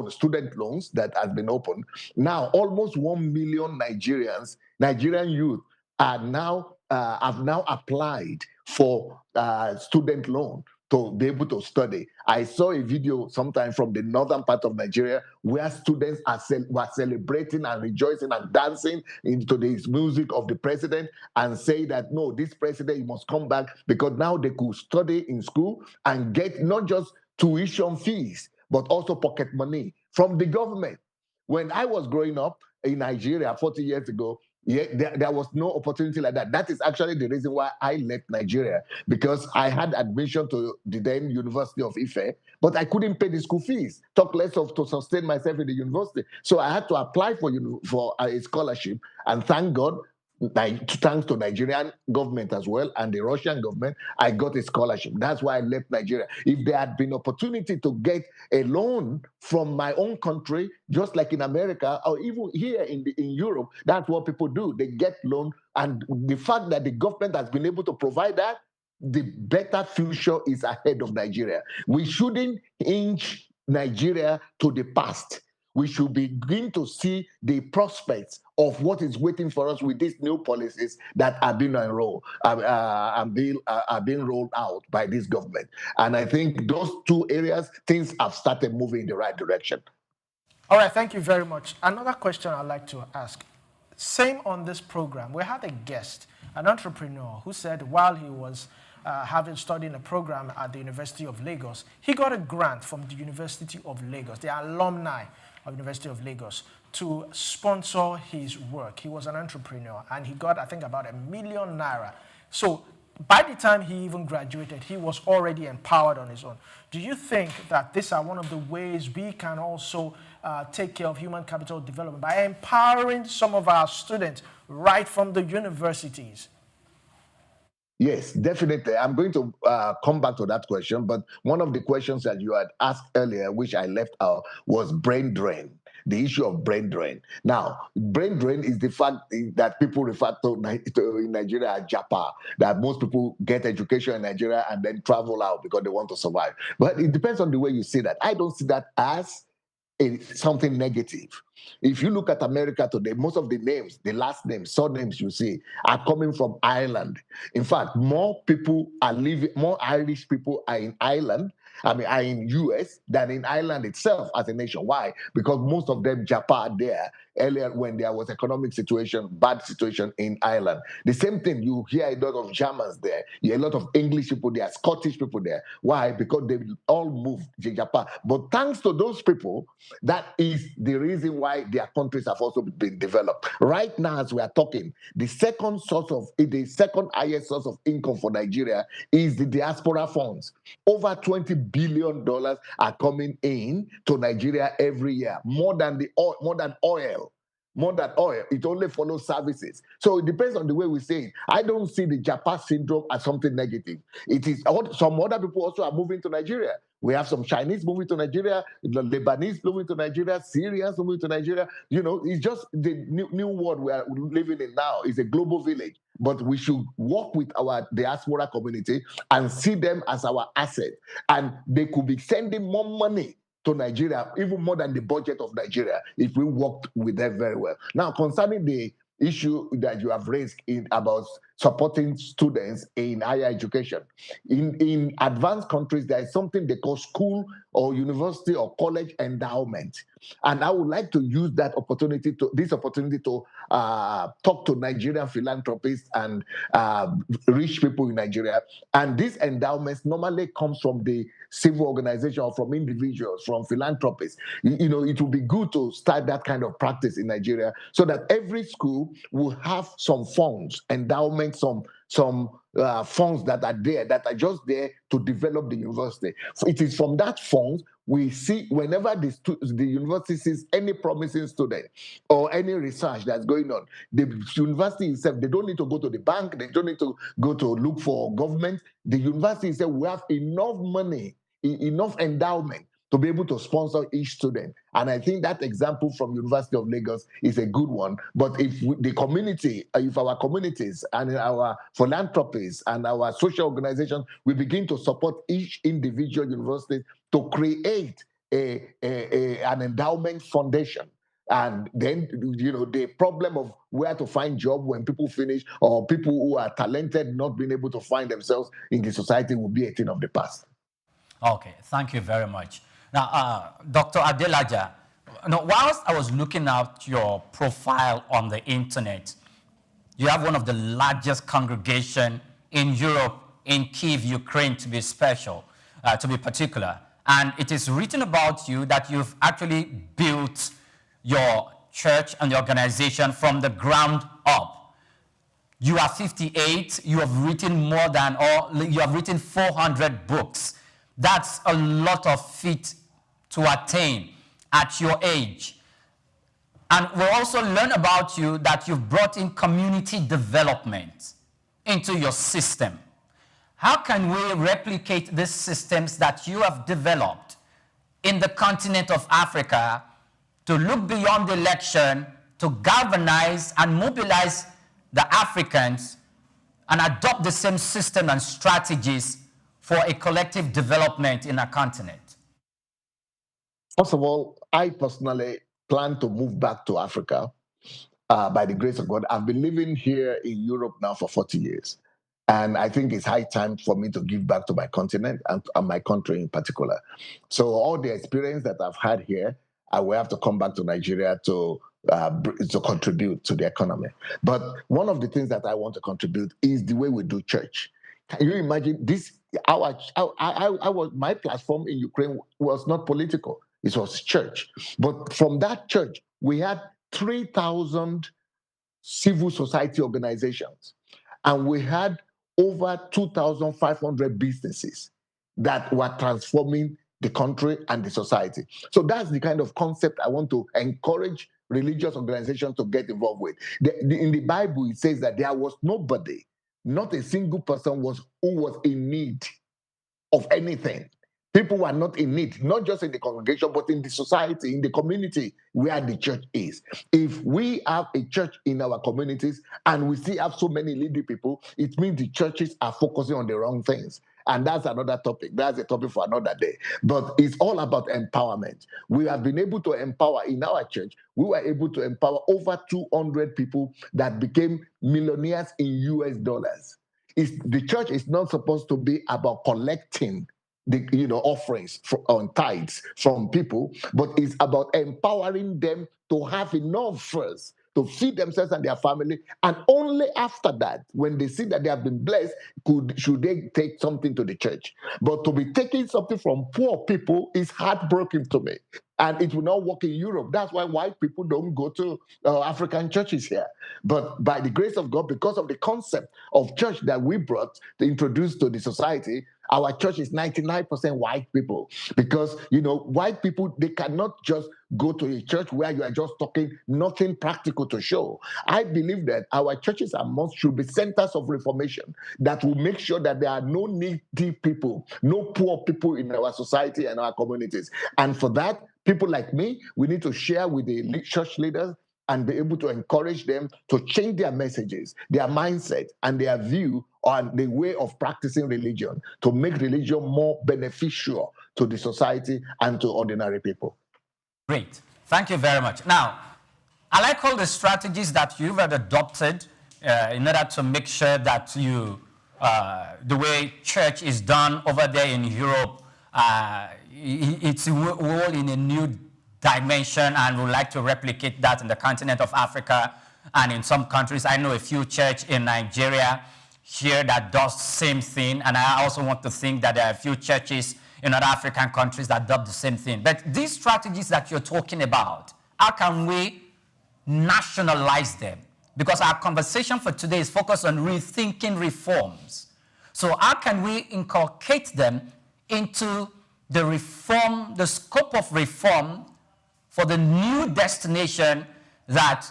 [SPEAKER 11] student loans that has been opened. Now, almost 1 million Nigerian youth have now applied for student loan to be able to study. I saw a video sometime from the northern part of Nigeria where students were celebrating and rejoicing and dancing into the music of the president and say that, no, this president must come back because now they could study in school and get not just tuition fees, but also pocket money from the government. When I was growing up in Nigeria 40 years ago, there was no opportunity like that. That is actually the reason why I left Nigeria, because I had admission to the then University of Ife, but I couldn't pay the school fees, talk less of to sustain myself in the university. So I had to apply for a scholarship, and thank God, thanks to Nigerian government as well and the Russian government, I got a scholarship. That's why I left Nigeria. If there had been opportunity to get a loan from my own country, just like in America or even here in Europe, that's what people do. They get loan, and the fact that the government has been able to provide that, the better future is ahead of Nigeria. We shouldn't inch Nigeria to the past. We should begin to see the prospects of what is waiting for us with these new policies that are being enrolled, are being rolled out by this government. And I think those two areas, things have started moving in the right direction.
[SPEAKER 3] All right, thank you very much. Another question I'd like to ask. Same on this program, we had a guest, an entrepreneur, who said while he was studying a program at the University of Lagos, he got a grant from the University of Lagos, the alumni of University of Lagos, to sponsor his work. He was an entrepreneur, and he got, I think, about ₦1 million. So by the time he even graduated, he was already empowered on his own. Do you think that these are one of the ways we can also take care of human capital development by empowering some of our students right from the universities?
[SPEAKER 11] Yes, definitely. I'm going to come back to that question, but one of the questions that you had asked earlier, which I left out, was brain drain, the issue of brain drain. Now, brain drain is the fact that people refer to in Nigeria as Japa, that most people get education in Nigeria and then travel out because they want to survive. But it depends on the way you see that. I don't see that as something negative. If you look at America today, most of the names, the last names, surnames you see are coming from Ireland. In fact, more Irish people are in Ireland, are in US than in Ireland itself as a nation. Why? Because most of them Japan there earlier when there was bad situation in Ireland. The same thing, you hear a lot of Germans there, you hear a lot of English people there, Scottish people there. Why? Because they all moved to Japan. But thanks to those people, that is the reason why their countries have also been developed. Right now, as we are talking, the second highest source of income for Nigeria is the diaspora funds. Over $20 billion are coming in to Nigeria every year, more than oil. More than oil, it only follows services. So it depends on the way we say it. I don't see the Japan syndrome as something negative. It is some other people also are moving to Nigeria. We have some Chinese moving to Nigeria, the Lebanese moving to Nigeria, Syrians moving to Nigeria. You know, it's just the new world we are living in now. It's a global village. But we should work with our diaspora community and see them as our asset. And they could be sending more money to Nigeria, even more than the budget of Nigeria, if we worked with them very well. Now, concerning the issue that you have raised about supporting students in higher education, in advanced countries, there is something they call school or university or college endowment. And I would like to use this opportunity to talk to Nigerian philanthropists and rich people in Nigeria. And these endowments normally comes from the civil organization or from individuals, from philanthropists. You know, it would be good to start that kind of practice in Nigeria so that every school will have some funds, endowments, some funds that are there, that are just there to develop the university. So it is from that funds we see whenever the university sees any promising student or any research that's going on, the university itself, they don't need to go to the bank, they don't need to go to look for government. The university itself will have enough money, enough endowment to be able to sponsor each student. And I think that example from University of Lagos is a good one. But if our communities and our philanthropists and our social organizations, we begin to support each individual university to create an endowment foundation. And then, you know, the problem of where to find job when people finish, or people who are talented not being able to find themselves in the society, will be a thing of the past.
[SPEAKER 15] Okay, thank you very much. Now, Dr. Adelaja, whilst I was looking at your profile on the internet, you have one of the largest congregation in Europe, in Kyiv, Ukraine, to be particular. And it is written about you that you've actually built your church and the organization from the ground up. You are 58, you have written you have written 400 books. That's a lot of feat to attain at your age. And we'll also learn about you that you've brought in community development into your system. How can we replicate these systems that you have developed in the continent of Africa to look beyond the election, to galvanize and mobilize the Africans and adopt the same system and strategies for a collective development in our continent?
[SPEAKER 11] First of all, I personally plan to move back to Africa by the grace of God. I've been living here in Europe now for 40 years. And I think it's high time for me to give back to my continent and my country in particular. So all the experience that I've had here, I will have to come back to Nigeria to contribute to the economy. But one of the things that I want to contribute is the way we do church. Can you imagine this? My platform in Ukraine was not political. It was church. But from that church, we had 3,000 civil society organizations. And we had over 2,500 businesses that were transforming the country and the society. So that's the kind of concept I want to encourage religious organizations to get involved with. In the Bible, it says that there was nobody, not a single person who was in need of anything. People were not in need, not just in the congregation, but in the society, in the community where the church is. If we have a church in our communities and we still have so many needy people, it means the churches are focusing on the wrong things. And that's another topic. That's a topic for another day. But it's all about empowerment. We have been able to empower in our church. We were able to empower over 200 people that became millionaires in US dollars. The church is not supposed to be about collecting the offerings on tithes from people, but it's about empowering them to have enough first to feed themselves and their family, and only after that, when they see that they have been blessed, should they take something to the church. But to be taking something from poor people is heartbreaking to me, and it will not work in Europe. That's why white people don't go to African churches here. But by the grace of God, because of the concept of church that we brought to introduce to the society, our church is 99% white people, because white people, they cannot just go to a church where you are just talking nothing practical to show. I believe that our churches should be centers of reformation that will make sure that there are no needy people, no poor people in our society and our communities. And for that, people like me, we need to share with the church leaders and be able to encourage them to change their messages, their mindset, and their view on the way of practicing religion to make religion more beneficial to the society and to ordinary people.
[SPEAKER 15] Great. Thank you very much. Now, I like all the strategies that you've adopted in order to make sure that the way church is done over there in Europe, it's all in a new dimension, and would like to replicate that in the continent of Africa and in some countries. I know a few churches in Nigeria here that does the same thing, and I also want to think that there are a few churches in other African countries that do the same thing. But these strategies that you're talking about, how can we nationalize them? Because our conversation for today is focused on rethinking reforms. So how can we inculcate them into the scope of reform for the new destination that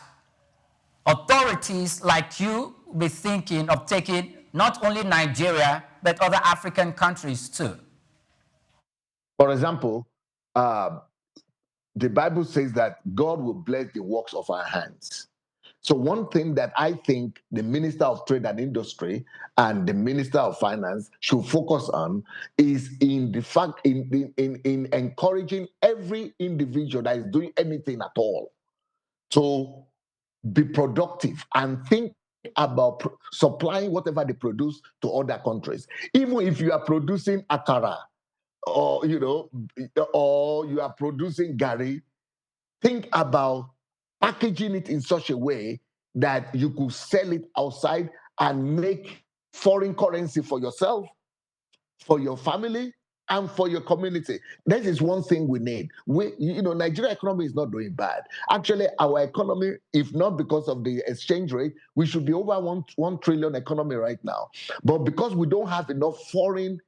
[SPEAKER 15] authorities like you will be thinking of taking, not only Nigeria, but other African countries too?
[SPEAKER 11] For example, the Bible says that God will bless the works of our hands. So one thing that I think the Minister of Trade and Industry and the Minister of Finance should focus on is in encouraging every individual that is doing anything at all to be productive and think about supplying whatever they produce to other countries. Even if you are producing akara, or you are producing gari, think about packaging it in such a way that you could sell it outside and make foreign currency for yourself, for your family, and for your community. This is one thing we need. Nigeria economy is not doing bad. Actually, our economy, if not because of the exchange rate, we should be over 1 trillion economy right now. But because we don't have enough foreign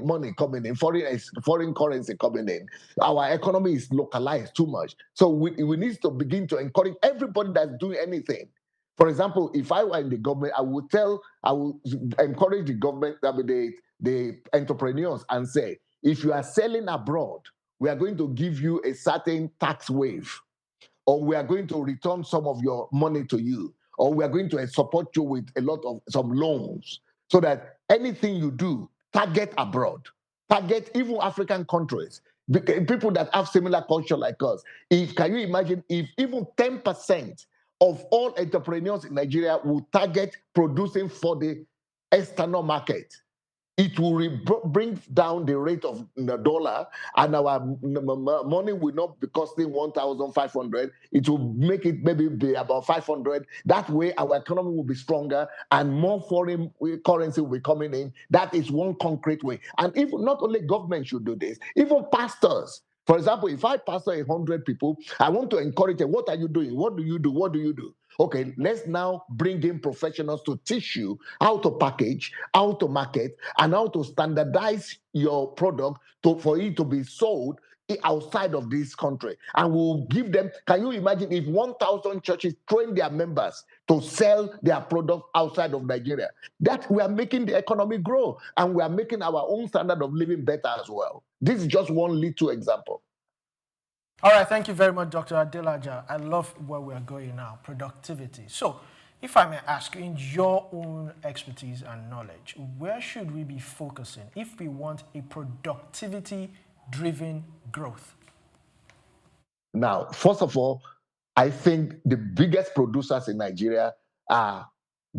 [SPEAKER 11] money coming in, foreign currency coming in, our economy is localized too much. So we need to begin to encourage everybody that's doing anything. For example, if I were in the government, I would encourage the government, the entrepreneurs, and say, if you are selling abroad, we are going to give you a certain tax waive, or we are going to return some of your money to you, or we are going to support you with a lot of some loans, so that anything you do, target abroad, target even African countries, people that have similar culture like us. Can you imagine if even 10% of all entrepreneurs in Nigeria will target producing for the external market? It will bring down the rate of the dollar, and our money will not be costing 1,500. It will make it maybe be about 500. That way, our economy will be stronger, and more foreign currency will be coming in. That is one concrete way. And if not only government should do this, even pastors. For example, if I pastor 100 people, I want to encourage them. What are you doing? What do you do? What do you do? Okay, let's now bring in professionals to teach you how to package, how to market, and how to standardize your product for it to be sold outside of this country. And we'll give them, can you imagine if 1,000 churches train their members to sell their product outside of Nigeria? That we are making the economy grow, and we are making our own standard of living better as well. This is just one little example.
[SPEAKER 3] All right, thank you very much, Dr. Adelaja. I love where we are going now, productivity. So, if I may ask, in your own expertise and knowledge, where should we be focusing if we want a productivity-driven growth?
[SPEAKER 11] Now, first of all, I think the biggest producers in Nigeria are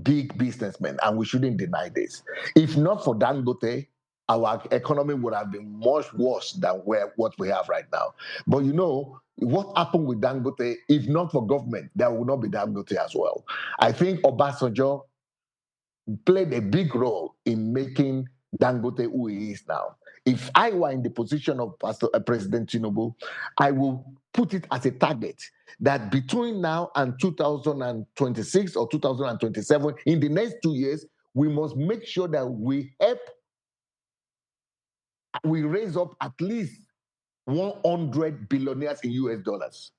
[SPEAKER 11] big businessmen, and we shouldn't deny this. If not for Dangote, our economy would have been much worse than what we have right now. But you know, what happened with Dangote, if not for government, there would not be Dangote as well. I think Obasanjo played a big role in making Dangote who he is now. If I were in the position of President Tinubu, I will put it as a target that between now and 2026 or 2027, in the next 2 years, we must make sure that we raise up at least 100 billionaires in US dollars.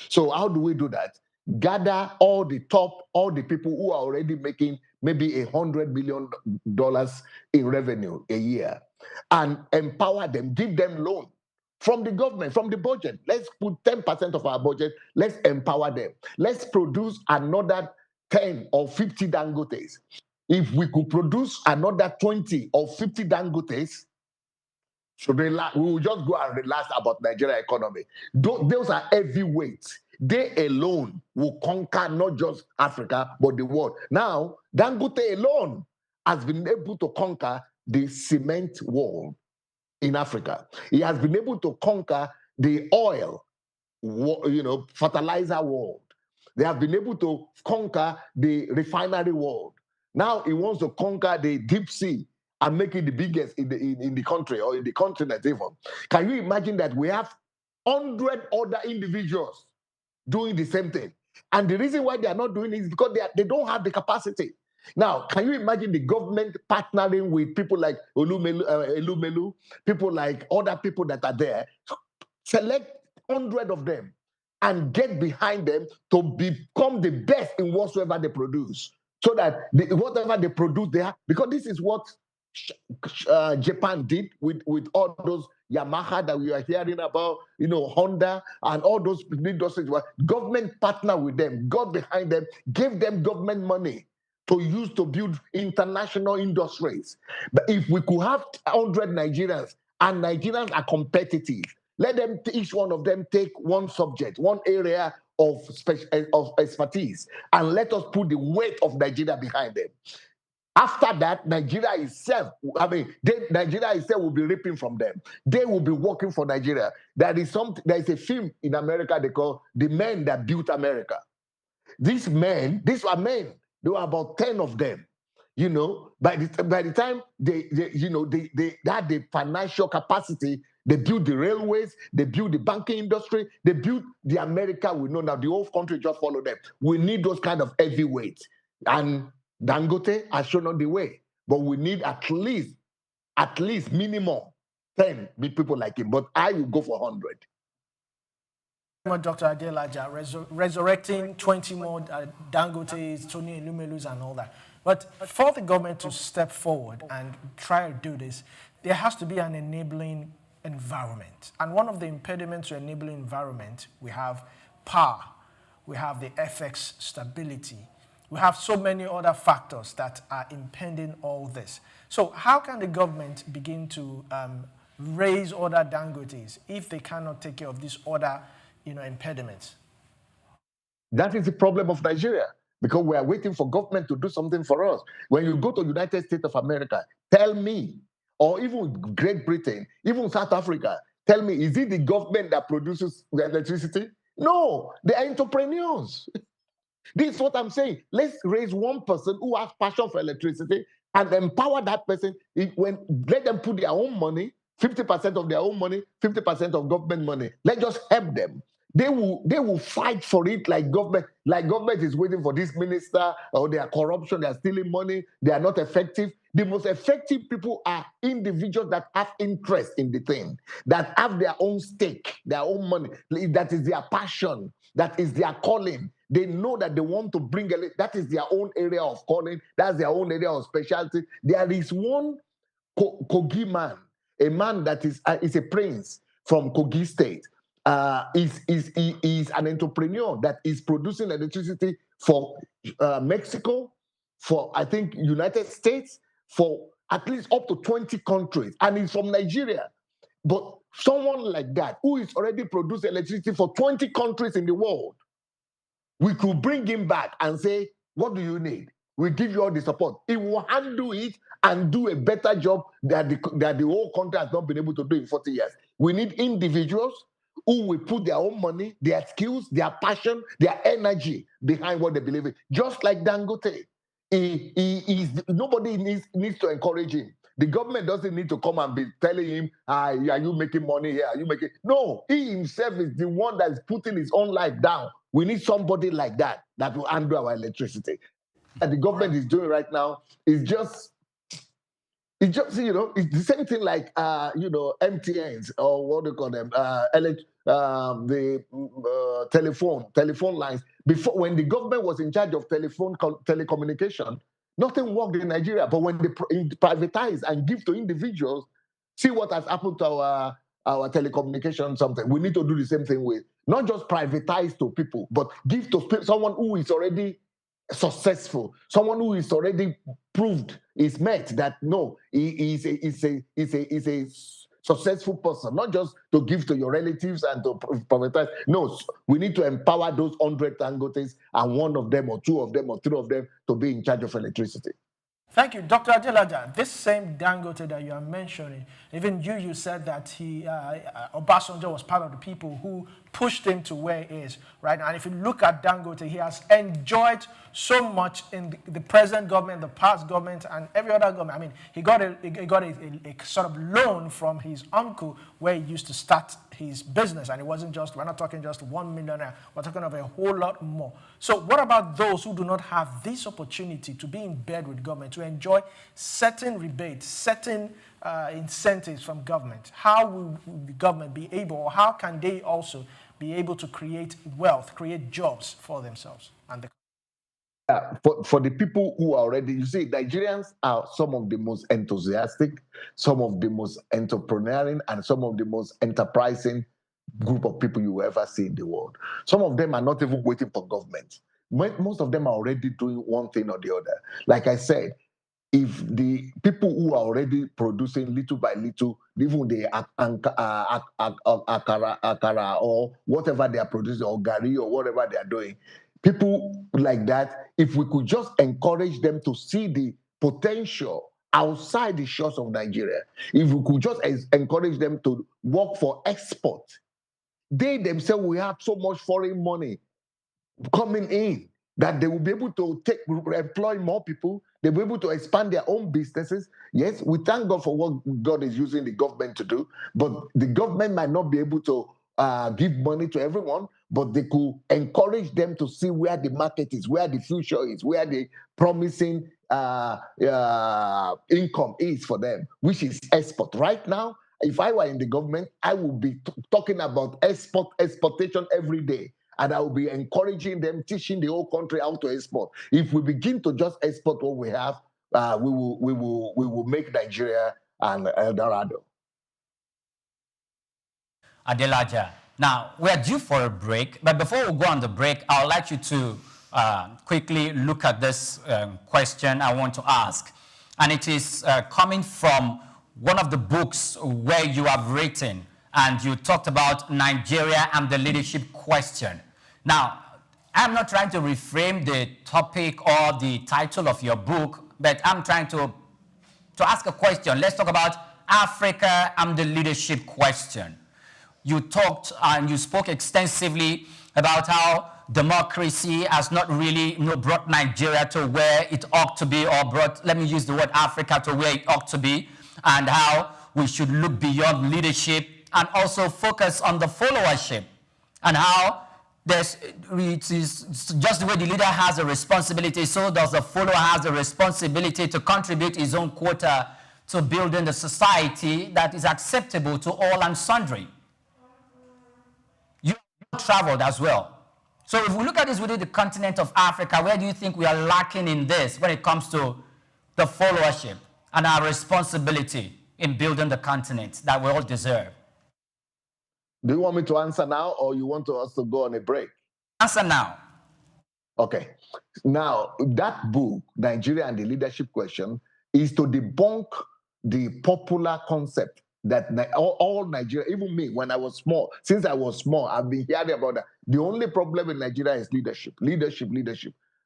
[SPEAKER 11] So how do we do that? Gather all the people who are already making maybe $100 million in revenue a year, and empower them, give them loan from the government, from the budget. Let's put 10% of our budget, let's empower them. Let's produce another 10 or 50 Dangotes. If we could produce another 20 or 50 Dangotes, we will just go and relax about Nigeria economy. Those are heavyweights. They alone will conquer not just Africa, but the world. Now, Dangote alone has been able to conquer the cement world in Africa. He has been able to conquer the oil, fertilizer world. They have been able to conquer the refinery world. Now he wants to conquer the deep sea and make it the biggest in the country or in the continent even. Can you imagine that we have 100 other individuals doing the same thing? And the reason why they are not doing it is because they don't have the capacity. Now, can you imagine the government partnering with people like Elumelu, people like other people that are there, select 100 of them and get behind them to become the best in whatsoever they produce, so that whatever they produce, they have, because this is what Japan did with all those Yamaha that we are hearing about, Honda and all those industries. Government partner with them, got behind them, gave them government money to use to build international industries. But if we could have 100 Nigerians, and Nigerians are competitive, let them, each one of them, take one subject, one area of expertise, and let us put the weight of Nigeria behind them. After that, Nigeria itself will be reaping from them. They will be working for Nigeria. There is a film in America they call The Men That Built America. These are men. There were about 10 of them. By the time they had the financial capacity, they built the railways, they built the banking industry, they built the America we know now. The whole country just followed them. We need those kind of heavyweights. And Dangote has shown on the way, but we need at least minimum 10 big people like him. But I will go for 100.
[SPEAKER 3] Dr. Adelaja, resurrecting 20 more Dangotes, Tony Elumelus, and all that. But for the government to step forward and try to do this, there has to be an enabling environment. And one of the impediments to enabling environment, we have power, we have the FX stability, We have so many other factors that are impeding all this. So how can the government begin to raise other Dangotes if they cannot take care of these other impediments?
[SPEAKER 11] That is the problem of Nigeria, because we are waiting for government to do something for us. When you go to United States of America, tell me, or even Great Britain, even South Africa, tell me, is it the government that produces the electricity? No, they are entrepreneurs. This is what I'm saying. Let's raise one person who has passion for electricity and empower that person. Let them put their own money, 50% of their own money, 50% of government money. Let's just help them. They will fight for it like government. Like government is waiting for this minister, or they are corruption, they are stealing money, they are not effective. The most effective people are individuals that have interest in the thing, that have their own stake, their own money. That is their passion. That is their calling. They know that they want to bring that is their own area of calling. That's their own area of specialty. There is one Kogi man, a man that is a prince from Kogi State. He is an entrepreneur that is producing electricity for Mexico, for I think United States, for at least up to 20 countries, and he's from Nigeria. But someone like that who is already producing electricity for 20 countries in the world, we could bring him back and say, what do you need? We give you all the support. He will handle it and do a better job that the whole country has not been able to do in 40 years. We need individuals who will put their own money, their skills, their passion, their energy behind what they believe in. Just like Dangote. Nobody needs to encourage him. The government doesn't need to come and be telling him, are you making money here? Are you making... No, he himself is the one that is putting his own life down. We need somebody like that will handle our electricity. And the government is doing right now is just it's the same thing like MTNs, or what do you call them, the telephone lines. Before, when the government was in charge of telecommunication, nothing worked in Nigeria. But when they privatize and give to individuals, see what has happened to our telecommunication. Something we need to do the same thing with, not just privatize to people, but give to someone who is already successful, someone who is already proved, is met that no, he is a successful person, not just to give to your relatives and to privatize. No, we need to empower those 100 Dangotes and one of them or two of them or three of them to be in charge of electricity.
[SPEAKER 3] Thank you, Dr. Adelaja. This same Dangote that you are mentioning, even you said that Obasanjo was part of the people who pushed him to where he is right now. And if you look at Dangote, he has enjoyed so much in the present government, the past government, and every other government. I mean, he got a sort of loan from his uncle where he used to start his business, and it wasn't just, we're not talking just 1 millionaire, we're talking of a whole lot more. So what about those who do not have this opportunity to be in bed with government, to enjoy certain rebates, certain incentives from government? How will the government be able, or how can they also be able to create wealth, create jobs for themselves? And
[SPEAKER 11] for the people who are already, you see, Nigerians are some of the most enthusiastic, some of the most entrepreneurial, and some of the most enterprising group of people you will ever see in the world. Some of them are not even waiting for government. Most of them are already doing one thing or the other. Like I said, if the people who are already producing little by little, even the akara or whatever they are producing, or gari or whatever they are doing, people like that, if we could just encourage them to see the potential outside the shores of Nigeria, if we could just encourage them to work for export, they themselves will have so much foreign money coming in that they will be able to employ more people. They'll be able to expand their own businesses. Yes, we thank God for what God is using the government to do, but the government might not be able to give money to everyone, but they could encourage them to see where the market is, where the future is, where the promising income is for them, which is export. Right now, if I were in the government, I would be talking about exportation every day. And I will be encouraging them, teaching the whole country how to export. If we begin to just export what we have, we will make Nigeria an El Dorado.
[SPEAKER 15] Adelaja, now we're due for a break, but before we go on the break, I would like you to quickly look at this question I want to ask. And it is coming from one of the books where you have written, and you talked about Nigeria and the leadership question. Now, I'm not trying to reframe the topic or the title of your book, but I'm trying to ask a question. Let's talk about Africa and the leadership question. You talked and you spoke extensively about how democracy has not really brought Nigeria to where it ought to be, or brought, let me use the word Africa, to where it ought to be, and how we should look beyond leadership and also focus on the followership, and how it is just the way the leader has a responsibility, so does the follower has a responsibility to contribute his own quota to building the society that is acceptable to all and sundry. You traveled as well. So if we look at this within the continent of Africa, where do you think we are lacking in this when it comes to the followership and our responsibility in building the continent that we all deserve?
[SPEAKER 11] Do you want me to answer now, or you want us to go on a break?
[SPEAKER 15] Answer now.
[SPEAKER 11] Okay. Now, that book, Nigeria and the Leadership Question, is to debunk the popular concept that all Nigeria, even me, when I was small, since I was small, I've been hearing about that. The only problem in Nigeria is leadership.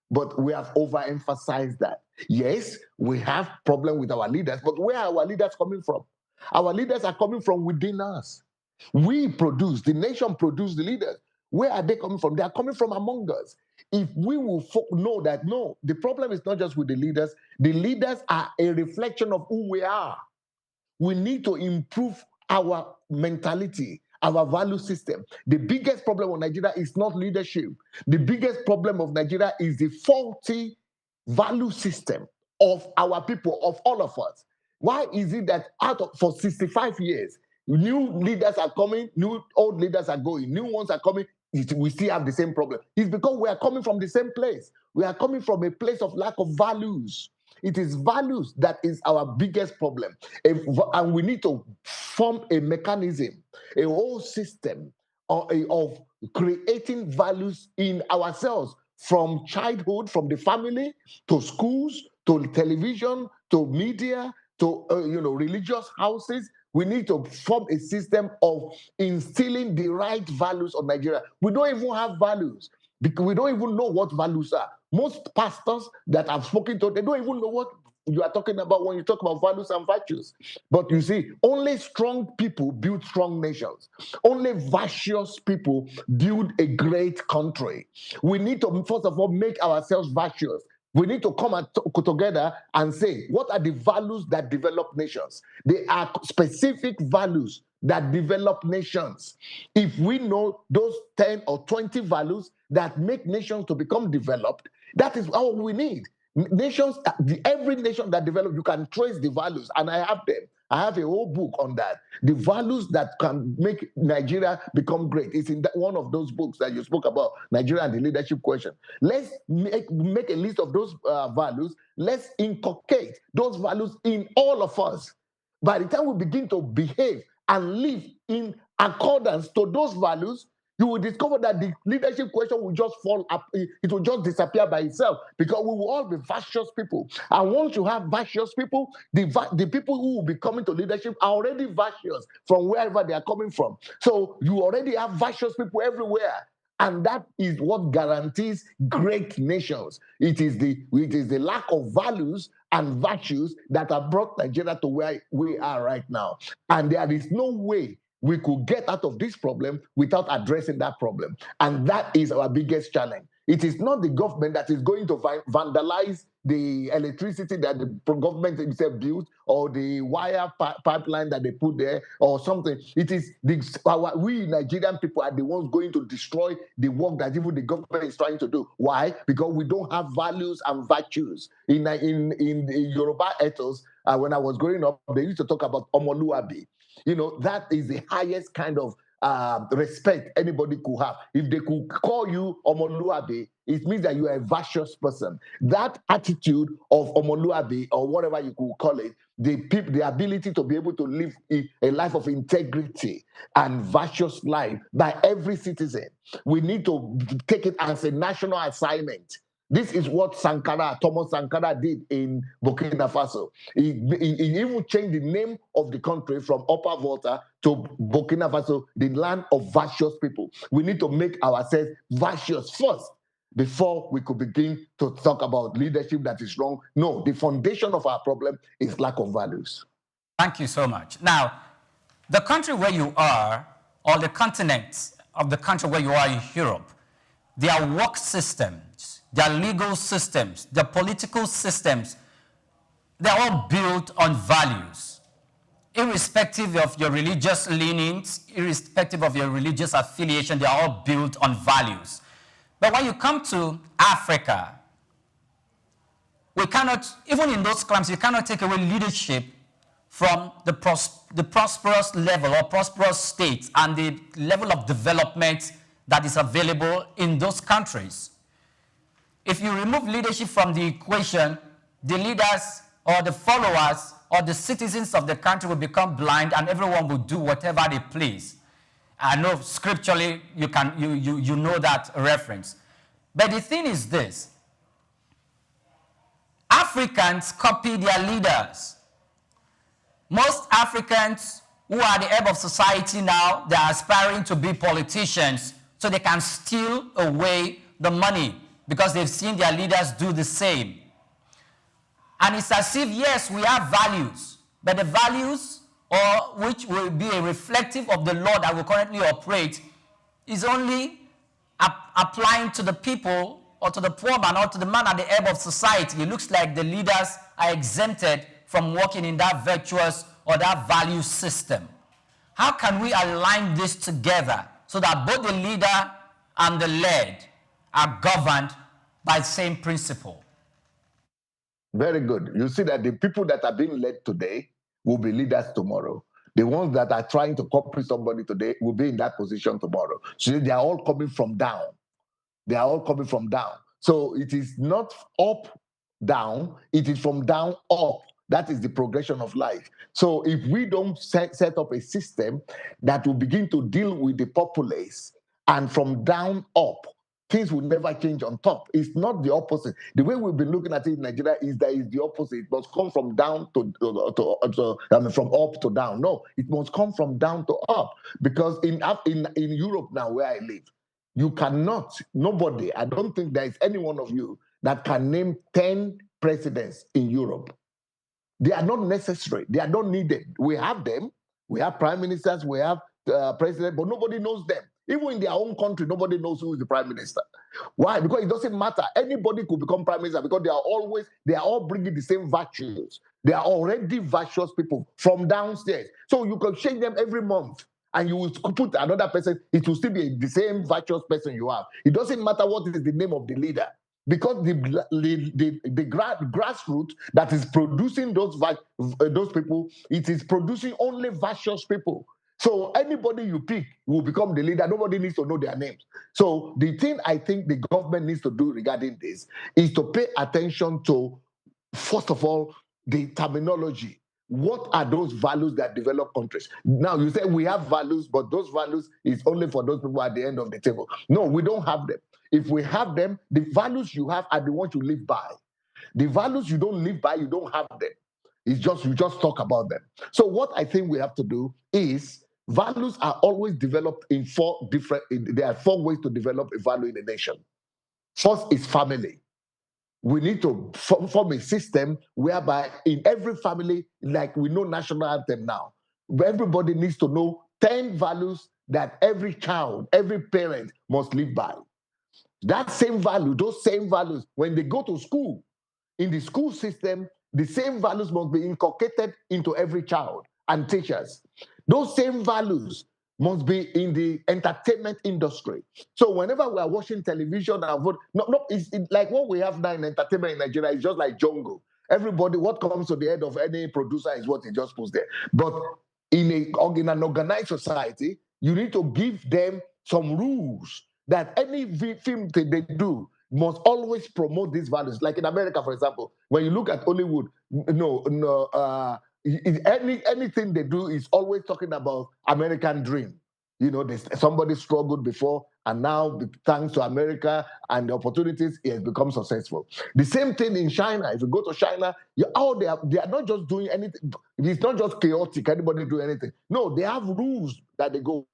[SPEAKER 11] But we have overemphasized that. Yes, we have problem with our leaders, but where are our leaders coming from? Our leaders are coming from within us. We produce, the nation produce the leaders. Where are they coming from? They are coming from among us. If we will know that, no, the problem is not just with the leaders are a reflection of who we are. We need to improve our mentality, our value system. The biggest problem of Nigeria is not leadership. The biggest problem of Nigeria is the faulty value system of our people, of all of us. Why is it that for 65 years, new leaders are coming, old leaders are going, new ones are coming, we still have the same problem? It's because we are coming from the same place. We are coming from a place of lack of values. It is values that is our biggest problem. And we need to form a mechanism, a whole system of creating values in ourselves, from childhood, from the family, to schools, to television, to media, to religious houses. We need to form a system of instilling the right values of Nigeria. We don't even have values, because we don't even know what values are. Most pastors that I've spoken to, they don't even know what you are talking about when you talk about values and virtues. But you see, only strong people build strong nations. Only virtuous people build a great country. We need to, first of all, make ourselves virtuous. We need to come together and say, what are the values that develop nations? They are specific values that develop nations. If we know those 10 or 20 values that make nations to become developed, that is all we need. Nations, every nation that develops, you can trace the values, and I have them. I have a whole book on that. The values that can make Nigeria become great. It's in one of those books that you spoke about, Nigeria and the Leadership Question. Let's make a list of those values. Let's inculcate those values in all of us. By the time we begin to behave and live in accordance to those values, you will discover that the leadership question will just fall up. It will just disappear by itself, because we will all be virtuous people. And once you have virtuous people, the people who will be coming to leadership are already virtuous from wherever they are coming from. So you already have virtuous people everywhere. And that is what guarantees great nations. It is the lack of values and virtues that have brought Nigeria to where we are right now. And there is no way we could get out of this problem without addressing that problem. And that is our biggest challenge. It is not the government that is going to vandalize the electricity that the government itself built, or the wire pipeline that they put there, or something. It is we Nigerian people are the ones going to destroy the work that even the government is trying to do. Why? Because we don't have values and virtues. In the Yoruba ethos, when I was growing up, they used to talk about omoluabi. That is the highest kind of respect anybody could have. If they could call you Omoluabi, it means that you are a virtuous person. That attitude of Omoluabi, or whatever you could call it, the ability to be able to live a life of integrity and virtuous life by every citizen. We need to take it as a national assignment. This is what Thomas Sankara did in Burkina Faso. He even changed the name of the country from Upper Volta to Burkina Faso, the land of virtuous people. We need to make ourselves virtuous first before we could begin to talk about leadership that is wrong. No, the foundation of our problem is lack of values.
[SPEAKER 15] Thank you so much. Now, the country where you are, or the continent of the country where you are in Europe, their work systems, their legal systems, their political systems, they're all built on values. Irrespective of your religious leanings, irrespective of your religious affiliation, they're all built on values. But when you come to Africa, we cannot, even in those claims, you cannot take away leadership from the prosperous level or prosperous states and the level of development that is available in those countries. If you remove leadership from the equation, the leaders or the followers or the citizens of the country will become blind and everyone will do whatever they please. I know scripturally you know that reference. But the thing is this: Africans copy their leaders. Most Africans who are the head of society now, they are aspiring to be politicians so they can steal away the money because they've seen their leaders do the same. And it's as if, yes, we have values, but the values, or which will be a reflective of the law that we currently operate, is only applying to the people or to the poor man or to the man at the head of society. It looks like the leaders are exempted from working in that virtuous or that value system. How can we align this together so that both the leader and the led are governed by the same principle?
[SPEAKER 11] Very good. You see that the people that are being led today will be leaders tomorrow. The ones that are trying to copy somebody today will be in that position tomorrow. So they are all coming from down. They are all coming from down. So it is not up, down. It is from down, up. That is the progression of life. So if we don't set up a system that will begin to deal with the populace and from down up, things will never change on top. It's not the opposite. The way we've been looking at it in Nigeria is that it's the opposite. It must come from down from up to down. No, it must come from down to up. Because in Europe now, where I live, you cannot, nobody, I don't think there is any one of you that can name 10 presidents in Europe. They are not necessary. They are not needed. We have them. We have prime ministers. We have presidents, but nobody knows them. Even in their own country, nobody knows who is the prime minister. Why? Because it doesn't matter. Anybody could become prime minister because they are all bringing the same virtues. They are already virtuous people from downstairs. So you can change them every month and you will put another person, it will still be the same virtuous person you have. It doesn't matter what is the name of the leader. Because the grassroots that is producing those people, it is producing only virtuous people. So anybody you pick will become the leader. Nobody needs to know their names. So the thing I think the government needs to do regarding this is to pay attention to, first of all, the terminology. What are those values that develop countries? Now, you say we have values, but those values is only for those people at the end of the table. No, we don't have them. If we have them, the values you have are the ones you live by. The values you don't live by, you don't have them. It's just, you just talk about them. So what I think we have to do is, values are always developed in there are 4 ways to develop a value in a nation. First is family. We need to form a system whereby in every family, like we know national anthem now, everybody needs to know 10 values that every child, every parent must live by. That same value, those same values, when they go to school, in the school system, the same values must be inculcated into every child and teachers. Those same values must be in the entertainment industry. So whenever we are watching television, it's like what we have now in entertainment in Nigeria is just like jungle. Everybody, what comes to the head of any producer is what he just puts there. But in an organized society, You need to give them some rules that any film they do must always promote these values. Like in America, for example, when you look at Hollywood, anything they do is always talking about American dream. You know, somebody struggled before, and now, thanks to America and the opportunities, it has become successful. The same thing in China. If you go to China, they are not just doing anything. It's not just chaotic, anybody do anything. No, they have rules that they go.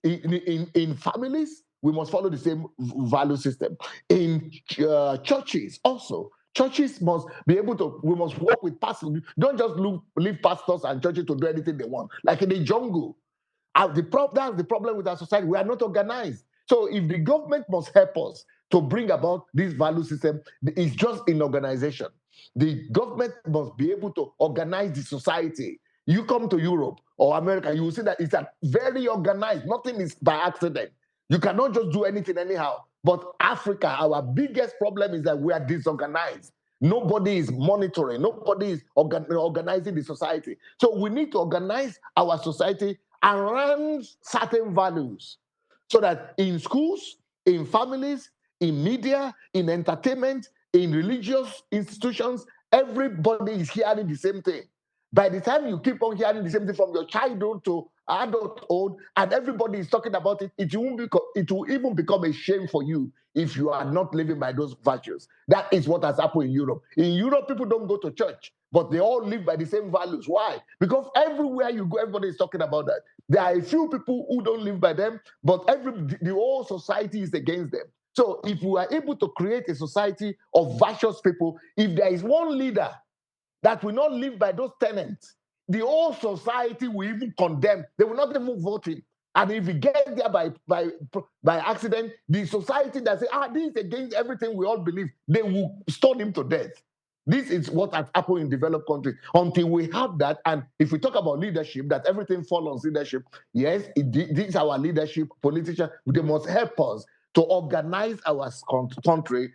[SPEAKER 11] In families, we must follow the same value system. In churches also, churches must be able to, we must work with pastors. Don't just leave pastors and churches to do anything they want. Like in the jungle. That's the problem with our society. We are not organized. So if the government must help us to bring about this value system, it's just in organization. The government must be able to organize the society. You come to Europe or America, you will see that it's very organized. Nothing is by accident. You cannot just do anything anyhow. But Africa, our biggest problem is that we are disorganized. Nobody is monitoring. Nobody is organizing the society. So we need to organize our society around certain values so that in schools, in families, in media, in entertainment, in religious institutions, everybody is hearing the same thing. By the time you keep on hearing the same thing from your childhood to adulthood, and everybody is talking about it, it will even become a shame for you if you are not living by those virtues. That is what has happened in Europe. In Europe, people don't go to church, but they all live by the same values. Why? Because everywhere you go, everybody is talking about that. There are a few people who don't live by them, but the whole society is against them. So if we are able to create a society of virtuous people, if there is one leader that will not live by those tenets, the whole society will even condemn. They will not even vote him. And if he gets there by accident, the society that says, this is against everything we all believe, they will stone him to death. This is what has happened in developed countries. Until we have that, and if we talk about leadership, that everything follows leadership, yes, this is our leadership, politicians, they must help us to organize our country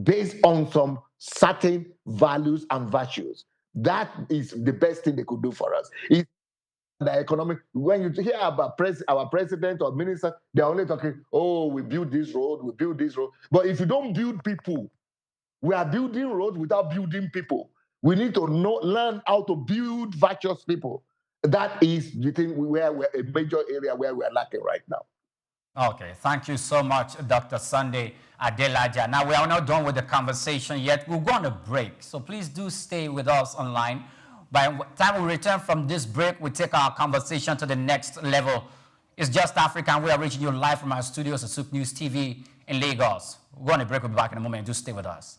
[SPEAKER 11] based on some certain values and virtues. That is the best thing they could do for us. It's the economic. When you hear about our president or minister, they're only talking, we build this road, we build this road. But if you don't build people, we are building roads without building people. We need to learn how to build virtuous people. That is the thing where we're a major area where we're lacking right now.
[SPEAKER 15] Okay, thank you so much, Dr. Sunday Adelaja. Now, we are not done with the conversation yet. We're going to break, so please do stay with us online. By the time we return from this break, we take our conversation to the next level. It's Just Africa, and we are reaching you live from our studios at SOUQ News TV in Lagos. We're going to break. We'll be back in a moment. Do stay with us.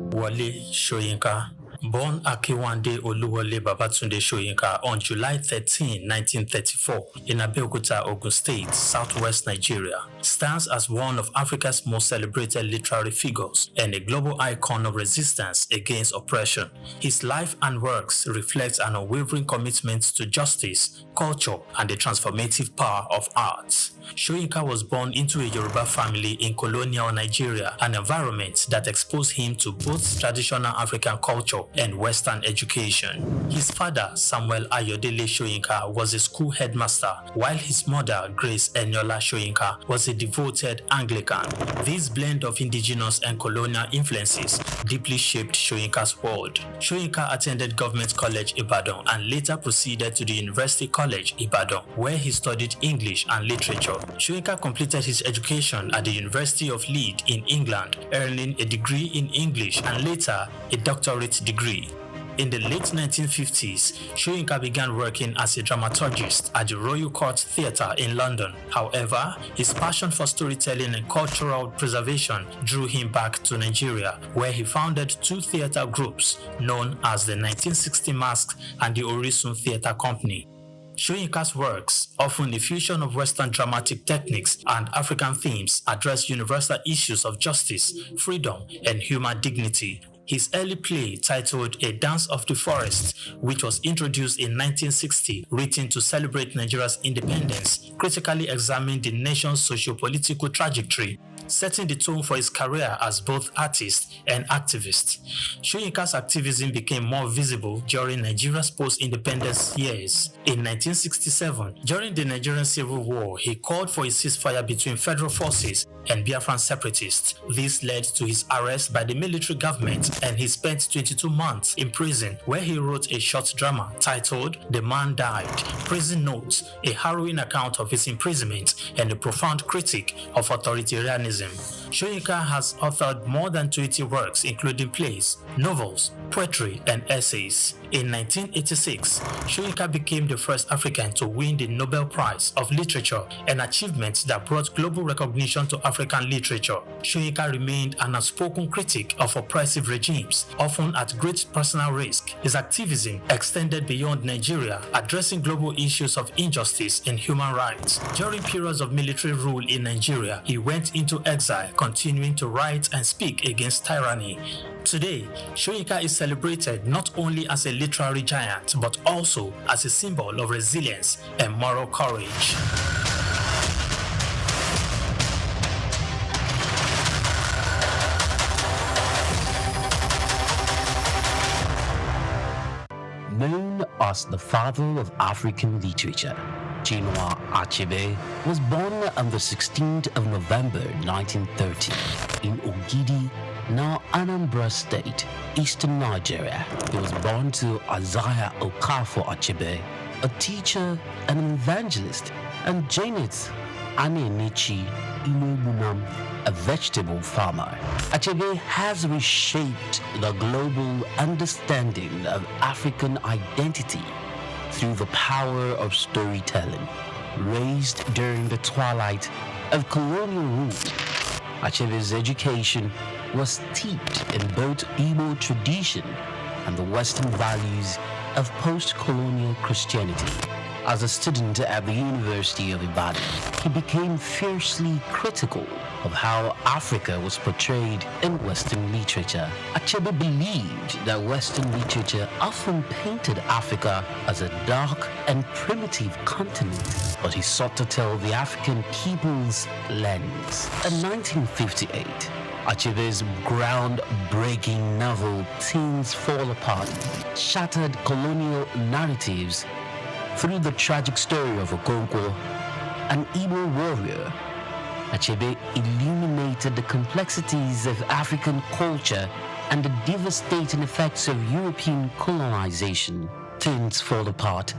[SPEAKER 4] Wale Soyinka, born Akiwande Oluwole Babatunde Soyinka on July 13, 1934, in Abeokuta, Ogun State, southwest Nigeria, stands as one of Africa's most celebrated literary figures and a global icon of resistance against oppression. His life and works reflect an unwavering commitment to justice, culture, and the transformative power of arts. Soyinka was born into a Yoruba family in colonial Nigeria, an environment that exposed him to both traditional African culture and Western education. His father, Samuel Ayodele Soyinka, was a school headmaster, while his mother, Grace Eniola Soyinka, was a devoted Anglican. This blend of indigenous and colonial influences deeply shaped Soyinka's world. Soyinka attended Government College Ibadan and later proceeded to the University College Ibadan, where he studied English and literature. Soyinka completed his education at the University of Leeds in England, earning a degree in English and later a doctorate degree. In the late 1950s, Soyinka began working as a dramaturgist at the Royal Court Theatre in London. However, his passion for storytelling and cultural preservation drew him back to Nigeria, where he founded two theatre groups known as the 1960 Masque and the Orisun Theatre Company. Soyinka's works, often a fusion of Western dramatic techniques and African themes, address universal issues of justice, freedom, and human dignity. His early play, titled A Dance of the Forest, which was introduced in 1960, written to celebrate Nigeria's independence, critically examined the nation's socio-political trajectory, setting the tone for his career as both artist and activist. Soyinka's activism became more visible during Nigeria's post-independence years. In 1967, during the Nigerian Civil War, he called for a ceasefire between federal forces and Biafran separatists. This led to his arrest by the military government, and he spent 22 months in prison, where he wrote a short drama titled The Man Died, Prison Notes, a harrowing account of his imprisonment and a profound critique of authoritarianism. Soyinka has authored more than 20 works, including plays, novels, poetry, and essays. In 1986, Soyinka became the first African to win the Nobel Prize of Literature, an achievement that brought global recognition to African literature. Soyinka remained an outspoken critic of oppressive regimes, often at great personal risk. His activism extended beyond Nigeria, addressing global issues of injustice and human rights. During periods of military rule in Nigeria, he went into exile, continuing to write and speak against tyranny. Today, Soyinka is celebrated not only as a literary giant, but also as a symbol of resilience and moral courage.
[SPEAKER 13] Known as the father of African literature, Chinua Achebe was born on the 16th of November 1930 in Ogidi, now Anambra State, eastern Nigeria. He was born to Isaiah Okafor Achebe, a teacher and an evangelist, and Janet Anenichi Ilomunam, a vegetable farmer. Achebe has reshaped the global understanding of African identity through the power of storytelling. Raised during the twilight of colonial rule, Achebe's education was steeped in both Igbo tradition and the Western values of post-colonial Christianity. As a student at the University of Ibadan, he became fiercely critical of how Africa was portrayed in Western literature. Achebe believed that Western literature often painted Africa as a dark and primitive continent, but he sought to tell the African people's lens. In 1958, Achebe's groundbreaking novel Things Fall Apart shattered colonial narratives through the tragic story of Okonkwo, an Igbo warrior. Achebe illuminated the complexities of African culture and the devastating effects of European colonization. Things Fall Apart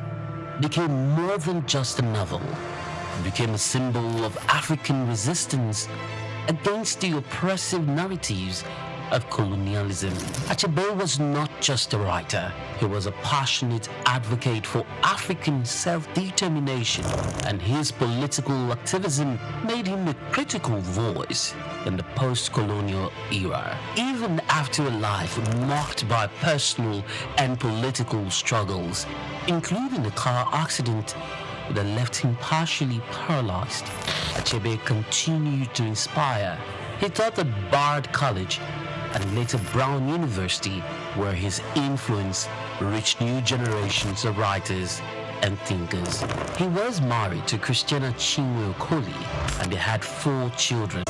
[SPEAKER 13] became more than just a novel. It became a symbol of African resistance against the oppressive narratives of colonialism. Achebe was not just a writer, he was a passionate advocate for African self-determination, and his political activism made him a critical voice in the post-colonial era. Even after a life marked by personal and political struggles, including a car accident that left him partially paralyzed, Achebe continued to inspire. He taught at Bard College and later Brown University, where his influence reached new generations of writers and thinkers. He was married to Christiana Chinwe Okoli, and they had 4 children.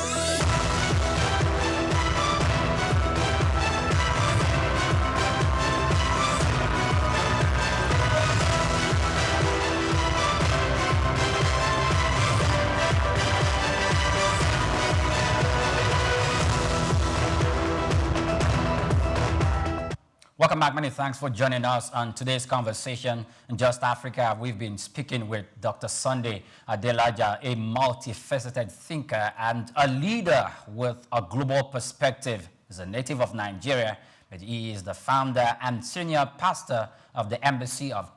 [SPEAKER 15] Welcome back. Many thanks for joining us on today's conversation in Just Africa. We've been speaking with Dr. Sunday Adelaja, a multifaceted thinker and a leader with a global perspective. He's a native of Nigeria, He is the founder and senior pastor of the Embassy of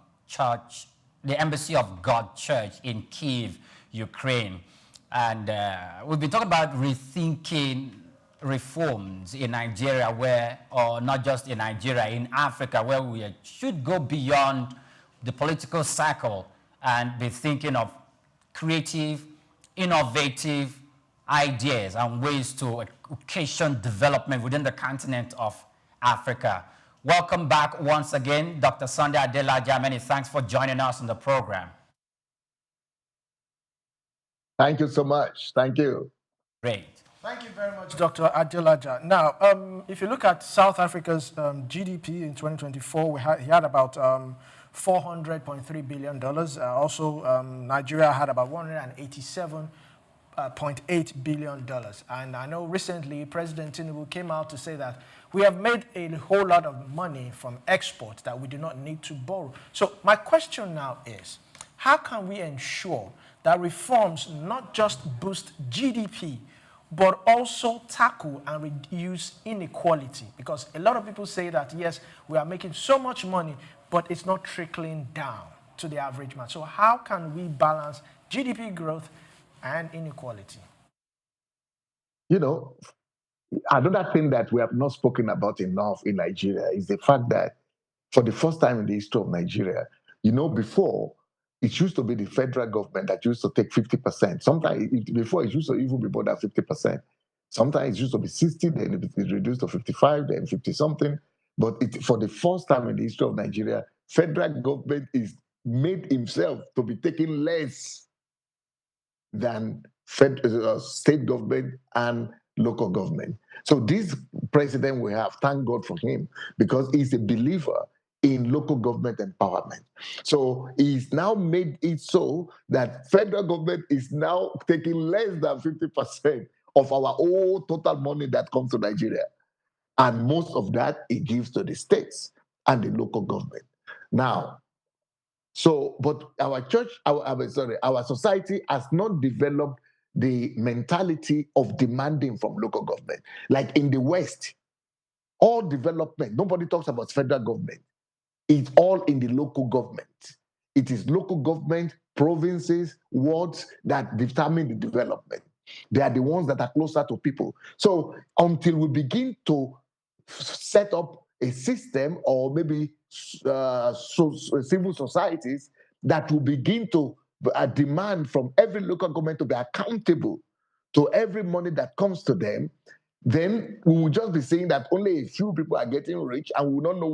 [SPEAKER 15] God Church in Kyiv, Ukraine. And we've been talking about rethinking reforms in Nigeria, or not just in Nigeria, in Africa, where we should go beyond the political cycle and be thinking of creative, innovative ideas and ways to occasion development within the continent of Africa. Welcome back once again, Dr. Sunday Adelaja. Many thanks for joining us on the program.
[SPEAKER 11] Thank you so much. Thank you.
[SPEAKER 15] Great.
[SPEAKER 3] Thank you very much, Dr. Adelaja. Now, if you look at South Africa's GDP in 2024, he had about $400.3 billion. Nigeria had about $187.8 billion. And I know recently President Tinubu came out to say that we have made a whole lot of money from exports that we do not need to borrow. So my question now is, how can we ensure that reforms not just boost GDP, but also tackle and reduce inequality? Because a lot of people say that, yes, we are making so much money, but it's not trickling down to the average man. So how can we balance GDP growth and inequality?
[SPEAKER 11] You know, another thing that we have not spoken about enough in Nigeria is the fact that for the first time in the history of Nigeria, before, it used to be the federal government that used to take 50%. Sometimes, before, it used to even be more than 50%. Sometimes it used to be 60, then it reduced to 55, then 50-something. But for the first time in the history of Nigeria, federal government is made himself to be taking less than state government and local government. So this president we have, thank God for him, because he's a believer in local government empowerment. So he's now made it so that federal government is now taking less than 50% of our whole total money that comes to Nigeria. And most of that he gives to the states and the local government. Now, but our society has not developed the mentality of demanding from local government. Like in the West, all development, nobody talks about federal government. It's all in the local government. It is local government, provinces, wards that determine the development. They are the ones that are closer to people. So until we begin to set up a system, or maybe civil societies that will begin to demand from every local government to be accountable to every money that comes to them, then we will just be saying that only a few people are getting rich and we will not know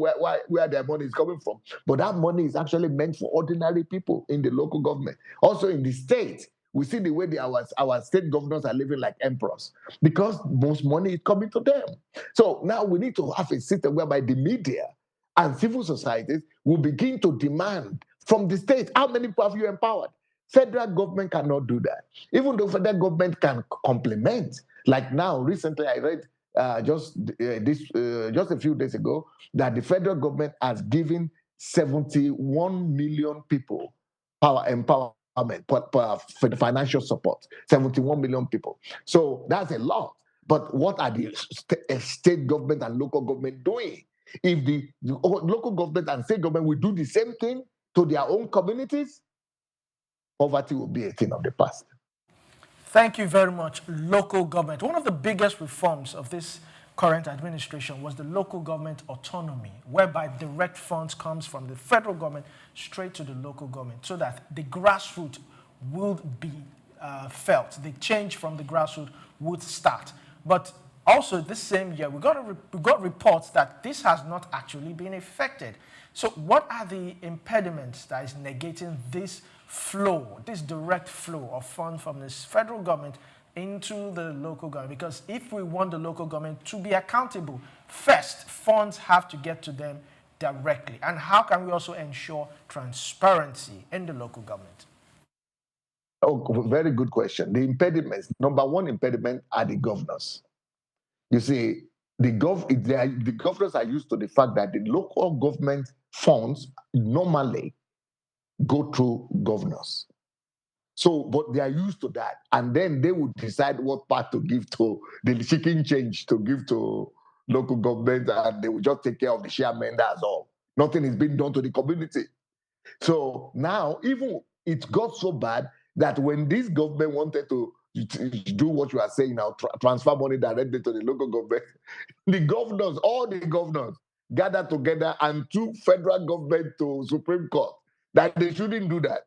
[SPEAKER 11] where their money is coming from. But that money is actually meant for ordinary people in the local government. Also in the state, we see the way our state governors are living like emperors because most money is coming to them. So now we need to have a system whereby the media and civil societies will begin to demand from the state, how many people have you empowered? Federal government cannot do that. Even though federal government can complement. Like now, recently I read just a few days ago that the federal government has given 71 million people power empowerment for the financial support. 71 million people. So that's a lot. But what are the state government and local government doing? If the local government and state government will do the same thing to their own communities, poverty will be a thing of the past.
[SPEAKER 3] Thank you very much, local government. One of the biggest reforms of this current administration was the local government autonomy, whereby direct funds comes from the federal government straight to the local government so that the grassroots will be felt. The change from the grassroots would start. But also this same year, we got reports that this has not actually been effected. So what are the impediments that is negating this flow, this direct flow of funds from this federal government into the local government? Because if we want the local government to be accountable, first, funds have to get to them directly. And how can we also ensure transparency in the local government?
[SPEAKER 11] Oh, very good question. The impediments, number one impediment are the governors. You see, the governors are used to the fact that the local government funds normally go through governors. So, but they are used to that. And then they would decide what part to give to, the chicken change to give to local government and they will just take care of the chairman, that's all. Nothing is being done to the community. So now, even it got so bad that when this government wanted to do what you are saying now, transfer money directly to the local government, the governors, all the governors, gathered together and took federal government to Supreme Court that they shouldn't do that.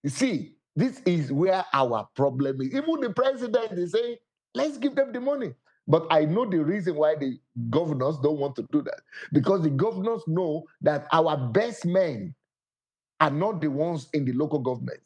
[SPEAKER 11] You see, this is where our problem is. Even the president is saying, let's give them the money. But I know the reason why the governors don't want to do that. Because the governors know that our best men are not the ones in the local government.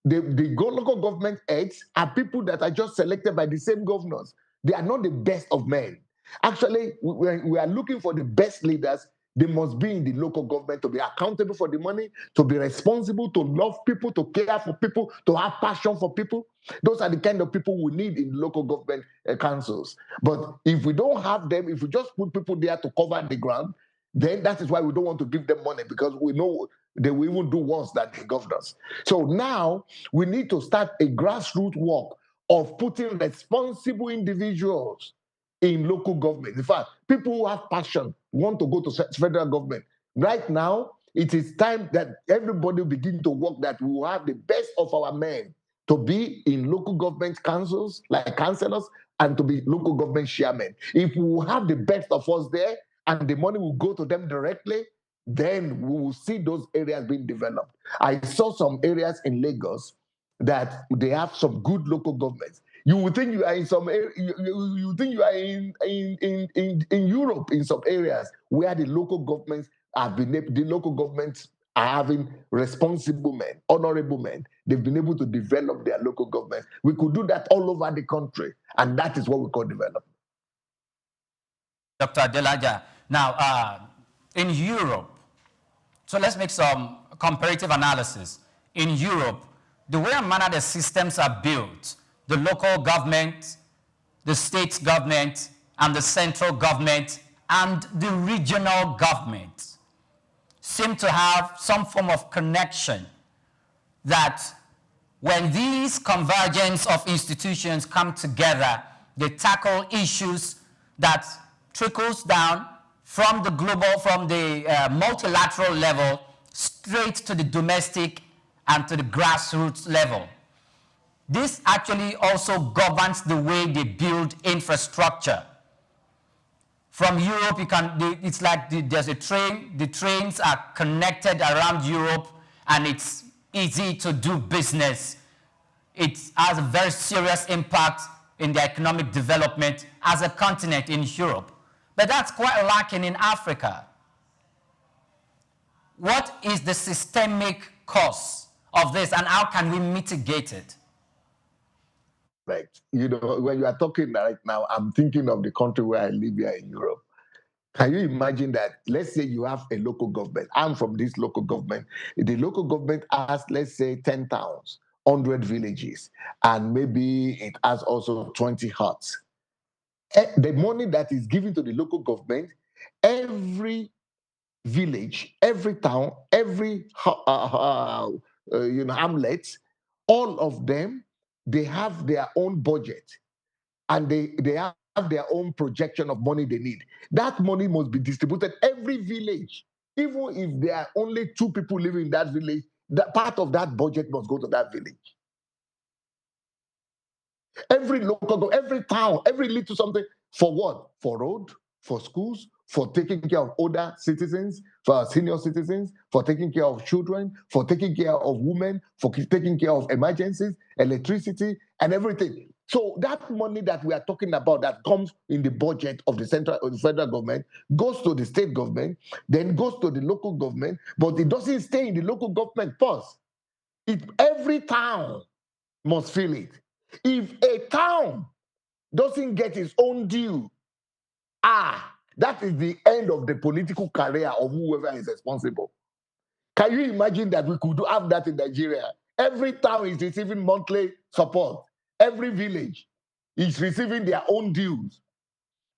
[SPEAKER 11] The local government heads are people that are just selected by the same governors. They are not the best of men. Actually, when we are looking for the best leaders, they must be in the local government to be accountable for the money, to be responsible, to love people, to care for people, to have passion for people. Those are the kind of people we need in local government councils. But if we don't have them, if we just put people there to cover the ground, then that is why we don't want to give them money, because we know they will even do worse than the governors. So now we need to start a grassroots work of putting responsible individuals in local government. In fact, people who have passion want to go to federal government. Right now, it is time that everybody begin to work that we will have the best of our men to be in local government councils, like councillors, and to be local government chairmen. If we will have the best of us there, and the money will go to them directly, then we will see those areas being developed. I saw some areas in Lagos that they have some good local governments. You would think you are in some you think you are in Europe in some areas where the local governments have been the local governments are having responsible men, honorable men. They've been able to develop their local governments. We could do that all over the country, and that is what we call development.
[SPEAKER 15] Dr. Adelaja, now in Europe, so let's make some comparative analysis. In Europe, the way and manner the systems are built, the local government, the state government, and the central government, and the regional government seem to have some form of connection that when these convergence of institutions come together, they tackle issues that trickles down from the global, from the multilateral level, straight to the domestic and to the grassroots level. This actually also governs the way they build infrastructure. From Europe, it's like there's a train, the trains are connected around Europe, and it's easy to do business. It has a very serious impact in the economic development as a continent in Europe. But that's quite lacking in Africa. What is the systemic cause of this, and how can we mitigate it?
[SPEAKER 11] Right. You know, when you are talking right now, I'm thinking of the country where I live here in Europe. Can you imagine that? Let's say you have a local government. I'm from this local government. The local government has, let's say, 10 towns, 100 villages, and maybe it has also 20 huts. The money that is given to the local government, every village, every town, every hamlet, all of them, they have their own budget, and they have their own projection of money they need. That money must be distributed every village. Even if there are only 2 people living in that village, that part of that budget must go to that village. Every local, every town, every little something. For what? For road, for schools, for taking care of older citizens, for senior citizens, for taking care of children, for taking care of women, for taking care of emergencies, electricity, and everything. So that money that we are talking about that comes in the budget of the central or the federal government goes to the state government, then goes to the local government, but it doesn't stay in the local government first. Every town must feel it. If a town doesn't get its own due, that is the end of the political career of whoever is responsible. Can you imagine that we could have that in Nigeria? Every town is receiving monthly support. Every village is receiving their own dues.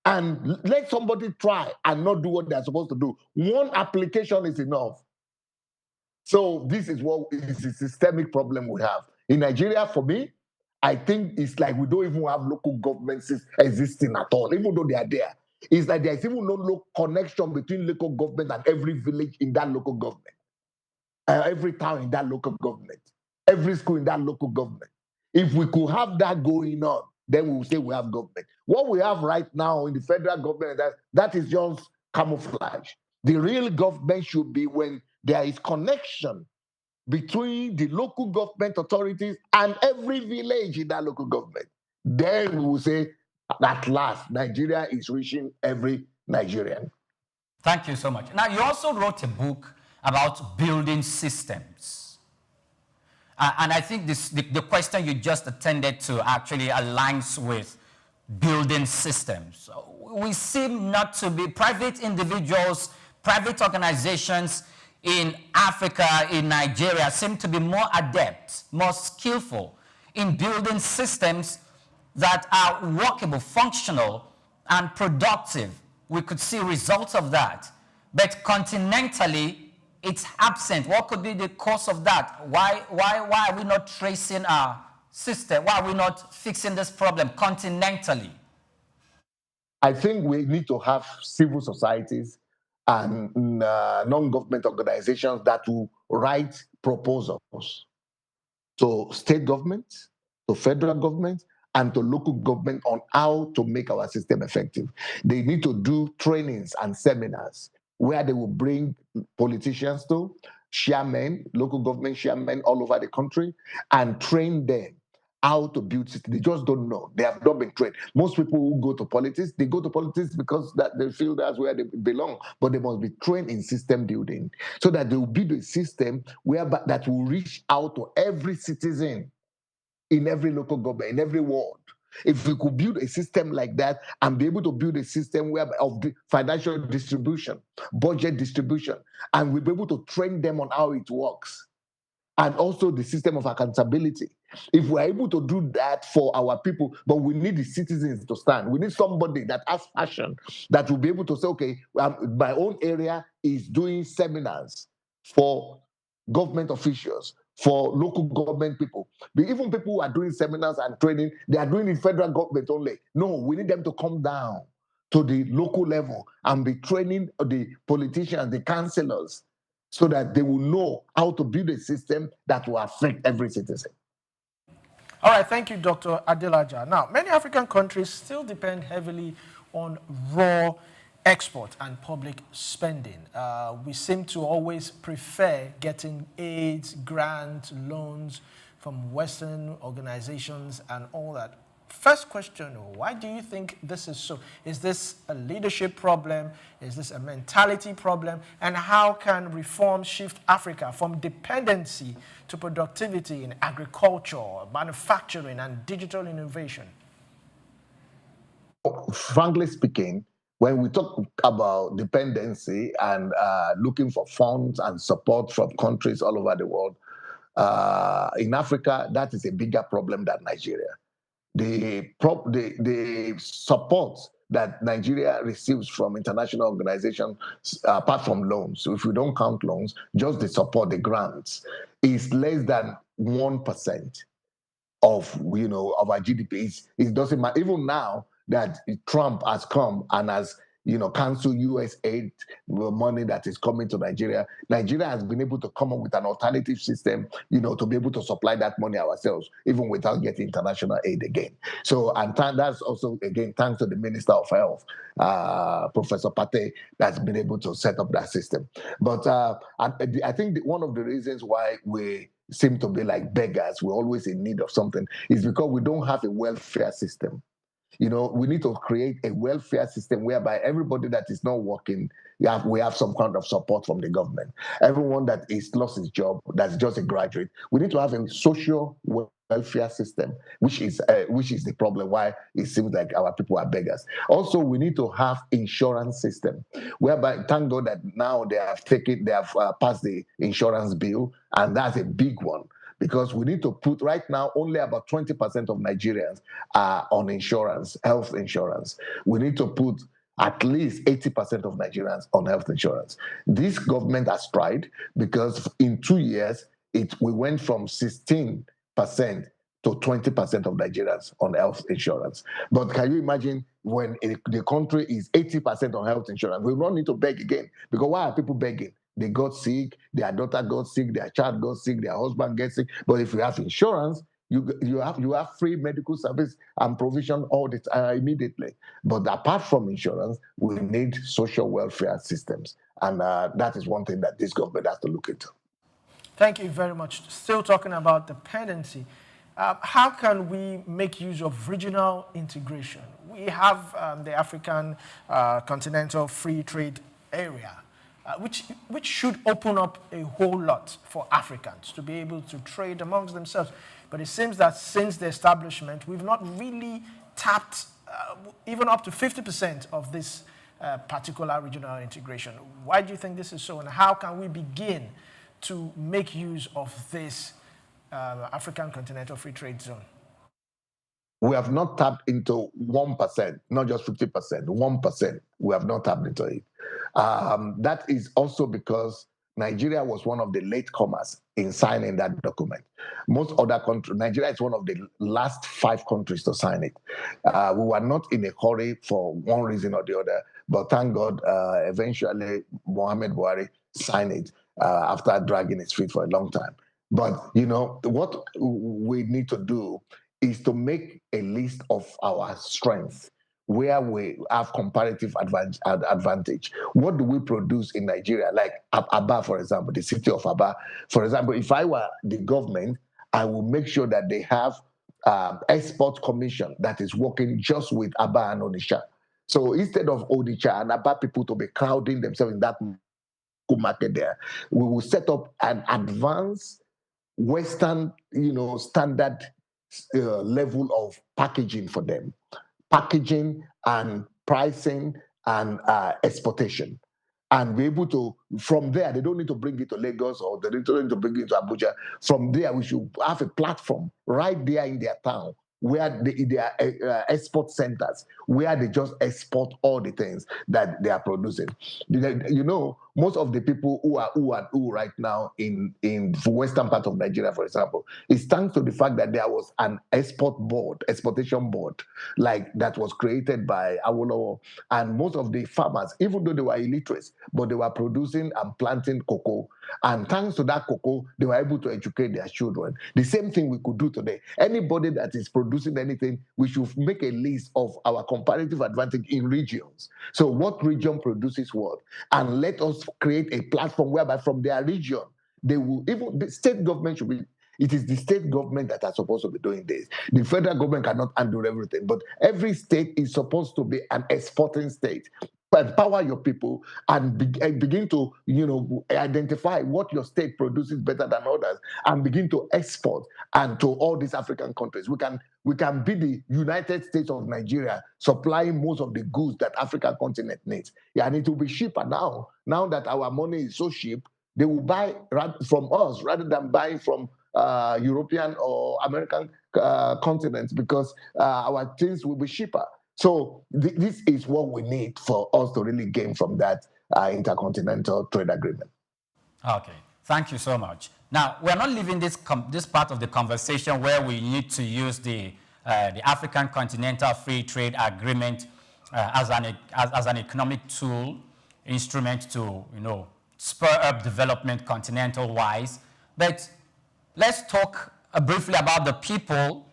[SPEAKER 11] And let somebody try and not do what they're supposed to do. One application is enough. So this is what is a systemic problem we have. In Nigeria, for me, I think it's like we don't even have local governments existing at all, even though they are there. is that there's even no connection between local government and every village in that local government, every town in that local government, every school in that local government. If we could have that going on, then we will say we have government. What we have right now in the federal government, that is just camouflage. The real government should be when there is connection between the local government authorities and every village in that local government. Then we will say, at last, Nigeria is reaching every Nigerian.
[SPEAKER 15] Thank you so much. Now, you also wrote a book about building systems. And I think the question you just attended to actually aligns with building systems. We seem not to be private individuals, private organizations in Africa, in Nigeria, seem to be more adept, more skillful in building systems that are workable, functional, and productive. We could see results of that. But continentally, it's absent. What could be the cause of that? Why are we not tracing our system? Why are we not fixing this problem continentally?
[SPEAKER 11] I think we need to have civil societies and non-government organizations that will write proposals to state governments, to federal governments, and to local government on how to make our system effective. They need to do trainings and seminars where they will bring politicians to, chairmen, local government chairmen all over the country, and train them how to build systems. They just don't know. They have not been trained. Most people who go to politics, they go to politics because that they feel that's where they belong, but they must be trained in system building so that they will build a system that will reach out to every citizen in every local government, in every ward. If we could build a system like that and be able to build a system of the financial distribution, budget distribution, and we'll be able to train them on how it works, and also the system of accountability. If we're able to do that for our people, but we need the citizens to stand. We need somebody that has passion, that will be able to say, okay, my own area is doing seminars for government officials, for local government people. Even people who are doing seminars and training, they are doing it federal government only. No, we need them to come down to the local level and be training the politicians, the councillors, so that they will know how to build a system that will affect every citizen.
[SPEAKER 3] All right, thank you, Dr. Adelaja. Now, many African countries still depend heavily on raw export and public spending. We seem to always prefer getting aids, grants, loans from Western organizations and all that. First question, why do you think this is so? Is this a leadership problem? Is this a mentality problem? And how can reform shift Africa from dependency to productivity in agriculture, manufacturing, and digital innovation?
[SPEAKER 11] Frankly speaking, when we talk about dependency and looking for funds and support from countries all over the world, in Africa, that is a bigger problem than Nigeria. The support that Nigeria receives from international organizations, apart from loans, so if we don't count loans, just the support, the grants, is less than 1% of our GDP. It doesn't matter. Even now that Trump has come and has cancel US aid money that is coming to Nigeria. Nigeria has been able to come up with an alternative system, to be able to supply that money ourselves, even without getting international aid again. So, and that's also, again, thanks to the Minister of Health, Professor Pate, that's been able to set up that system. But I think one of the reasons why we seem to be like beggars, we're always in need of something, is because we don't have a welfare system. We need to create a welfare system whereby everybody that is not working, we have some kind of support from the government. Everyone that is lost his job, that's just a graduate, we need to have a social welfare system, which is the problem why it seems like our people are beggars. Also, we need to have insurance system whereby, thank God that now they have passed the insurance bill, and that's a big one. Because we need to put, right now, only about 20% of Nigerians are on insurance, health insurance. We need to put at least 80% of Nigerians on health insurance. This government has tried, because in 2 years, we went from 16% to 20% of Nigerians on health insurance. But can you imagine when the country is 80% on health insurance? We don't need to beg again. Because why are people begging? They got sick, their daughter got sick, their child got sick, their husband gets sick. But if you have insurance, you have free medical service and provision all the immediately. But apart from insurance, we need social welfare systems. And that is one thing that this government has to look into.
[SPEAKER 3] Thank you very much. Still talking about dependency. How can we make use of regional integration? We have the African Continental Free Trade Area, which should open up a whole lot for Africans to be able to trade amongst themselves. But it seems that since the establishment, we've not really tapped even up to 50% of this particular regional integration. Why do you think this is so, and how can we begin to make use of this African Continental Free Trade Zone?
[SPEAKER 11] We have not tapped into 1%, not just 50%, 1%. We have not tapped into it. That is also because Nigeria was one of the latecomers in signing that document. Most other countries, Nigeria is one of the last 5 countries to sign it. We were not in a hurry for one reason or the other, but thank God, eventually Mohamed Buhari signed it after dragging his feet for a long time. But, what we need to do is to make a list of our strengths where we have comparative advantage. What do we produce in Nigeria? Like Aba, for example, the city of Aba. For example, if I were the government, I will make sure that they have export commission that is working just with Aba and Onitsha. So instead of Onitsha and Aba people to be crowding themselves in that market there, we will set up an advanced Western, standard level of packaging for them. Packaging and pricing and exportation. And be able to, from there, they don't need to bring it to Lagos or they don't need to bring it to Abuja. From there, we should have a platform right there in their town where they are export centers, where they just export all the things that they are producing. Most of the people who are right now in the western part of Nigeria, for example, is thanks to the fact that there was an exportation board, like that was created by Awolowo. And most of the farmers, even though they were illiterate, but they were producing and planting cocoa. And thanks to that cocoa, they were able to educate their children. The same thing we could do today. Anybody that is producing anything, we should make a list of our comparative advantage in regions. So what region produces what? And let us create a platform whereby from their region, they will, even the state government should be, it is the state government that are supposed to be doing this. The federal government cannot undo everything, but every state is supposed to be an exporting state. Empower your people and begin to, identify what your state produces better than others and begin to export and to all these African countries. We can be the United States of Nigeria, supplying most of the goods that African continent needs. Yeah, and it will be cheaper now. Now that our money is so cheap, they will buy from us rather than buying from European or American continents because our things will be cheaper. So this is what we need for us to really gain from that intercontinental trade agreement.
[SPEAKER 15] Okay, thank you so much. Now, we're not leaving this part of the conversation where we need to use the African Continental Free Trade Agreement as an economic tool, instrument to, spur up development continental-wise. But let's talk briefly about the people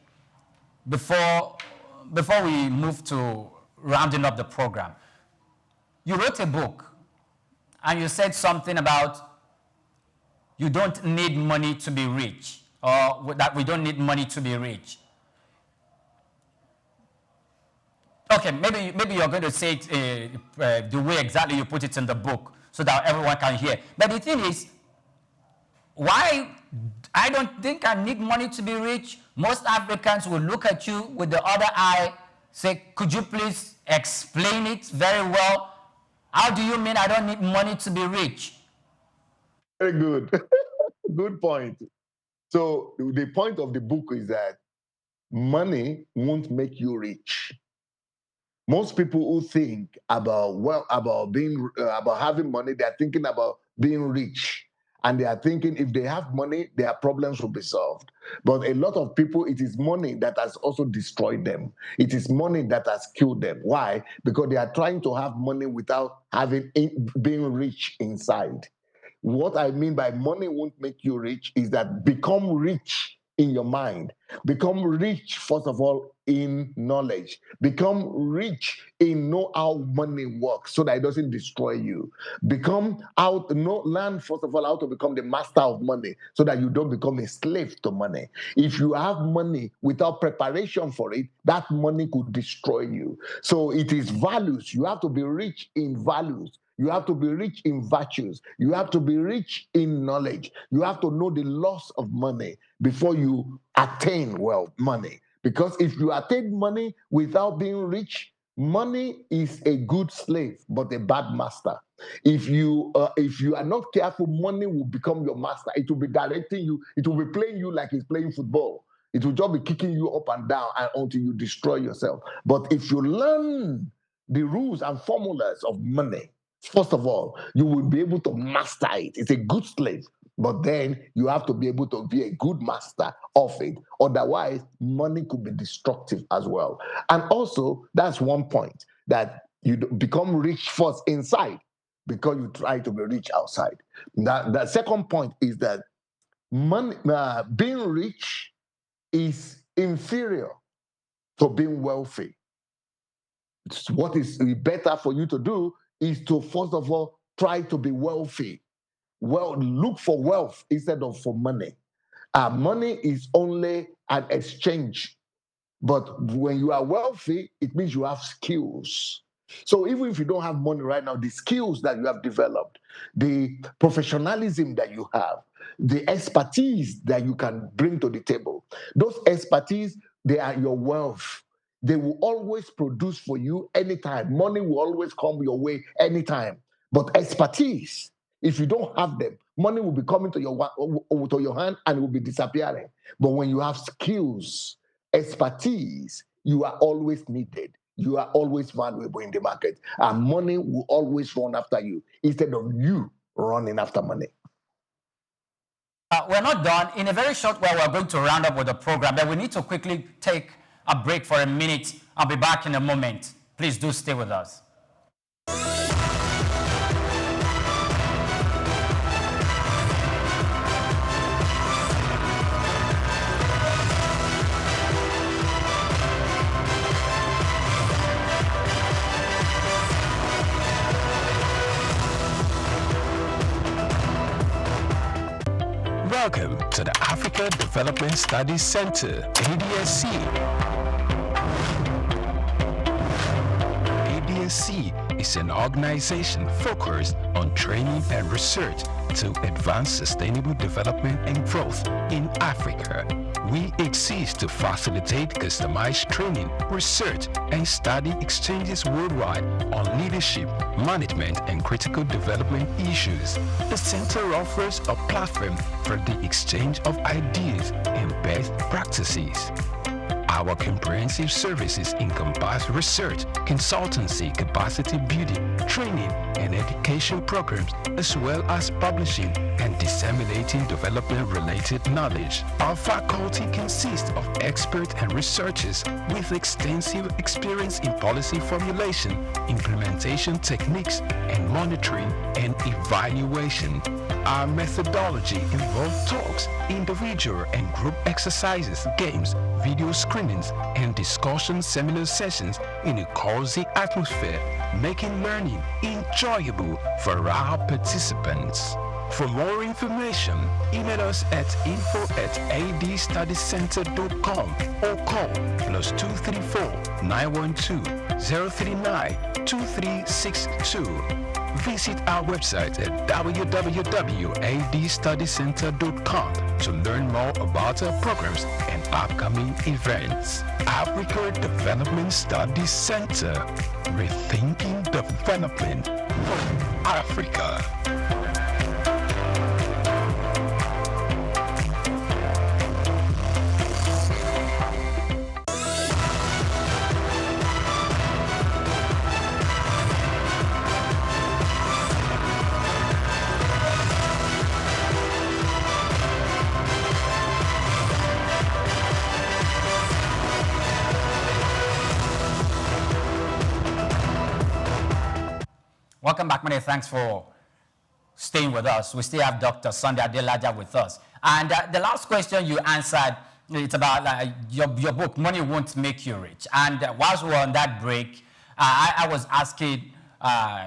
[SPEAKER 15] before we move to rounding up the program. You wrote a book and you said something about you don't need money to be rich, or that we don't need money to be rich. Okay, maybe you're going to say it the way exactly you put it in the book so that everyone can hear. But the thing is, why I don't think I need money to be rich. Most Africans will look at you with the other eye, say, could you please explain it very well? How do you mean I don't need money to be rich?
[SPEAKER 11] Very good. Good point. So the point of the book is that money won't make you rich. Most people who think about having money, they're thinking about being rich. and they are thinking if they have money, their problems will be solved. But a lot of people, it is money that has also destroyed them. It is money that has killed them. Why? Because they are trying to have money without being rich inside. What I mean by money won't make you rich is that become rich in your mind. Become rich, first of all, in knowledge. Become rich in know how money works so that it doesn't destroy you. Learn, first of all, how to become the master of money so that you don't become a slave to money. If you have money without preparation for it, that money could destroy you. So it is values. You have to be rich in values. You have to be rich in virtues. You have to be rich in knowledge. You have to know the loss of money before you attain money. Because if you attain money without being rich, money is a good slave, but a bad master. If you are not careful, money will become your master. It will be directing you. It will be playing you like it's playing football. It will just be kicking you up and down until you destroy yourself. But if you learn the rules and formulas of money, first of all, you will be able to master it. It's a good slave, but then you have to be able to be a good master of it. Otherwise, money could be destructive as well. And also, that's one point, that you become rich first inside because you try to be rich outside. The second point is that money, being rich is inferior to being wealthy. What is better for you to do is to, first of all, try to be wealthy. Well, look for wealth instead of for money. Money is only an exchange. But when you are wealthy, it means you have skills. So even if you don't have money right now, the skills that you have developed, the professionalism that you have, the expertise that you can bring to the table, those expertise, they are your wealth. They will always produce for you anytime. Money will always come your way anytime. But expertise, if you don't have them, money will be coming to your hand and it will be disappearing. But when you have skills, expertise, you are always needed. You are always valuable in the market. And money will always run after you instead of you running after money.
[SPEAKER 15] We're not done. In a very short while, we're going to round up with the program, but we need to quickly take a break for a minute. I'll be back in a moment. Please do stay with us.
[SPEAKER 10] Welcome to the Africa Development Studies Center, ADSC. ADSC is an organization focused on training and research to advance sustainable development and growth in Africa. We exist to facilitate customized training, research, and study exchanges worldwide on leadership, management, and critical development issues. The center offers a platform for the exchange of ideas and best practices. Our comprehensive services encompass research, consultancy, capacity building, training, and education programs, as well as publishing and disseminating development-related knowledge. Our faculty consists of experts and researchers with extensive experience in policy formulation, implementation techniques, and monitoring and evaluation. Our methodology involves talks, individual and group exercises, games, video screenings, and discussion seminar sessions in a cozy atmosphere, making learning enjoyable for our participants. For more information, email us at info@adstudycenter.com or call +234 912 039 2362. Visit our website at www.adstudycenter.com to learn more about our programs and upcoming events. Africa Development Studies Center, rethinking development for Africa.
[SPEAKER 15] Welcome back, many thanks for staying with us. We still have Dr. Sunday Adelaja with us. And the last question you answered, it's about your book, Money Won't Make You Rich. And whilst we were on that break, I was asking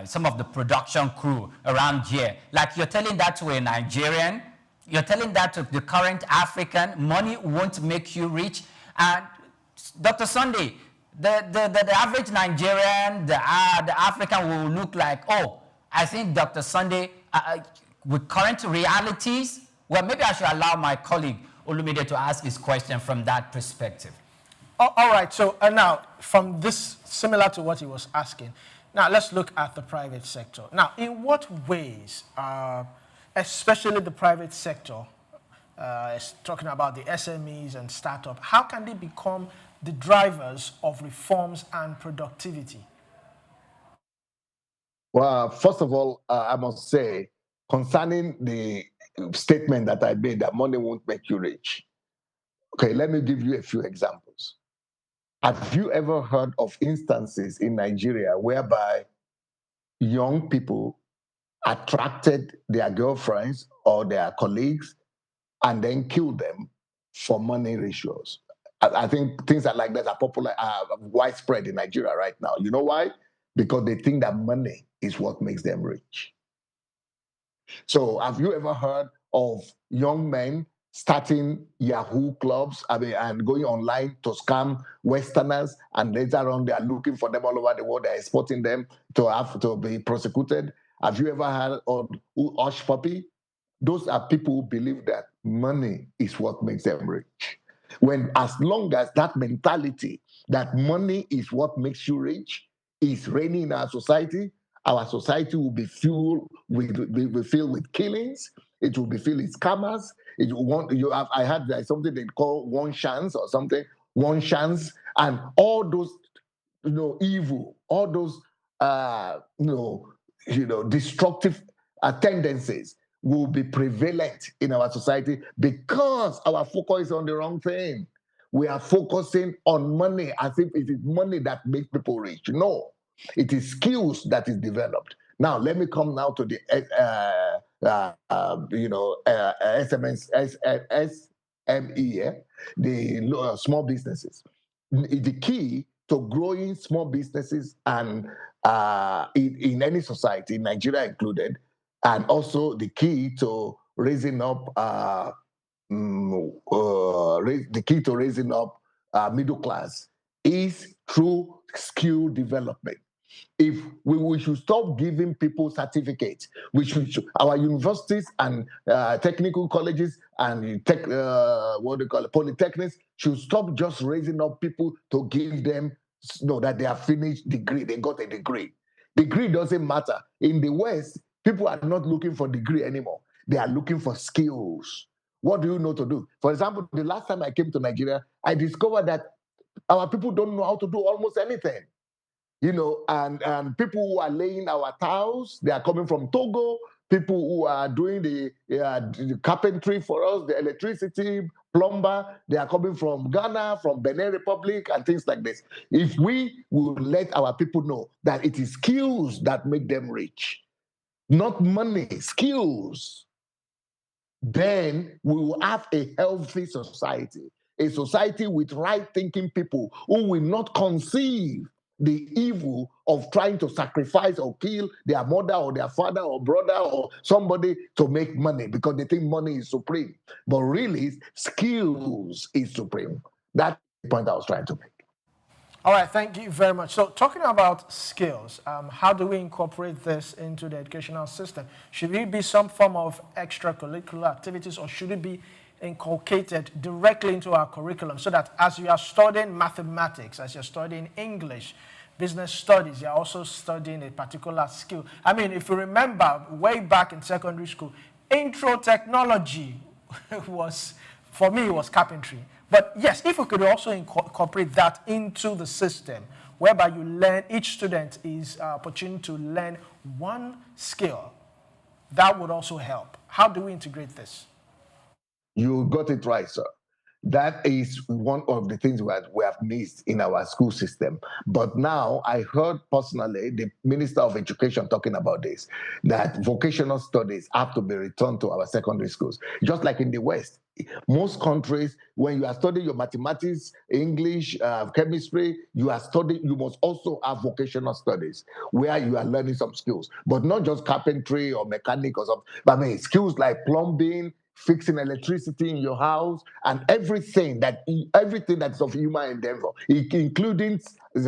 [SPEAKER 15] some of the production crew around here, like you're telling that to a Nigerian, you're telling that to the current African, money won't make you rich. And Dr. Sunday, the average Nigerian, the African will look like, oh, I think Dr. Sunday, with current realities, well, maybe I should allow my colleague Olumide to ask his question from that perspective.
[SPEAKER 3] All right, so now from this, similar to what he was asking, now let's look at the private sector. Now, in what ways, especially the private sector, talking about the SMEs and startup, how can they become the drivers of reforms and productivity?
[SPEAKER 11] Well, first of all, I must say, concerning the statement that I made that money won't make you rich. Okay, let me give you a few examples. Have you ever heard of instances in Nigeria whereby young people attracted their girlfriends or their colleagues and then killed them for money ratios? I think things like that are popular, widespread in Nigeria right now. You know why? Because they think that money is what makes them rich. So have you ever heard of young men starting Yahoo clubs, and going online to scam Westerners, and later on they are looking for them all over the world, they're exporting them to have to be prosecuted? Have you ever heard of Hush Puppy? Those are people who believe that money is what makes them rich. When, as long as that mentality that money is what makes you rich is reigning in our society will be filled with killings. It will be filled with scammers. I had something they call one chance or something, one chance, and all those evil, all those destructive tendencies will be prevalent in our society because our focus is on the wrong thing. We are focusing on money as if it is money that makes people rich. No, it is skills that is developed. Now, let me come now to the SME, the small businesses. The key to growing small businesses and in any society, Nigeria included, and also the key to raising up middle class is through skill development. If we should stop giving people certificates, our universities and technical colleges and polytechnics should stop just raising up people to give them that they have finished degree, they got a degree. Degree doesn't matter. In the West, people are not looking for degree anymore. They are looking for skills. What do you know to do? For example, the last time I came to Nigeria, I discovered that our people don't know how to do almost anything. And people who are laying our tiles, they are coming from Togo. People who are doing the carpentry for us, the electricity, plumber, they are coming from Ghana, from Benin Republic, and things like this. If we will let our people know that it is skills that make them rich, not money, skills, then we will have a healthy society, a society with right-thinking people who will not conceive the evil of trying to sacrifice or kill their mother or their father or brother or somebody to make money because they think money is supreme. But really, skills is supreme. That's the point I was trying to make.
[SPEAKER 3] All right, thank you very much. So talking about skills, how do we incorporate this into the educational system? Should it be some form of extracurricular activities, or should it be inculcated directly into our curriculum so that as you are studying mathematics, as you're studying English, business studies, you're also studying a particular skill? I mean, if you remember way back in secondary school, intro technology was, for me, it was carpentry. But yes, if we could also incorporate that into the system, whereby you learn, each student is opportunity to learn one skill, that would also help. How do we integrate this?
[SPEAKER 11] You got it right, sir. That is one of the things that we have missed in our school system. But now I heard personally the Minister of Education talking about this, that vocational studies have to be returned to our secondary schools. Just like in the West, most countries, when you are studying your mathematics, English, chemistry, you must also have vocational studies where you are learning some skills, but not just carpentry or mechanic or something. But I mean, skills like plumbing, fixing electricity in your house, and everything that's of human endeavor, including IT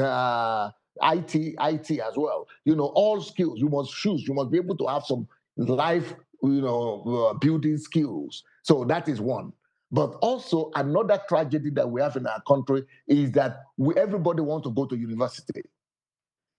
[SPEAKER 11] as well. All skills you must choose. You must be able to have some life, building skills. So that is one. But also another tragedy that we have in our country is that everybody wants to go to university.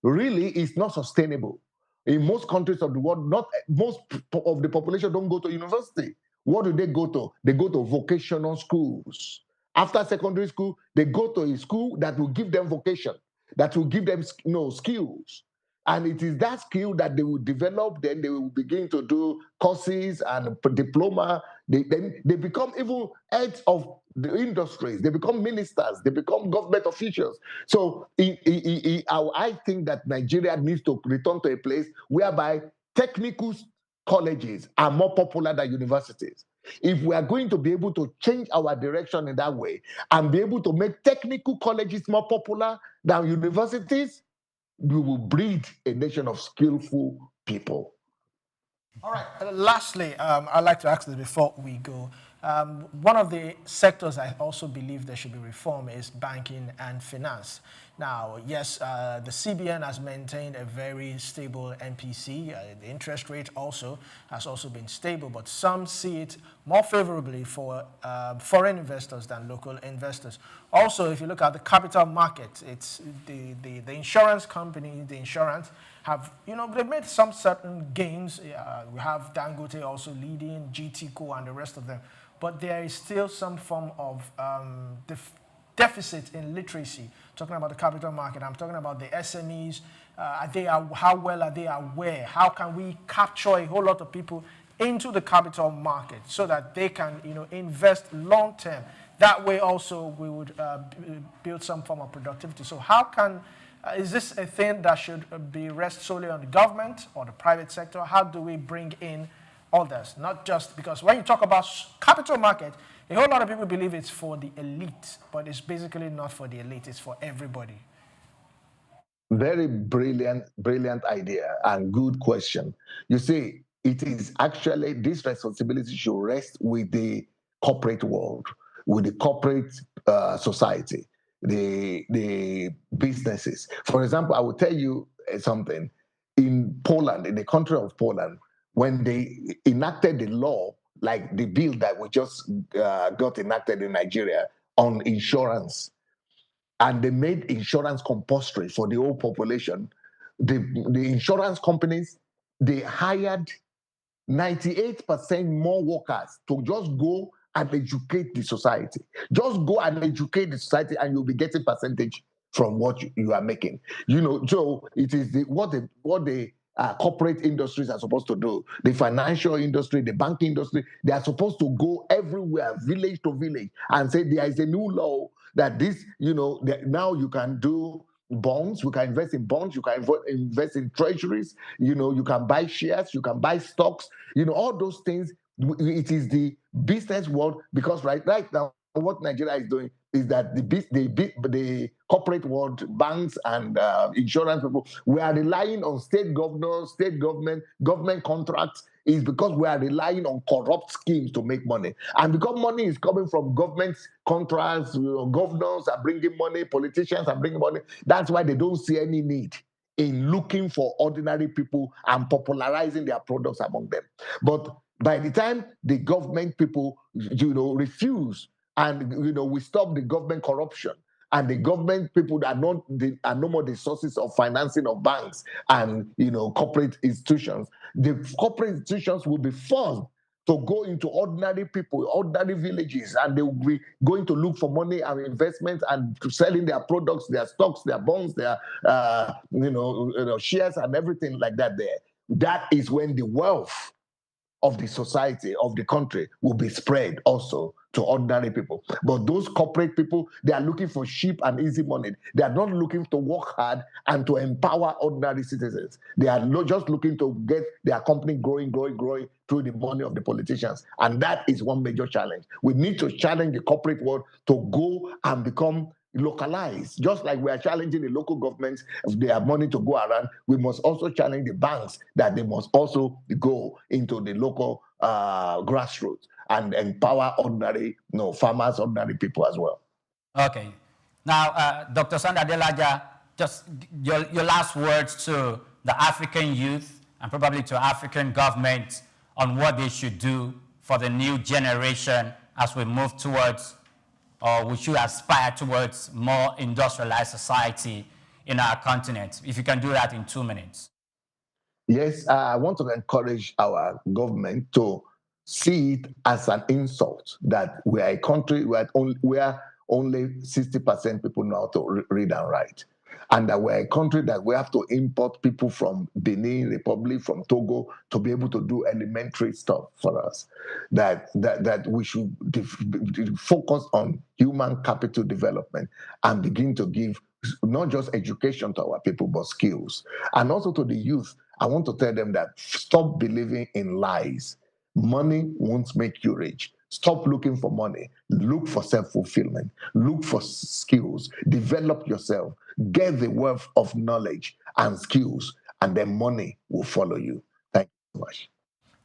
[SPEAKER 11] Really, it's not sustainable. In most countries of the world, not most of the population don't go to university. What do they go to? They go to vocational schools. After secondary school, they go to a school that will give them vocation, that will give them skills. And it is that skill that they will develop, then they will begin to do courses and diploma. Then they become even heads of the industries. They become ministers. They become government officials. So I think that Nigeria needs to return to a place whereby technical colleges are more popular than universities. If we are going to be able to change our direction in that way and be able to make technical colleges more popular than universities, we will breed a nation of skillful people.
[SPEAKER 3] All right. Lastly, I'd like to ask this before we go. One of the sectors I also believe there should be reform is banking and finance. Now, yes, the CBN has maintained a very stable MPC. The interest rate also has also been stable, but some see it more favorably for foreign investors than local investors. Also, if you look at the capital market, it's the insurance company, the insurance have, they've made some certain gains. We have Dangote also leading, GTCO and the rest of them. But there is still some form of deficit in literacy. Talking about the capital market, I'm talking about the SMEs. How well are they aware? How can we capture a whole lot of people into the capital market so that they can, invest long term? That way also we would build some form of productivity. So how can, is this a thing that should rest solely on the government or the private sector? How do we bring in others? Not just because when you talk about capital market, a whole lot of people believe it's for the elite, but it's basically not for the elite, it's for everybody.
[SPEAKER 11] Very brilliant idea and good question. You see, it is actually, this responsibility should rest with the corporate world, with the corporate society, the businesses. For example, I will tell you something. In Poland, in the country of Poland, when they enacted the law, like the bill that we just got enacted in Nigeria on insurance, and they made insurance compulsory for the whole population, the insurance companies, they hired 98% more workers to just go and educate the society. Just go and educate the society and you'll be getting percentage from what you are making. So it is what the corporate industries are supposed to do. The financial industry, the banking industry, they are supposed to go everywhere, village to village, and say there is a new law that this, that now you can do bonds, you can invest in bonds, you can invest in treasuries, you can buy shares, you can buy stocks, all those things. It is the business world, because right now, what Nigeria is doing is that the corporate world, banks and insurance people, we are relying on state governors, state government contracts, is because we are relying on corrupt schemes to make money. And because money is coming from government contracts, governors are bringing money, politicians are bringing money, that's why they don't see any need in looking for ordinary people and popularizing their products among them. But by the time the government people, refuse, and we stop the government corruption, and the government people are no more the sources of financing of banks and corporate institutions, the corporate institutions will be forced to go into ordinary people, ordinary villages, and they will be going to look for money and investments and selling their products, their stocks, their bonds, their shares and everything like that there. That is when the wealth of the society, of the country, will be spread also to ordinary people. But those corporate people, they are looking for cheap and easy money. They are not looking to work hard and to empower ordinary citizens. They are just looking to get their company growing through the money of the politicians. And that is one major challenge. We need to challenge the corporate world to go and become localized. Just like we are challenging the local governments, if they have money to go around, we must also challenge the banks that they must also go into the local grassroots and empower ordinary farmers, ordinary people as well.
[SPEAKER 15] Okay. Now, Dr. Sunday Adelaja, just your last words to the African youth and probably to African governments on what they should do for the new generation as we move towards, or we should aspire towards, more industrialized society in our continent. If you can do that in 2 minutes.
[SPEAKER 11] Yes, I want to encourage our government to see it as an insult that we are a country where only 60% people know how to read and write. And that we're a country that we have to import people from Benin Republic, from Togo, to be able to do elementary stuff for us. That we should focus on human capital development and begin to give not just education to our people, but skills. And also to the youth, I want to tell them that stop believing in lies. Money won't make you rich. Stop looking for money. Look for self-fulfillment. Look for skills. Develop yourself. Get the wealth of knowledge and skills, and then money will follow you. Thank you so much.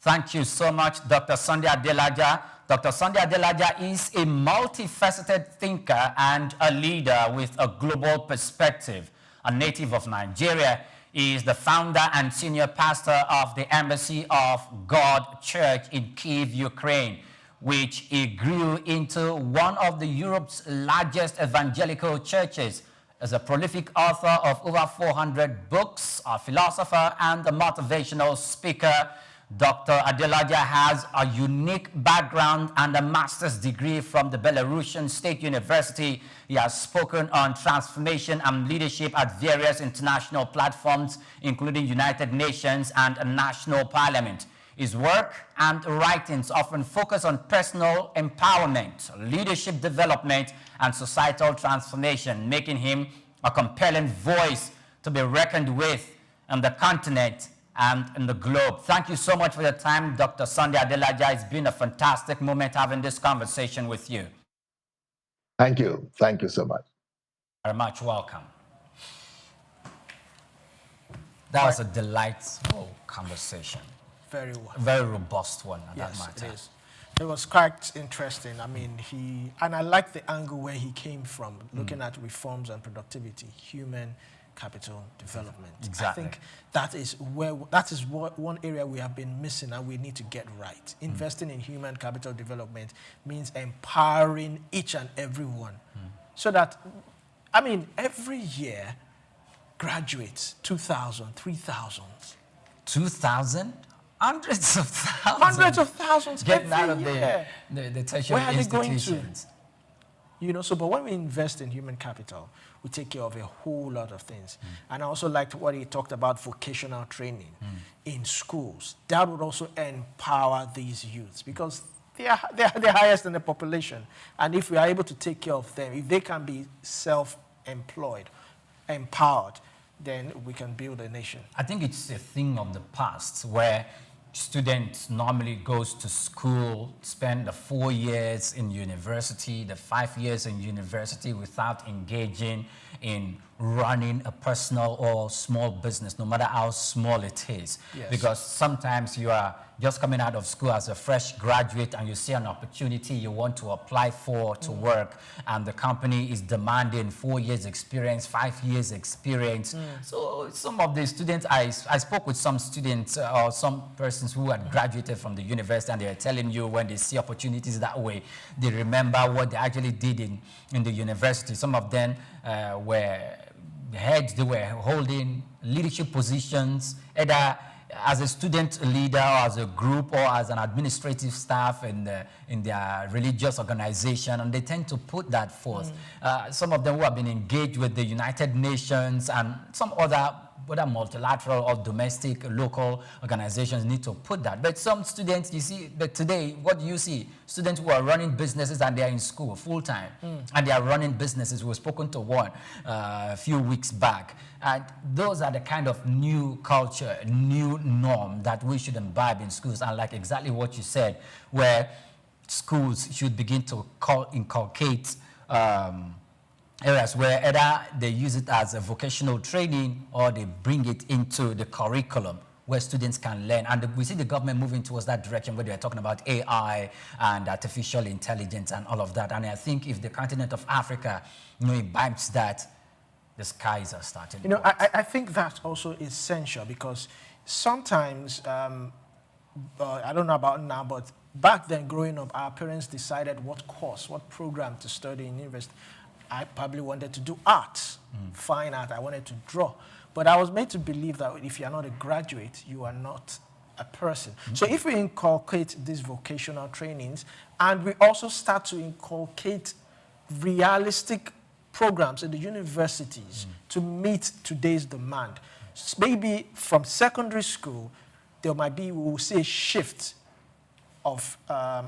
[SPEAKER 15] Thank you so much, Dr. Sunday Adelaja. Dr. Sunday Adelaja is a multifaceted thinker and a leader with a global perspective. A native of Nigeria, he is the founder and senior pastor of the Embassy of God Church in Kyiv, Ukraine, which he grew into one of Europe's largest evangelical churches. As a prolific author of over 400 books, a philosopher and a motivational speaker, Dr. Adelaja has a unique background and a master's degree from the Belarusian State University. He has spoken on transformation and leadership at various international platforms, including United Nations and a national parliament. His work and writings often focus on personal empowerment, leadership development, and societal transformation, making him a compelling voice to be reckoned with on the continent and in the globe. Thank you so much for your time, Dr. Sunday Adelaja. It's been a fantastic moment having this conversation with you.
[SPEAKER 11] Thank you. Thank you so much.
[SPEAKER 15] Very much welcome. That was a delightful conversation. Very robust one at that matter.
[SPEAKER 3] It is. It was quite interesting. I mean, and I like the angle where he came from, looking at reforms and productivity, human capital development.
[SPEAKER 15] Exactly.
[SPEAKER 3] I think that is one area we have been missing and we need to get right. Investing in human capital development means empowering each and every one. So that, I mean, every year, graduates, 2,000, 3,000.
[SPEAKER 15] 2,000? Hundreds of thousands.
[SPEAKER 3] Hundreds of thousands
[SPEAKER 15] getting out of
[SPEAKER 3] year.
[SPEAKER 15] the tertiary
[SPEAKER 3] Where are they going
[SPEAKER 15] institutions.
[SPEAKER 3] To? But when we invest in human capital, we take care of a whole lot of things. And I also liked what he talked about vocational training in schools. That would also empower these youths because they are the highest in the population. And if we are able to take care of them, if they can be self-employed, empowered, then we can build a nation.
[SPEAKER 15] I think it's a thing of the past where students normally goes to school, spend the 4 years in university, the 5 years in university without engaging in running a personal or small business, no matter how small it is.
[SPEAKER 3] Yes.
[SPEAKER 15] Because sometimes you are just coming out of school as a fresh graduate and you see an opportunity you want to apply for to work, and the company is demanding 4 years experience, 5 years experience. So some of the students, I spoke with some students or some persons who had graduated from the university, and they are telling you when they see opportunities that way, they remember what they actually did in the university. Some of them were heads, they were holding leadership positions, either as a student leader or as a group or as an administrative staff in their religious organization, and they tend to put that forth. Some of them who have been engaged with the United Nations and some other whether multilateral or domestic, local organizations need to put that. But some students, you see, but today, what do you see? Students who are running businesses and they are in school full-time, and they are running businesses. We've spoken to one a few weeks back. And those are the kind of new culture, new norm that we should imbibe in schools. And like exactly what you said, where schools should begin to inculcate areas where either they use it as a vocational training or they bring it into the curriculum where students can learn. And we see the government moving towards that direction where they're talking about AI and artificial intelligence and all of that. And I think if the continent of Africa, imbibes that, the skies are starting.
[SPEAKER 3] I think that's also essential because sometimes, I don't know about now, but back then growing up, our parents decided what course, what program to study in university. I probably wanted to do art, fine art. I wanted to draw. But I was made to believe that if you're not a graduate, you are not a person. So if we inculcate these vocational trainings and we also start to inculcate realistic programs in the universities to meet today's demand, maybe from secondary school, there might be, we will see a shift of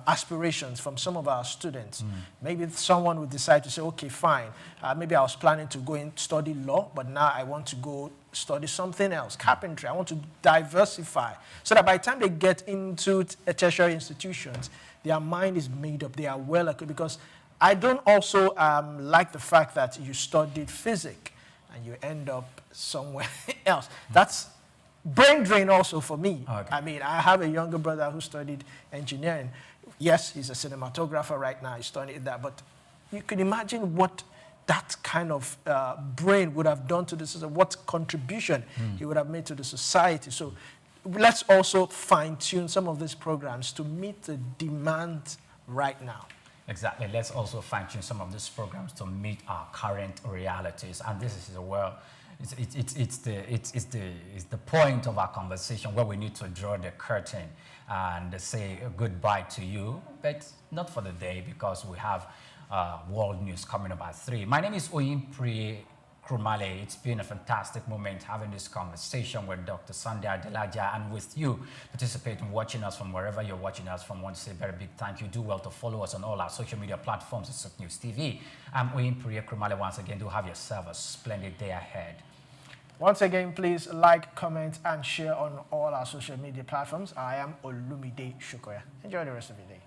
[SPEAKER 3] aspirations from some of our students. Maybe someone would decide to say, okay, fine, maybe I was planning to go and study law, but now I want to go study something else, carpentry. I want to diversify, so that by the time they get into tertiary institutions, their mind is made up, they are well equipped. Because I don't also like the fact that you studied physics and you end up somewhere else. That's brain drain also for me. Okay. I mean, I have a younger brother who studied engineering. Yes, he's a cinematographer right now, he's studying that, but you can imagine what that kind of brain would have done to the society, what contribution he would have made to the society. So let's also fine-tune some of these programs to meet the demand right now.
[SPEAKER 15] Exactly. Let's also fine-tune some of these programs to meet our current realities. And this is it's the point of our conversation where we need to draw the curtain and say goodbye to you, but not for the day, because we have world news coming up at 3. My name is Oyimpri Krumale. It's been a fantastic moment having this conversation with Dr. Sunday Adelaja and with you participating, watching us from wherever you're watching us from. I want to say a very big thank you. Do well to follow us on all our social media platforms at SOUQ News TV. I'm Oyimpri Krumale once again. Do have yourself a splendid day ahead.
[SPEAKER 3] Once again, please like, comment, and share on all our social media platforms. I am Olumide Shukoya. Enjoy the rest of your day.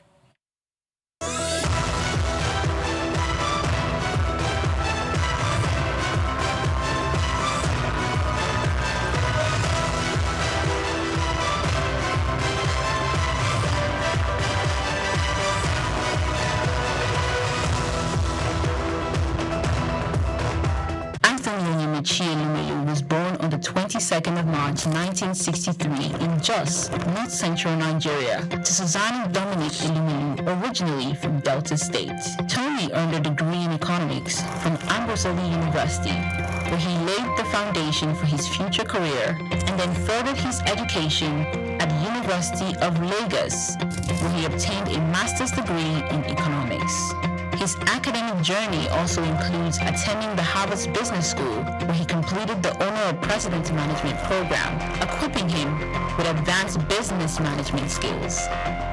[SPEAKER 8] Was born on the 22nd of March 1963 in Jos, North Central Nigeria, to Susanna Dominic Elumelu, originally from Delta State. Tony earned a degree in economics from Amboseli University, where he laid the foundation for his future career, and then furthered his education at the University of Lagos, where he obtained a master's degree in economics. His academic journey also includes attending the Harvard Business School, where he completed the Honor of President Management program, equipping him with advanced business management skills.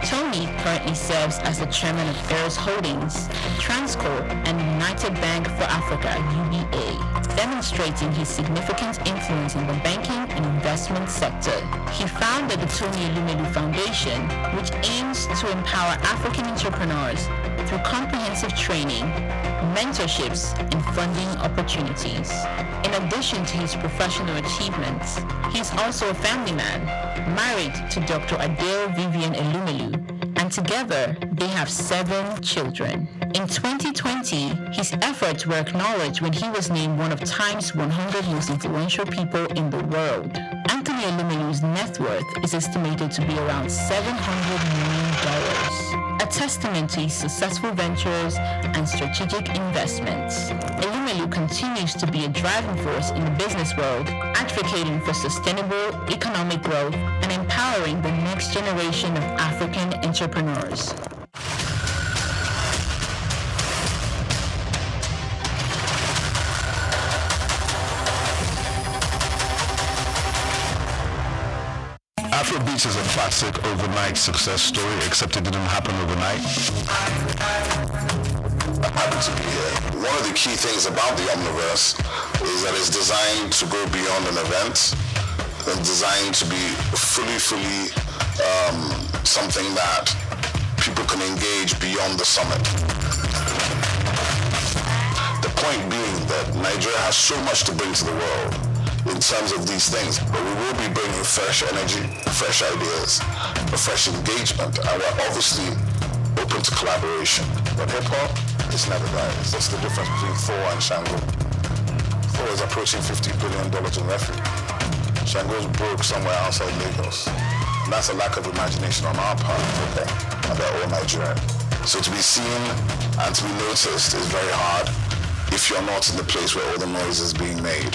[SPEAKER 8] Tony currently serves as the chairman of Eros Holdings, Transcorp, and United Bank for Africa, UBA, demonstrating his significant influence in the banking and investment sector. He founded the Tony Elumelu Foundation, which aims to empower African entrepreneurs through comprehensive training, mentorships, and funding opportunities. In addition to his professional achievements, he is also a family man, married to Dr. Adele Vivian Elumelu, and together they have 7 children. In 2020, his efforts were acknowledged when he was named one of Time's 100 most influential people in the world. Anthony Elumelu's net worth is estimated to be around $700 million. A testament to his successful ventures and strategic investments. Elumelu continues to be a driving force in the business world, advocating for sustainable economic growth and empowering the next generation of African entrepreneurs.
[SPEAKER 12] Afrobeats is a classic overnight success story, except it didn't happen overnight.
[SPEAKER 1] I'm happy to be here. One of the key things about the Omniverse is that it's designed to go beyond an event. It's designed to be fully something that people can engage beyond the summit. The point being that Nigeria has so much to bring to the world in terms of these things, but we will be bringing fresh energy, fresh ideas, a fresh engagement, and we're obviously open to collaboration. But hip-hop, it's never dies. That's the difference between Thor and Shango. Thor is approaching $50 billion in revenue. Shango's broke somewhere outside Lagos. And that's a lack of imagination on our part, okay? And they're all Nigerian. So to be seen and to be noticed is very hard if you're not in the place where all the noise is being made.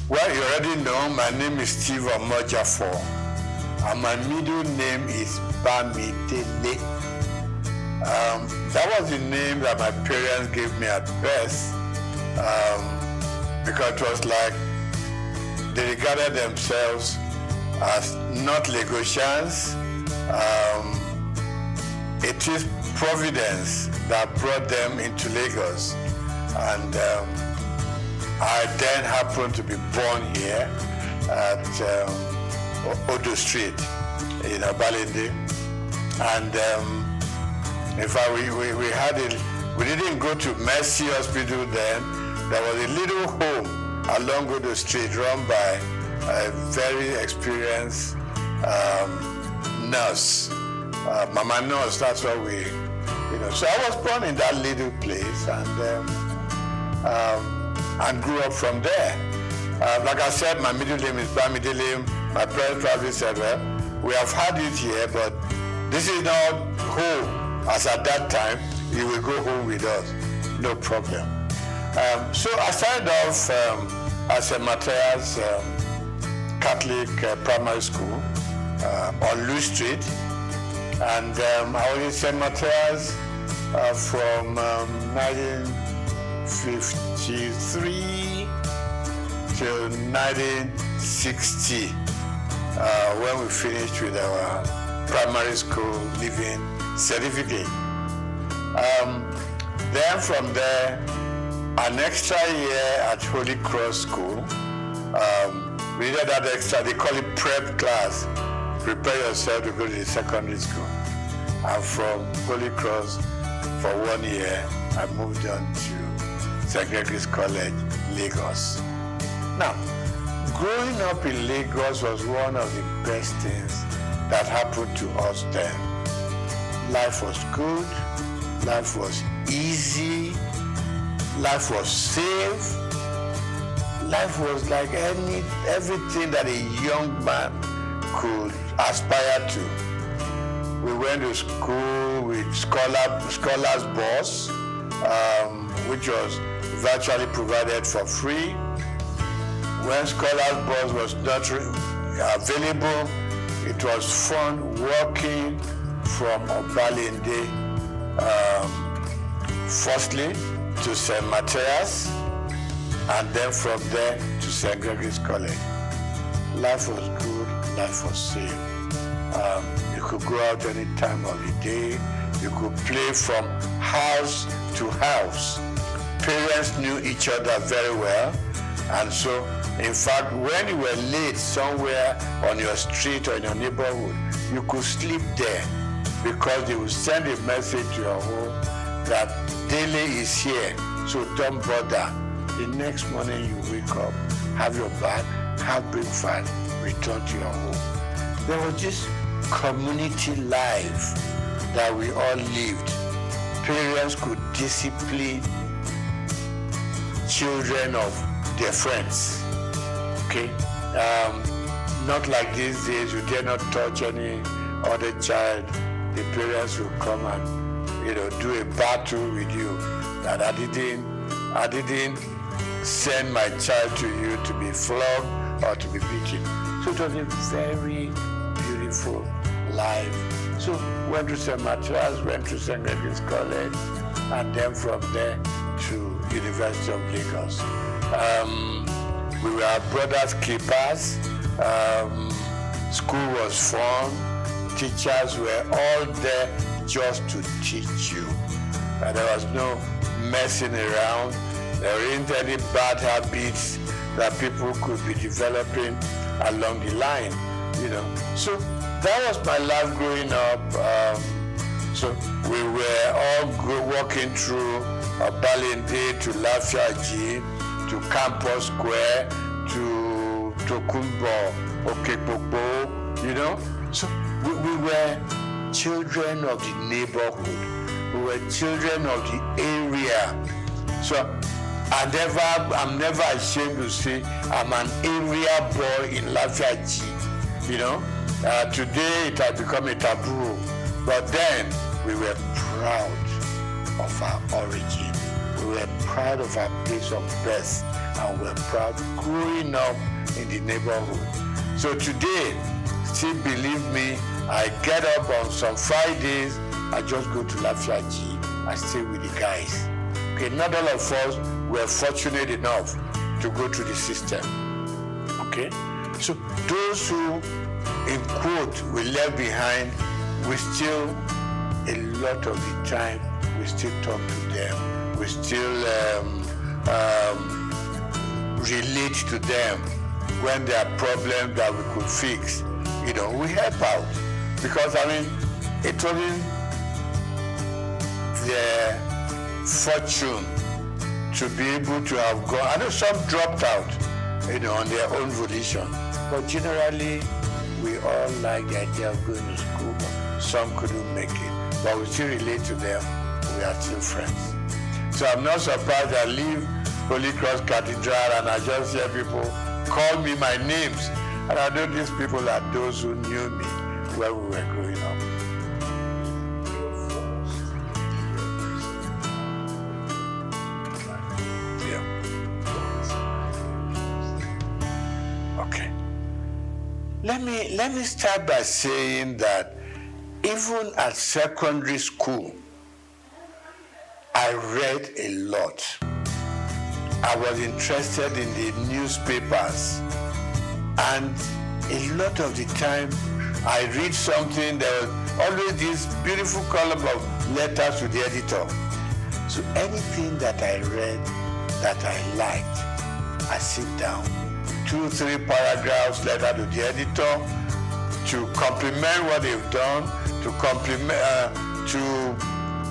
[SPEAKER 16] Well, you already know, my name is Steve Omojafor, and my middle name is Bamidele. That was the name that my parents gave me at birth, because it was like they regarded themselves as not Lagosians. It is Providence that brought them into Lagos, and I then happened to be born here at Odo Street in Abalinde. And in fact, we didn't go to Mercy Hospital then. There was a little home along Odo Street run by a very experienced nurse. Mama Nurse, that's what we, So I was born in that little place and grew up from there. Like I said, my middle name is Bamidele. My parents probably said, well, we have had it here, but this is not home. As at that time, you will go home with us. No problem. So I started off at St. Matthias Catholic Primary School on Lou Street. And I was in St. Matthias from 1953 till 1960, when we finished with our primary school leaving certificate. Then from there, an extra year at Holy Cross School. We did that extra, they call it prep class. Prepare yourself to go to the secondary school. And from Holy Cross, for 1 year, I moved on to St. Gregory's College, Lagos. Now, growing up in Lagos was one of the best things that happened to us then. Life was good, life was easy, life was safe. Life was like everything that a young man could aspire to. We went to school with scholars bus, which was virtually provided for free. When scholars bus was not available, it was fun walking from Obalende, firstly to St. Matthias, and then from there to St. Gregory's College. Life was good, life was safe. You could go out any time of the day. You could play from house to house. Parents knew each other very well. And so, in fact, when you were late somewhere on your street or in your neighborhood, you could sleep there because they would send a message to your home that Dele is here, so don't bother. The next morning you wake up, have your bath, have breakfast, return to your home. There was this community life that we all lived. Parents could discipline children of their friends. Okay? Not like these days, you dare not touch any other child. The parents will come and do a battle with you that I didn't send my child to you to be flogged or to be beaten. So it was a very beautiful life. So went to St. Matthias, went to St. Gregory's College, and then from there to University of Lagos. We were brothers keepers. School was fun. Teachers were all there just to teach you. And there was no messing around. There weren't any bad habits that people could be developing along the line, So that was my life growing up. So we were all walking through Balinde to Lafiaji, to Campus Square, to Tokumbo, Okekpokpo, So we were children of the neighborhood. We were children of the area. So I'm never ashamed to say I'm an area boy in Lafiaji. Today it has become a taboo, but then we were proud of our origin. We were proud of our place of birth, and we were proud growing up in the neighborhood. So today, still believe me, I get up on some Fridays, I just go to Lafiaji, I stay with the guys. Okay, not all of us were fortunate enough to go through the system. Okay? So those who, in quote, we left behind, we still, a lot of the time, we still talk to them. We still relate to them when there are problems that we could fix. We help out. Because, it wasn't their fortune to be able to have gone. I know some dropped out, on their own volition. But generally, we all like the idea of going to school. Some couldn't make it. But we still relate to them. We are still friends. So I'm not surprised I leave Holy Cross Cathedral and I just hear people call me my names. And I know these people are those who knew me when we were growing up. Okay. Let me start by saying that even at secondary school, I read a lot. I was interested in the newspapers, and a lot of the time I read something, there was always this beautiful column of letters to the editor. So anything that I read that I liked, I sit down, 2-3 paragraphs letter to the editor to compliment what they've done, to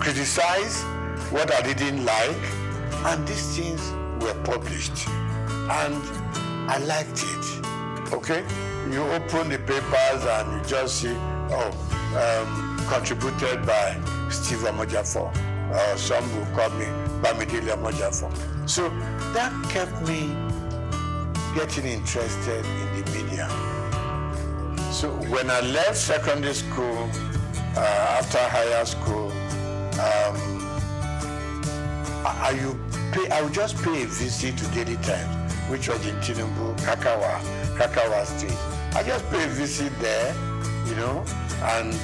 [SPEAKER 16] criticize what I didn't like, and these things were published, and I liked it. Okay, you open the papers and you just see, contributed by Steve Omojafor. or some will call me Bamidele Mojafo. So that kept me getting interested in the media. So when I left secondary school, after higher school, I would just pay a visit to Daily Times, which was in Tinubu, Kakawa Street. I just pay a visit there, you know, and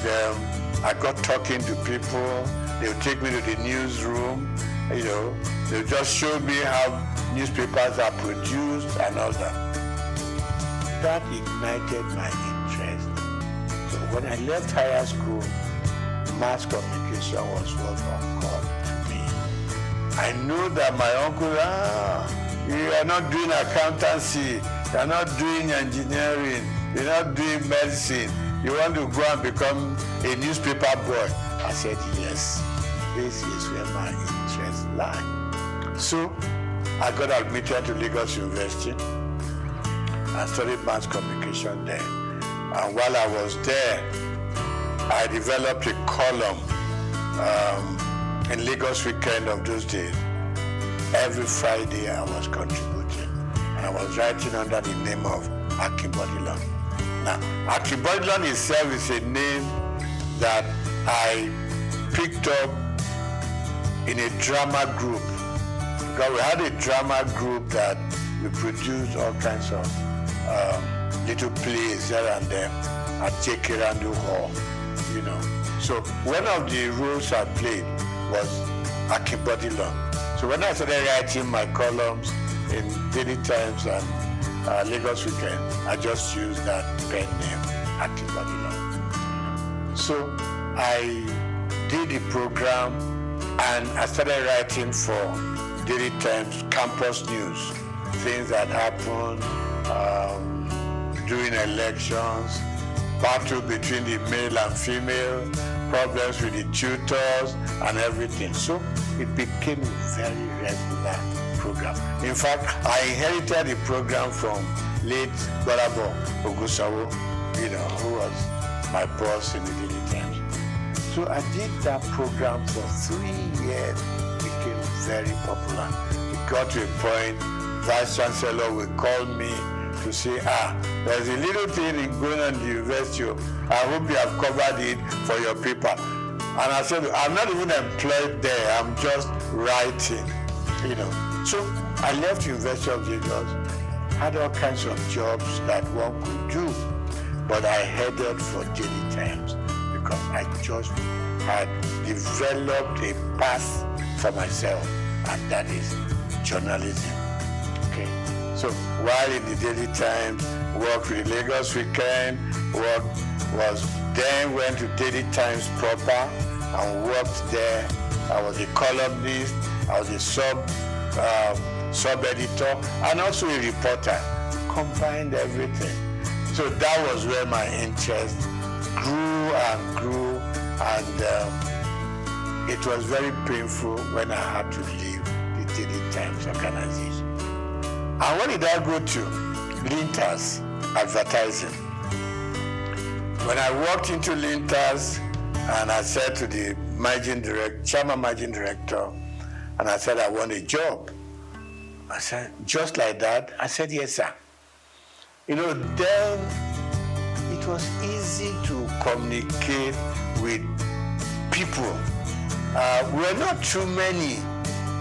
[SPEAKER 16] I got talking to people. They would take me to the newsroom, you know. They would just show me how newspapers are produced and all that. That ignited my interest. So when I left higher school, mass communication was what occurred to me. I know that my uncle, you are not doing accountancy, you are not doing engineering, you are not doing medicine. You want to go and become a newspaper boy? I said, yes, this is where my interests lie. So I got admitted to Lagos University and studied mass communication there. And while I was there, I developed a column in Lagos Weekend of those days. Every Friday I was contributing. And I was writing under the name of Akibodilon. Now, Akibodilon itself is a name that I picked up in a drama group. Because we had a drama group that we produced all kinds of little plays here and there at Jekirandu Hall, you know. So one of the roles I played was Akibodilon. So when I started writing my columns in Daily Times and Lagos Weekend, I just used that pen name, Akibodilon. So I did the program and I started writing for Daily Times campus news, things that happened during elections, battle between the male and female, problems with the tutors and everything. So it became a very regular program. In fact, I inherited the program from late Barabo Ogusawo, you know, who was my boss in the Daily Times. So I did that program for 3 years. It became very popular. It got to a point, Vice Chancellor would call me to say, there's a little thing going on in the university. I hope you have covered it for your paper. And I said, I'm not even employed there. I'm just writing, you know. So I left University of Lagos, had all kinds of jobs that one could do, but I headed for Daily Times because I just had developed a path for myself, and that is journalism. Okay. So while in the Daily Times, worked with Lagos Weekend, then went to Daily Times proper and worked there. I was a columnist, I was a sub-editor, and also a reporter. Combined everything. So that was where my interest grew and grew, and it was very painful when I had to leave the Daily Times organization. And when did I go to? Linters advertising. When I walked into Linters, and I said to the chairman managing director, and I said, I want a job. I said, just like that? I said, yes, sir. You know, then it was easy to communicate with people. We're not too many,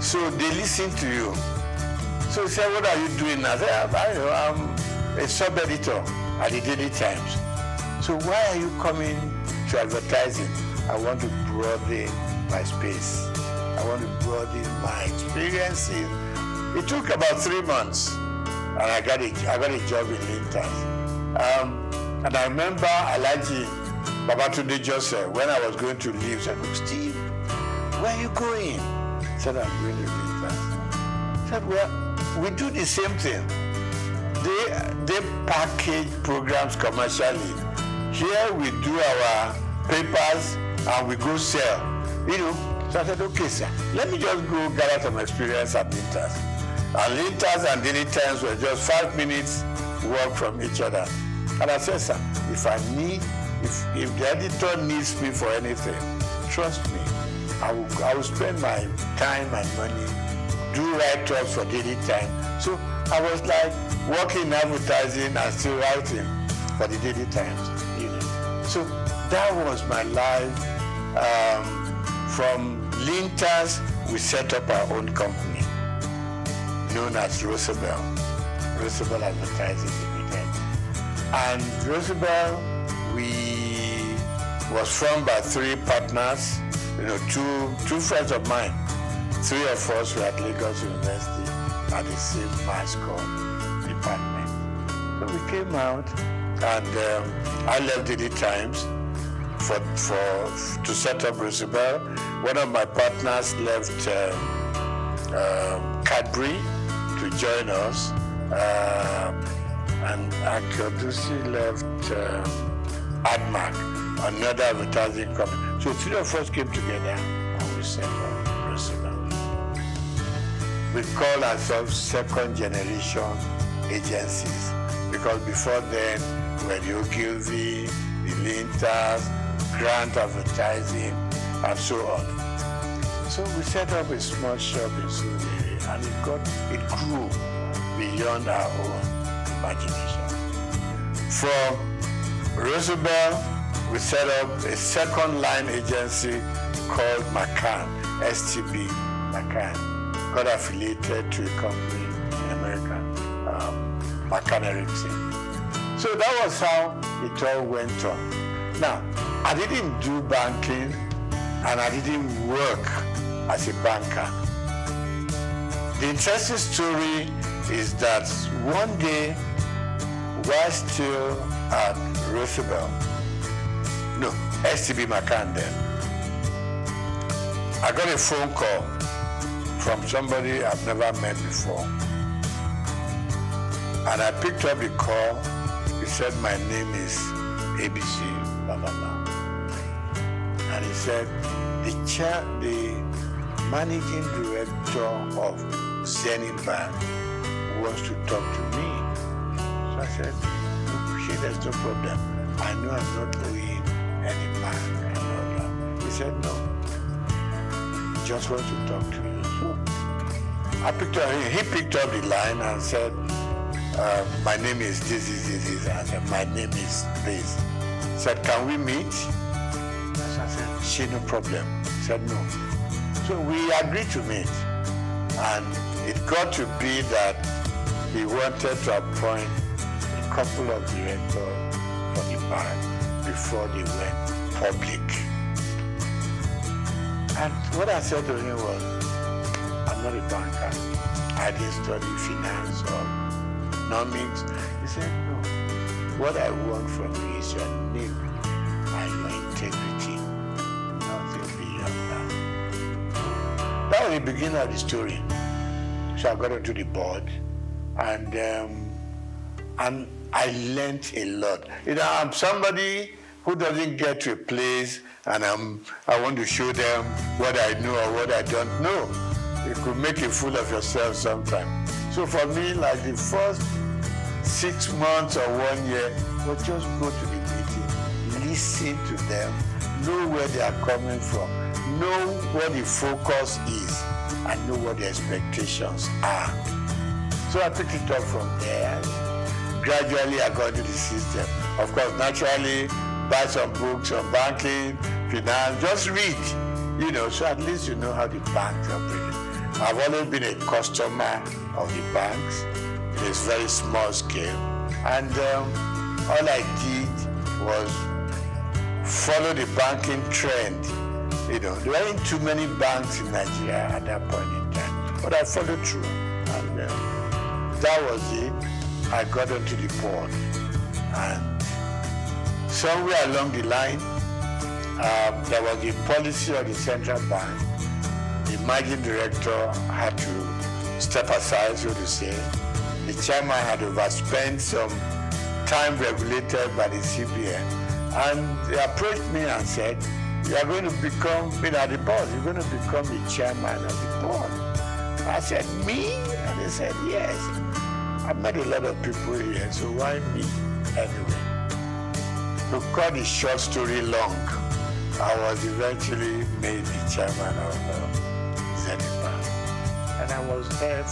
[SPEAKER 16] so they listen to you. So he said, what are you doing now? I said, I'm a sub-editor at the Daily Times. So why are you coming to advertising? I want to broaden my space. I want to broaden my experiences. It took about 3 months, and I got a job in Linters. And I remember Alhaji Babatunde Joseph, when I was going to leave, said, look, Steve, where are you going? I said, I'm going to Linters. I said, well, we do the same thing. They package programs commercially. Here we do our papers and we go sell. You know, so I said, okay, sir, let me just go gather some experience at Linters. And Linters and Daily Times were just 5 minutes walk from each other. And I said, sir, if the editor needs me for anything, trust me, I will spend my time and money, do write-ups for Daily Time. So I was like working in advertising and still writing for the Daily Times, you know. So that was my life. From Linters, we set up our own company known as Roosevelt Advertising Limited. And Roosevelt, was formed by 3 partners, you know, two friends of mine. 3 of us were at Lagos University at the same mass comm department. So we came out, and I left Daily Times to set up Roosevelt. One of my partners left Cadbury to join us, and Akadusi left AdMark, another advertising company. So 3 of us came together and we set up Roosevelt. We call ourselves second generation agencies, because before then we were the Ogilvy, the Linters, Grant Advertising, and so on. So we set up a small shop in Surrey, and it grew beyond our own imagination. From Roosevelt, we set up a second line agency called McCann, STB McCann, got affiliated to a company in America, McCann Erickson. So that was how it all went on. Now, I didn't do banking, and I didn't work as a banker. The interesting story is that one day, while still at Roosevelt, STB McCann then, I got a phone call from somebody I've never met before. And I picked up the call. He said, my name is ABC, blah, blah, blah. And he said, the managing director of Zenith Bank wants to talk to me. So I said, okay, there's no problem. I know I'm not owing any bank and all that. He said, no, he just wants to talk to you. So he picked up the line and said, my name is this. And I said, my name is this. He said, can we meet? So I said, she, no problem. He said, no. So we agreed to meet. And it got to be that he wanted to appoint a couple of directors for the bank before they went public. And what I said to him was, I'm not a banker. I didn't study finance or economics. He said, no. What I want from you is your name and your integrity. Nothing beyond that. That was the beginning of the story. So I got onto the board, and I learned a lot. You know, I'm somebody who doesn't get to a place and I want to show them what I know or what I don't know. You could make a fool of yourself sometimes. So for me, like the first 6 months or 1 year, we'll just go to the meeting, listen to them, know where they are coming from, know what the focus is, and know what the expectations are. So I picked it up from there. Gradually, I got into the system. Of course, naturally, buy some books on banking, finance, just read, you know, so at least you know how the banks operate. I've always been a customer of the banks in a very small scale. And all I did was follow the banking trend. You know, there weren't too many banks in Nigeria at that point in time, but I followed through. And that was it. I got onto the board. And somewhere along the line, there was the policy of the central bank. The managing director had to step aside, so to say. The chairman had overspent some time regulated by the CBN. And they approached me and said, you are going to become, at the board, you're going to become the chairman of the board. I said, me? And they said, yes. I've met a lot of people here, so why me? Anyway, to cut the short story long, I was eventually made the chairman of Zenith Bank. And I was there,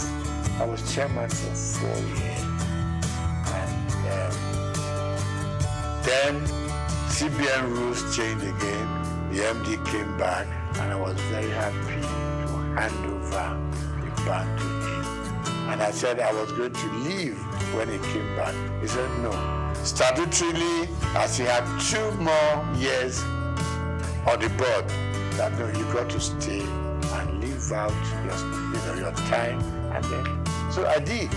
[SPEAKER 16] I was chairman for 4 years. And then CBN rules changed again. The MD came back, and I was very happy to hand over the bank to him. And I said I was going to leave when he came back. He said no. Statutorily, as he had 2 more years on the board, that no, you got to stay and live out your time. And then, so I did.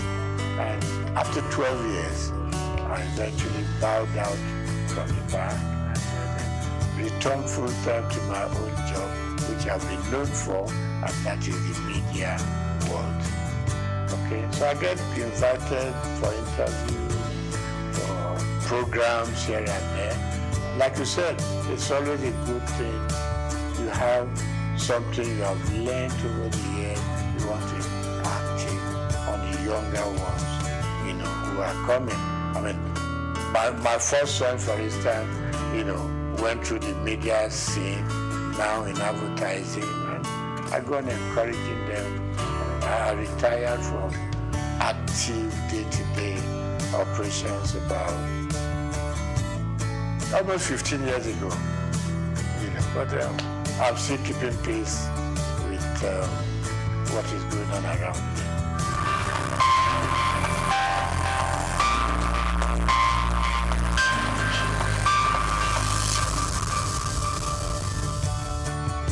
[SPEAKER 16] And after 12 years, I eventually bowed out from the bank and returned full time to my own job, which I've been known for, and that is the media world. Okay, so I get invited for interviews, for programs here and there. Like you said, it's always a good thing. You have something you have learned over the years, you want to impact it on the younger ones, who are coming. I mean, my first son, for instance, went through the media scene, now in advertising, and I go on encouraging them. I retired from active day-to-day operations about almost 15 years ago. But I'm still keeping pace with what is going on around me.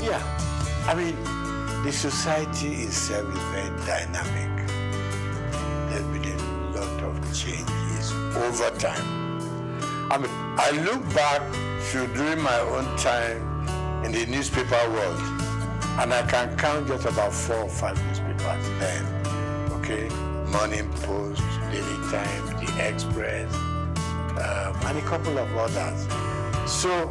[SPEAKER 16] Yeah, I mean, the society itself is very dynamic. There's been a lot of changes over time. I mean, I look back to during my own time in the newspaper world, and I can count just about 4 or 5 newspapers then. Okay, Morning Post, Daily Times, The Express, and a couple of others. So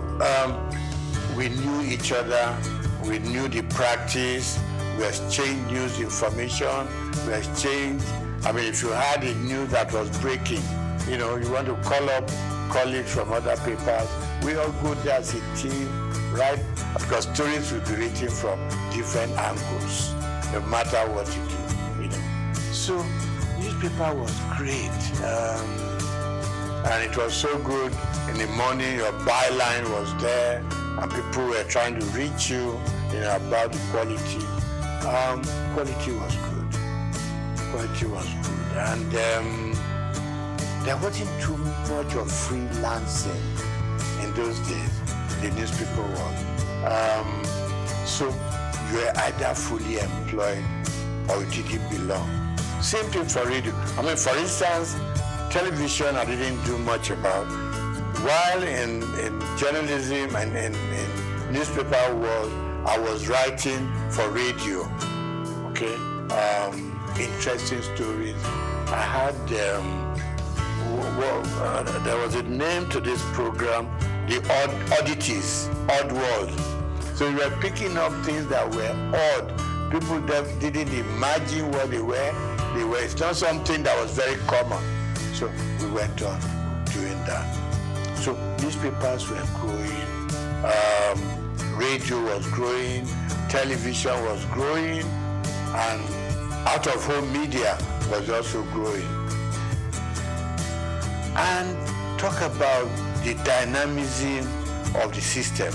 [SPEAKER 16] we knew each other. We knew the practice, we exchanged news information, we exchanged, if you had a news that was breaking, you want to call up colleagues from other papers, we all go there as a team, right? Because stories will be written from different angles, no matter what you do, So, newspaper was great. And it was so good. In the morning, your byline was there, and people were trying to reach you, about the quality. Quality was good. Quality was good. And there wasn't too much of freelancing in those days, the newspaper world. So you were either fully employed or you didn't belong. Same thing for radio. For instance, television I didn't do much about. While in journalism and in newspaper world, I was writing for radio. Okay, interesting stories. I had there was a name to this program, the Oddities, Odd World. So we were picking up things that were odd. People that didn't imagine what they were. It's not something that was very common. So we went on doing that. So newspapers were growing, radio was growing, television was growing, and out-of-home media was also growing. And talk about the dynamism of the system.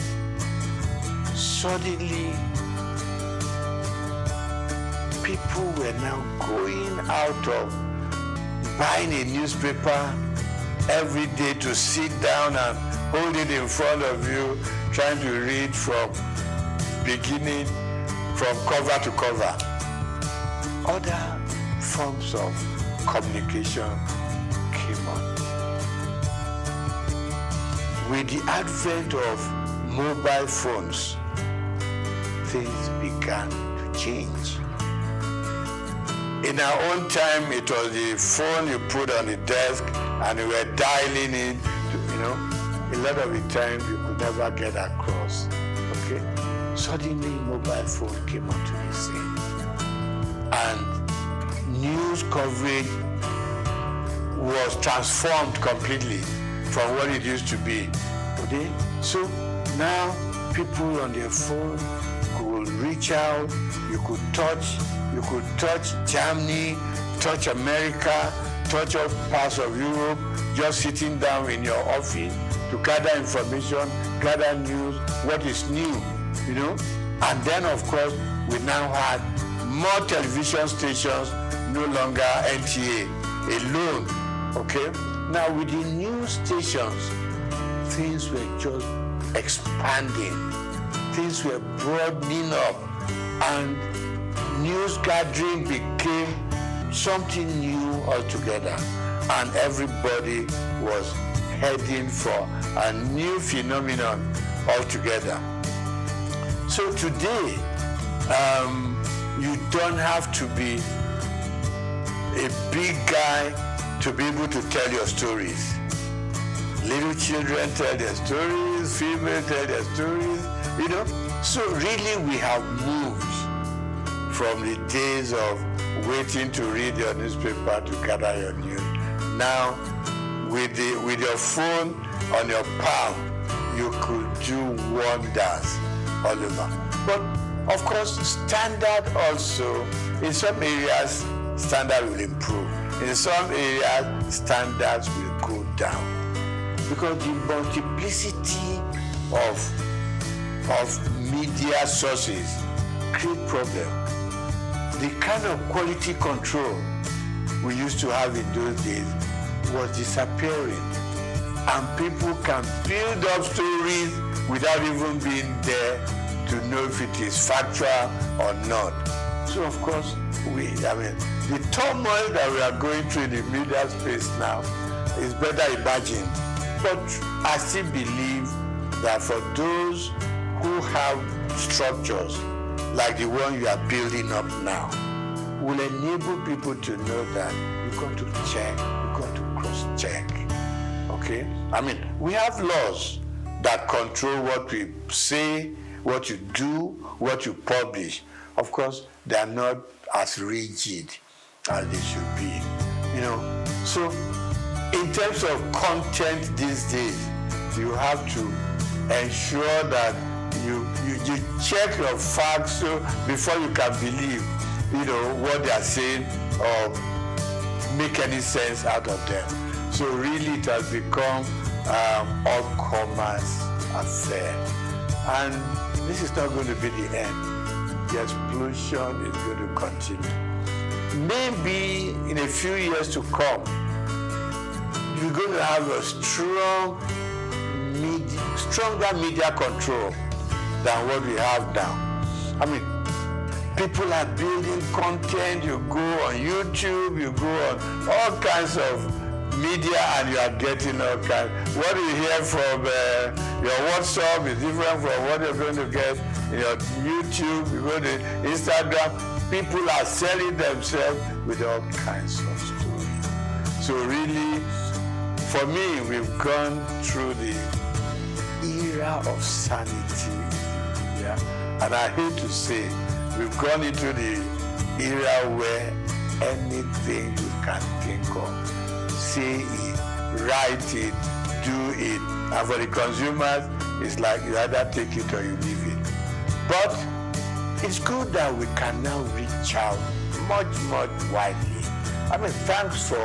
[SPEAKER 16] Suddenly, people were now going out of buying a newspaper every day to sit down and hold it in front of you, trying to read from beginning, from cover to cover. Other forms of communication came on. With the advent of mobile phones, things began to change. In our own time, it was the phone you put on the desk and you were dialing it, a lot of the time you could never get across, okay? Suddenly, mobile phone came onto the scene. And news coverage was transformed completely from what it used to be, okay? So now people on their phone could reach out. You could touch Germany, touch America, touch all parts of Europe, just sitting down in your office to gather information, gather news, what is new, you know. And then, of course, we now had more television stations, no longer NTA alone, okay? Now, with the new stations, things were just expanding. Things were broadening up, and news gathering became something new altogether, and everybody was heading for a new phenomenon altogether. So today, you don't have to be a big guy to be able to tell your stories. Little children tell their stories, females tell their stories, you know. So really we have moved from the days of waiting to read your newspaper to gather your news. Now, with your phone on your palm, you could do wonders all over. But of course, standard also, in some areas, standard will improve. In some areas, standards will go down. Because the multiplicity of media sources create problems. The kind of quality control we used to have in those days was disappearing. And people can build up stories without even being there to know if it is factual or not. So of course, the turmoil that we are going through in the media space now is better imagined. But I still believe that for those who have structures like the one you are building up now, will enable people to know that you've got to check, you've got to cross-check, okay? I mean, we have laws that control what we say, what you do, what you publish. Of course, they are not as rigid as they should be, you know? So, in terms of content these days, you have to ensure that you check your facts so before you can believe, you know, what they are saying or make any sense out of them. So really it has become all commerce affair. And this is not going to be the end. The explosion is going to continue. Maybe in a few years to come, you're going to have a stronger media control than what we have now. I mean, people are building content. You go on YouTube, you go on all kinds of media, and you are getting all kinds. What you hear from your WhatsApp is different from what you're going to get in your YouTube. You go to Instagram. People are selling themselves with all kinds of stories. So really, for me, we've gone through the era of sanity. Yeah, and I hate to say, we've gone into the era where anything you can think of, say it, write it, do it. And for the consumers, it's like you either take it or you leave it. But it's good that we can now reach out much, much widely. I mean, thanks to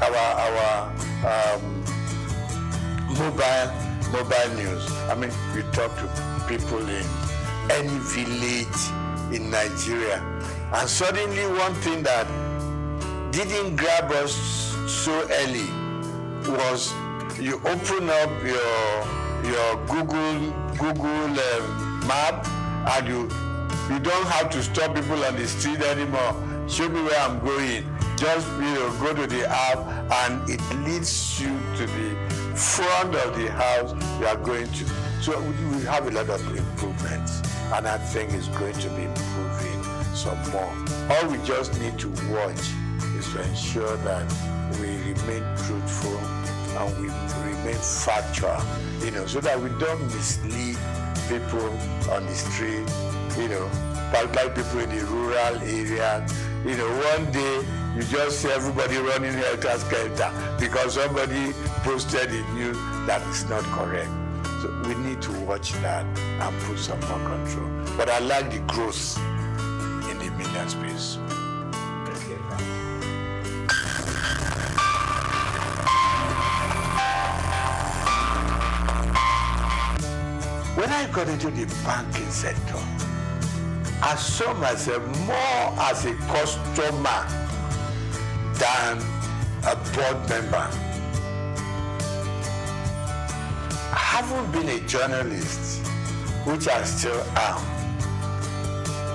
[SPEAKER 16] our mobile news. I mean, we talk to people in any village in Nigeria. And suddenly one thing that didn't grab us so early was you open up your Google map, and you don't have to stop people on the street anymore. Show me where I'm going. Just go to the app, and it leads you to the front of the house you are going to. So we have a lot of improvements, and I think it's going to be improving some more. All we just need to watch is to ensure that we remain truthful and we remain factual, so that we don't mislead people on the street, like people in the rural areas. One day you just see everybody running helter-skelter because somebody posted a news that is not correct. So we need to watch that and put some more control. But I like the growth in the media space. When I got into the banking sector, I saw myself more as a customer than a board member. Having been a journalist, which I still am,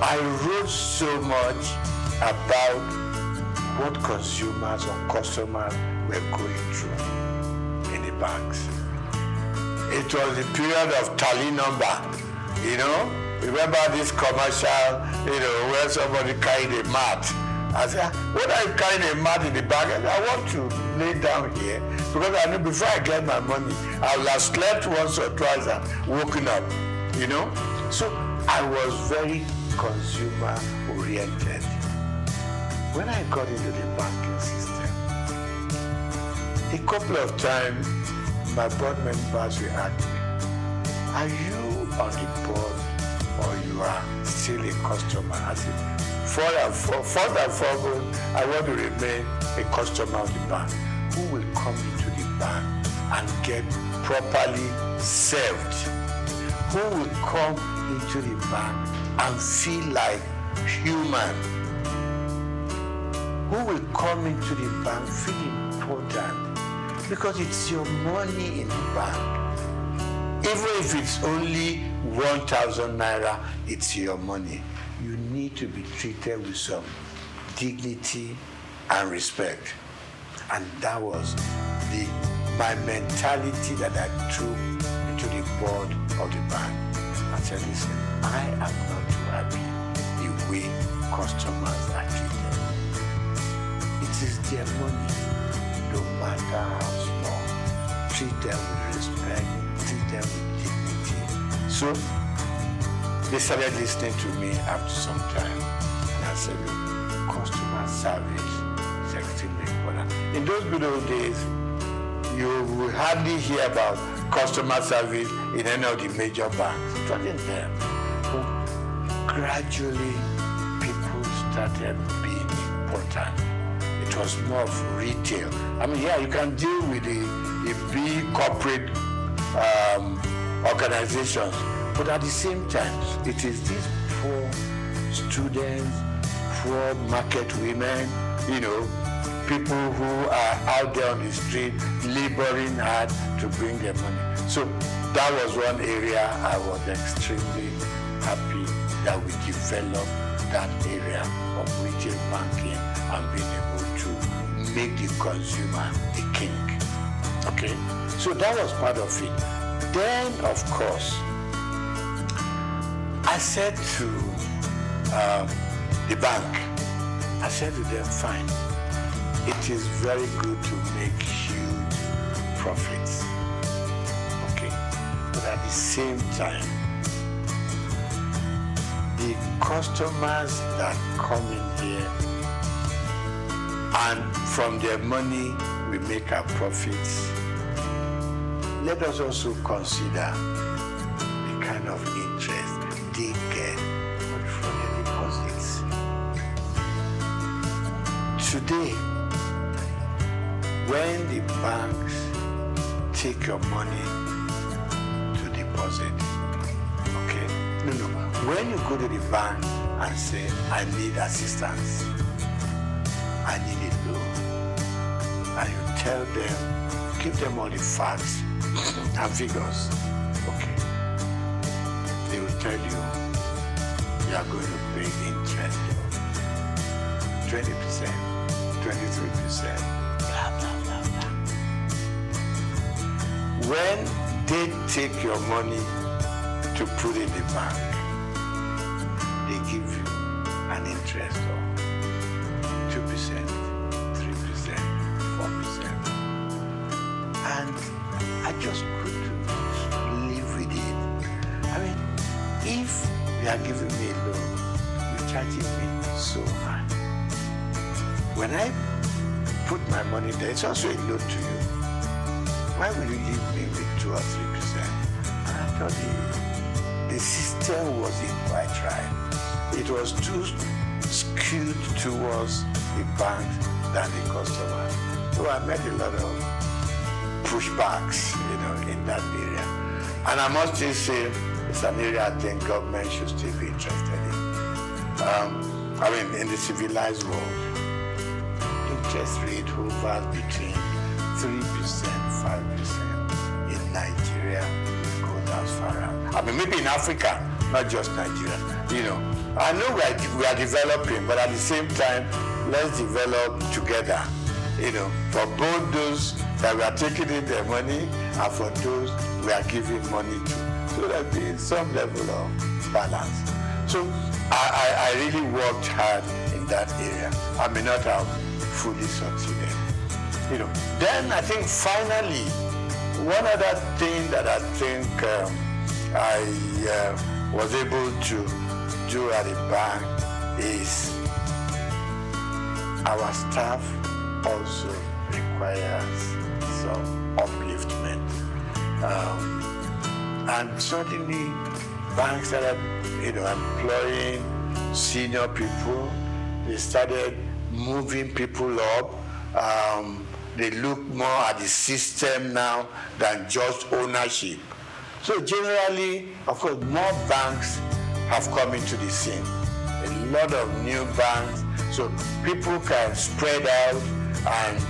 [SPEAKER 16] I wrote so much about what consumers or customers were going through in the banks. It was the period of tally number, you know. Remember this commercial, you know, where somebody carried a mat. I said, when I carry a mat in the bag, I want to lay down here because I know before I get my money, I will have slept once or twice and woken up, you know. So I was very consumer oriented. When I got into the banking system, a couple of times my board members will ask me, are you on the board or you are still a customer? I said, first and foremost, I want to remain a customer of the bank who will come into the bank and get properly served, who will come into the bank and feel like human, who will come into the bank feeling important, because it's your money in the bank. Even if it's only 1,000 naira, it's your money. You need to be treated with some dignity and respect. And that was my mentality that I took into the board of the bank. I said, listen, I am not too happy the way customers are treated. It is their money, no matter how small. Treat them with respect, treat them with dignity. So they started listening to me after some time. And I said, look, customer service is extremely important. In those good old days, you will hardly hear about customer service in any of the major banks. It wasn't there. But gradually, people started being important. It was more of retail. I mean, yeah, you can deal with the big corporate organizations, but at the same time, it is these poor students, poor market women, you know, people who are out there on the street laboring hard to bring their money. So that was one area I was extremely happy that we developed that area of retail banking and being able to make the consumer the king. Okay? So that was part of it. Then, of course, I said to the bank, I said to them, fine, it is very good to make huge profits, okay? But at the same time, the customers that come in here and from their money we make our profits, let us also consider the kind of interest they get from their deposits. Today, when the banks take your money to deposit, okay? No. When you go to the bank and say, I need assistance, I need a loan, and you tell them, give them all the facts and figures, okay? They will tell you, you are going to pay interest of 20%, 23%, blah, blah, blah, blah. When they take your money to put in the bank, they give you an interest of 2%, 3%, 4%. And I just couldn't live with it. I mean, if you are giving me a loan, you're charging me so high. When I put my money there, it's also a loan to you. Why will you leave me with 2 or 3%? the system wasn't quite right. It was too skewed towards the banks than the customer. So I met a lot of pushbacks, in that area. And I must still say, it's an area I think government should still be interested in. In the civilized world, interest rate hovers between 3%, 5%. In Nigeria, it goes as far as. Maybe in Africa, not just Nigeria. I know we are developing, but at the same time, let's develop together. For both those that we are taking in their money and for those we are giving money to, so that there is some level of balance. So I really worked hard in that area. I may not have fully succeeded. Then I think finally, one other thing that I think I was able to do at the bank is our staff also requires some upliftment. And certainly banks started employing senior people. They started moving people up. They look more at the system now than just ownership. So generally, of course, more banks have come into the scene. A lot of new banks, so people can spread out, and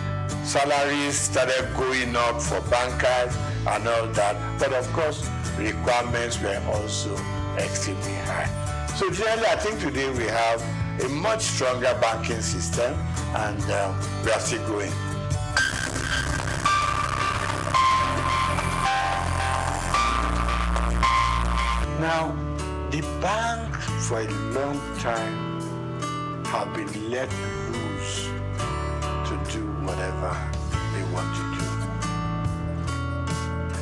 [SPEAKER 16] salaries started going up for bankers and all that. But of course, requirements were also extremely high. So generally, I think today we have a much stronger banking system, and we are still growing. Now, the bank for a long time have been let loose to do whatever they want to do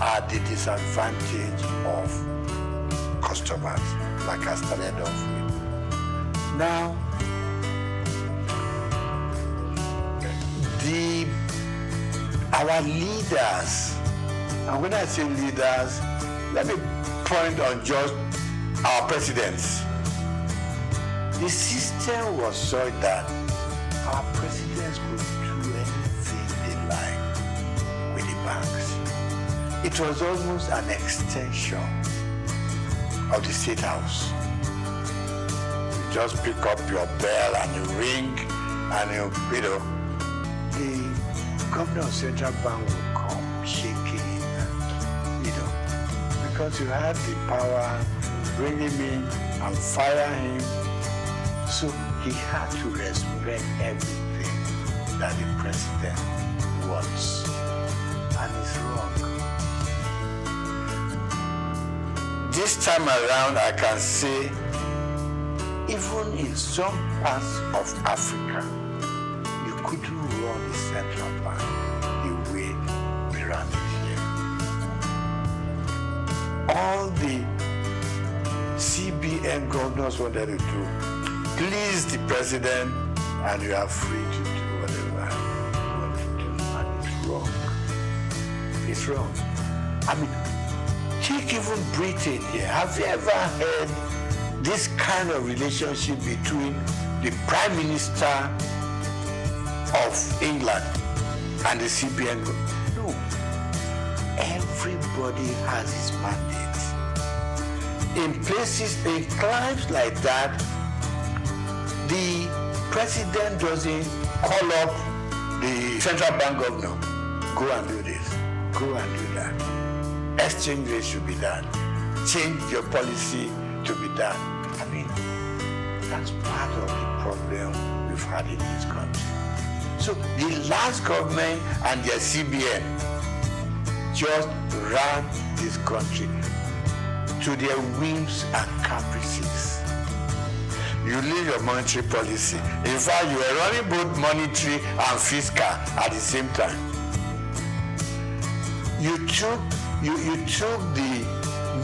[SPEAKER 16] at the disadvantage of customers, like I started off with. Now, our leaders, and when I say leaders, let me point on just our presidents. The system was so that our presidents could do anything they like with the banks. It was almost an extension of the State House. You just pick up your bell and you ring, and the governor of Central Bank will come shaking, because you had the power to bring him in and fire him. So he had to respect everything that the president wants. And it's wrong. This time around, I can say, even in some parts of Africa, you couldn't run the central bank the way we run it here. All the CBN governors wanted to do, please the president, and you are free to do whatever you want to do. And it's wrong. It's wrong. Take even Britain here. Have you ever heard this kind of relationship between the Prime Minister of England and the CBN? No. Everybody has his mandate. In places, in climes like that, the president doesn't call up the central bank governor. Go and do this. Go and do that. Exchange rate should be done. Change your policy to be done. That's part of the problem we've had in this country. So the last government and their CBN just ran this country to their whims and caprices. You leave your monetary policy. In fact, you are running both monetary and fiscal at the same time. You took the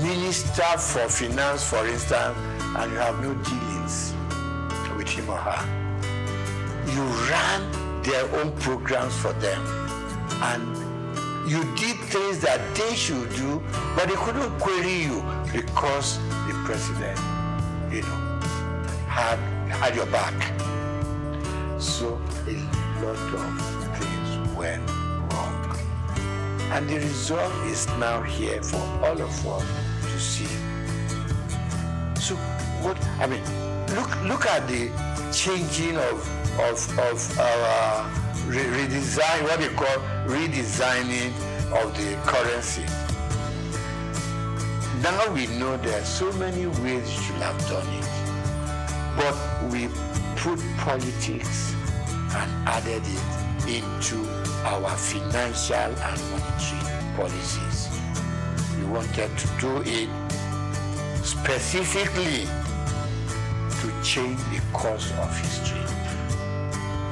[SPEAKER 16] Minister for Finance, for instance, and you have no dealings with him or her. You ran their own programs for them, and you did things that they should do, but they couldn't query you because the president, had your back. So a lot of things went wrong. And the result is now here for all of us to see. So look at the changing of our redesign, what they call redesigning of the currency. Now we know there are so many ways you should have done it, but we put politics and added it into our financial and monetary policies. We wanted to do it specifically to change the course of history.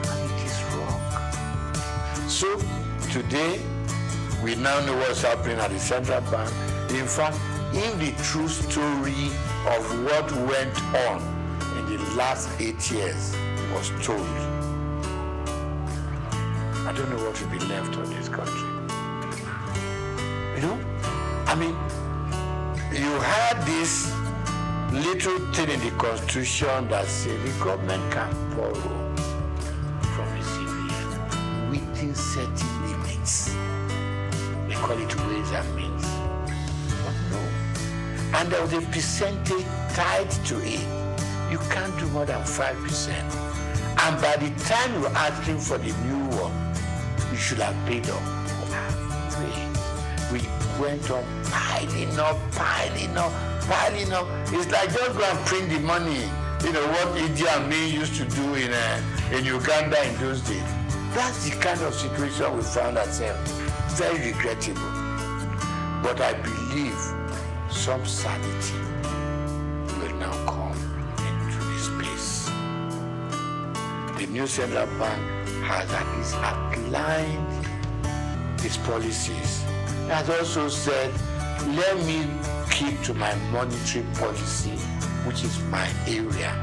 [SPEAKER 16] And it is wrong. So today, we now know what's happening at the central bank. In fact, if the true story of what went on in the last 8 years was told, I don't know what will be left of this country. You had this little thing in the Constitution that said the government can borrow from the CBN within certain limits. They call it ways and means. But no. And there was a percentage tied to it. You can't do more than 5%. And by the time you're asking for the new one, you should have paid up. We went on piling up. It's like just go and print the money. What Idi Amin used to do in Uganda in those days. That's the kind of situation we found ourselves. Very regrettable. But I believe some sanity will now come into this space. The new central bank has at least outlined its policies. It has also said, let me keep to my monetary policy, which is my area,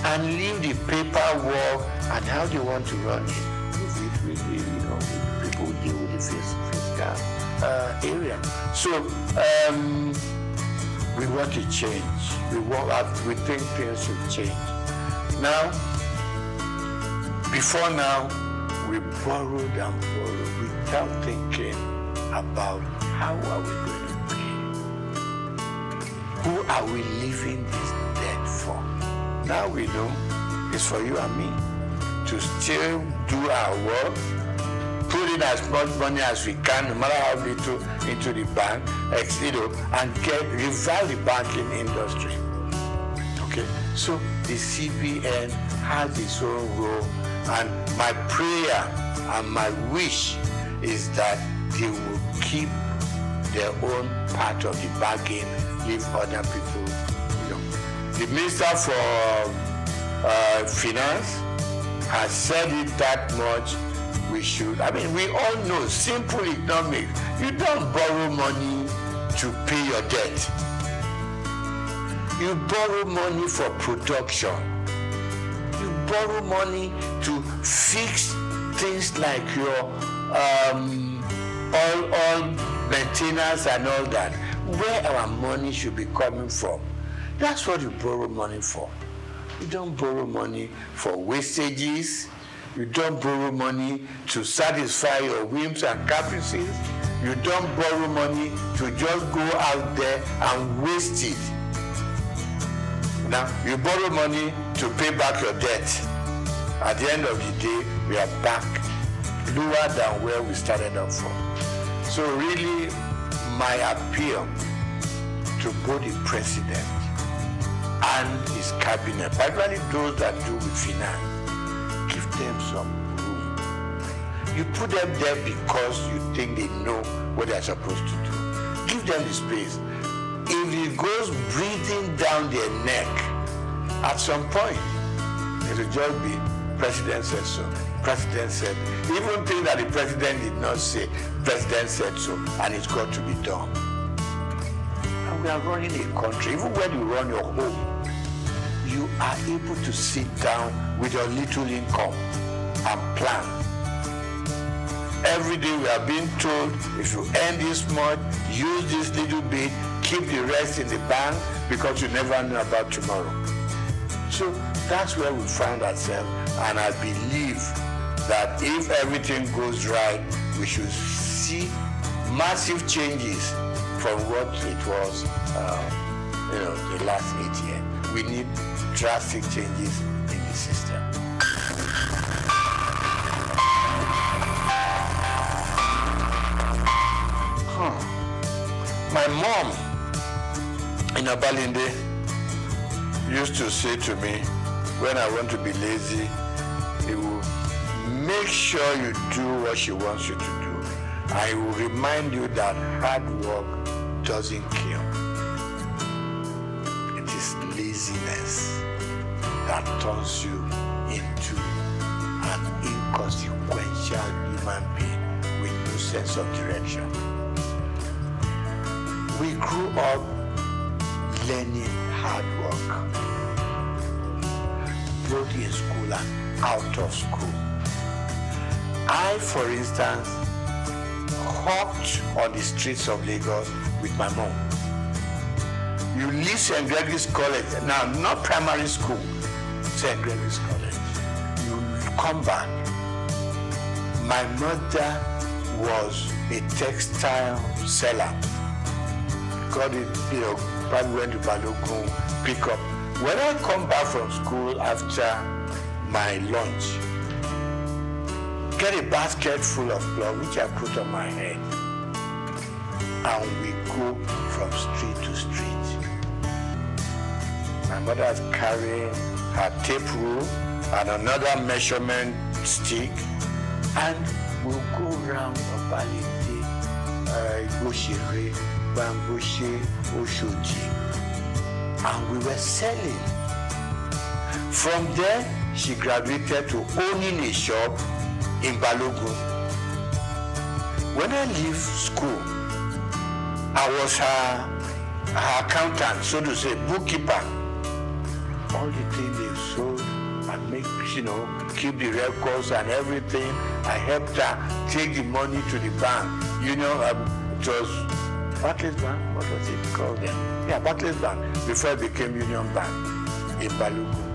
[SPEAKER 16] and leave the paperwork and how they want to run it. People who deal with the fiscal area. So we want to change. We think things should change. Now, before now, we borrowed and borrowed without thinking about how are we going to pay? Who are we leaving this debt for? Now we know it's for you and me to still do our work, put in as much money as we can, no matter how little, into the bank, and revive the banking industry. Okay, so the CBN has its own role, and my prayer and my wish is that they will keep their own part of the bargain, leave other people. The Minister for Finance has said it that much. We should. We all know, simple economics. You don't borrow money to pay your debt. You borrow money for production. You borrow money to fix things like your all maintenance and all that. Where our money should be coming from. That's what you borrow money for. You don't borrow money for wastages. You don't borrow money to satisfy your whims and caprices. You don't borrow money to just go out there and waste it. Now, you borrow money to pay back your debt. At the end of the day, we are back lower than where we started off from. So really, my appeal to both the president and his cabinet, particularly those that do with finance, give them some room. You put them there because you think they know what they're supposed to do. Give them the space. If it goes breathing down their neck, at some point, it will just be, President said so, President said, even things that the President did not say, President said so, and it's got to be done. And we are running a country, even when you run your home, you are able to sit down with your little income and plan. every day we are being told, if you earn this much, use this little bit, keep the rest in the bank, because you never know about tomorrow. So that's where we find ourselves, and I believe that if everything goes right, we should see massive changes from what it was, the last 8 years. We need drastic changes in the system. My mom in Abalinde used to say to me, when I want to be lazy, he will make sure you do what she wants you to do. I will remind you that hard work doesn't kill. It is laziness that turns you into an inconsequential human being with no sense of direction. We grew up learning hard work, both in school and out of school. I, for instance, hawked on the streets of Lagos with my mom. You leave St. Gregory's College, now not primary school, St. Gregory's College. You come back. My mother was a textile seller. Got it, probably went to Balogun, pick up. When I come back from school after my lunch, get a basket full of cloth, which I put on my head, and we go from street to street. My mother's carrying her tape rule and another measurement stick, and we'll go round Obalinde, Igoshere, Bamboshe, Oshoji, and we were selling. From there, she graduated to owning a shop in Balogun. When I leave school, I was her accountant, so to say, bookkeeper. All the things they sold, I make, keep the records and everything. I helped her take the money to the bank. It was Barclays Bank, what was it called then? Yeah, Barclays Bank, before it became Union Bank in Balogun.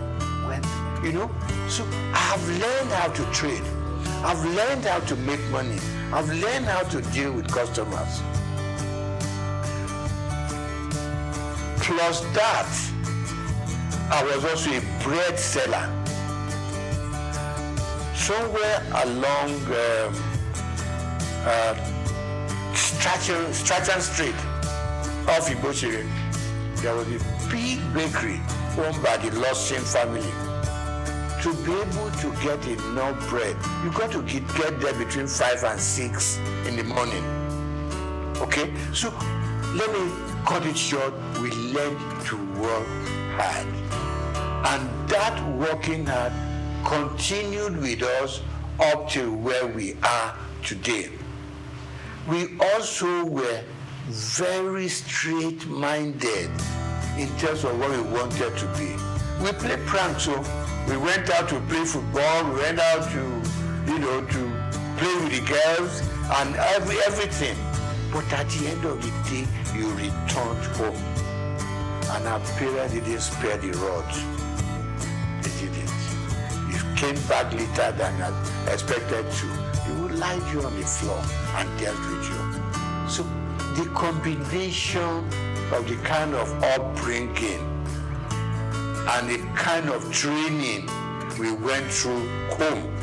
[SPEAKER 16] So I've learned how to trade. I've learned how to make money. I've learned how to deal with customers. Plus that, I was also a bread seller. Somewhere along Strachan Street off Igoshere, there was a big bakery owned by the Lawson family. To be able to get enough bread, you got to get there between 5 and 6 in the morning. Okay? So let me cut it short. We learned to work hard. And that working hard continued with us up to where we are today. We also were very straight-minded in terms of what we wanted to be. We played pranks, so we went out to play football, we went out to play with the girls and everything. But at the end of the day, you returned home. And our parents didn't spare the rod. They didn't. You came back later than expected to. They would lie you on the floor and dealt with you. So the combination of the kind of upbringing and the kind of training we went through home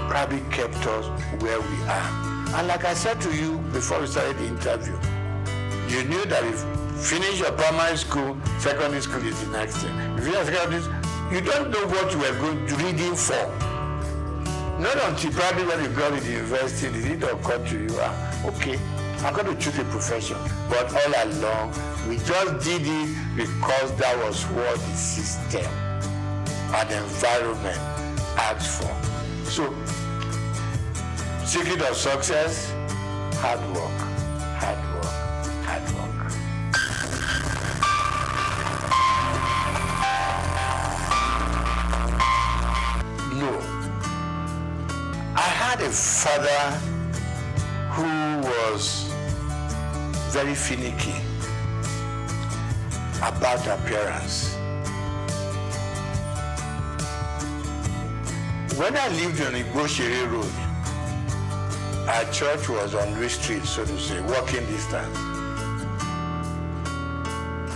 [SPEAKER 16] probably kept us where we are. And like I said to you before we started the interview, you knew that if you finish your primary school, secondary school is the next thing. If you finish secondary school, you don't know what you were going to reading for. Not until probably when you got to the university, did it occur to you, okay, I'm going to choose a profession. But all along, we just did it because that was what the system and environment asked for. So, secret of success, hard work, hard work, hard work. No. I had a father was very finicky about appearance. When I lived on Igboshere Road, our church was on Louis Street, so to say, walking distance.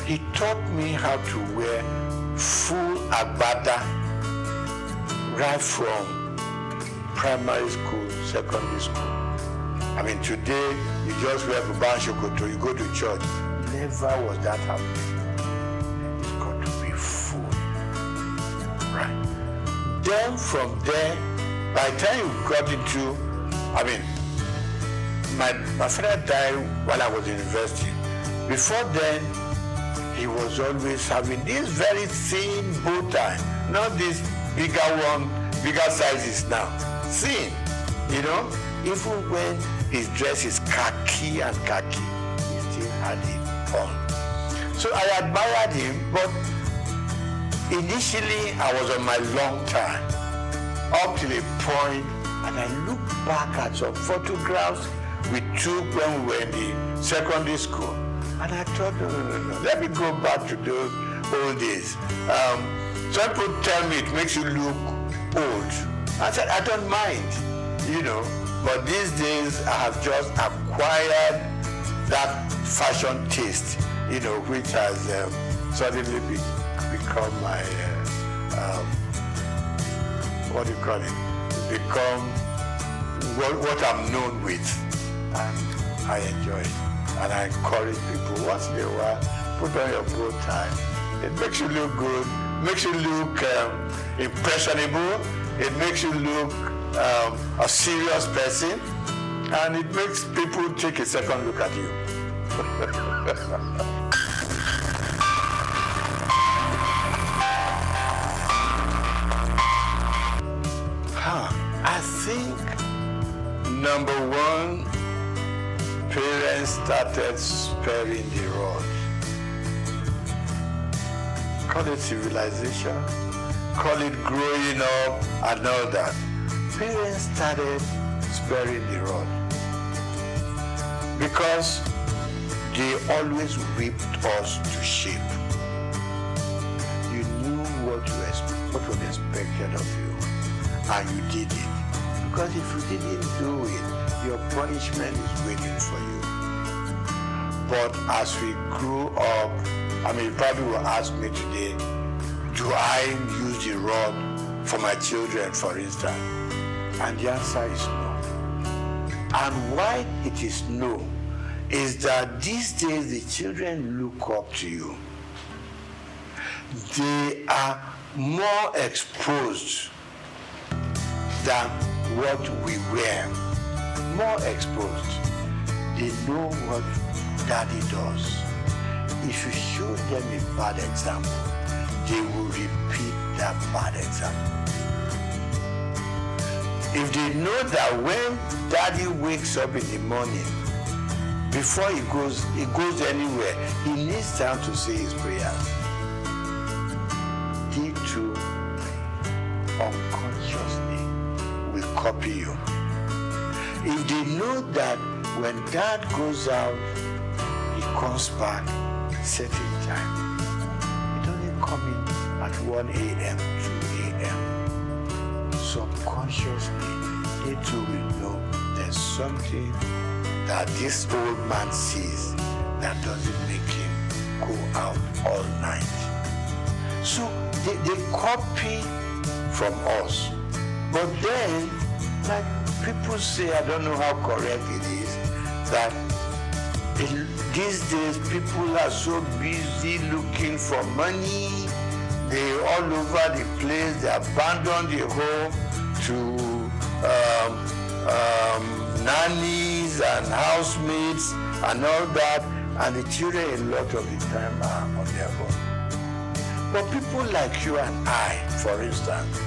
[SPEAKER 16] He taught me how to wear full agbada right from primary school, secondary school. I mean, today, you just wear Buban Shokoto, you go to church. Never was that happening. It's got to be full. Right. Then from there, by the time you got into, I mean, my father died while I was in university. Before then, he was always having this very thin bow tie, not this bigger one, bigger sizes now. Thin, you know, even when his dress is khaki and khaki, he still had it on. So I admired him, but initially I was on my long time, up to the point, and I look back at some photographs we took when we were in the secondary school, and I thought, no, let me go back to those old days. Some people tell me it makes you look old. I said, I don't mind, you know, but these days I have just acquired that fashion taste, you know, which has suddenly become my, what do you call it? Become what I'm known with. And I enjoy it. And I encourage people, once in a while, put on your bow tie. It makes you look good, makes you look impressionable, it makes you look a serious person, and it makes people take a second look at you. I think number one, parents started sparing the rod. Call it civilization, call it growing up and all that. Parents started sparing the rod because they always whipped us to shape. You knew what was expected of you, and you did it. Because if you didn't do it, your punishment is waiting for you. But as we grew up, I mean, you probably will ask me today, do I use the rod for my children, for instance? And the answer is no. And why it is no is that these days the children look up to you. They are more exposed than what we were. More exposed. They know what daddy does. If you show them a bad example, they will repeat that bad example. If they know that when daddy wakes up in the morning, before he goes anywhere, he needs time to say his prayers. They too unconsciously will copy you. If they know that when dad goes out, he comes back certain time. It doesn't come in at 1 a.m., 2 a.m. Subconsciously, they too will know there's something that this old man sees that doesn't make him go out all night. So they copy from us. But then, like people say, I don't know how correct it is, that these days people are so busy looking for money. They're all over the place. They abandon the home to nannies and housemates and all that, and the children a lot of the time are on their own. But people like you and I, for instance,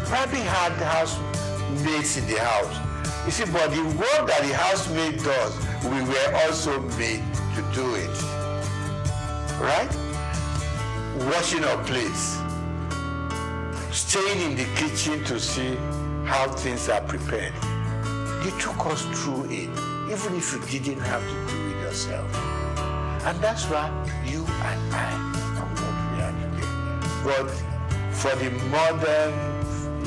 [SPEAKER 16] probably had housemates in the house. You see, but the work that the housemaid does, we were also made to do it. Right? Washing our plates, staying in the kitchen to see how things are prepared. you took us through it, even if you didn't have to do it yourself. And that's why you and I are what we are today. But for the modern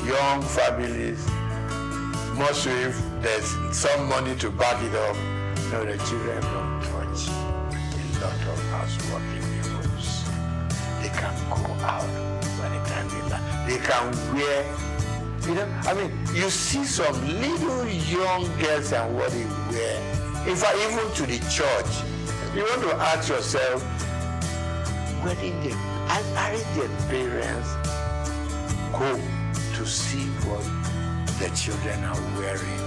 [SPEAKER 16] young families, most if there's some money to back it up, no, the children don't touch a lot of housework in the homes. They can go out by the time they learn. They can wear, you know, I mean, you see some little young girls and what they wear. In fact, even to the church, you want to ask yourself, where did they, aren't their parents go to see what the children are wearing?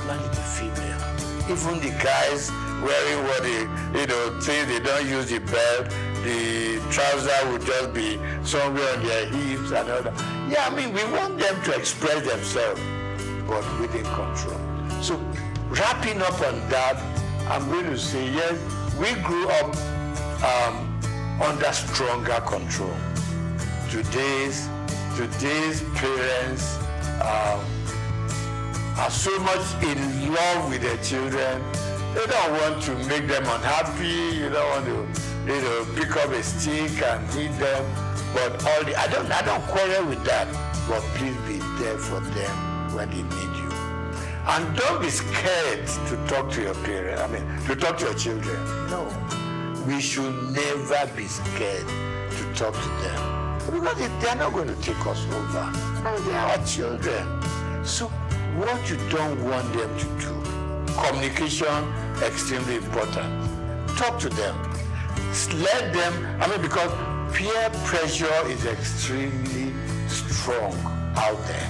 [SPEAKER 16] Not the female. Even the guys wearing what they, you know, think they don't use the belt, the trouser will just be somewhere on their hips and all that. Yeah, I mean, we want them to express themselves, but within control. So, wrapping up on that, I'm going to say, yes, we grew up under stronger control. Today's parents are so much in love with their children. They don't want to make them unhappy. You don't want to, you know, pick up a stick and hit them. But I don't quarrel with that. But please be there for them when they need you. And don't be scared to talk to your parents. I mean, to talk to your children. No, we should never be scared to talk to them, because they are not going to take us over. They are our children. So what you don't want them to do, communication, extremely important. Talk to them. Let them, I mean, because peer pressure is extremely strong out there.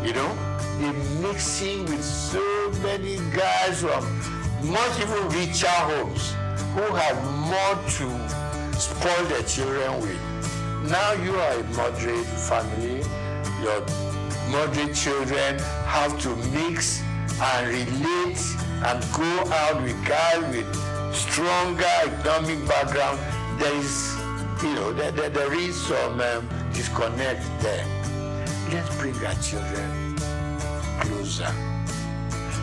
[SPEAKER 16] You know, they're mixing with so many guys from much even richer homes who have more to spoil their children with. Now you are a moderate family, your moderate children have to mix and relate and go out with guys with stronger economic background. There is, you know, there is some disconnect there. Let's bring our children closer.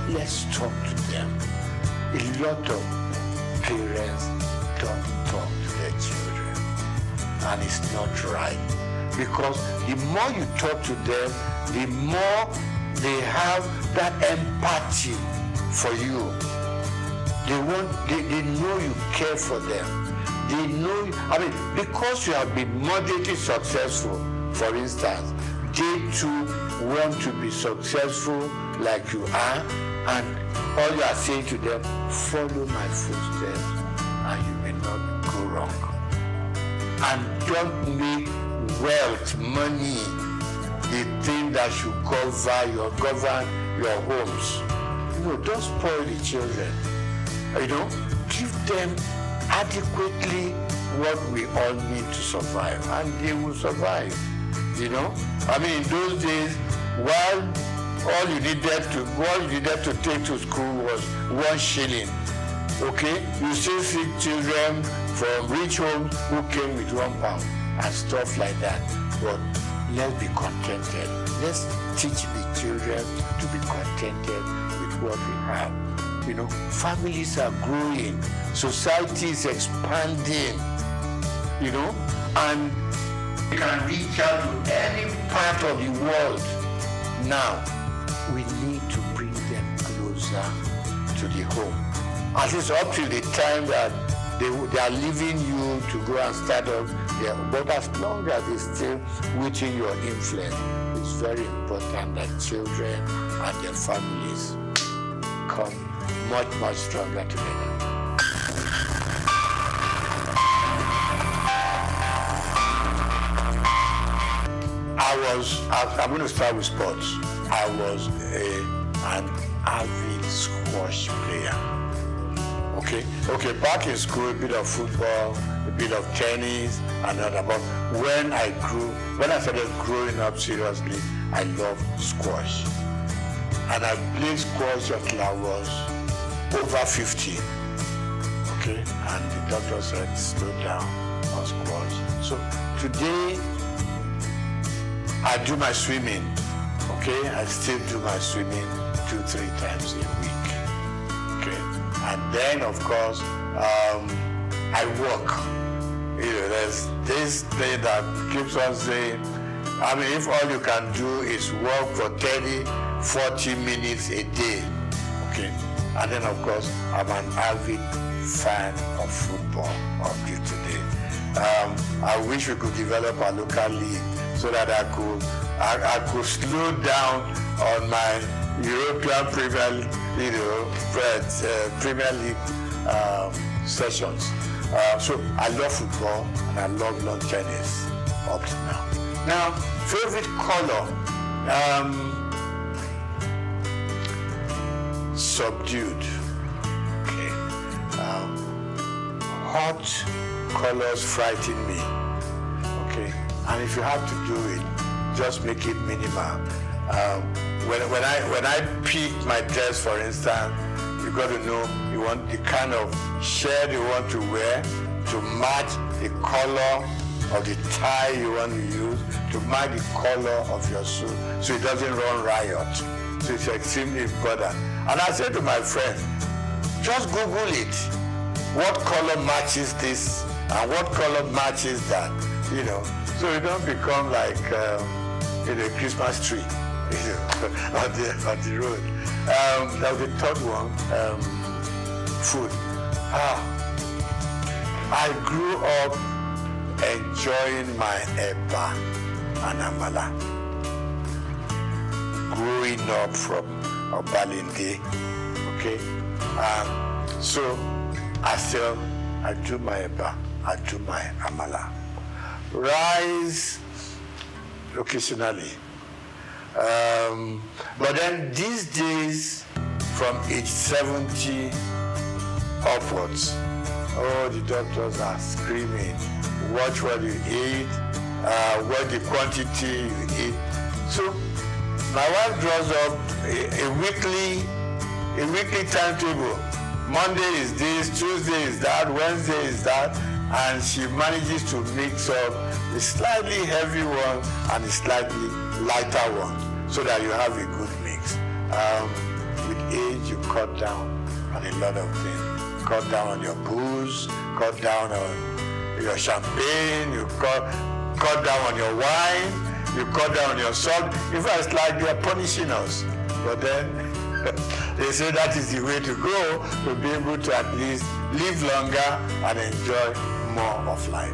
[SPEAKER 16] Let's talk to them. A lot of parents don't talk to their children, and it's not right, because the more you talk to them, the more they have that empathy for you. They know you care for them. They know, I mean, because you have been moderately successful, for instance, they too want to be successful like you are, and all you are saying to them, follow my footsteps and you may not go wrong. And don't make wealth, money, the thing that should govern your homes. You know, don't spoil the children. You know, give them adequately what we all need to survive, and they will survive. You know, I mean, in those days, while all you needed to take to school was 1 shilling. Okay, you still see children from rich homes who came with £1 and stuff like that. But let's be contented. Let's teach the children to be contented with what we have. You know, families are growing, society is expanding, you know, and we can reach out to any part of the world. Now, we need to bring them closer to the home. At least up till the time that they are leaving you to go and start up there. But as long as they're still within your influence, it's very important that children and their families come much, much stronger together. I'm going to start with sports. I was an avid squash player. Okay, back in school, a bit of football, a bit of tennis, and all that. But when I started growing up seriously, I loved squash. And I played squash until I was over 50. Okay, and the doctor said, slow down on squash. So today, I do my swimming. Okay, I still do my swimming 2-3 times a week. Okay, and then of course I work. There's this thing that keeps on saying, I mean, if all you can do is work for 30-40 minutes a day, okay, and then of course I'm an avid fan of football up to today. I wish we could develop a local league so that I could slow down on my European Premier League sessions. So I love football and I love lawn tennis up to now. Now, favorite color, subdued. Okay, hot colors frighten me. Okay, and if you have to do it, just make it minimal. When I pick my dress, for instance, you got to know you want the kind of shirt you want to wear to match the color of the tie you want to use, to match the color of your suit, so it doesn't run riot. So it's extremely important. And I said to my friend, just Google it. What color matches this and what color matches that? So you don't become like a Christmas tree on the road. Now the third one, food. I grew up enjoying my eba and amala. Growing up from Obalinde, okay? So I do my eba, I do my amala. Rice occasionally. But then these days, from age 70 upwards, the doctors are screaming, watch what you eat, what the quantity you eat. So my wife draws up a weekly timetable. Monday is this, Tuesday is that, Wednesday is that, and she manages to mix up a slightly heavy one and a slightly lighter one, so that you have a good mix. With age, you cut down on a lot of things. Cut down on your booze, cut down on your champagne, you cut down on your wine, you cut down on your salt. In fact, it's like they're punishing us. But then they say that is the way to go, to be able to at least live longer and enjoy more of life.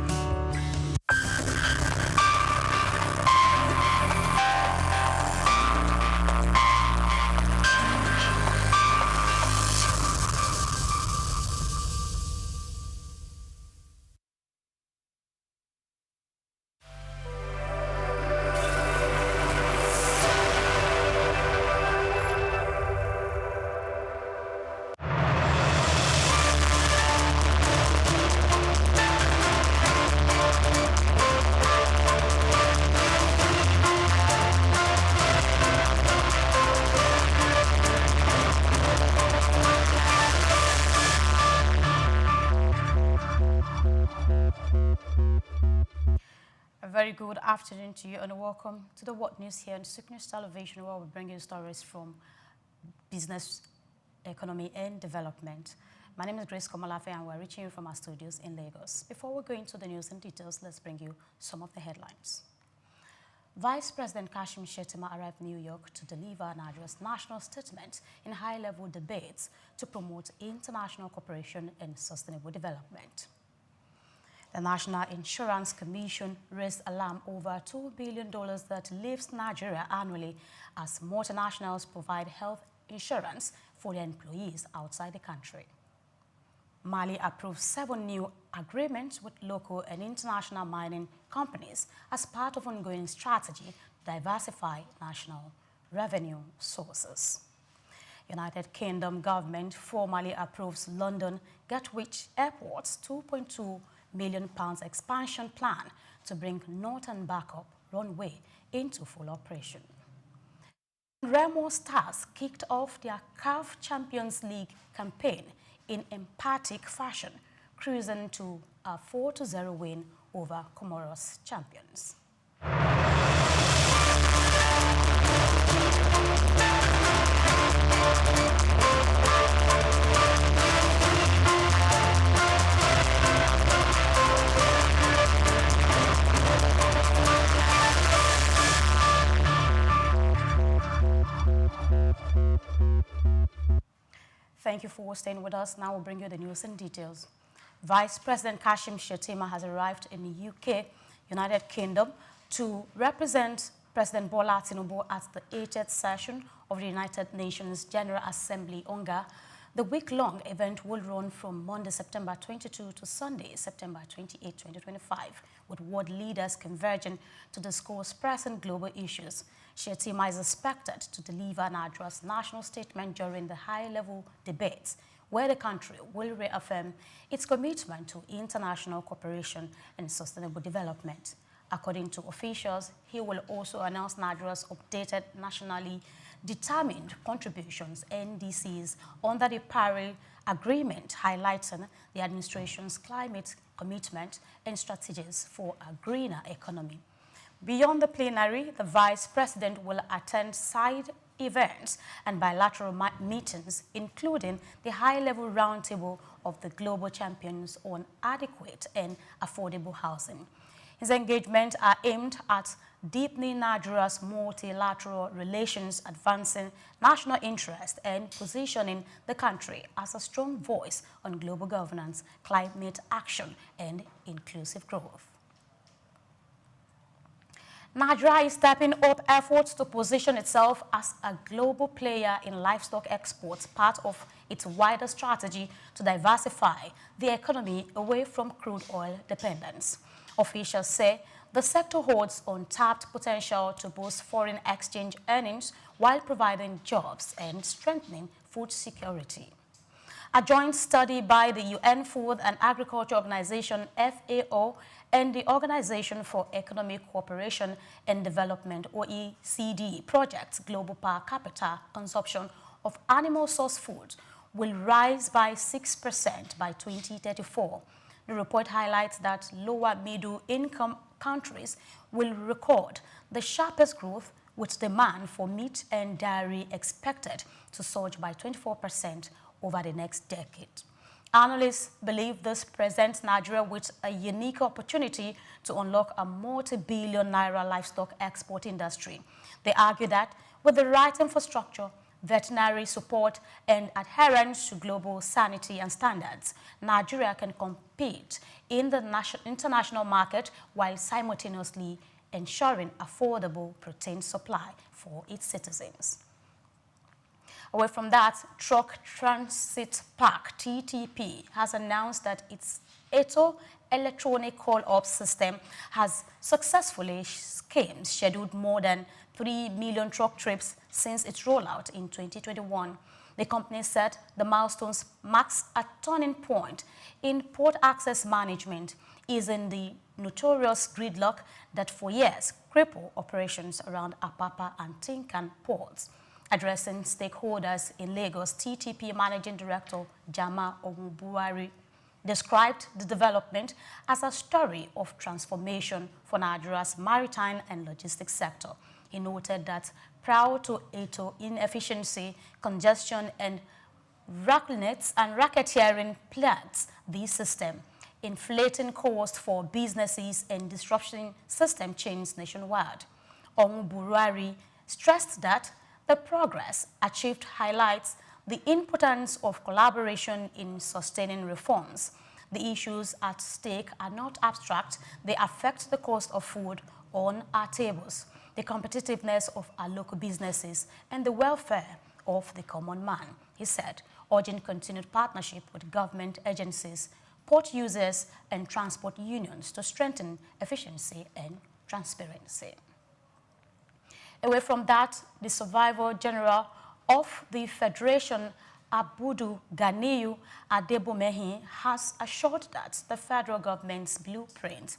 [SPEAKER 5] Very good afternoon to you and welcome to the What News here on SOUQ News Television, where we bring you stories from business, economy and development. My name is Grace Komalafe and we're reaching you from our studios in Lagos. Before we go into the news and details, let's bring you some of the headlines. Vice President Kashim Shettima arrived in New York to deliver Nigeria's national statement in high-level debates to promote international cooperation and sustainable development. The National Insurance Commission raised alarm over $2 billion that leaves Nigeria annually as multinationals provide health insurance for their employees outside the country. Mali approved 7 new agreements with local and international mining companies as part of ongoing strategy to diversify national revenue sources. United Kingdom government formally approves London Gatwick Airport's £2.2 million expansion plan to bring northern backup runway into full operation. Remo Stars kicked off their CAF Champions League campaign in emphatic fashion, cruising to a 4-0 win over Comoros champions. Thank you for staying with us. Now we'll bring you the news in details. Vice President Kashim Shettima has arrived in the UK, United Kingdom, to represent President Bola Tinubu at the 80th session of the United Nations General Assembly, UNGA. The week-long event will run from Monday, September 22 to Sunday, September 28, 2025, with world leaders converging to discuss pressing global issues. Shettima is expected to deliver an address national statement during the high-level debates, where the country will reaffirm its commitment to international cooperation and sustainable development. According to officials, he will also announce Nigeria's updated nationally determined contributions, NDCs, under the Paris Agreement, highlighting the administration's climate commitment and strategies for a greener economy. Beyond the plenary, the Vice President will attend side events and bilateral meetings, including the high-level roundtable of the global champions on adequate and affordable housing. His engagements are aimed at deepening Nigeria's multilateral relations, advancing national interest, and positioning the country as a strong voice on global governance, climate action, and inclusive growth. Nigeria is stepping up efforts to position itself as a global player in livestock exports, part of its wider strategy to diversify the economy away from crude oil dependence. Officials say the sector holds untapped potential to boost foreign exchange earnings while providing jobs and strengthening food security. A joint study by the UN Food and Agriculture Organization, FAO, and the Organization for Economic Cooperation and Development, OECD, projects global per capita consumption of animal source food will rise by 6% by 2034. The report highlights that lower middle-income countries will record the sharpest growth, with demand for meat and dairy expected to surge by 24% over the next decade. Analysts believe this presents Nigeria with a unique opportunity to unlock a multi-billion naira livestock export industry. They argue that with the right infrastructure, veterinary support, and adherence to global sanitary and standards, Nigeria can compete in the international market while simultaneously ensuring affordable protein supply for its citizens. Away from that, Truck Transit Park, TTP, has announced that its ETO electronic call-up system has successfully scheduled more than 3 million truck trips since its rollout in 2021. The company said the milestones marks a turning point in port access management, easing the notorious gridlock that for years crippled operations around Apapa and Tinkan ports. Addressing stakeholders in Lagos, TTP Managing Director Jama Omubuari described the development as a story of transformation for Nigeria's maritime and logistics sector. He noted that prior to ETO inefficiency, congestion, and racketeering plagued the system, inflating costs for businesses and disrupting system chains nationwide. Omubuari stressed that the progress achieved highlights the importance of collaboration in sustaining reforms. The issues at stake are not abstract. They affect the cost of food on our tables, the competitiveness of our local businesses, and the welfare of the common man, he said, urging continued partnership with government agencies, port users, and transport unions to strengthen efficiency and transparency. Away from that, the Surveyor General of the Federation, Abudu Ganiyu Adebomehi, has assured that the federal government's blueprint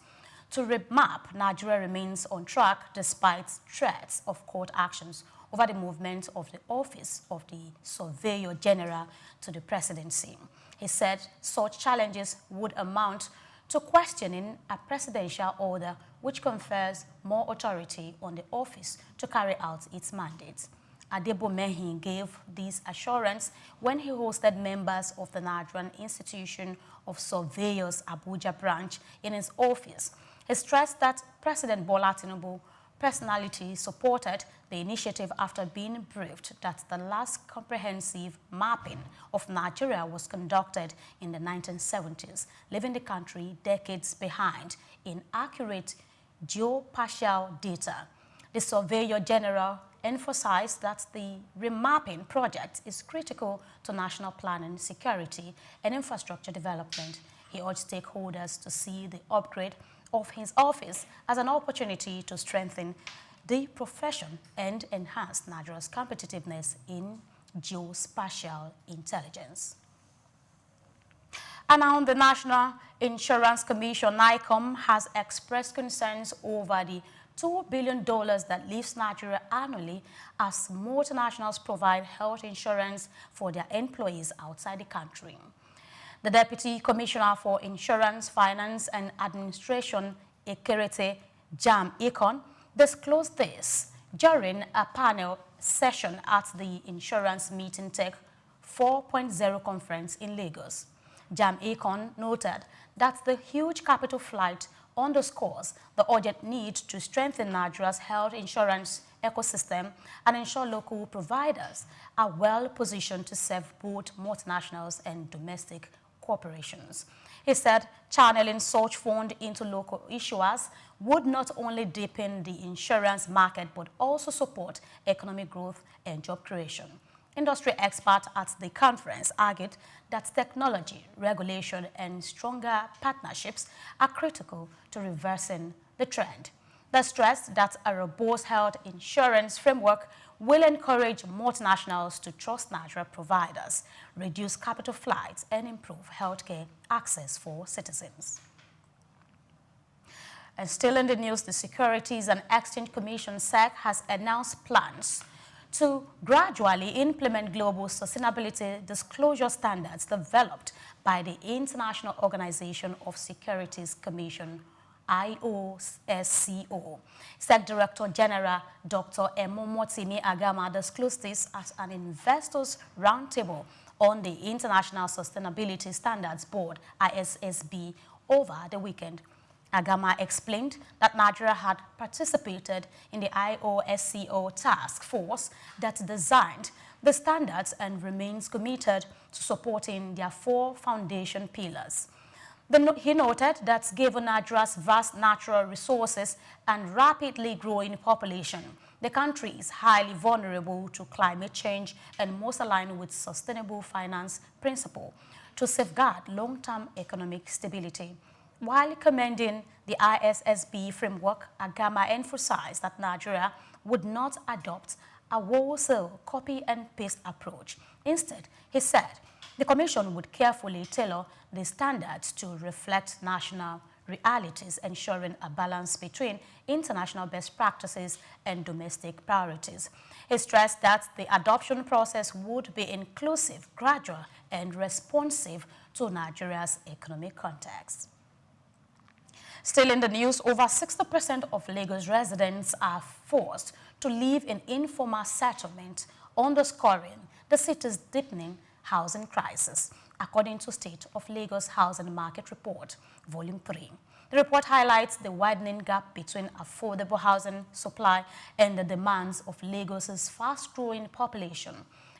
[SPEAKER 5] to remap Nigeria remains on track despite threats of court actions over the movement of the office of the Surveyor General to the presidency. He said such challenges would amount to questioning a presidential order which confers more authority on the office to carry out its mandate. Adebomehi gave this assurance when he hosted members of the Nigerian Institution of Surveyors Abuja branch in his office. He stressed that President Bola Tinubu personalities supported the initiative after being briefed that the last comprehensive mapping of Nigeria was conducted in the 1970s, leaving the country decades behind in accurate geospatial data. The Surveyor General emphasized that the remapping project is critical to national planning, security, and infrastructure development. He urged stakeholders to see the upgrade of his office as an opportunity to strengthen the profession and enhance Nigeria's competitiveness in geospatial intelligence. And now the National Insurance Commission, NICOM, has expressed concerns over the $2 billion that leaves Nigeria annually as multinationals provide health insurance for their employees outside the country. The Deputy Commissioner for Insurance, Finance and Administration, Ekerete Jam Ekon, disclosed this during a panel session at the Insurance Meeting Tech 4.0 conference in Lagos. Jam Ekon noted that the huge capital flight underscores the urgent need to strengthen Nigeria's health insurance ecosystem and ensure local providers are well positioned to serve both multinationals and domestic corporations. He said channeling such fund into local issuers would not only deepen the insurance market but also support economic growth and job creation. Industry experts at the conference argued that technology, regulation, and stronger partnerships are critical to reversing the trend. They stressed that a robust health insurance framework will encourage multinationals to trust Nigeria providers, reduce capital flights, and improve healthcare access for citizens. And still in the news, the Securities and Exchange Commission, SOUQ, has announced plans to gradually implement global sustainability disclosure standards developed by the International Organization of Securities Commission, IOSCO. SOUQ Director General Dr. Emomotimi Agama disclosed this at an investors' roundtable on the International Sustainability Standards Board, ISSB, over the weekend. Agama explained that Nigeria had participated in the IOSCO task force that designed the standards and remains committed to supporting their 4 foundation pillars. He noted that given Nigeria's vast natural resources and rapidly growing population, the country is highly vulnerable to climate change and must align with sustainable finance principle to safeguard long-term economic stability. While commending the ISSB framework, Agama emphasized that Nigeria would not adopt a wholesale copy and paste approach. Instead, he said, the Commission would carefully tailor the standards to reflect national realities, ensuring a balance between international best practices and domestic priorities. He stressed that the adoption process would be inclusive, gradual, and responsive to Nigeria's economic context. Still in the news, over 60% of Lagos residents are forced to live in informal settlement, underscoring the city's deepening housing crisis, according to State of Lagos Housing Market Report, Volume 3. The report highlights the widening gap between affordable housing supply and the demands of Lagos's fast-growing population.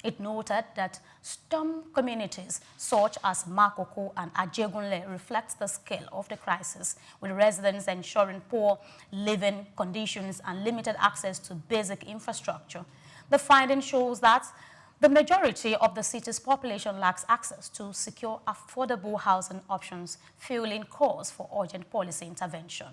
[SPEAKER 5] It noted that slum communities such as Makoko and Ajegunle reflect the scale of the crisis, with residents ensuring poor living conditions and limited access to basic infrastructure. The finding shows that the majority of the city's population lacks access to secure, affordable housing options, fueling calls for urgent policy intervention.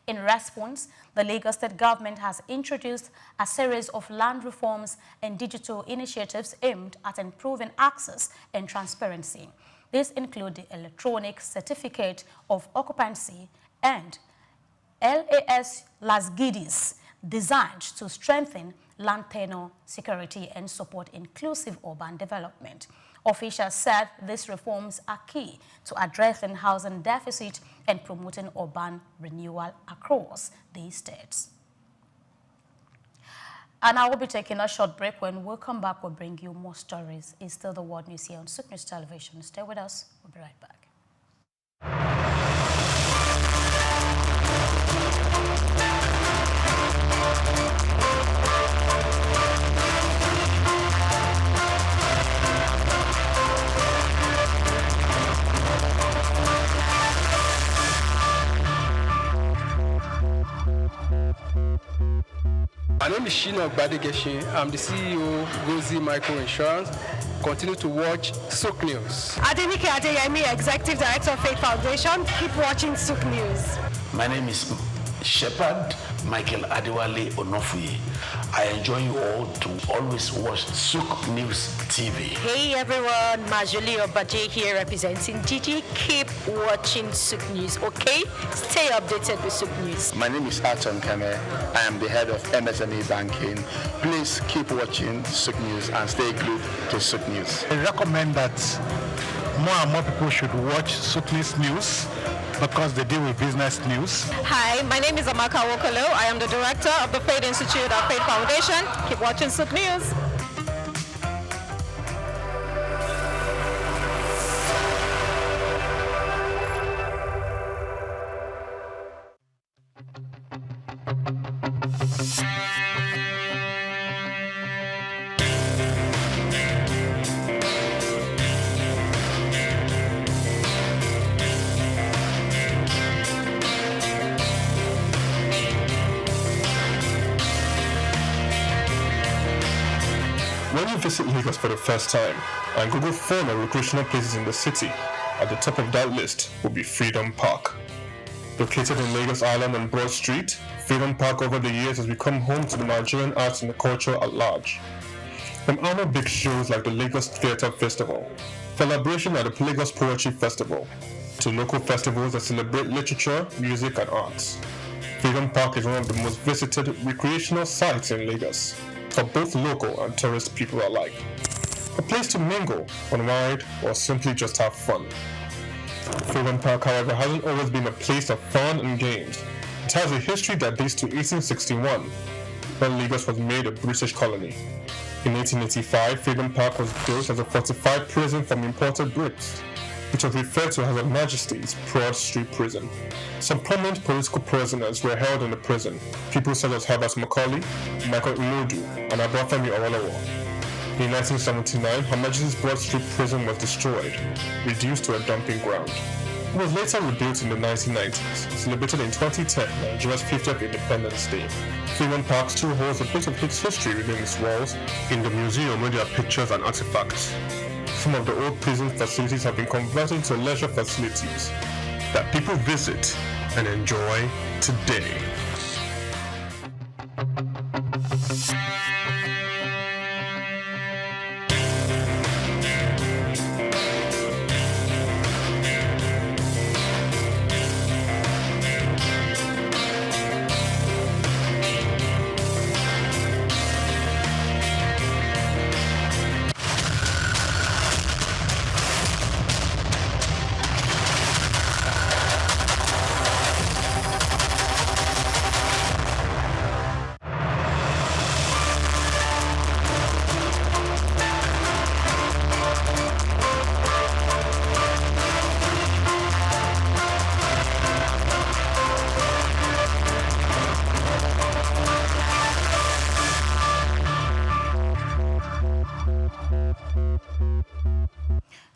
[SPEAKER 5] In response, the Lagos State government has introduced a series of land reforms and digital initiatives aimed at improving access and transparency. These include the Electronic Certificate of Occupancy and LAS LASGIDIS, designed to strengthen land tenure security and support inclusive urban development. Officials said these reforms are key to addressing housing deficit and promoting urban renewal across these states. And I will be taking a short break. When we'll come back, we'll bring you more stories. It's still the World News here on SOUQ News Television. Stay with us. We'll be right back.
[SPEAKER 28] My name is Shino Badegeshin. I'm the CEO of Gozi Micro Insurance. Continue to watch SOUQ News.
[SPEAKER 7] Adenike Adeyemi, Executive Director of Faith Foundation. Keep watching SOUQ News.
[SPEAKER 9] My name is Shepherd Michael Adewale Onofuye. I enjoy you all to always watch SOUQ News TV.
[SPEAKER 23] Hey everyone, Majuli Obaje here representing Gigi. Keep watching SOUQ News, okay? Stay updated with SOUQ News.
[SPEAKER 17] My name is Aton Keme. I am the head of MSME Banking. Please keep watching SOUQ News and stay glued to SOUQ News.
[SPEAKER 18] I recommend that more and more people should watch SOUQ News because they deal with business news.
[SPEAKER 7] Hi, my name is Amaka Wokolo. I am the director of the Faith Institute of Faith Foundation. Keep watching SOUQ News.
[SPEAKER 19] When you visit Lagos for the first time and Google fun or recreational places in the city, at the top of that list will be Freedom Park. Located in Lagos Island on Broad Street, Freedom Park over the years has become home to the Nigerian arts and the culture at large. From annual big shows like the Lagos Theatre Festival, celebration at the Lagos Poetry Festival, to local festivals that celebrate literature, music and arts. Freedom Park is one of the most visited recreational sites in Lagos, for both local and tourist people alike. A place to mingle, unwind, or simply just have fun. Freedom Park, however, hasn't always been a place of fun and games. It has a history that dates to 1861, when Lagos was made a British colony. In 1885, Freedom Park was built as a fortified prison from imported Brits, which was referred to as Her Majesty's Broad Street Prison. Some prominent political prisoners were held in the prison, people such as Herbert Macaulay, Michael Umodu, and Abafemi Awolowo. In 1979, Her Majesty's Broad Street Prison was destroyed, reduced to a dumping ground. It was later rebuilt in the 1990s, celebrated in 2010, Nigeria's 50th Independence Day. Freedom Park still holds a bit of its history within its walls. In the museum where there are pictures and artifacts, some of the old prison facilities have been converted into leisure facilities that people visit and enjoy today.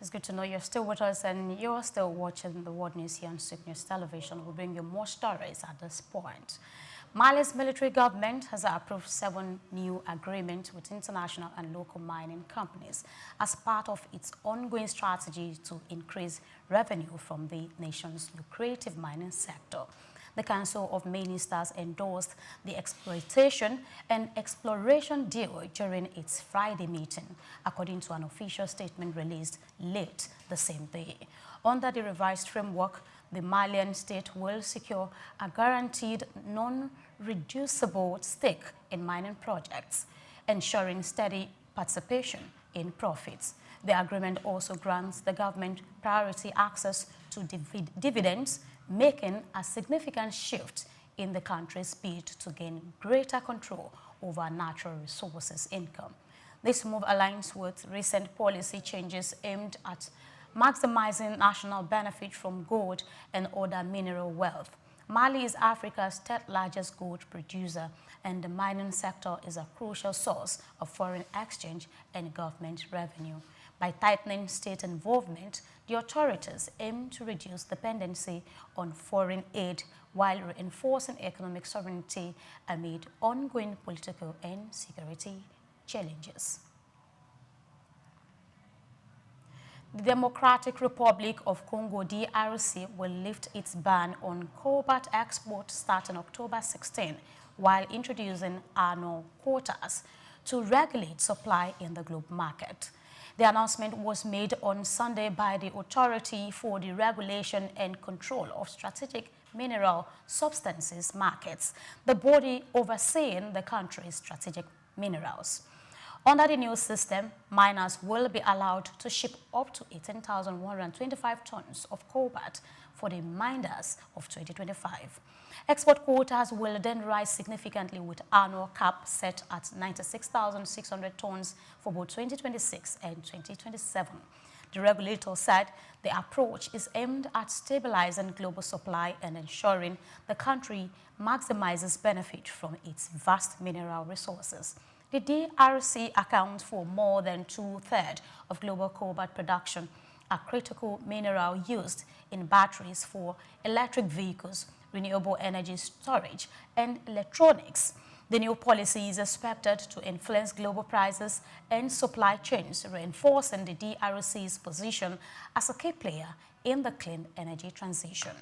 [SPEAKER 5] It's good to know you're still with us and you're still watching the World News here on SOUQ News Television. We'll bring you more stories at this point. Mali's military government has approved 7 new agreements with international and local mining companies as part of its ongoing strategy to increase revenue from the nation's lucrative mining sector. The Council of Ministers endorsed the exploitation and exploration deal during its Friday meeting, according to an official statement released late the same day. Under the revised framework, the Malian state will secure a guaranteed non-reducible stake in mining projects, ensuring steady participation in profits. The agreement also grants the government priority access to dividends, making a significant shift in the country's bid to gain greater control over natural resources income. This move aligns with recent policy changes aimed at maximizing national benefit from gold and other mineral wealth. Mali is Africa's third largest gold producer, and the mining sector is a crucial source of foreign exchange and government revenue. By tightening state involvement, the authorities aim to reduce dependency on foreign aid while reinforcing economic sovereignty amid ongoing political and security challenges. The Democratic Republic of Congo, DRC, will lift its ban on cobalt export starting October 16, while introducing annual quotas to regulate supply in the globe market. The announcement was made on Sunday by the Authority for the Regulation and Control of Strategic Mineral Substances Markets, the body overseeing the country's strategic minerals. Under the new system, miners will be allowed to ship up to 18,125 tons of cobalt for the remainder of 2025. Export quotas will then rise significantly with annual cap set at 96,600 tons for both 2026 and 2027. The regulator said the approach is aimed at stabilizing global supply and ensuring the country maximizes benefit from its vast mineral resources. The DRC accounts for more than 2/3 of global cobalt production, a critical mineral used in batteries for electric vehicles, renewable energy storage, and electronics. The new policy is expected to influence global prices and supply chains, reinforcing the DRC's position as a key player in the clean energy transition.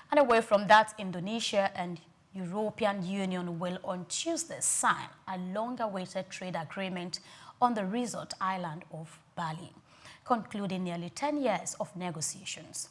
[SPEAKER 5] And away from that, Indonesia and European Union will on Tuesday sign a long-awaited trade agreement on the resort island of Bali, concluding nearly 10 years of negotiations.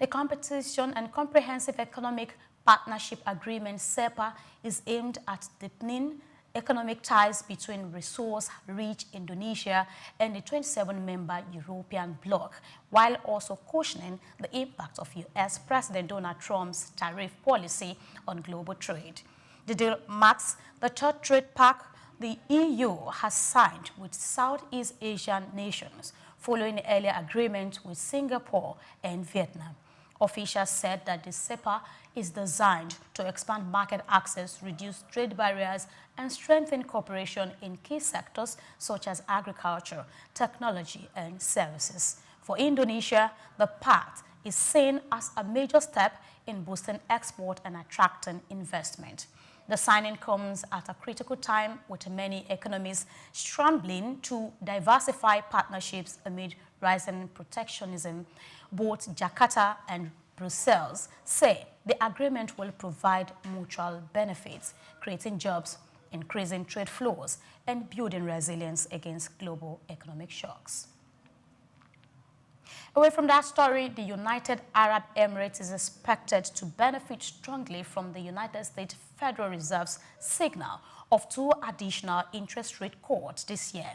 [SPEAKER 5] The Competition and Comprehensive Economic Partnership Agreement, CEPA, is aimed at deepening economic ties between resource-rich Indonesia and the 27-member European bloc, while also cushioning the impact of U.S. President Donald Trump's tariff policy on global trade. The deal marks the third trade pact the EU has signed with Southeast Asian nations, following the earlier agreement with Singapore and Vietnam. Officials said that the CEPA is designed to expand market access, reduce trade barriers, and strengthen cooperation in key sectors such as agriculture, technology, and services. For Indonesia, the pact is seen as a major step in boosting export and attracting investment. The signing comes at a critical time with many economies scrambling to diversify partnerships amid rising protectionism. Both Jakarta and Brussels say the agreement will provide mutual benefits, creating jobs, increasing trade flows, and building resilience against global economic shocks. Away from that story, the United Arab Emirates is expected to benefit strongly from the United States Federal Reserve's signal of 2 additional interest rate cuts this year.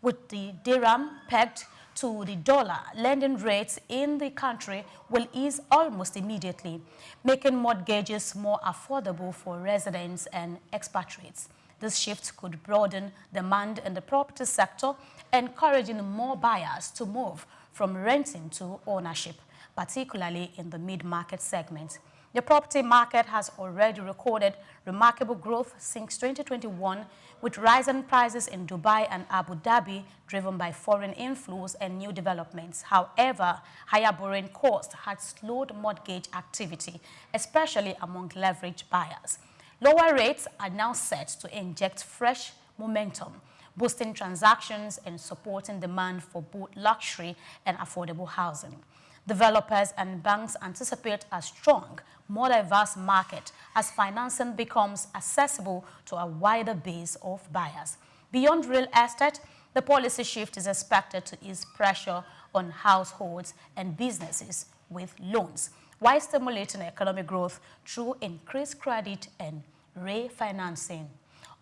[SPEAKER 5] With the dirham pegged to the dollar, lending rates in the country will ease almost immediately, making mortgages more affordable for residents and expatriates. This shift could broaden demand in the property sector, encouraging more buyers to move from renting to ownership, particularly in the mid-market segment. The property market has already recorded remarkable growth since 2021, with rising prices in Dubai and Abu Dhabi driven by foreign inflows and new developments. However, higher borrowing costs had slowed mortgage activity, especially among leveraged buyers. Lower rates are now set to inject fresh momentum, boosting transactions and supporting demand for both luxury and affordable housing. Developers and banks anticipate a strong, more diverse market as financing becomes accessible to a wider base of buyers. Beyond real estate, the policy shift is expected to ease pressure on households and businesses with loans, while stimulating economic growth through increased credit and refinancing.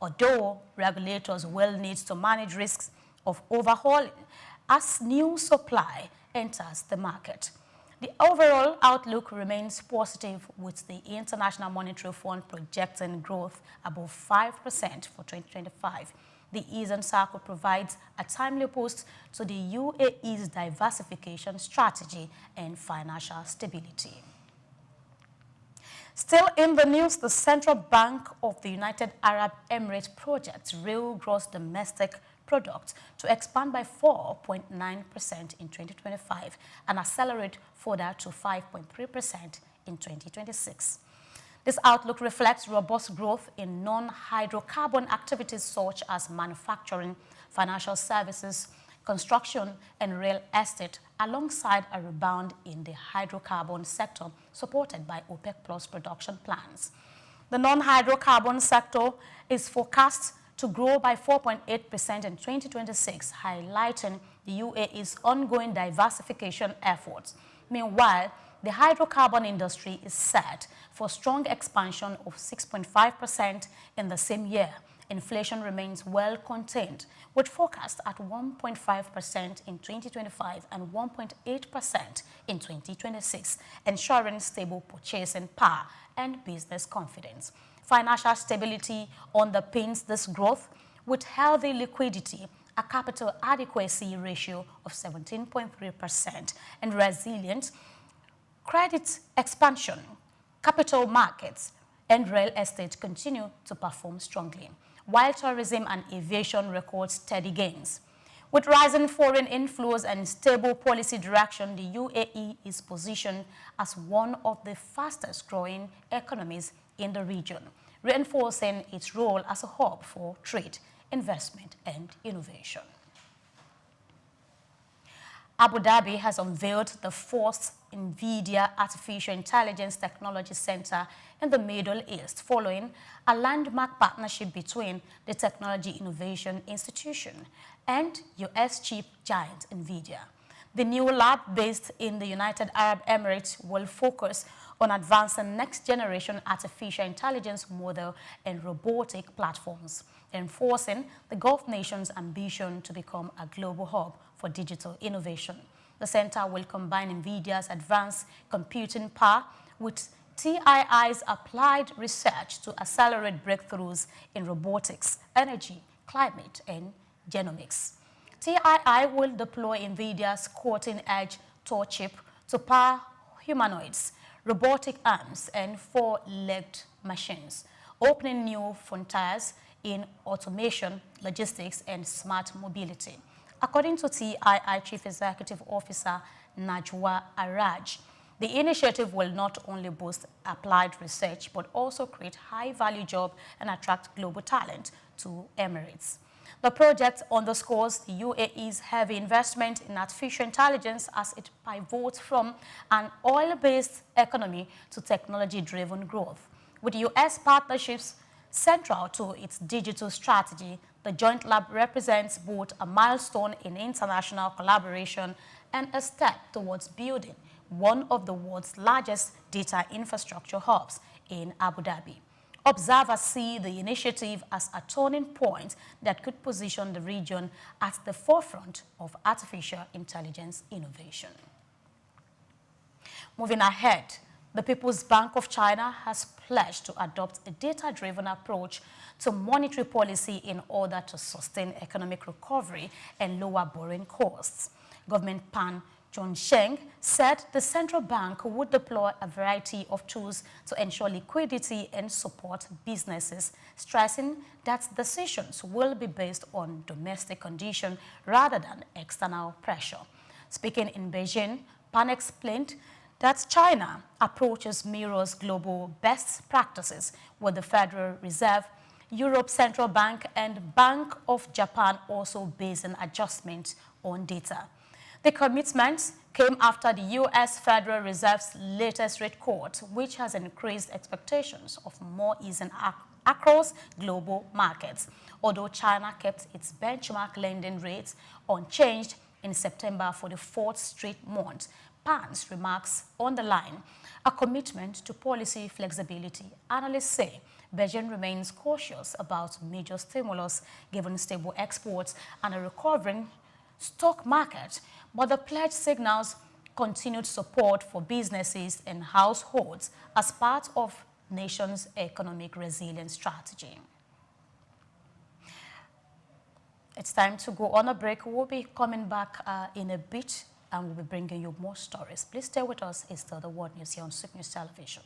[SPEAKER 5] Although regulators will need to manage risks of overhauling as new supply enters the market. The overall outlook remains positive, with the International Monetary Fund projecting growth above 5% for 2025. The easing cycle provides a timely boost to the UAE's diversification strategy and financial stability. Still in the news, the Central Bank of the United Arab Emirates projects real gross domestic product to expand by 4.9% in 2025 and accelerate further to 5.3% in 2026. This outlook reflects robust growth in non-hydrocarbon activities such as manufacturing, financial services, construction, and real estate, alongside a rebound in the hydrocarbon sector supported by OPEC Plus production plans. The non-hydrocarbon sector is forecast to grow by 4.8% in 2026, highlighting the UAE's ongoing diversification efforts. Meanwhile, the hydrocarbon industry is set for strong expansion of 6.5% in the same year. Inflation remains well contained, with forecast at 1.5% in 2025 and 1.8% in 2026, ensuring stable purchasing power and business confidence. Financial stability underpins this growth, with healthy liquidity, a capital adequacy ratio of 17.3%, and resilient credit expansion. Capital markets and real estate continue to perform strongly, while tourism and aviation record steady gains. With rising foreign inflows and stable policy direction, the UAE is positioned as one of the fastest growing economies in the region, reinforcing its role as a hub for trade, investment, and innovation. Abu Dhabi has unveiled the first NVIDIA Artificial Intelligence Technology Center in the Middle East, following a landmark partnership between the Technology Innovation Institution and US chip giant NVIDIA. The new lab, based in the United Arab Emirates, will focus on advancing next-generation artificial intelligence model and robotic platforms, enforcing the Gulf nation's ambition to become a global hub for digital innovation. The center will combine NVIDIA's advanced computing power with TII's applied research to accelerate breakthroughs in robotics, energy, climate, and genomics. TII will deploy NVIDIA's cutting-edge Tor chip to power humanoids, robotic arms, and four-legged machines, opening new frontiers in automation, logistics, and smart mobility. According to TII Chief Executive Officer Najwa Araj, the initiative will not only boost applied research, but also create high-value jobs and attract global talent to Emirates. The project underscores the UAE's heavy investment in artificial intelligence as it pivots from an oil-based economy to technology-driven growth. With US partnerships central to its digital strategy, the joint lab represents both a milestone in international collaboration and a step towards building one of the world's largest data infrastructure hubs in Abu Dhabi. Observers see the initiative as a turning point that could position the region at the forefront of artificial intelligence innovation. Moving ahead, the People's Bank of China has pledged to adopt a data-driven approach to monetary policy in order to sustain economic recovery and lower borrowing costs. Government Pan Chongsheng said the central bank would deploy a variety of tools to ensure liquidity and support businesses, stressing that decisions will be based on domestic conditions rather than external pressure. Speaking in Beijing, Pan explained that China approaches mirrors global best practices, with the Federal Reserve, Europe's Central Bank, and Bank of Japan also basing adjustment on data. The commitment came after the U.S. Federal Reserve's latest rate cut, which has increased expectations of more easing across global markets. Although China kept its benchmark lending rates unchanged in September for the fourth straight month, Pan's remarks underline a commitment to policy flexibility. Analysts say Beijing remains cautious about major stimulus given stable exports and a recovering stock market, but the pledge signals continued support for businesses and households as part of nation's economic resilience strategy. It's time to go on a break. We'll be coming back in a bit, and we'll be bringing you more stories. Please stay with us. It's still the World News here on SOUQ News Television.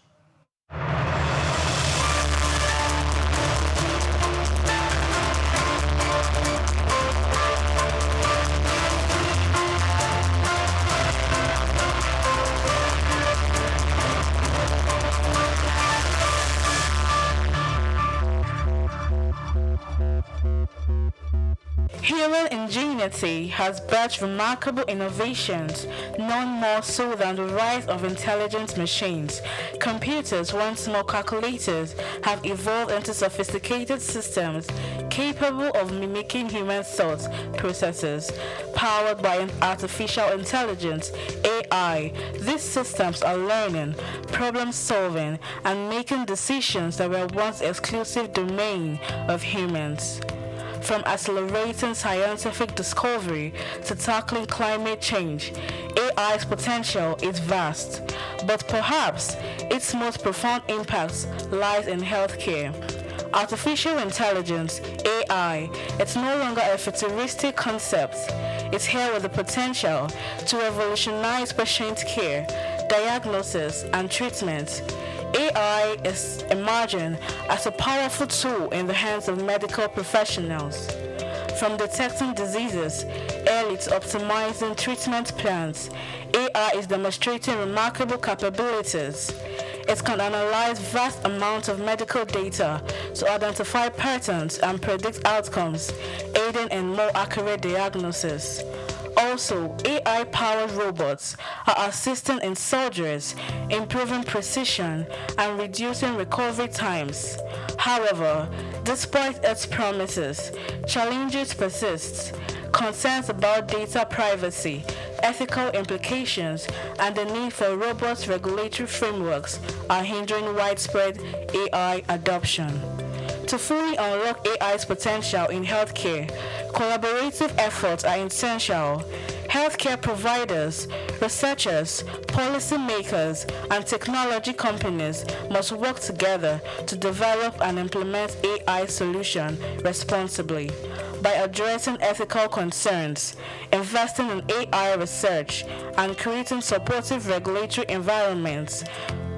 [SPEAKER 2] Human ingenuity has birthed remarkable innovations, none more so than the rise of intelligent machines. Computers, once more calculators, have evolved into sophisticated systems capable of mimicking human thought processes, powered by artificial intelligence, AI. These systems are learning, problem solving, and making decisions that were once exclusive domain of humans. From accelerating scientific discovery to tackling climate change, AI's potential is vast, but perhaps its most profound impact lies in healthcare. Artificial intelligence, AI, it's no longer a futuristic concept. It's here with the potential to revolutionize patient care, diagnosis, and treatment. AI is emerging as a powerful tool in the hands of medical professionals. From detecting diseases early to optimizing treatment plans, AI is demonstrating remarkable capabilities. It can analyze vast amounts of medical data to identify patterns and predict outcomes, aiding in more accurate diagnosis. Also, AI-powered robots are assisting in surgeries, improving precision, and reducing recovery times. However, despite its promises, challenges persist. Concerns about data privacy, ethical implications, and the need for robust regulatory frameworks are hindering widespread AI adoption. To fully unlock AI's potential in healthcare, collaborative efforts are essential. Healthcare providers, researchers, policymakers, and technology companies must work together to develop and implement AI solutions responsibly. By addressing ethical concerns, investing in AI research, and creating supportive regulatory environments,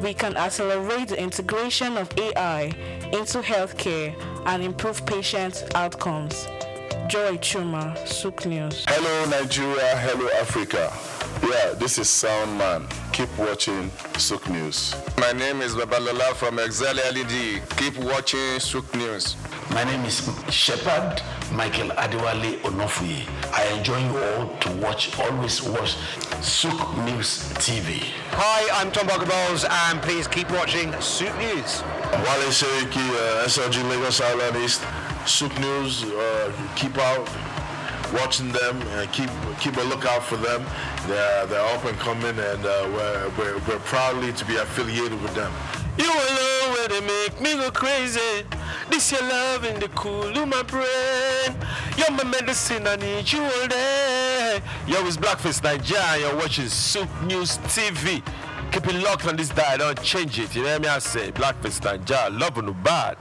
[SPEAKER 2] we can accelerate the integration of AI into healthcare and improve patient outcomes. Joy Chuma, SOUQ News.
[SPEAKER 1] Hello Nigeria, hello Africa. Yeah, this is Sound Man. Keep watching SOUQ News.
[SPEAKER 20] My name is Babalola from Excel LED. Keep watching SOUQ News.
[SPEAKER 9] My name is Shepherd Michael Adewale Onofuye. I enjoy you all to always watch SOUQ News TV.
[SPEAKER 21] Hi, I'm Tom Bogabowles, and please keep watching SOUQ News.
[SPEAKER 1] Wale Seriki, SLG Lagos Island East, SOUQ News. Keep out watching them and keep a lookout for them. They're up and coming, and we're proudly to be affiliated with them.
[SPEAKER 28] You alone where they make me go crazy. This your love in the cool of my brain. You're my medicine, I need you all day. Yo, it's Blackface Nigeria, you're watching SOUQ News TV. Keep it locked on this dial, don't change it. You know what I say? Blackface Nigeria, love no bad.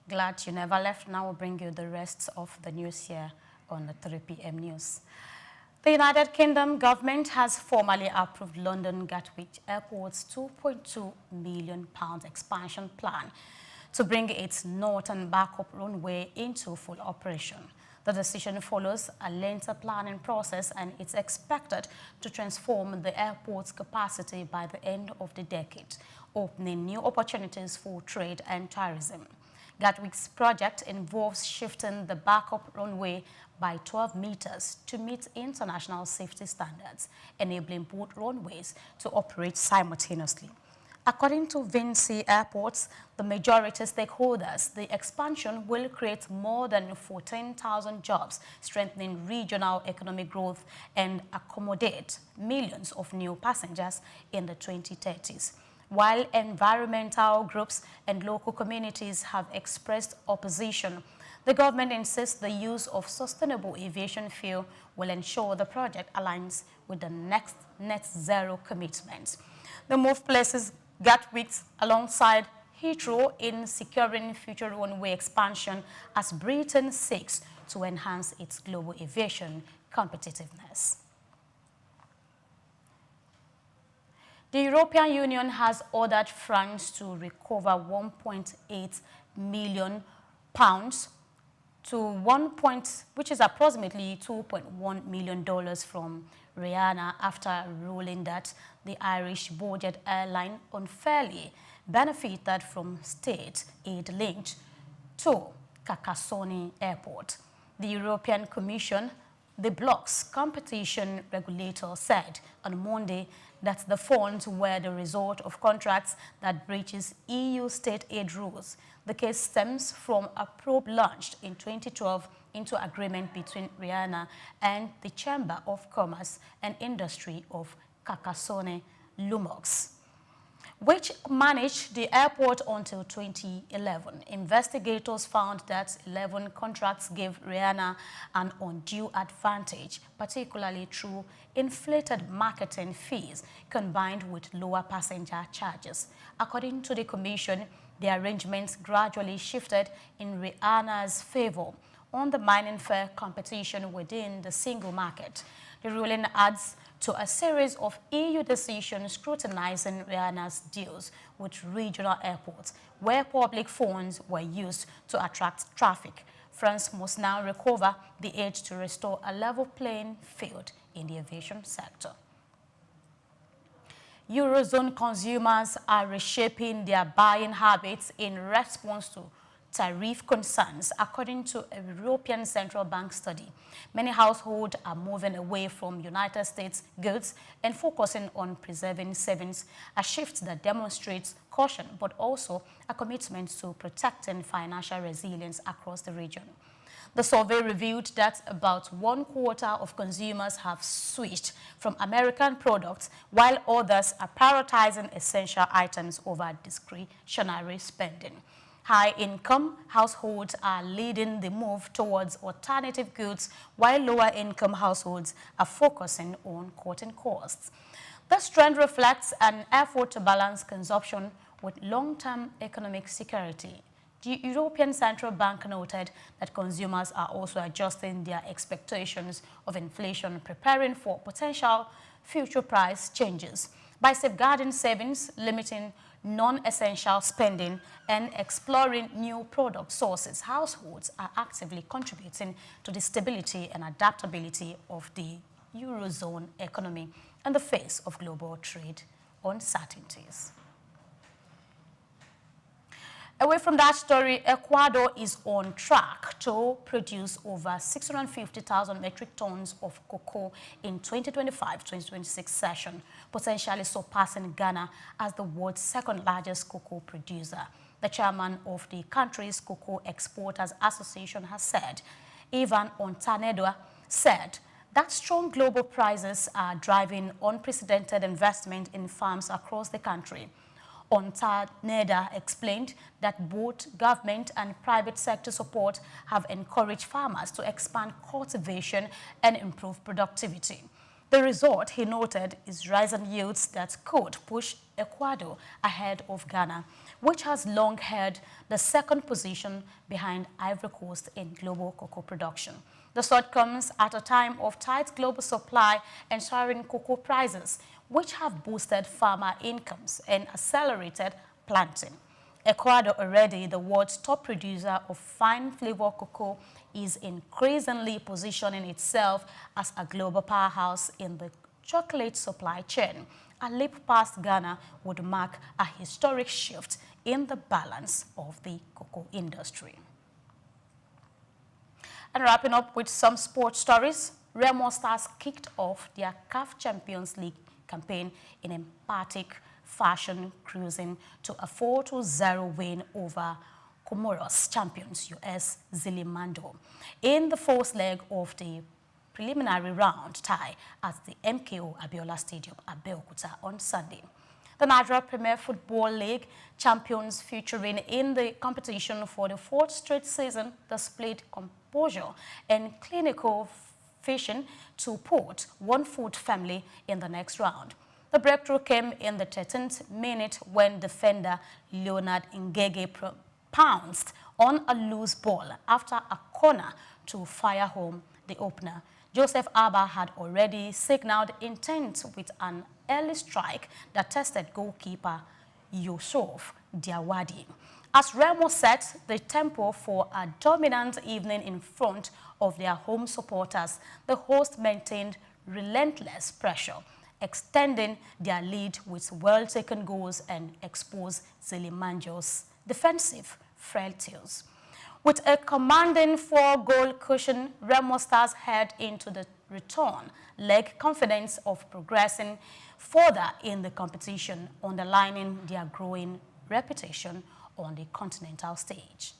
[SPEAKER 5] Glad you never left. Now we'll bring you the rest of the news here on the 3 p.m. news. The United Kingdom government has formally approved London Gatwick Airport's £2.2 million expansion plan to bring its north and backup runway into full operation. The decision follows a lengthy planning process, and it's expected to transform the airport's capacity by the end of the decade, opening new opportunities for trade and tourism. Gatwick's project involves shifting the backup runway by 12 meters to meet international safety standards, enabling both runways to operate simultaneously. According to Vinci Airports, the majority stakeholders, the expansion will create more than 14,000 jobs, strengthening regional economic growth and accommodate millions of new passengers in the 2030s. While environmental groups and local communities have expressed opposition, the government insists the use of sustainable aviation fuel will ensure the project aligns with the next net zero commitments. The move places Gatwick alongside Heathrow in securing future runway expansion as Britain seeks to enhance its global aviation competitiveness. The European Union has ordered France to recover 1.8 million pounds to which is approximately $2.1 million from Rihanna after ruling that the Irish budget airline unfairly benefited from state aid linked to Carcassonne Airport. The European Commission, the bloc's competition regulator, said on Monday that the funds were the result of contracts that breaches EU state aid rules. The case stems from a probe launched in 2012 into agreement between Rihanna and the Chamber of Commerce and Industry of Carcassonne, Lumox, which managed the airport until 2011. Investigators found that 11 contracts gave Rihanna an undue advantage, particularly through inflated marketing fees combined with lower passenger charges. According to the Commission, the arrangements gradually shifted in Rihanna's favor, undermining fair competition within the single market. The ruling adds to a series of EU decisions scrutinizing Rihanna's deals with regional airports, where public funds were used to attract traffic. France must now recover the aid to restore a level playing field in the aviation sector. Eurozone consumers are reshaping their buying habits in response to tariff concerns, according to a European Central Bank study. Many households are moving away from United States goods and focusing on preserving savings, a shift that demonstrates caution but also a commitment to protecting financial resilience across the region. The survey revealed that about 1/4 of consumers have switched from American products, while others are prioritizing essential items over discretionary spending. High-income households are leading the move towards alternative goods, while lower-income households are focusing on cutting costs. This trend reflects an effort to balance consumption with long-term economic security. The European Central Bank noted that consumers are also adjusting their expectations of inflation, preparing for potential future price changes. By safeguarding savings, limiting non-essential spending, and exploring new product sources, households are actively contributing to the stability and adaptability of the Eurozone economy in the face of global trade uncertainties. Away from that story, Ecuador is on track to produce over 650,000 metric tons of cocoa in 2025-2026 session, potentially surpassing Ghana as the world's second-largest cocoa producer. The chairman of the country's Cocoa Exporters Association has said, Ivan Ontanedua, said that strong global prices are driving unprecedented investment in farms across the country. Ontaneda explained that both government and private sector support have encouraged farmers to expand cultivation and improve productivity. The result, he noted, is rising yields that could push Ecuador ahead of Ghana, which has long held the second position behind Ivory Coast in global cocoa production. The surge comes at a time of tight global supply and soaring cocoa prices, which have boosted farmer incomes and accelerated planting. Ecuador, already the world's top producer of fine flavor cocoa, is increasingly positioning itself as a global powerhouse in the chocolate supply chain. A leap past Ghana would mark a historic shift in the balance of the cocoa industry. And wrapping up with some sports stories, Remo Stars kicked off their CAF Champions League campaign in emphatic fashion, cruising to a 4-0 win over Comoros champions US Zilimando in the fourth leg of the preliminary round tie at the MKO Abiola Stadium at Abeokuta on Sunday. The Nigeria Premier Football League champions, featuring in the competition for the fourth straight season, displayed composure and clinical vision to put one foot firmly in the next round. The breakthrough came in the 13th minute when defender Leonard Ngege pounced on a loose ball after a corner to fire home the opener. Joseph Abba had already signaled intent with an early strike that tested goalkeeper Yusuf Diawadi. As Remo set the tempo for a dominant evening in front of their home supporters, the hosts maintained relentless pressure, extending their lead with well-taken goals and exposed Zilimanjo's defensive frailties. With a commanding 4-goal cushion, Remo Stars head into the return leg confidence of progressing further in the competition, underlining their growing reputation on the continental stage.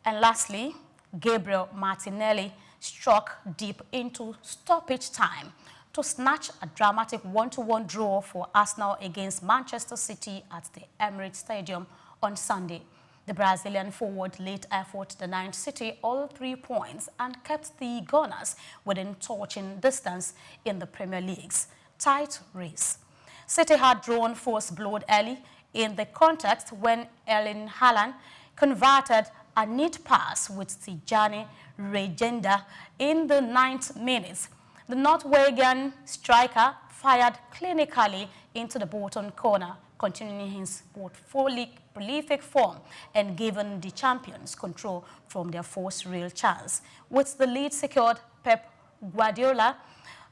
[SPEAKER 5] And lastly, Gabriel Martinelli struck deep into stoppage time to snatch a dramatic 1-1 draw for Arsenal against Manchester City at the Emirates Stadium on Sunday. The Brazilian forward late effort denied City all 3 points and kept the Gunners within touching distance in the Premier League's tight race. City had drawn first blood early in the contest when Erling Haaland converted a neat pass with Tijani Regenda in the 9th minute. The Norwegian striker fired clinically into the bottom corner, continuing his prolific form and giving the champions control from their first real chance. With the lead secured, Pep Guardiola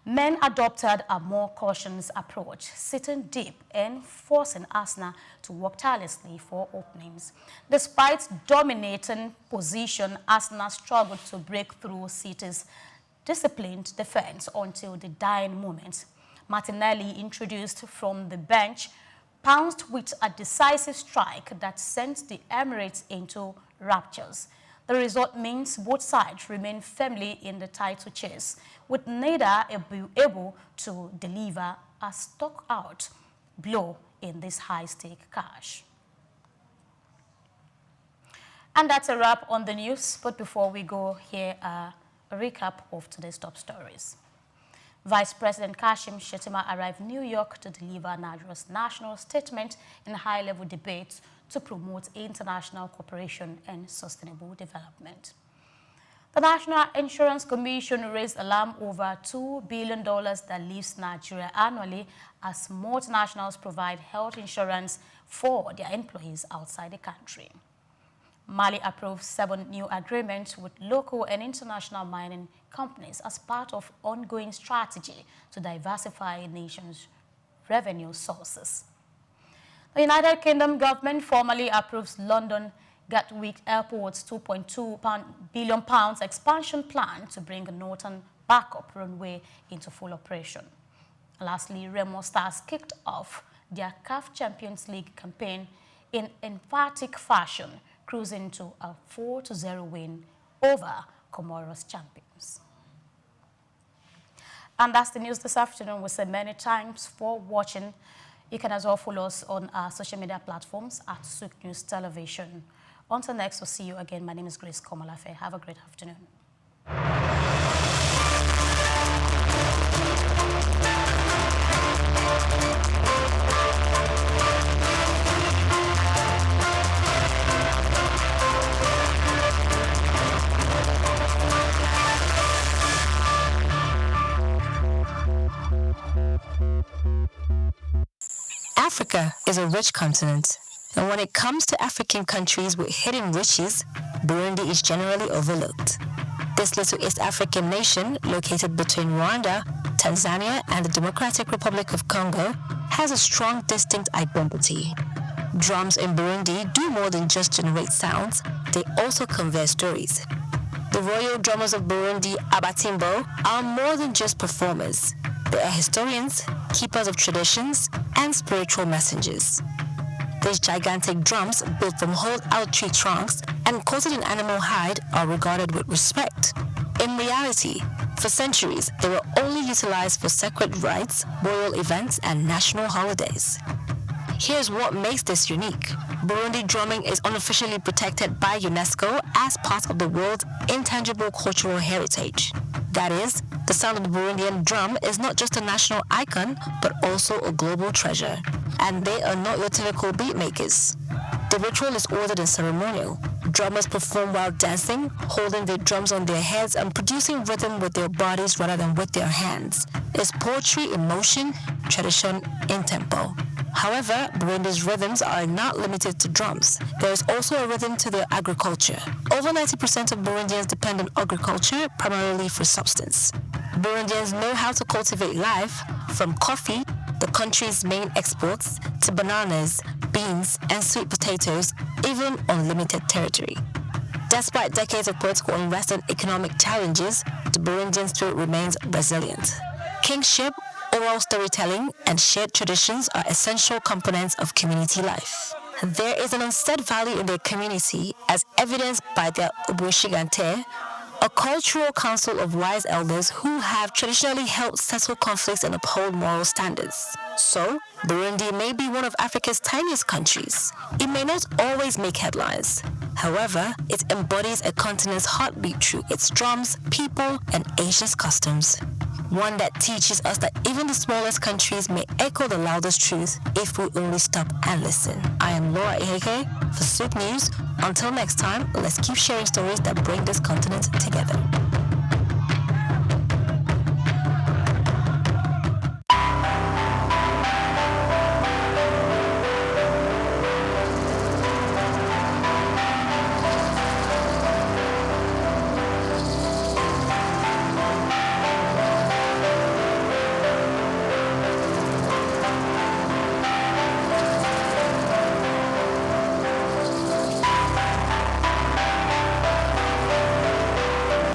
[SPEAKER 5] men adopted a more cautious approach, sitting deep and forcing Arsenal to work tirelessly for openings. Despite dominating position, Arsenal struggled to break through City's disciplined defense until the dying moment. Martinelli, introduced from the bench, pounced with a decisive strike that sent the Emirates into raptures. The result means both sides remain firmly in the title chase, with neither able to deliver a stock-out blow in this high-stake cash. And that's a wrap on the news, but before we go, here a recap of today's top stories. Vice President Kashim Shettima arrived in New York to deliver Nigeria's national statement in high-level debates to promote international cooperation and sustainable development. The National Insurance Commission raised alarm over $2 billion that leaves Nigeria annually as multinationals provide health insurance for their employees outside the country. Mali approved 7 new agreements with local and international mining companies as part of ongoing strategy to diversify the nation's revenue sources. The United Kingdom government formally approves London Gatwick Airport's £2.2 billion expansion plan to bring a northern backup runway into full operation. Lastly, Remo Stars kicked off their CAF Champions League campaign in emphatic fashion, cruising to a 4-0 win over Comoros champions. And that's the news this afternoon. We say many thanks for watching. You can as well follow us on our social media platforms at SOUQ News Television. Until next, we'll see you again. My name is Grace Komalafe. Have a great afternoon.
[SPEAKER 4] Africa is a rich continent, and when it comes to African countries with hidden riches, Burundi is generally overlooked. This little East African nation, located between Rwanda, Tanzania, and the Democratic Republic of Congo, has a strong, distinct identity. Drums in Burundi do more than just generate sounds, they also convey stories. The royal drummers of Burundi, Abatimbo, are more than just performers. They are historians, keepers of traditions, and spiritual messengers. These gigantic drums, built from hollowed-out tree trunks and coated in animal hide, are regarded with respect. In reality, for centuries, they were only utilized for sacred rites, royal events, and national holidays. Here's what makes this unique. Burundi drumming is unofficially protected by UNESCO as part of the world's intangible cultural heritage. That is, the sound of the Burundian drum is not just a national icon, but also a global treasure. And they are not your typical beat makers. The ritual is ordered and ceremonial. Drummers perform while dancing, holding their drums on their heads and producing rhythm with their bodies rather than with their hands. It's poetry in motion, tradition in tempo. However, Burundi's rhythms are not limited to drums. There is also a rhythm to their agriculture. Over 90% of Burundians depend on agriculture, primarily for substance. Burundians know how to cultivate life, from coffee, the country's main exports, to bananas, beans, and sweet potatoes, even on limited territory. Despite decades of political unrest and economic challenges, the Burundian spirit remains resilient. Kingship, oral storytelling, and shared traditions are essential components of community life. There is an unsaid value in their community, as evidenced by their Ubushigante, a cultural council of wise elders who have traditionally helped settle conflicts and uphold moral standards. So, Burundi may be one of Africa's tiniest countries. It may not always make headlines. However, it embodies a continent's heartbeat through its drums, people, and ancient customs. One that teaches us that even the smallest countries may echo the loudest truth if we only stop and listen. I am Laura Iheke for SOUQ News. Until next time, let's keep sharing stories that bring this continent together.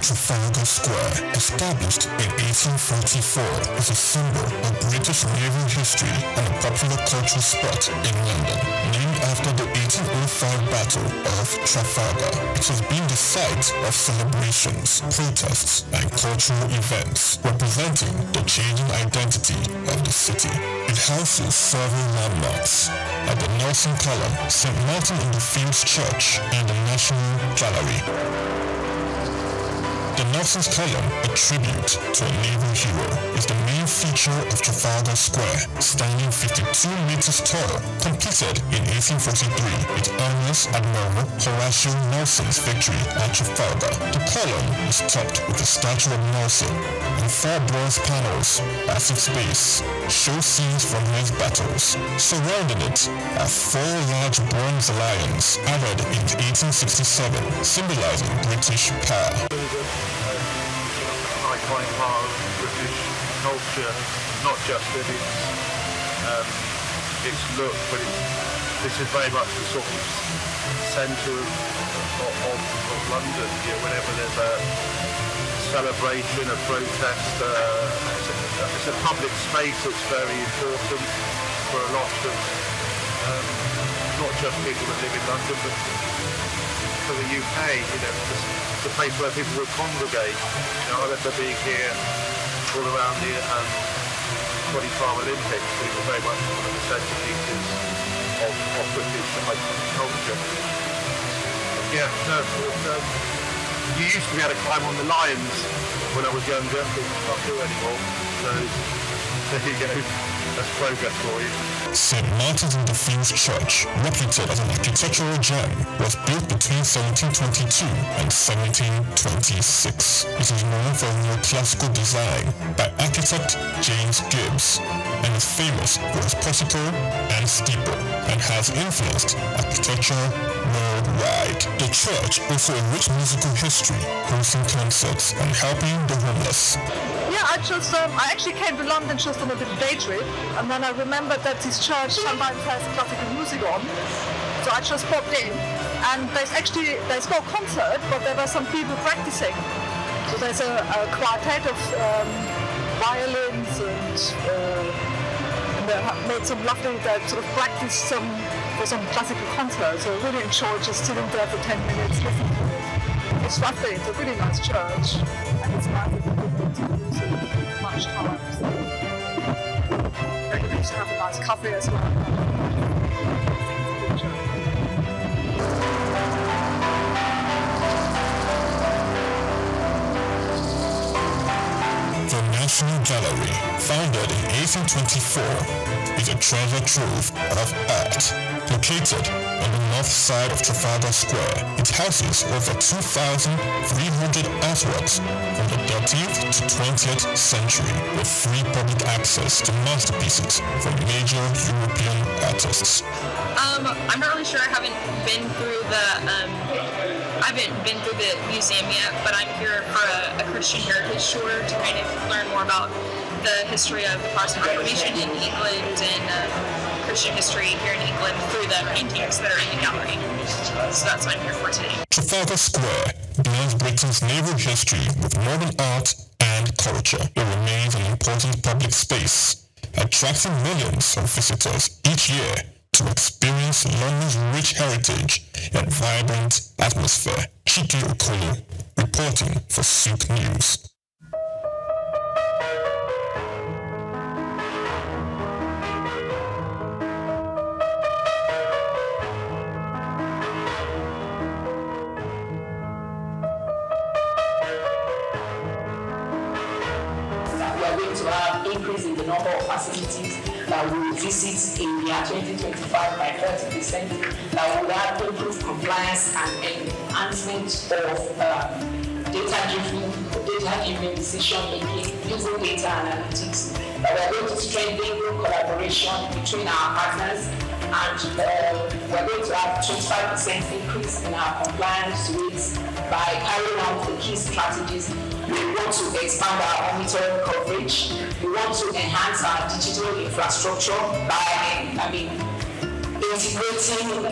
[SPEAKER 6] Trafalgar Square, established in 1844, is a symbol of British naval history and a popular cultural spot in London. Named after the 1805 Battle of Trafalgar, it has been the site of celebrations, protests, and cultural events, representing the changing identity of the city. It houses several landmarks, like the Nelson Column, St. Martin in the Fields Church, and the National Gallery. The Nelson's Column, a tribute to a naval hero, is the main feature of Trafalgar Square, standing 52 meters tall, completed in 1843. It honors Admiral Horatio Nelson's victory at Trafalgar. The column is topped with a statue of Nelson, and 4 bronze panels at its base show scenes from his battles. Surrounding it are 4 large bronze lions added in 1867, symbolizing British power.
[SPEAKER 13] Iconic part of British culture, not just in its look, but this is very much the sort of centre of London. You know, whenever there's a celebration, a protest, it's a public space that's very important for a lot of not just people that live in London, but for the UK. You know, it's a place where people would congregate. You know, I remember being here all around the 25 Olympics. It was very much one of the centerpieces of British culture. Yeah, no, you used to be able to climb on the lions when I was younger, but you can't do it anymore. So there you go. That's progress for you.
[SPEAKER 6] St. Martin's in the Fields Church, reputed as an architectural gem, was built between 1722 and 1726. It is known for neoclassical design by architect James Gibbs, and is famous for its portico and steeple, and has influenced architecture worldwide. The church also a rich musical history, hosting concerts and helping the homeless.
[SPEAKER 14] Yeah, I actually came to London just on a little day trip, and then I remembered that this church sometimes has classical music on, so I just popped in, and there's no concert, but there were some people practicing. So there's a quartet of violins, and they made some lovely, sort of practice for some classical concert, so I really enjoyed just sitting there for 10 minutes listening to it. It's lovely, it's a really nice church, and it's nice that people music much time. So we used to have a nice coffee as well.
[SPEAKER 6] The National Gallery, founded in 1824, is a treasure trove of art, Located on the north side of Trafalgar Square, it houses over 2,300 artworks from the 13th to 20th century with free public access to masterpieces from major European artists.
[SPEAKER 10] I'm not really sure. I haven't been through the museum yet, but I'm here for a Christian heritage tour to kind of learn more about the history of the Protestant Reformation in England and Christian history here in England through the paintings that are in the gallery. So that's what I'm here for today.
[SPEAKER 6] Trafalgar Square blends Britain's naval history with modern art and culture. It remains an important public space, attracting millions of visitors each year to experience London's rich heritage and vibrant atmosphere. Chike Okolo, reporting for SOUQ News.
[SPEAKER 11] Increase in the number of facilities that will visit in the year 2025 by 30%, that will have improved compliance and enhancement of data-driven decision-making using data analytics. That we are going to strengthen collaboration between our partners, and we are going to have 25% increase in our compliance rates by carrying out the key strategies. We want to expand our monitoring coverage. We want to enhance our digital infrastructure by, integrating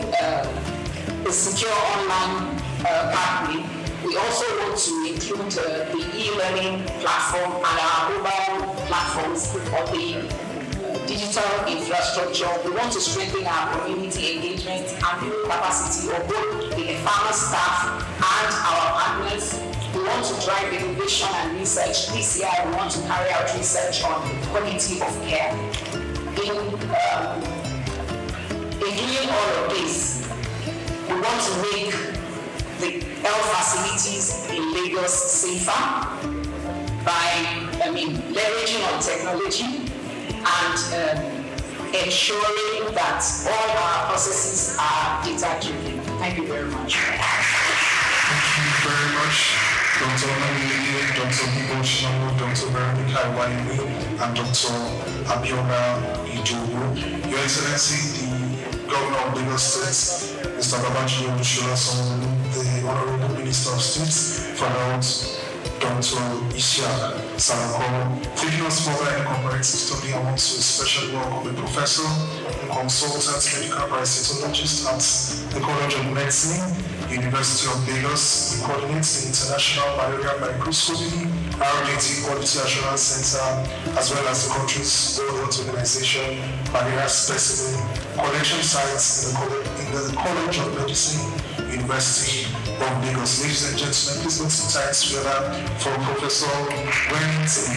[SPEAKER 11] a secure online pathway. We also want to include the e-learning platform and our mobile platforms on the digital infrastructure. We want to strengthen our community engagement and build capacity of both the farmer staff and our partners. We want to drive innovation and research. This year, we want to carry out research on quality of care. In doing all of this, we want to make the health facilities in Lagos safer by leveraging on technology and ensuring that all our processes are data-driven. Thank you very much.
[SPEAKER 15] Thank you very much, Dr. Namiye, Dr. Biboshino, Dr. Veronica Iwaimi, and Dr. Abiola Ijogo. Your Excellency, the Governor of Lagos State, Mr. Babajide Olusola, the Honorable Minister of State for Health, Dr. Isha Salako, taking us further in comparative study. I want to especially welcome a professor and consultant medical parasitologist at the College of Medicine, University of Lagos. He coordinates the International Malaria Microscopy RDT Quality Assurance Center, as well as the country's World Health Organization malaria specimen collection sites in the College of Medicine, University of Lagos. Ladies and gentlemen, please put some time together for Professor Wellington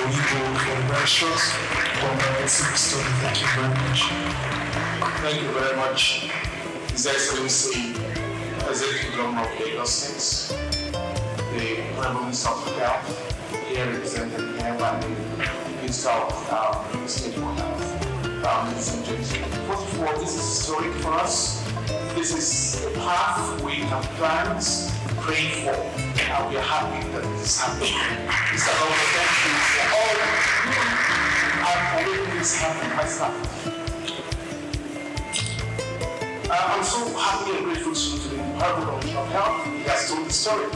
[SPEAKER 15] Oyibo for the very short comprehensive study. Thank you very much.
[SPEAKER 22] Thank you very much, His Excellency, Executive Governor of Lagos State, the Honorable Minister of Health, here represented here by the Minister of State for Health. Ladies and gentlemen, first of all, this is historic for us. This is a path we have planned, prayed for, and we are happy that this is happening. Mr. Governor, thank you for all and for making this happen myself. I'm so happy and grateful to the Department of Health. He has told the story.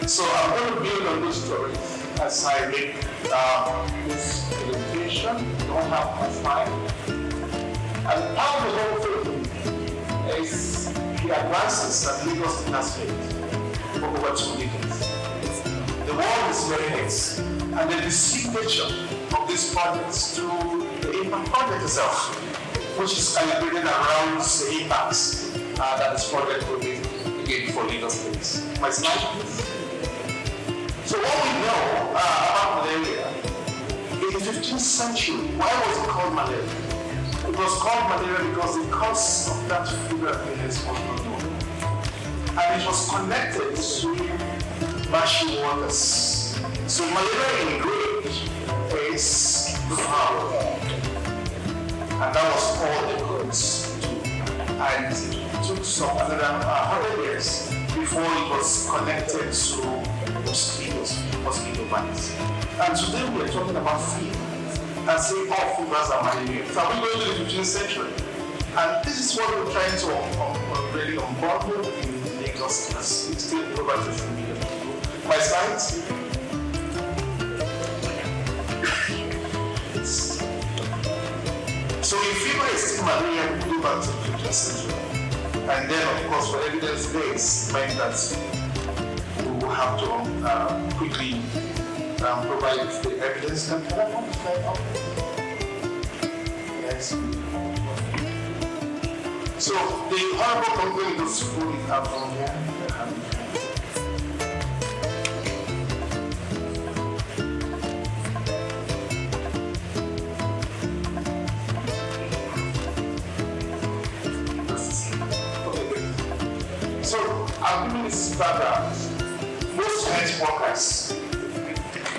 [SPEAKER 22] So I'm going to build on this story as I make this presentation. You don't have much time. And part of the whole thing is the advances that Lagos has made for over 2 decades. The world is learning it, and the distinct nature of these projects through the impact project itself, which is calibrated around the impacts that this project will be again for Lagos State. My slide, please. So what we know about malaria, in the 15th century, why was it called malaria? It was called malaria because the cause of that fever illness was not known. And it was connected to marshy waters. So malaria in Greek is foul. And that was all the codes to and it took some another 100 years before it was connected to mosquito bites. And today we are talking about fever and saying all fevers are malaria. So we go to the 15th century. And this is what we're trying to really unbundle in Lagos as it's still over social media. My slides. So if fever is still malaria, we go back to the 15th century. And then, of course, for evidence base meant that we will have to quickly provide the evidence. Can I have the slide up? Yes. So the horrible complaint of school we have from here. So I'm giving this background. Most health workers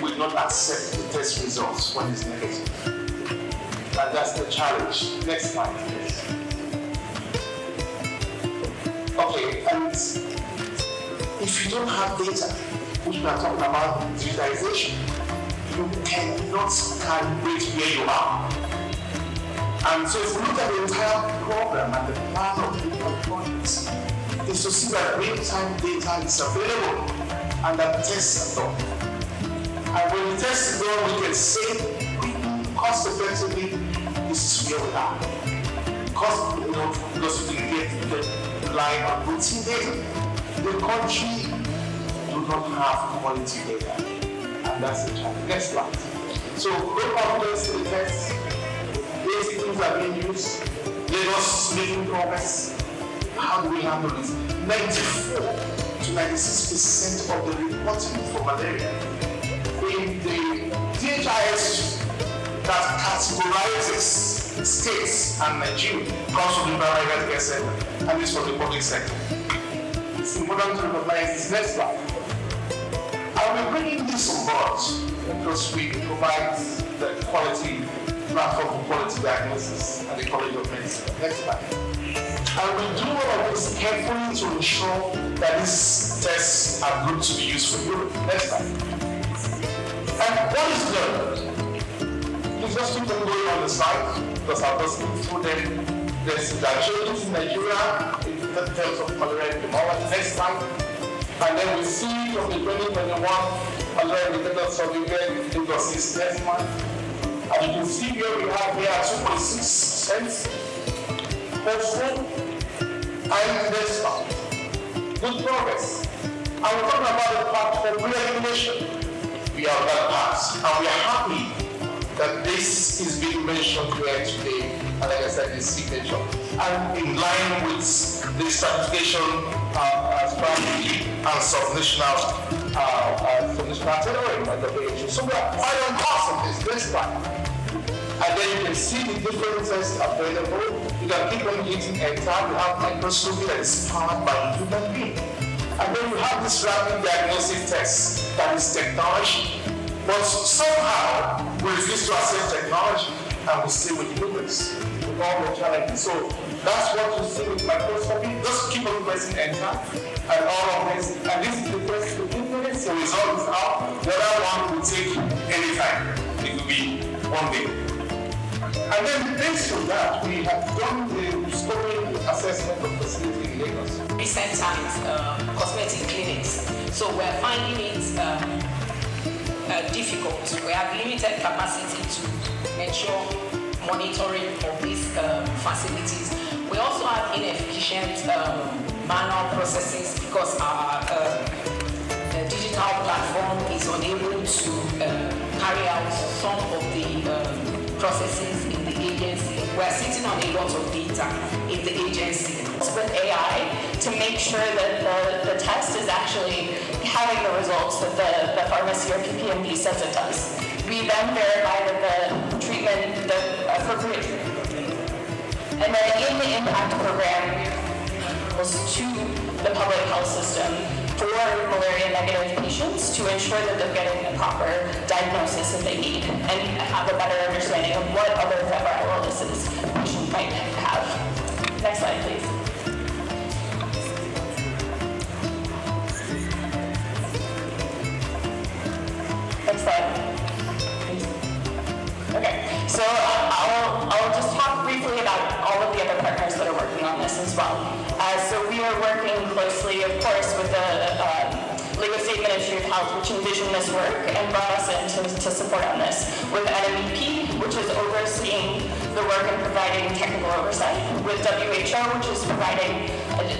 [SPEAKER 22] will not accept the test results when it's negative. And that's the challenge. Next slide, please. Okay, and if you don't have data, which we are talking about digitization, you cannot calibrate where you are. And so if we look at the entire program and the plan of the projects, is to see that real-time data is available and that tests are done. And when the test is done, we can say quickly, cost-effectively, this is where we are. Because we can get the line of routine data. The country do not have quality data, and that's the challenge. Next slide. So, no confidence in the test. Basic things are being used. Lagos making progress. How do we handle this? 94 to 96% of the reporting for malaria in the DHIS that categorizes states and Nigeria comes from the primary healthcare sector, and this from the public sector. It's important to recognize this. Next slide. I'll be bringing this on board because we provide the quality platform for quality diagnosis at the College of Medicine. Next slide. And we do all of this carefully to ensure that these tests are good to be used for Europe. Next slide. And what is learned? Please just keep them going on the slide because I'll just go through them. There's changes in Nigeria in terms of malaria epidemiology. Next slide. And then we see from the 2021 malaria independent survey in Lagos East. Next slide. And you can see here we have here 2.6%. Hopeful and next slide. Good progress. And we're talking about the path for re-regulation. We are on that path, and we are happy that this is being mentioned here today, and like I said, this signature, and in line with the certification strategy and subnational category by the WHO. So we are quite on course of this. Next slide. And then you can see the different tests available. You can keep on hitting enter. You have microscopy that is powered by a human being. And then you have this rapid diagnostic test that is technology. But somehow we refuse to accept technology and we stay with humans with all the challenges. So that's what you see with microscopy. Just keep on pressing enter and all of this. And this is the first 15 minutes. The result is out. The other one will take anytime. It will be 1 day. And then based on that, we have done the scoring assessment of facility in Lagos.
[SPEAKER 11] Recent times, cosmetic clinics. So we're finding it difficult. We have limited capacity to ensure monitoring of these facilities. We also have inefficient manual processes because our digital platform is unable to carry out some of the processes in the agency. We're sitting on a lot of data in the agency.
[SPEAKER 10] With AI to make sure that the test is actually having the results that the pharmacy or PPMD says it does. We then verify that the treatment, the appropriate treatment. And then in the impact program was to the public health system for malaria negative patients to ensure that they're getting the proper diagnosis that they need and have a better understanding of what other viral illnesses patients might have. Next slide, please.
[SPEAKER 3] Next slide. Okay, so I'll just talk briefly about all of the other partners that are working on this as well. So we are working closely, of course, with the Lagos State Ministry of Health, which envisioned this work and brought us in to support on this, with NMEP, which is overseeing the work and providing technical oversight, with WHO, which is providing,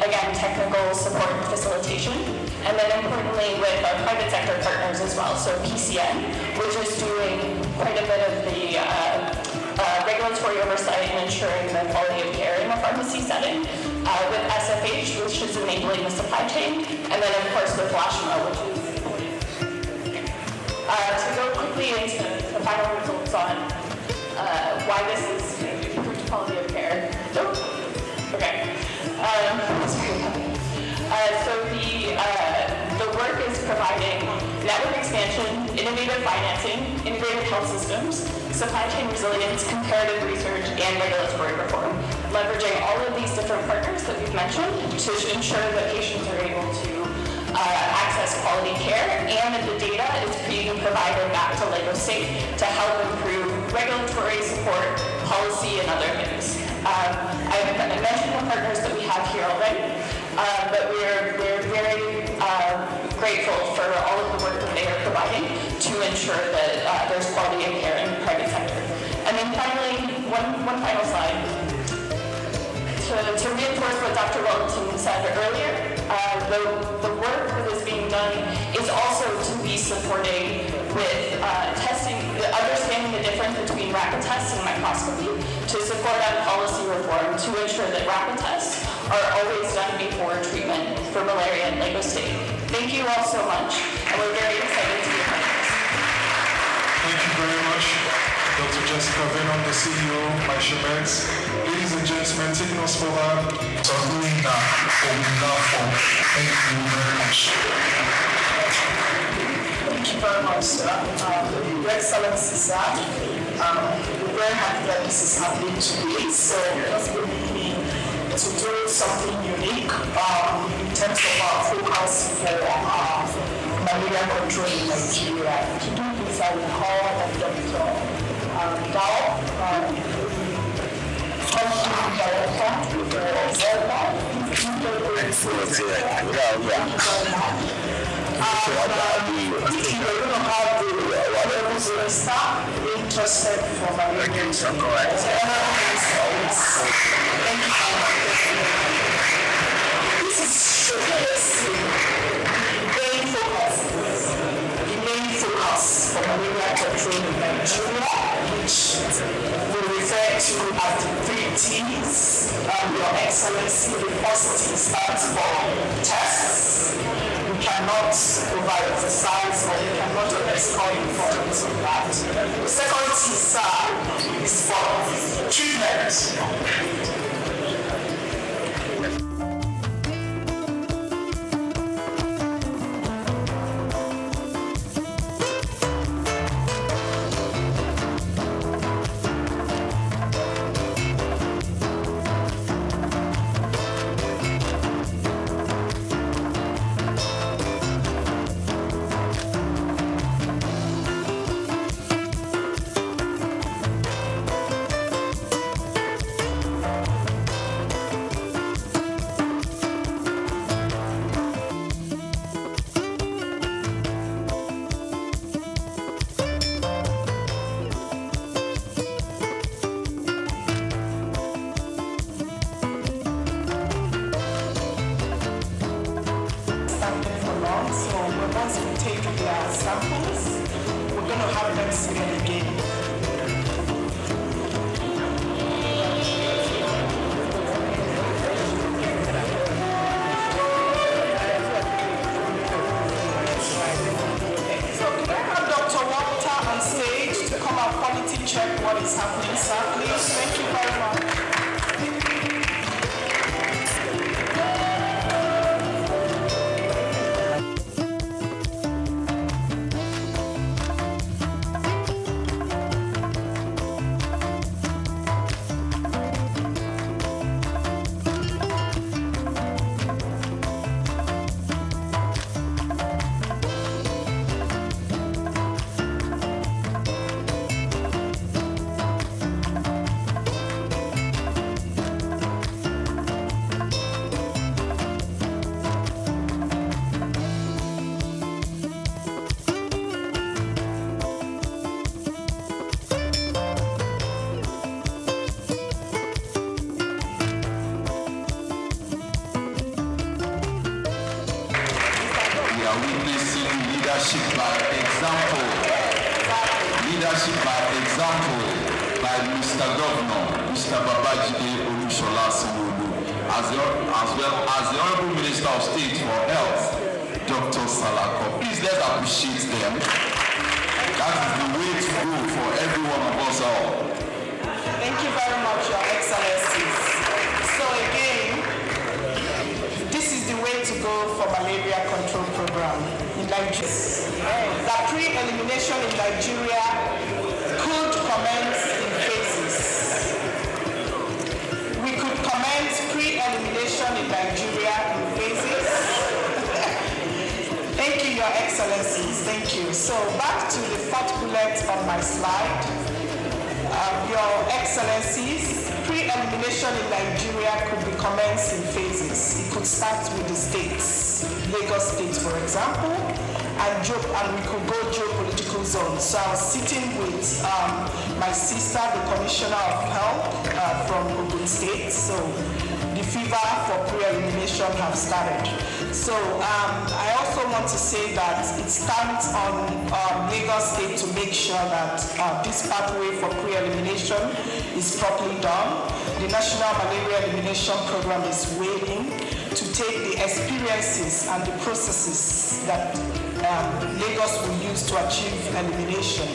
[SPEAKER 3] again, technical support and facilitation, and then importantly with our private sector partners as well, so PCN, which is doing quite a bit of the regulatory oversight and ensuring the quality of care in the pharmacy setting, with SFH, which is enabling the supply chain, and then of course with LASHMA, which is to go quickly into the final results on why this is improved quality of care. Okay. So the work is providing network expansion, innovative financing, integrated health systems, supply chain resilience, comparative research, and regulatory reform, leveraging all of these different partners that we've mentioned to ensure that patients are able to access quality care and that the data is being provided back to Lagos State to help improve regulatory support, policy, and other things. I've mentioned the partners that we have here already, but we're very grateful for all of the work that they are providing to ensure that there's quality of care in the private sector. And then finally, one final slide. To reinforce what Dr. Wellington said earlier, the work that is being done is also to be supporting with testing, understanding the difference between rapid tests and microscopy, to support on policy reform to ensure that rapid tests are always done before treatment for malaria in Lagos State. Thank you all so much, and we're very excited to be a part of this.
[SPEAKER 15] Thank you very much, Dr. Jessica Venom, the CEO, Shemex. Ladies and gentlemen, taking us forward, Thank you very much.
[SPEAKER 11] Thank you very much, sir. Your Excellency, sir. We're very happy that this is happening today. So just believe me to do something unique in terms of our focus for malaria control in Nigeria. To do this, I will call on Dr. Dao, interested for my this is showcasing the main focus for malaria control in Nigeria, which we refer to as the 3 T's. Your Excellency, the first T stands for tests. We cannot overemphasize or we cannot underscore the importance of that. The second T, sir, is for treatment.
[SPEAKER 8] by example by Mr. Governor, Mr. Babajide Olusola Sanwo-Olu, as well as the Honorable Minister of State for Health, Dr. Salako. Please let's appreciate them. That is the way to go for every one of us all.
[SPEAKER 11] Thank you very much, Your Excellencies. So again, this is the way to go for malaria control program in Nigeria. The pre-elimination in Nigeria could commence in phases. We could commence pre-elimination in Nigeria in phases. Thank you, Your Excellencies. Thank you. So back to the fourth bullet on my slide. Your Excellencies, pre-elimination in Nigeria could be commenced in phases. It could start with the states, Lagos State, for example, and we could go geopolitical zones. So I was sitting with my sister, the Commissioner of Health from Ogun State. So the fever for pre-elimination have started. So I also want to say that it stands on Lagos State to make sure that this pathway for pre-elimination is properly done. The National Malaria Elimination Program is waiting to take the experiences and the processes that Lagos will use to achieve elimination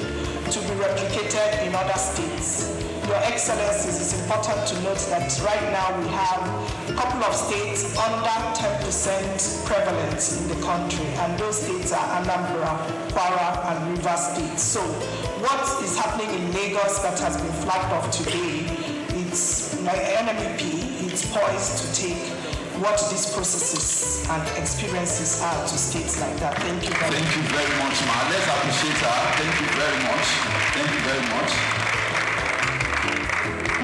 [SPEAKER 11] to be replicated in other states. Your Excellencies, it's important to note that right now we have a couple of states under 10% prevalence in the country, and those states are Anambra, Kwara, and Rivers States. So what is happening in Lagos that has been flagged off today, it's my NMEP, it's poised to take what these processes and experiences are to states like that. Thank you very much.
[SPEAKER 8] Thank you very much, ma. Let's appreciate her. Thank you very much. Thank you very much.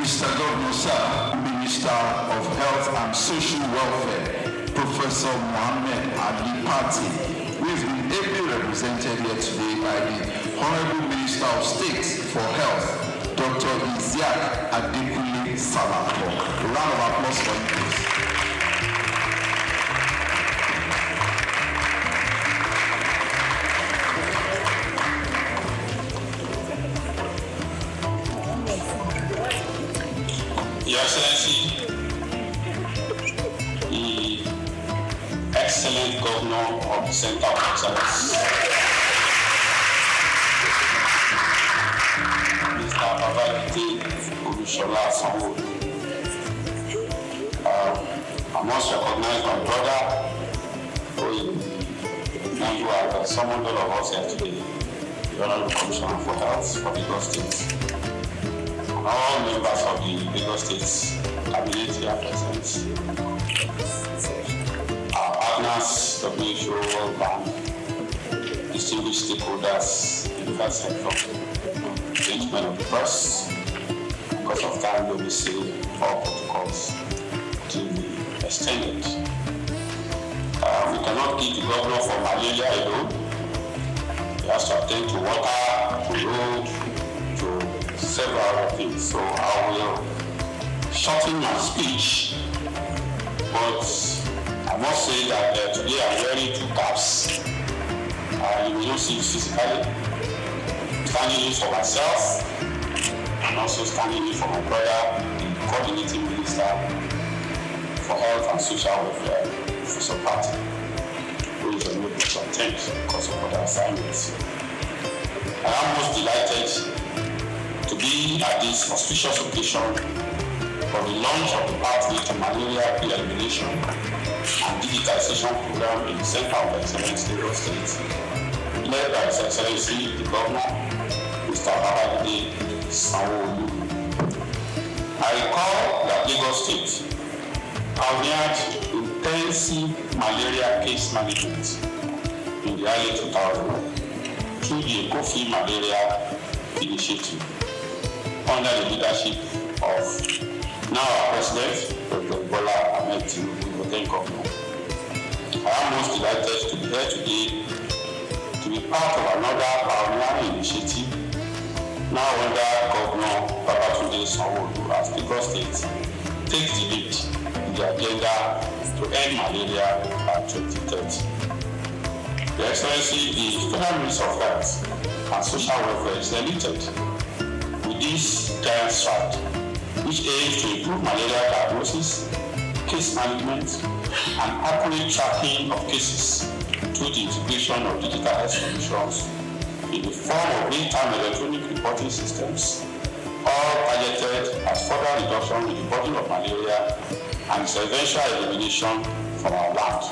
[SPEAKER 8] Mr. Governor, sir, Minister of Health and Social Welfare, Professor Mohammed Ali Pati, who is been ably represented here today by the Honorable Minister of State for Health, Dr. Isiaq Adekunle Salako. A round of applause for him, please.
[SPEAKER 12] Your Excellency, the excellent Governor of the Center of Excellence, Mr. Babajide Olusola Sanwo-Olu. I must recognize my brother, who you are summoned all of us here today, the Honorable Commissioner for Health for Lagos State. All members of the Lagos State Cabinet here present, our partners, WHO, World Bank, distinguished stakeholders in the health sector, engagement of the press. Because of time, we will see all protocols to be extended. We cannot keep the governor for malaria alone. He has to attend to water, to road, to several other things. So I will shorten my speech, but I must say that today I'm wearing two caps. You will not see it physically. Standing in for myself, and also standing in for my brother, the coordinating minister for health and social welfare, Professor Pati, who is unable to attend because of other assignments. I am most delighted to be at this auspicious occasion for the launch of the pathway to malaria pre-elimination and digitization program in the Center of Excellence, Lagos State, led by His Excellency the Governor, Mr. Babajide Sanwo-Olu. I recall that Lagos State pioneered intensive malaria case management in the early 2000s through the Eco-Free Malaria Initiative under the leadership of now our President, Dr. Bola Ahmed Tinubu, the then Governor. I am most delighted to be here today to be part of another pioneering initiative now under Governor Babajide Sanwo-Olu as Lagos State takes the lead in the agenda to end malaria by 2030. Your Excellency, the Federal Minister of Health and social welfare is limited. With this giant stride, which aims to improve malaria diagnosis, case management, and accurate tracking of cases through the integration of digital health solutions in the form of real-time electronic reporting systems, all targeted at further reduction in the burden of malaria and its eventual elimination from our land.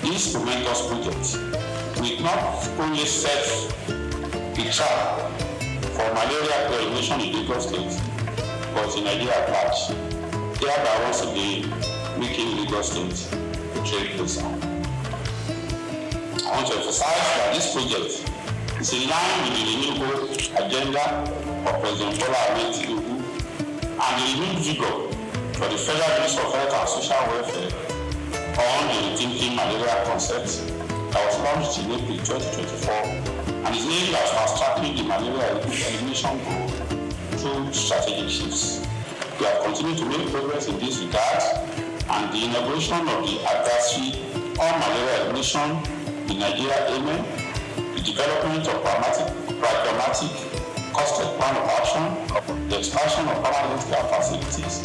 [SPEAKER 12] This momentous project will not only set a trap for malaria elimination in Lagos State, but in Nigeria at large, thereby once again making Lagos State a trailblazer. I want to emphasize that this project is in line with the renewable agenda of President Bola Ahmed Tinubu and the renewed vigor for the Federal Ministry of Health and Social Welfare on the rethinking malaria concept that was launched in April 2024 and is aimed at fast-tracking the malaria elimination goal through strategic shifts. We have continued to make progress in this regard, and the inauguration of the advisory on malaria elimination in Nigeria, Amen, the development of pragmatic costed plan of action, the expansion of permanent care facilities,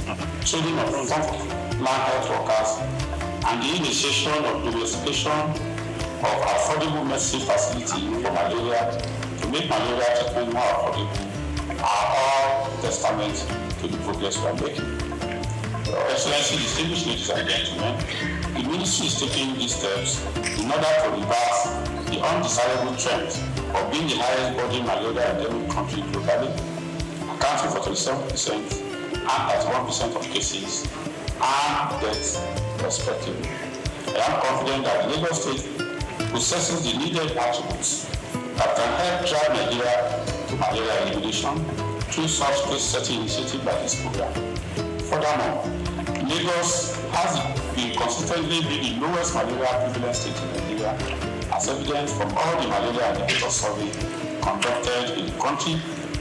[SPEAKER 12] training of frontline health workers, and the initiation of domestication of affordable medicine facility for malaria to make malaria treatment more affordable are all testament to the progress we are making. Your Excellency, distinguished ladies and gentlemen, the Ministry is taking these steps in order to reverse the undesirable trend of being the highest burden malaria endemic country globally, accounting for 37% and 31% of cases and deaths respectively. I am confident that Lagos State possesses the needed attributes that can help drive Nigeria to malaria elimination through such case-setting initiative like this program. Furthermore, Lagos has been consistently the lowest malaria prevalence state in Nigeria, as evident from all the malaria indicator survey conducted in the country,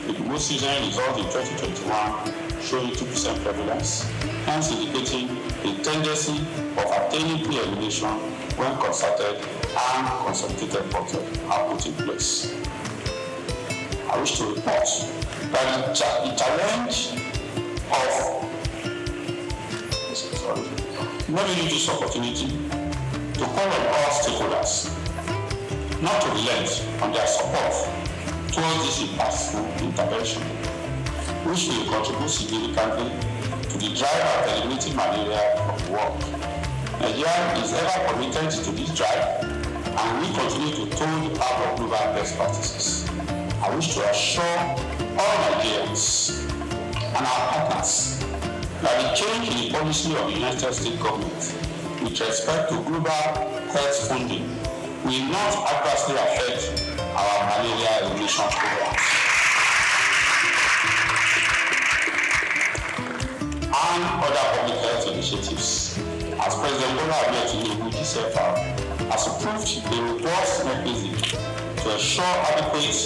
[SPEAKER 12] with the most recent result in 2021 showing 2% prevalence, hence indicating a tendency of attaining pre-elimination when concerted and consolidated efforts are put in place. I wish to report that the challenge of not only this opportunity to call on all stakeholders not to relent on their support towards this impactful intervention, which will contribute significantly to the drive of eliminating malaria from the world. Nigeria is ever committed to this drive and we continue to toe the path of global best practices. I wish to assure all Nigerians and our partners that the change in the policy of the United States government with respect to global health funding will not adversely affect our malaria elimination programs and other public health initiatives. As President Bola Ahmed Tinubu GCFR has approved a robust mechanism to ensure adequate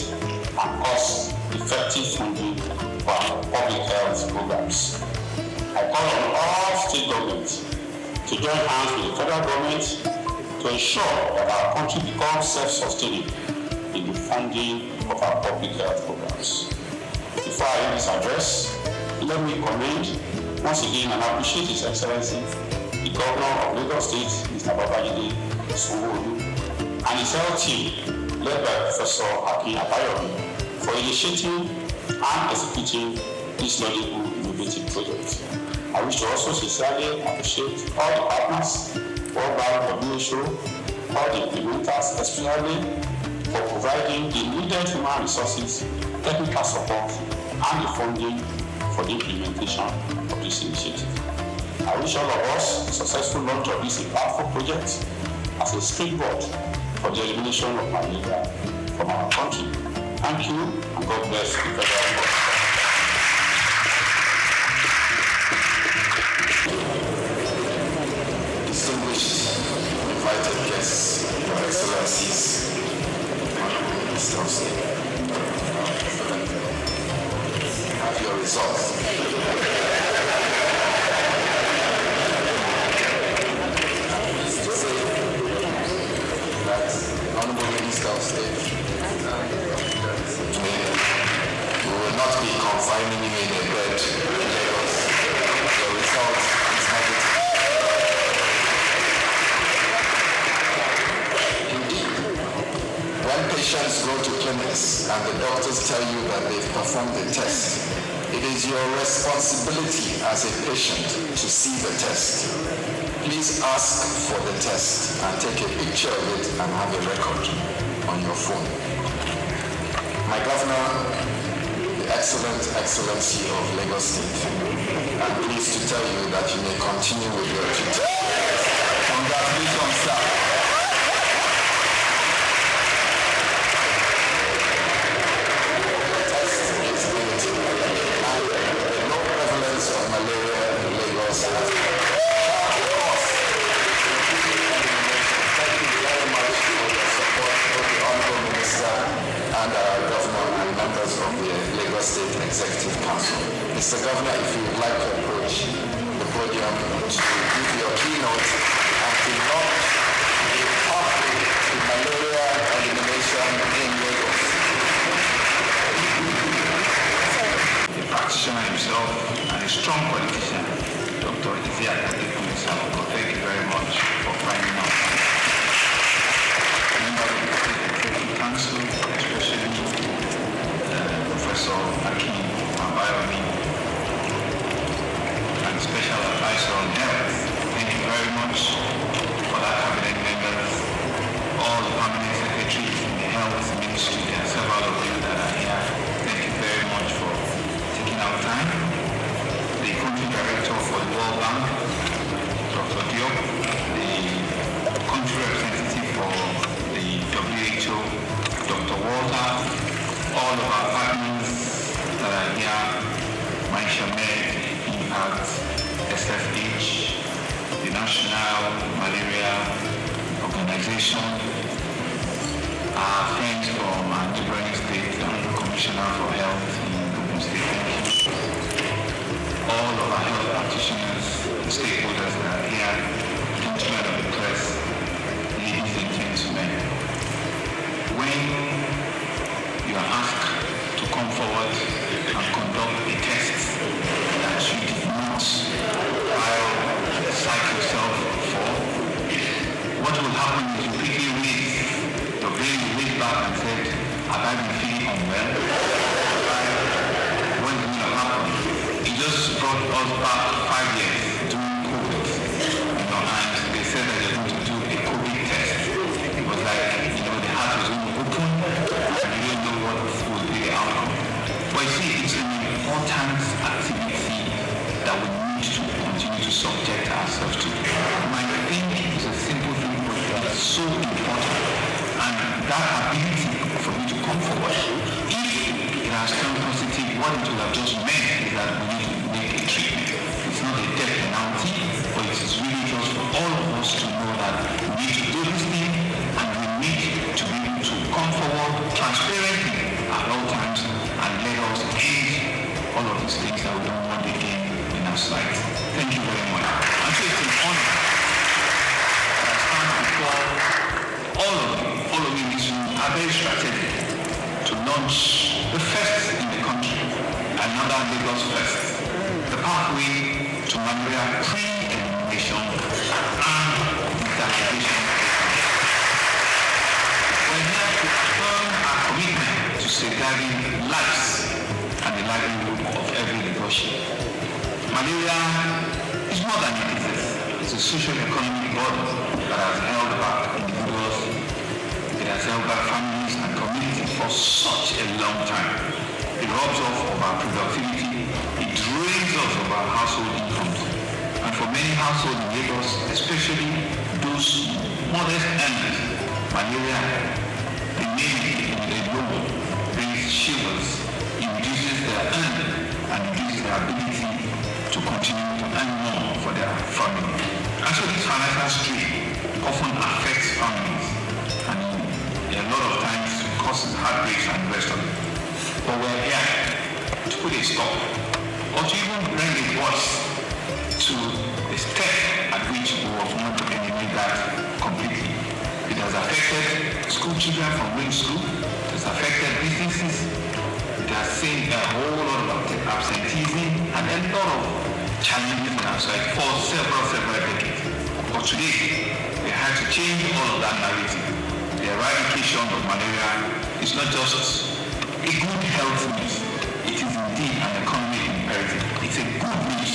[SPEAKER 12] and cost-effective funding for our public health programs. I call on all state governments to join hands with the federal government to ensure that our country becomes self-sustaining in the funding of our public health programs. Before I end this address, let me commend once again and appreciate His Excellency, the Governor of Lagos State, Mr. Babajide Sanwo-Olu, and his health team, led by Professor Akin Abayomi, for initiating and executing this laudable innovative project. I wish to also sincerely appreciate all the partners, worldwide WHO, all the implementers, especially for providing the needed human resources, technical support, and the funding for the implementation of this initiative. I wish all of us a successful launch of this impactful project as a springboard for the elimination of malaria from our country. Thank you, and God bless the federal government.
[SPEAKER 1] Distinguished invited guests, Your Excellencies, Honorable Minister of State, have your results. To say that the Honorable Minister of State
[SPEAKER 8] finding you in a bed in Lagos. The result is negative. Indeed, when patients go to clinics and the doctors tell you that they've performed the test, it is your responsibility as a patient to see the test. Please ask for the test and take a picture of it and have a record on your phone. My governor, the Excellency of Lagos State, I'm pleased to tell you that you may continue with your duty. Congratulations, sir. The test is negative, and the low prevalence of malaria in Lagos has been. Thank you very much for your support of the Honorable Minister and our Governor and members of the Lagos State Executive Council. Mr. Governor, if you would like to approach the podium to give your keynote and to launch a pathway to malaria elimination in Lagos.
[SPEAKER 12] A practitioner himself and a strong politician, Dr. Isiaq himself. Thank you very much for finding out. Members of the State Executive Council, especially Professor Akin Mabayomi, and Special Advisor on Health. Thank you very much for that cabinet members, all the permanent secretaries in the Health Ministry, and several of you that are here. Thank you very much for taking out time. The Country Director for the World Bank, Dr. Diop, the Country Representative for the WHO, Dr. Walter, all of our partners that are here, MyShamed, Impact, SFH, the National Malaria Organization, our friends from our neighboring state, and the Commissioner for Health in Ogun State, all of our health practitioners, the stakeholders that are here, gentlemen of the press, ladies and gentlemen. When you are asked to come forward and conduct a test that you did not psych yourself for, what will happen is you quickly raise your brain, you raise back and said, have I been feeling unwell? What is going to happen? It just brought us back 5 years during COVID. And they said that they're going to do a COVID test. It was like, the heart was going to open and you don't know what will be the outcome. But you see, it's an important activity that we need to continue to subject ourselves to. My thing is a simple thing, but it's so important. And that ability for me to come forward, if it has turned positive, what it will have just meant is that we need to make a treatment. It's not a death penalty, but it is really just for all of us to know that we need to do this thing and we need to be able to come forward transparently at all times and let us end all of these things that we don't want again in our sight. Thank you very much. I'm sure it's an honor that I stand before all of you in this room are very strategic to launch the first in the country, another Lagos first, the pathway to malaria pre-elimination and digitalization. We're here to affirm our commitment to safeguarding lives and the livelihood of every Lagosian. Malaria is more than a disease. It's a social-economic burden that has held back individuals, it has held back families and communities for such a long time. It robs us of our productivity, it drains us of our household incomes. And for many households in Lagos, especially those modest earners, malaria, the name alone brings shivers, it reduces their earning and reduces their ability to continue to earn more for their family. And so this financial strain often affects families and a lot of times causes heartbreaks and the rest of it. But we're here to put a stop or to even bring a voice to the step at which we will want to eliminate that completely. It has affected school children from going to school, it has affected businesses, it has seen a whole lot of
[SPEAKER 16] absenteeism, and a lot of challenges in our society for several decades. But today, we have to change all of that narrative. The eradication of malaria is not just a good health news, it is indeed an economic imperative. It's a good news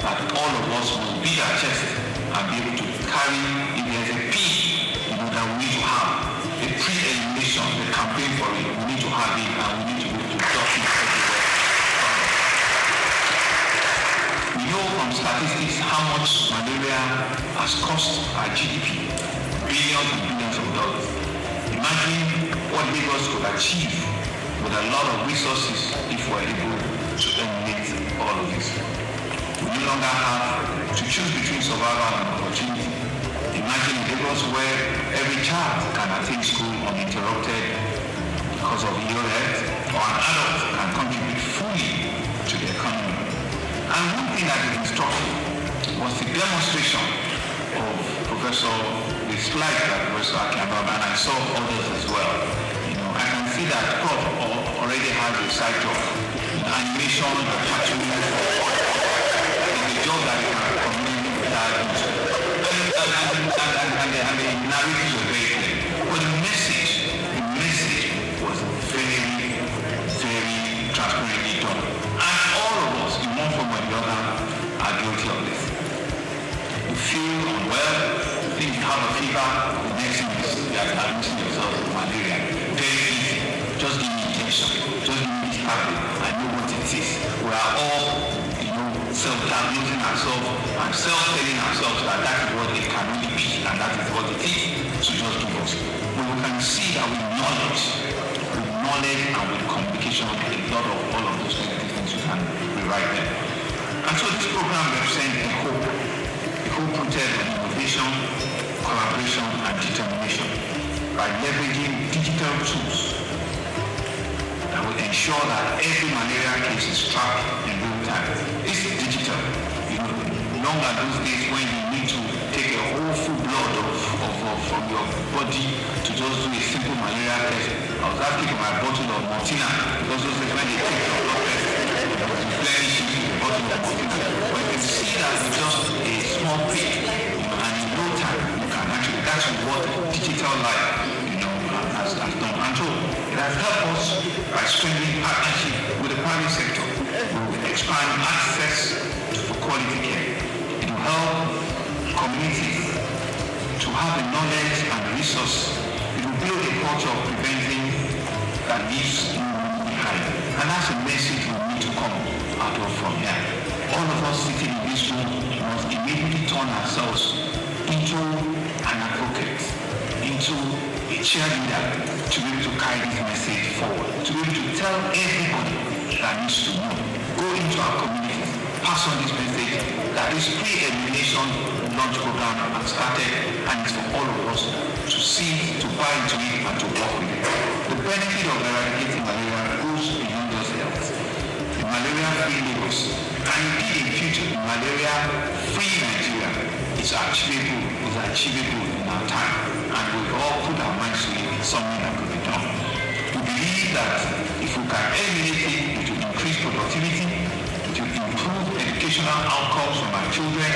[SPEAKER 16] that all of us will beat our chest and be able to carry, if there's a P, that we need to have a pre-elimination, the campaign for it, we need to have it and we need to be able to talk it everywhere. We know from statistics how much malaria has cost our GDP, billions and billions of dollars. Imagine what Lagos could achieve with a lot of resources if we're able to eliminate all of this. We no longer have to choose between survival and opportunity. Imagine Lagos where every child can attend school uninterrupted because of ill health, or an adult can contribute fully to the economy. And one thing that is instructive was the demonstration of the slide that Professor Akiababa, and I saw others as well. I can see that Prof already has a side job in animation and cartoon. It's a job that you can communicate into. And the narratives were very clear. But the message was very, very transparently done. And all of us, in one form or the other, are guilty of this. You feel unwell, you think you have a fever, the next thing is you are admitting yourself to malaria. Very easy. Just give me injection. Just give me this tablet. I know what it is. We are all, self-diagnosing ourselves and self-telling ourselves that that is what it can only be and that is what it is. So just give us. But we can see that with knowledge and with communication, a lot of all of those negative things you can rewrite them. And so this program represents a hope rooted in innovation, collaboration, and determination by leveraging digital tools that will ensure that every malaria case is tracked in real time. It's digital. Long are those days when you need to take a whole full blood from your body to just do a simple malaria test. I was asking for my bottle of Martina because those days when they take your blood test, replenish the bottle of Martina. But you can see that with just a small prick, and in no time you can actually, that's what digital life has done. And so it has helped us by strengthening partnership with the private sector. We'll expand access to quality care. It will help communities to have the knowledge and the resource. It will build a culture of preventing that leaves behind. And that's a message we need to come out of from here. All of us sitting in this room must immediately turn ourselves into an advocate, into a cheerleader to be able to carry this message forward, to be able to tell everybody that needs to know. Go into our communities, pass on this message that this pre-elimination launch program has started and it's for all of us to see, to buy into it and to work with it. The benefit of eradicating malaria goes beyond just health. The malaria-free Lagos, and indeed in future, the malaria-free Nigeria is achievable in our time, and we've all put our minds to it. It's something that could be done. We believe that if we can eliminate it, it will increase productivity, it will improve educational outcomes for our children,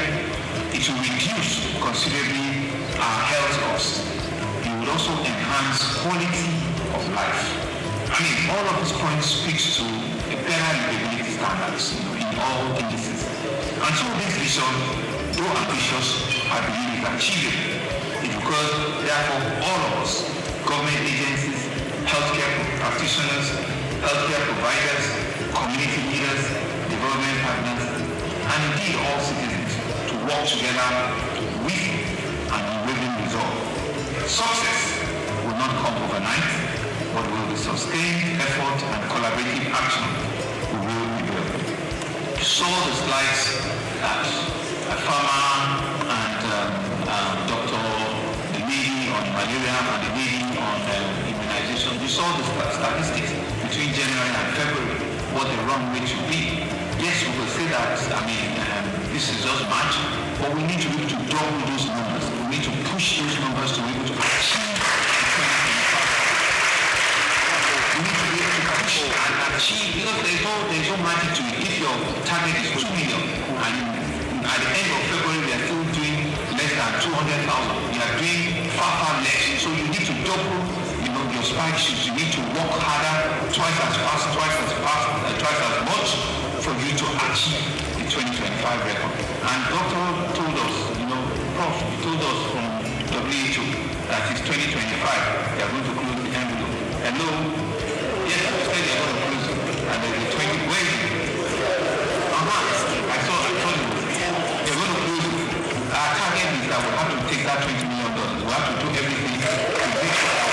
[SPEAKER 16] it will reduce considerably our health costs. It will also enhance quality of life. I mean, all of these points speaks to a better livability standards in all indices. And so this vision, though ambitious, I believe is achievable. It's because, therefore, all of us, government agencies, healthcare practitioners, healthcare providers, community leaders, development partners, and indeed all citizens, to work together with an unwavering resolve. Success will not come overnight, but will be sustained effort and collaborative action we will rebuild. You saw the slides that Farmer and Dr. the lady on malaria and the lady on immunization. You saw the statistics between January and February, what the run rate should be. Yes, we will say that, this is just March, but we need to be able to double those numbers. We need to push those numbers to be able to achieve the 2025. We need to be able to push and achieve, because there's no magic to it. If your target is 2 million and at the end of February we are still doing less than 200,000, you are doing far less. So you need to double, your spike shifts. You need to work harder, twice as fast, twice as much for you to achieve the 2025 record. And Doctor told us, Prof told us from WHO that it's 2025, they are going to close the envelope. Hello? Yes, you said they are going to close it. And there's a 20, where is it? I thought it was, they're going to close it. Our target is that we'll have to take that $20 million. We'll have to do everything to make sure that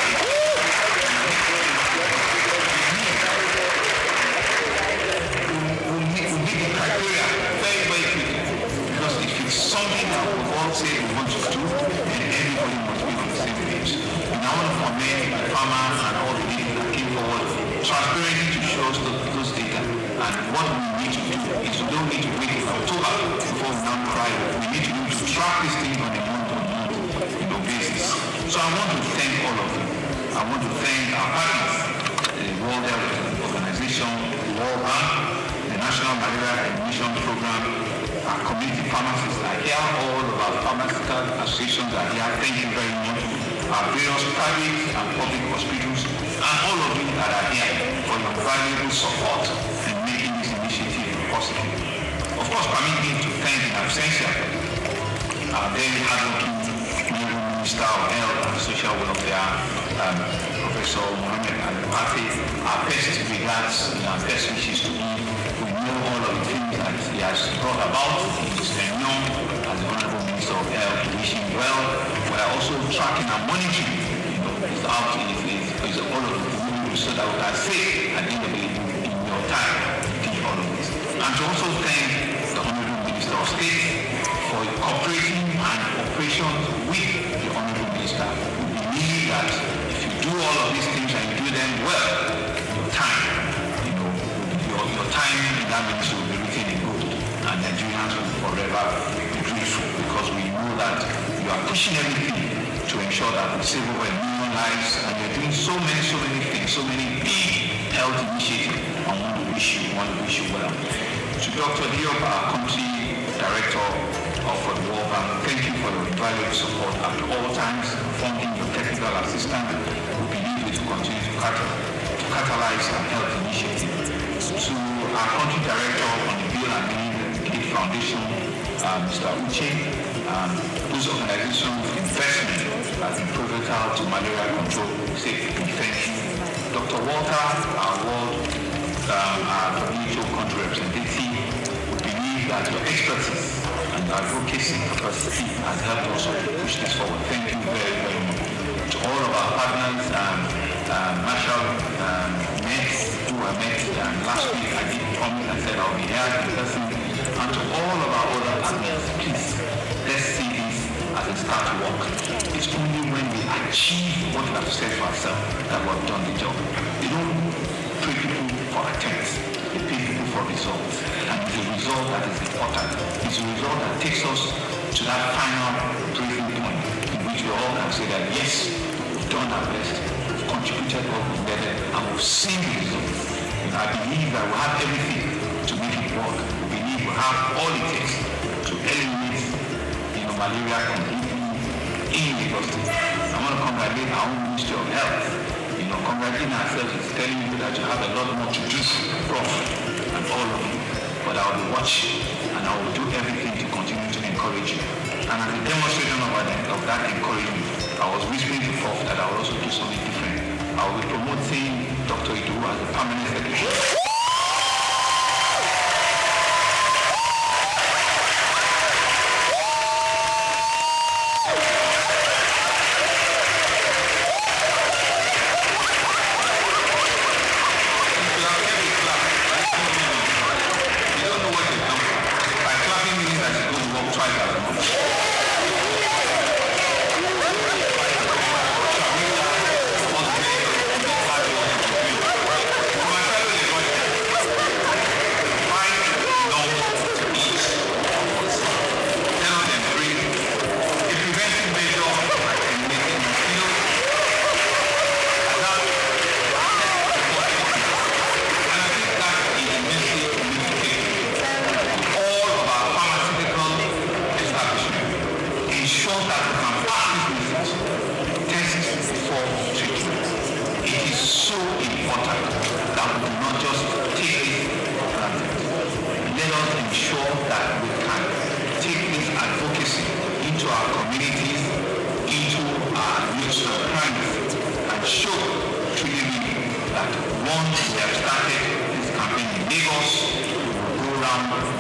[SPEAKER 16] we'll meet the criteria very, very quickly. Because if it's something that we all say we want to do, then everybody must be on the same page. And I want to commend the farmers and all the people that came forward transparently to show us those data. And what we need to do is we don't need to wait till October before we now cry. We need to track this thing on a month-on-month basis. So I want to thank all of you. I want to thank our partners, the World Health Organization, the World Bank, the National Malaria Elimination Program, our community pharmacists are here, all of our pharmaceutical associations are here. Thank you very much. Our various private and public hospitals, and all of you that are here for your valuable support in making this initiative possible. Of course, permit me to thank in absentia our very hardworking Minister of Health and Social Welfare, Professor Mohammed Al-Fati. Our best regards and our best wishes to him. We know all of the things that he has brought about in his tenure as the Honorable Minister of Health. We wish him well. We are also tracking and monitoring his out is all of the so that we can say at the end of the day, in your time, you did all of this. And to also thank the Honorable Minister of State for cooperating and cooperation with the Honorable Minister. We believe that if you do all of these things and you do them well, your time, your time in that ministry will be written in gold, and Nigerians will forever be grateful, because we know that you are pushing everything to ensure that we save over 1 million lives, and you're doing so many things, so many big health initiatives. I want to wish you well. To Dr. Diop, our country director of the World Bank, thank you for your invaluable support at all times, funding your technical assistance. We believe it will continue to catalyze our health initiative. To our country director on the Bill and Melinda Gates Foundation, Mr. Uche, whose organization's investment has been pivotal to malaria control. Thank you. Dr. Walter, our WHO country representative, we believe that your expertise and your advocacy capacity has helped us to push this forward. Thank you very, very much. To all of our partners, Marshall Mets, who I met last week, I did promise, I said I'll be here in person. And to all of our other partners, please, let's see this as a start to work. It's only when we achieve what we have said for ourselves that we've done the job. They don't pay people for attempts, they pay people for results. And it's a result that is important. It's a result that takes us to that final breaking point in which we all can say that yes, we've done our best, we've contributed what we've needed, and we've seen the results. And I believe that we have everything to make it work. We believe we have all it takes to eliminate malaria completely in Lagos State. I want to congratulate our own Ministry of Health. Congratulating ourselves is telling you that you have a lot more to do, Prof, and all of you. But I will be watching, and I will do everything to continue to encourage you. And as a demonstration of that encouragement, I was whispering to Prof that I will also do something different. I will be promoting Dr. Idu as a permanent secretary.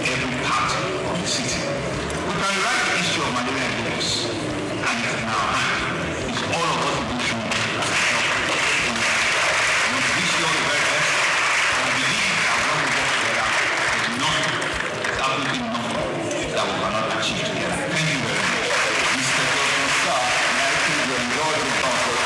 [SPEAKER 16] every part of the city. We can write the history of malaria in Lagos, and it's in our hand. It's all of us who should help. We wish you all the very best, and we believe that when we work together, there's nothing, there's absolutely nothing that we cannot achieve together. Thank you very much. Mr. Governor, sir, may I please enjoy the council.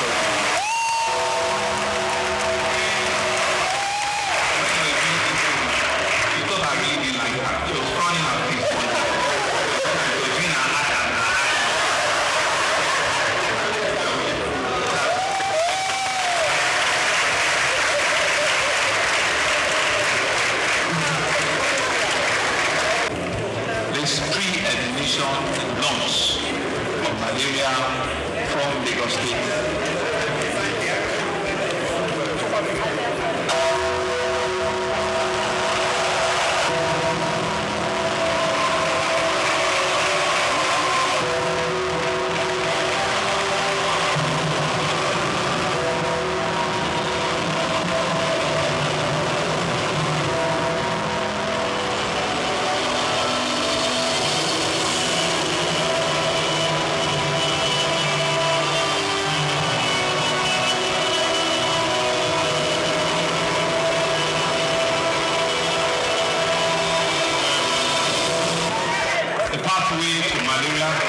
[SPEAKER 16] This pre-admission launch of malaria from Lagos State.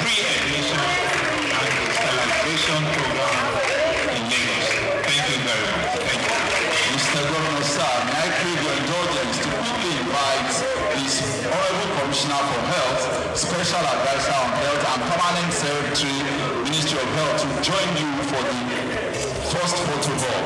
[SPEAKER 16] Pre-admission and sterilization program in Lagos. Thank you very much. Thank you. Mr. Governor, sir, may I crave your indulgence to quickly invite this Honorable Commissioner for Health, Special Advisor on Health and Permanent Secretary, Ministry of Health, to join you for the first photo ball.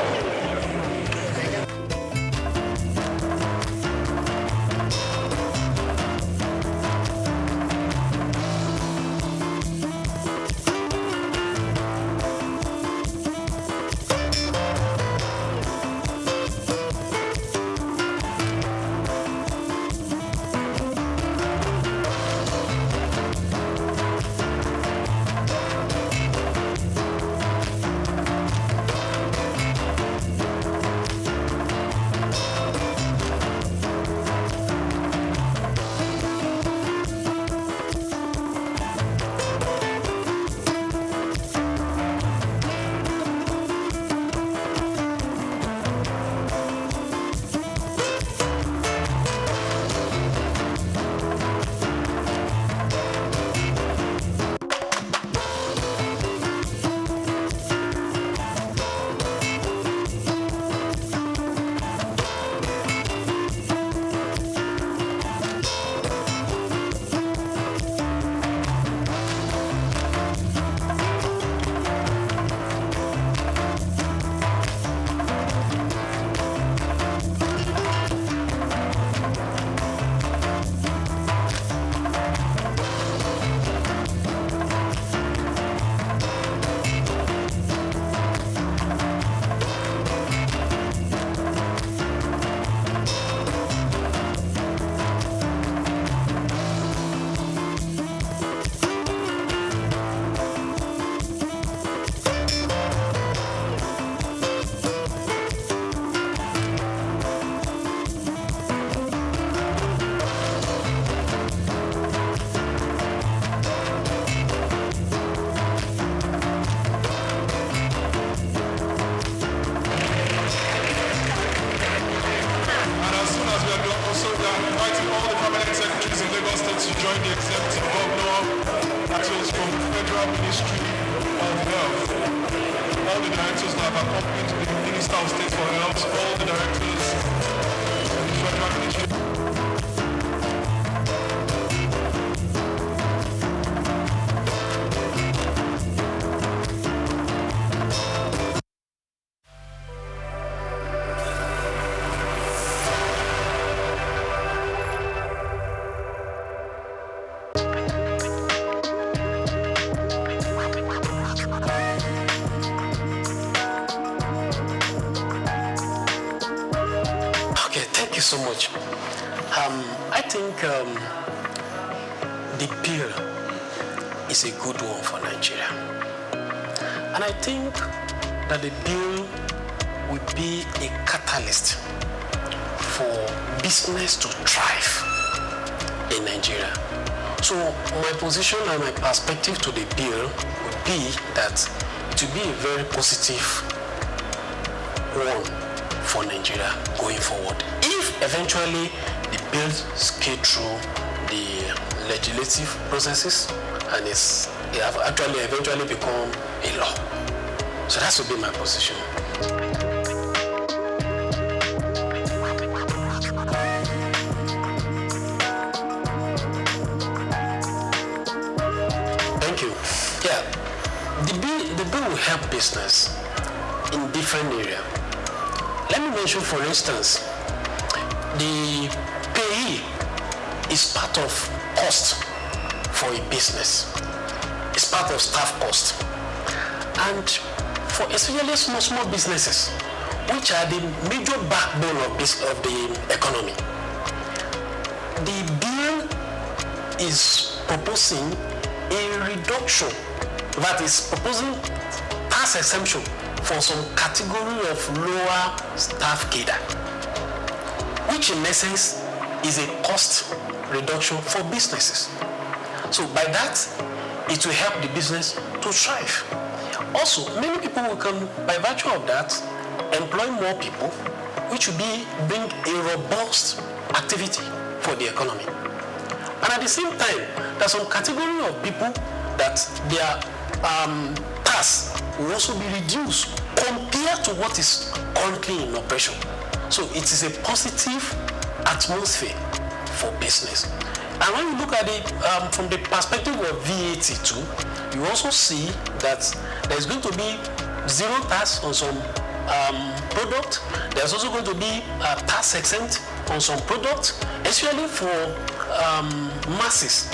[SPEAKER 9] So much. I think the bill is a good one for Nigeria. And I think that the bill will be a catalyst for business to thrive.
[SPEAKER 7] in Nigeria. So my position and my perspective to the bill would be that to be a very positive one for Nigeria going forward. If eventually the bill skate through the legislative processes and it have actually eventually become a law. So that would be my position. Thank you. Yeah, the bill will help business in different areas. Let me mention, for instance, the payee is part of cost for a business. It's part of staff cost. And for especially small businesses, which are the major backbone of the economy, the bill is proposing a reduction, that is proposing tax exemption for some category of lower staff cadre, which in essence is a cost reduction for businesses. So by that, it will help the business to thrive. Also, many people will come, by virtue of that, employ more people, which will bring a robust activity for the economy. And at the same time, there's some category of people that their tasks will also be reduced compared to what is currently in operation. So it is a positive atmosphere for business. And when you look at it from the perspective of VAT too, you also see that there's going to be zero tax on some product. There's also going to be tax exempt on some products, especially for masses,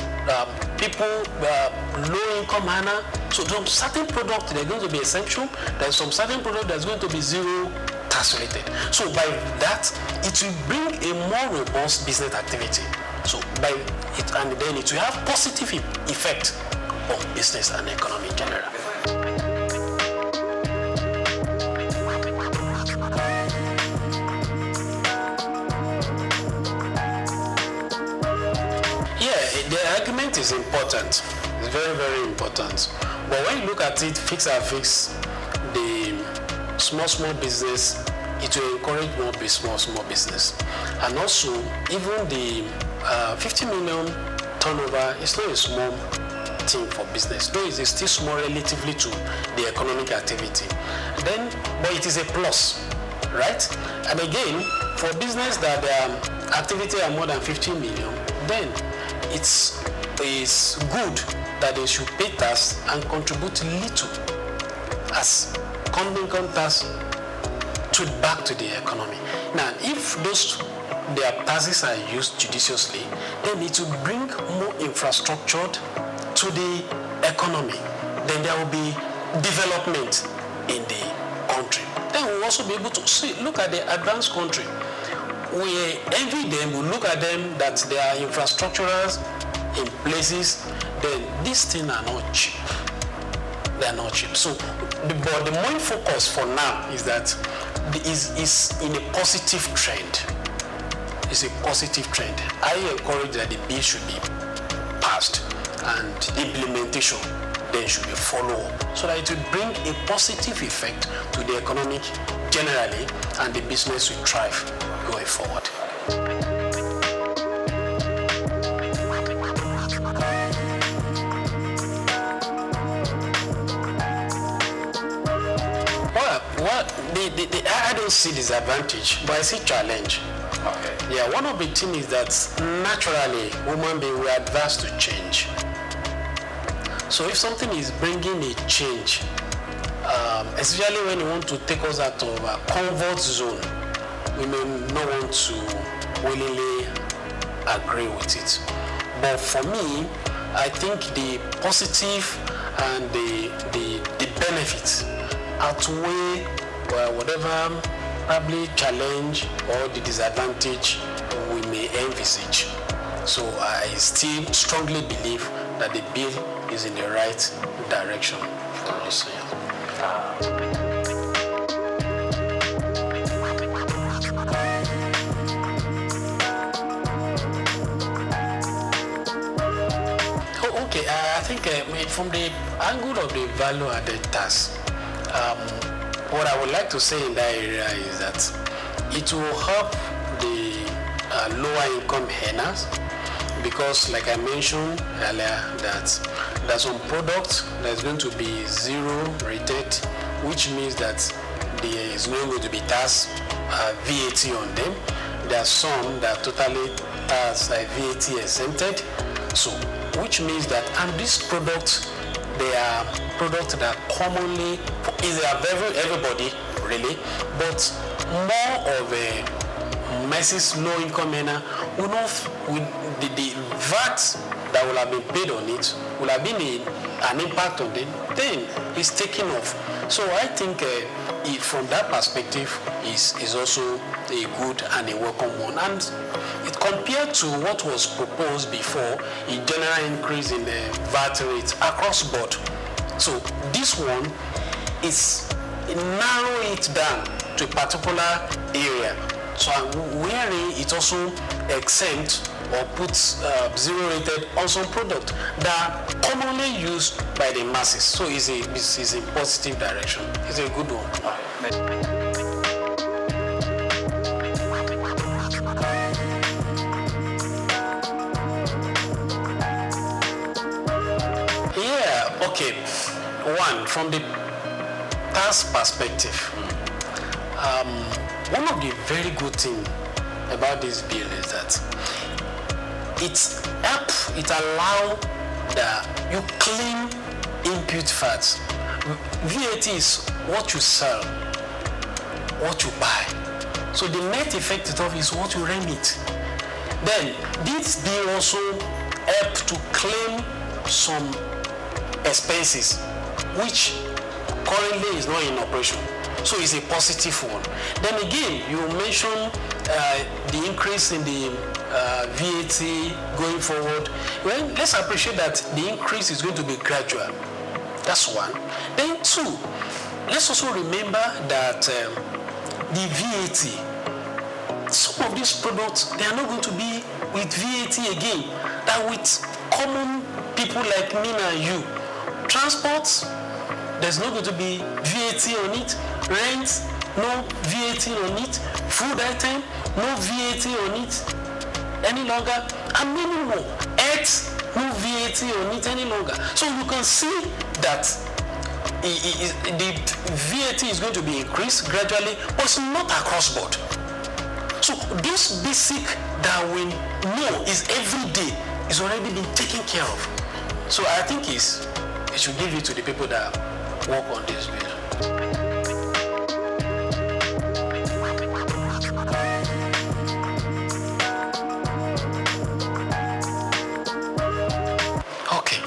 [SPEAKER 7] people, low-income earner. So some certain products, they're going to be essential. There's some certain product that's going to be zero tax related. So by that, it will bring a more robust business activity. So by it, and then it will have positive effect on business and economy in general. Yeah, the argument is important. It's very, very important. But when you look at it, fix and fix, the small business, it will encourage more small business. And also, even the 50 million turnover is not a small thing for business, though it is still small relatively to the economic activity. But it is a plus, right? And again, for business that their activity are more than 50 million, then it is good that they should pay tax and contribute little as income tax to back to the economy. Now, if their taxes are used judiciously, then it will bring more infrastructure to the economy. Then there will be development in the country. Then we'll also be able to look at the advanced country. We envy them, we look at them that there are infrastructures in places, then these things are not cheap. They are not cheap. So, but the main focus for now is that is in a positive trend. It's a positive trend. I encourage that the bill should be passed and implementation then should be followed so that it will bring a positive effect to the economic generally and the business will thrive going forward. I don't see disadvantage, but I see challenge. Okay. Yeah, one of the things is that naturally human beings were adverse to change. So if something is bringing a change, especially when you want to take us out of a comfort zone, we may not want to willingly agree with it. But for me, I think the positive and the benefits outweigh whatever probably challenge or the disadvantage we may envisage. So I still strongly believe that the bill is in the right direction for us. Okay, I think from the angle of the value-added tax, what I would like to say in that area is that it will help the lower income earners, because like I mentioned earlier, that there's some products there's going to be zero rated, which means that there is not going to be tax VAT on them. There are some that totally tax VAT exempted. So, which means that, and these products, they are products that commonly is everybody really, but more of a masses low income earner will not, with the VAT that will have been paid on it will have been an impact on them, then it's taken off. So I think from that perspective is also a good and a welcome one. And it compared to what was proposed before, a general increase in the VAT rate across board. So this one is narrow it down to a particular area. So wherein it also exempt or puts zero rated on some product that are commonly used by the masses. So it's a positive direction. It's a good one. Yeah, okay. One, from the tax perspective, one of the very good things about this bill is that it allows that you claim input fats. VAT is what you sell, what you buy. So the net effect of it is what you remit. Then this bill also helps to claim some expenses which currently is not in operation. So it's a positive one. Then again, you mentioned the increase in the VAT going forward. Well, let's appreciate that the increase is going to be gradual. That's one. Then two, let's also remember that the VAT, some of these products, they are not going to be with VAT again. That with common people like me and you, transport, there's not going to be VAT on it. Rent, no VAT on it. Food item, no VAT on it any longer. And many more. Eggs, no VAT on it any longer. So you can see that the VAT is going to be increased gradually, but it's not across board. So this basic that we know is every day is already been taken care of. So I think it should give it to the people that work on this bill. Okay,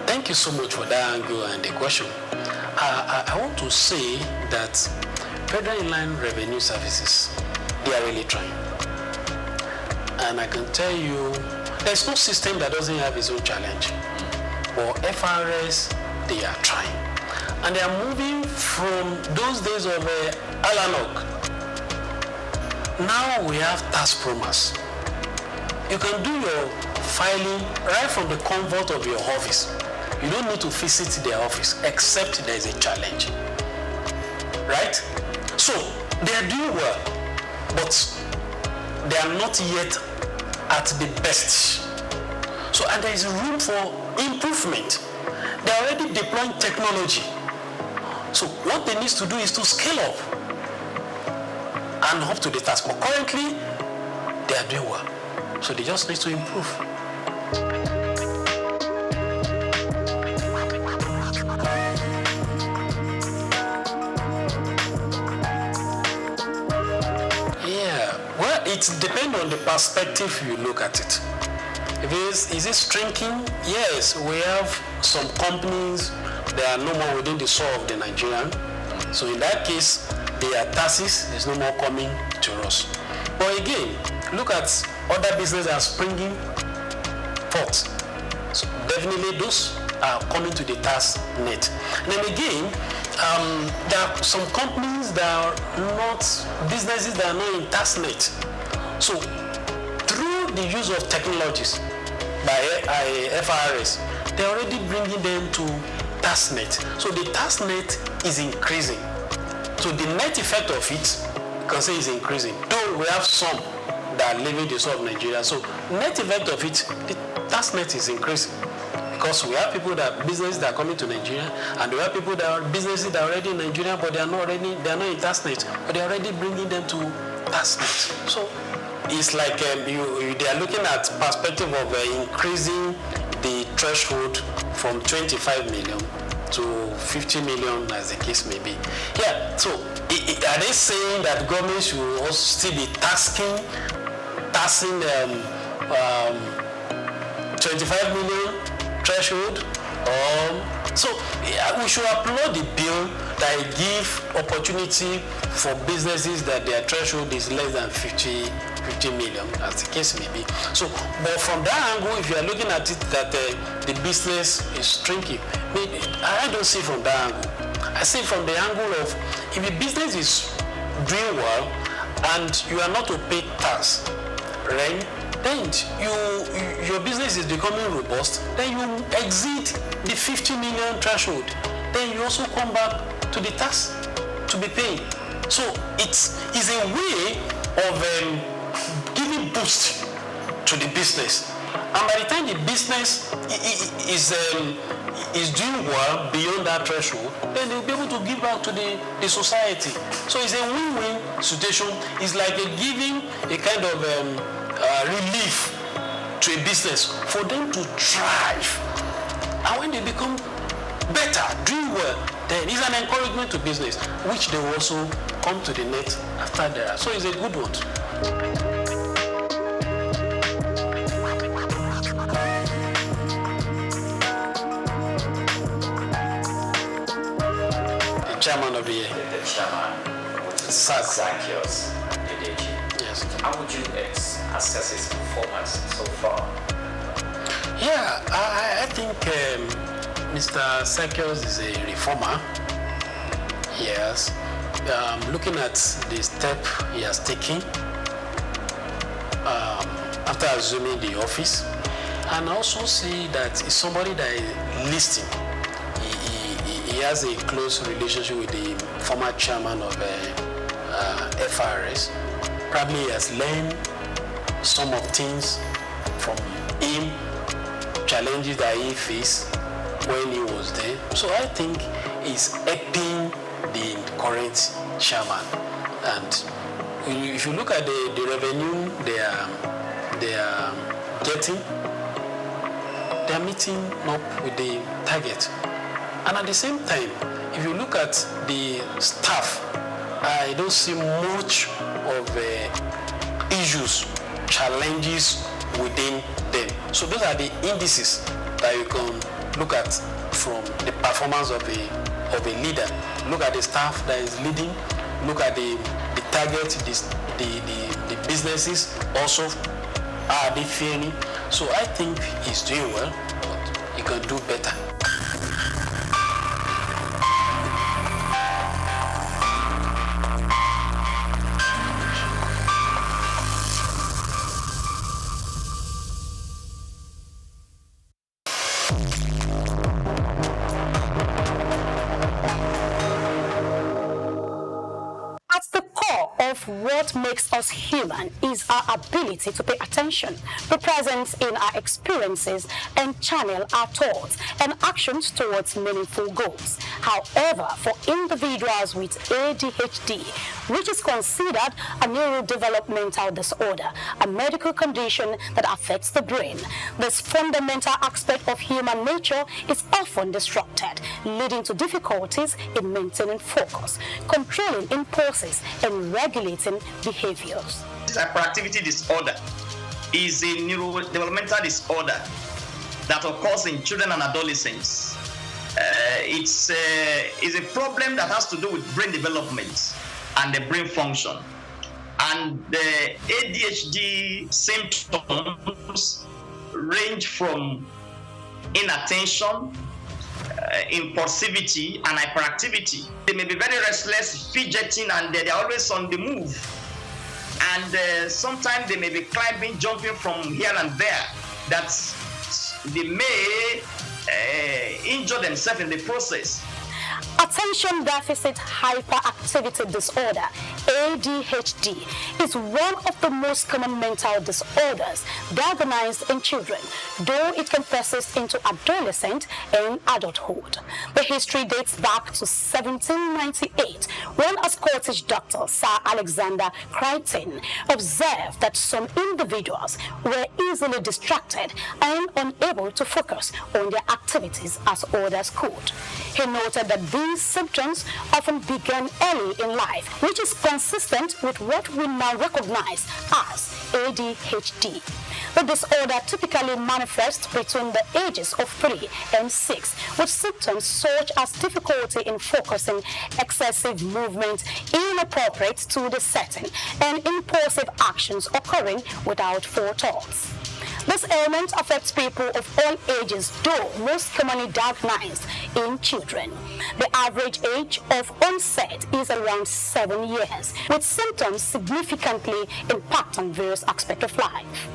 [SPEAKER 7] thank you so much for that angle and the question. I want to say that Federal Inland Revenue Services, they are really trying. And I can tell you, there's no system that doesn't have its own challenge. But FRS, they are trying. And they are moving from those days of analog. Now we have tax promas. You can do your filing right from the comfort of your office. You don't need to visit their office except there is a challenge. Right? So they are doing well, but they are not yet at the best. So, and there is room for improvement. They are already deploying technology. So what they need to do is to scale up and up to the task. But currently, they are doing well. So they just need to improve. Yeah, well, it depends on the perspective you look at it. Is it shrinking? Yes, we have some companies that are no more within the soul of the Nigerian. So in that case, their taxes is no more coming to us. But again, look at other businesses that are springing forth. So definitely those are coming to the tax net. And then again, there are some companies that are not, businesses that are not in tax net. So through the use of technologies by FRS, they're already bringing them to tax net. So the tax net is increasing. So the net effect of it, you can say, is increasing. Though we have some that are leaving the south of Nigeria. So net effect of it, the tax net is increasing. Because we have people businesses that are coming to Nigeria, and we have people that are businesses that are already in Nigeria, but they are not in tax net, but they are already bringing them to tax net. So it's like they are looking at perspective of increasing the threshold from 25 million to 50 million, as the case may be. Yeah. So are they saying that government should also still be taxing 25 million threshold? So we should applaud the bill that give opportunity for businesses that their threshold is less than 50 million, as the case may be. So, but from that angle, if you are looking at it that the business is shrinking, I don't see from that angle. I see from the angle of if the business is doing well and you are not to pay tax, right? Then your business is becoming robust, then you exceed the 50 million threshold. Then you also come back to the tax to be paid. So it's a way of giving boost to the business. And by the time the business is doing well beyond that threshold, then they'll be able to give back to the society. So it's a win-win situation. It's like giving a kind of relief to a business for them to thrive. And when they become better, doing well, then it's an encouragement to business, which they will also come to the net after that. So it's a good one. The chairman of the year.
[SPEAKER 17] The chairman.
[SPEAKER 7] SOUQ.
[SPEAKER 17] Yes. How would you assess his performance so far?
[SPEAKER 7] Yeah, I think Mr. SOUQ is a reformer. Yes. Looking at the step he has taken after assuming the office, and also see that he's somebody that is listening. He has a close relationship with the former chairman of FRS. Probably he has learned some of things from him, challenges that he faced when he was there. So I think he's helping the current chairman. And if you look at the revenue they are getting, they are meeting up with the target. And at the same time, if you look at the staff, I don't see much of issues, challenges within them. So those are the indices that you can look at from the performance of a leader. Look at the staff that is leading, look at the target, the businesses also, are they failing? So I think he's doing well, but he can do better.
[SPEAKER 18] What makes us human is our ability to pay attention, be present in our experiences, and channel our thoughts and actions towards meaningful goals. However, for individuals with ADHD, which is considered a neurodevelopmental disorder, a medical condition that affects the brain, this fundamental aspect of human nature is often disrupted, leading to difficulties in maintaining focus, controlling impulses, and regulating behaviors.
[SPEAKER 19] Hyperactivity disorder is a neurodevelopmental disorder that occurs in children and adolescents. It's a problem that has to do with brain development and the brain function. And the ADHD symptoms range from inattention, impulsivity, and hyperactivity. They may be very restless, fidgeting, and they're always on the move. And sometimes they may be climbing, jumping from here and there. That they may injure themselves in the process.
[SPEAKER 18] Attention Deficit Hyperactivity Disorder, ADHD, is one of the most common mental disorders diagnosed in children, though it can persist into adolescent and adulthood. The history dates back to 1798, when a Scottish doctor, Sir Alexander Crichton, observed that some individuals were easily distracted and unable to focus on their activities as others could. He noted that these symptoms often began early in life, which is consistent with what we now recognize as ADHD. The disorder typically manifests between the ages of 3 and 6, with symptoms such as difficulty in focusing, excessive movement inappropriate to the setting, and impulsive actions occurring without forethoughts. This ailment affects people of all ages, though most commonly diagnosed in children. The average age of onset is around 7 years, with symptoms significantly impacting various aspects of life.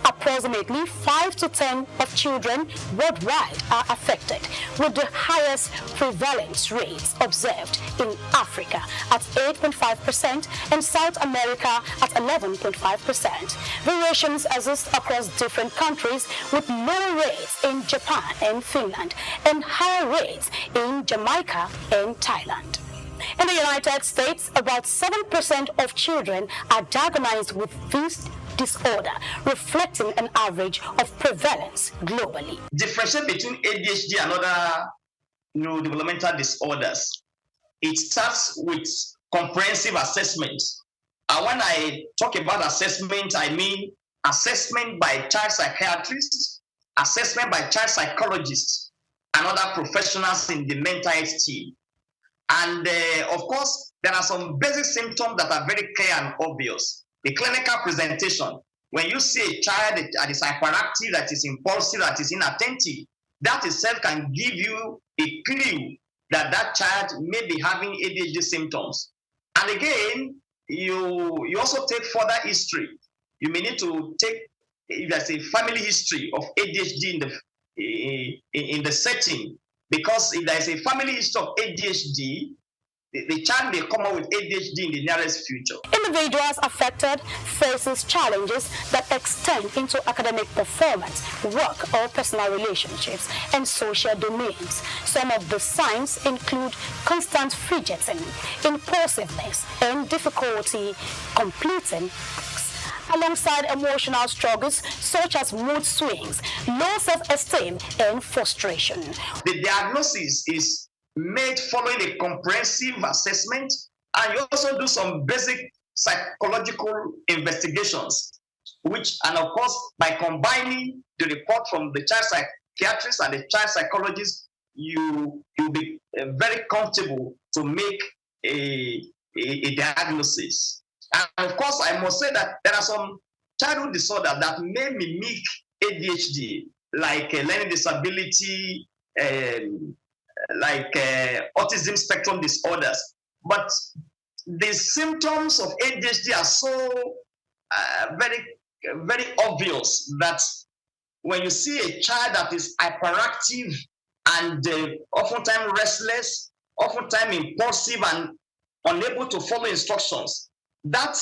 [SPEAKER 18] Approximately 5 to 10 of children worldwide are affected, with the highest prevalence rates observed in Africa at 8.5% and South America at 11.5%. Variations exist across different countries, with lower rates in Japan and Finland and higher rates in Jamaica and Thailand. In the United States, about 7% of children are diagnosed with this disorder, reflecting an average of prevalence globally.
[SPEAKER 19] Differentiate between ADHD and other neurodevelopmental disorders. It starts with comprehensive assessment. And when I talk about assessment, I mean assessment by child psychiatrists, assessment by child psychologists, and other professionals in the mental health team. And of course, there are some basic symptoms that are very clear and obvious. The clinical presentation, when you see a child that is hyperactive, that is impulsive, that is inattentive, that itself can give you a clue that that child may be having ADHD symptoms. And again, you also take further history. You may need to take, if there's a family history of ADHD in the setting, because if there is a family history of ADHD, the child may come up with ADHD in the nearest future.
[SPEAKER 18] Individuals affected faces challenges that extend into academic performance, work or personal relationships, and social domains. Some of the signs include constant fidgeting, impulsiveness, and difficulty completing tasks, alongside emotional struggles such as mood swings, low self-esteem, and frustration.
[SPEAKER 19] The diagnosis is made following a comprehensive assessment, and you also do some basic psychological investigations, and of course, by combining the report from the child psychiatrist and the child psychologist, you'll be very comfortable to make a diagnosis. And of course, I must say that there are some childhood disorders that may mimic ADHD, like learning disability, like autism spectrum disorders. But the symptoms of ADHD are so very, very obvious that when you see a child that is hyperactive and oftentimes restless, oftentimes impulsive and unable to follow instructions, that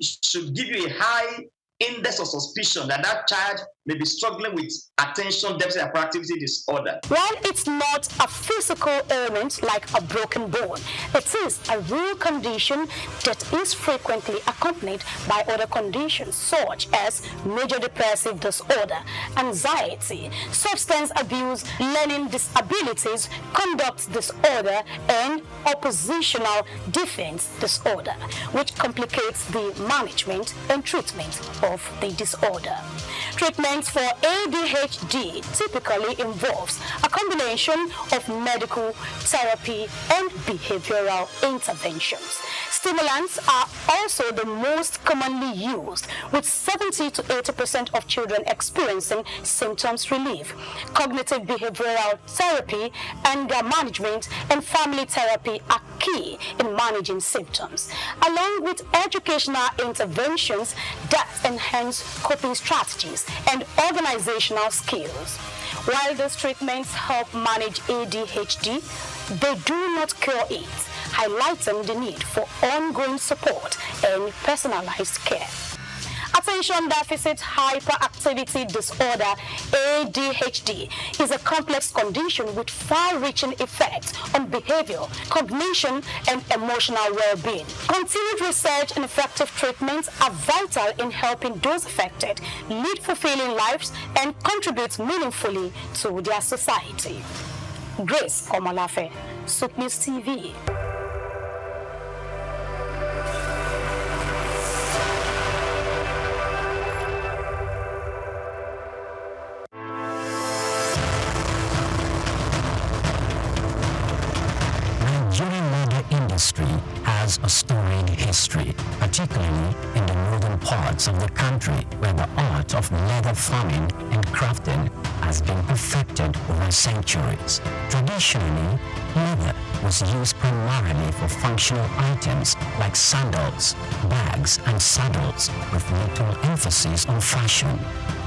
[SPEAKER 19] should give you a high index of suspicion that that child may be struggling with attention deficit hyperactivity disorder.
[SPEAKER 18] While it's not a physical ailment like a broken bone, it is a real condition that is frequently accompanied by other conditions such as major depressive disorder, anxiety, substance abuse, learning disabilities, conduct disorder, and oppositional defense disorder, which complicates the management and treatment of the disorder. Treatments for ADHD typically involves a combination of medical therapy and behavioral interventions. Stimulants are also the most commonly used, with 70 to 80% of children experiencing symptoms relief. Cognitive behavioral therapy, anger management, and family therapy are key in managing symptoms, along with educational interventions that enhance coping strategies and organizational skills. While these treatments help manage ADHD, they do not cure it, highlighting the need for ongoing support and personalized care. Attention Deficit Hyperactivity Disorder, ADHD, is a complex condition with far-reaching effects on behavior, cognition, and emotional well-being. Continued research and effective treatments are vital in helping those affected lead fulfilling lives and contribute meaningfully to their society. Grace Komalafe, SOUQ News TV.
[SPEAKER 2] Industry has a storied history, particularly in the northern parts of the country, where the art of leather farming and crafting has been perfected over centuries. Traditionally, leather was used primarily for functional items like sandals, bags, and saddles, with little emphasis on fashion.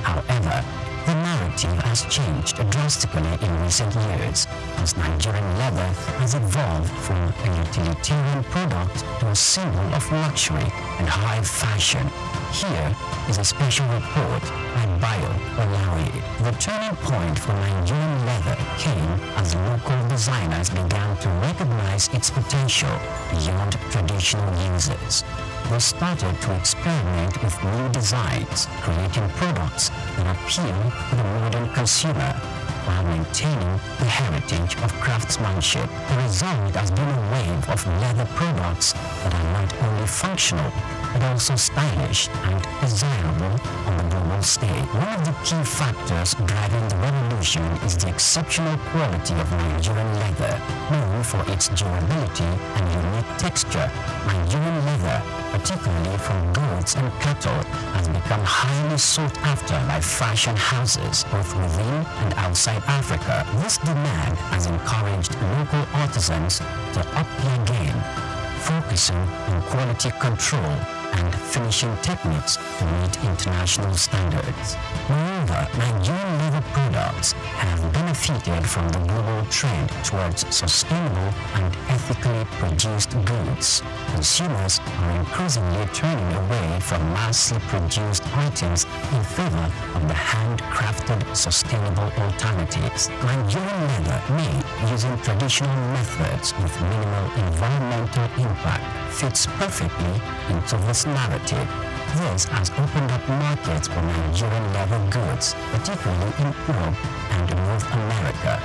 [SPEAKER 2] However, the narrative has changed drastically in recent years, as Nigerian leather has evolved from a utilitarian product to a symbol of luxury and high fashion. Here is a special report by Bayo Olawi. The turning point for Nigerian leather came as local designers began to recognize its potential beyond traditional uses. They started to experiment with new designs, creating products that appeal to the modern consumer while maintaining the heritage of craftsmanship. The result has been a wave of leather products that are not only functional, but also stylish and desirable on the global stage. One of the key factors driving the revolution is the exceptional quality of Nigerian leather. Known for its durability and unique texture, Nigerian leather, particularly from goats and cattle, has become highly sought after by fashion houses both within and outside Africa. This demand has encouraged local artisans to up their game, focusing on quality control and finishing techniques to meet international standards. Moreover, Nigerian leather products have benefited from the global trend towards sustainable and ethically produced goods. Consumers are increasingly turning away from massively produced items in favor of the handcrafted sustainable alternatives. Nigerian leather made using traditional methods with minimal environmental impact fits perfectly into this narrative. This has opened up markets for Nigerian leather goods, particularly in Europe and North America,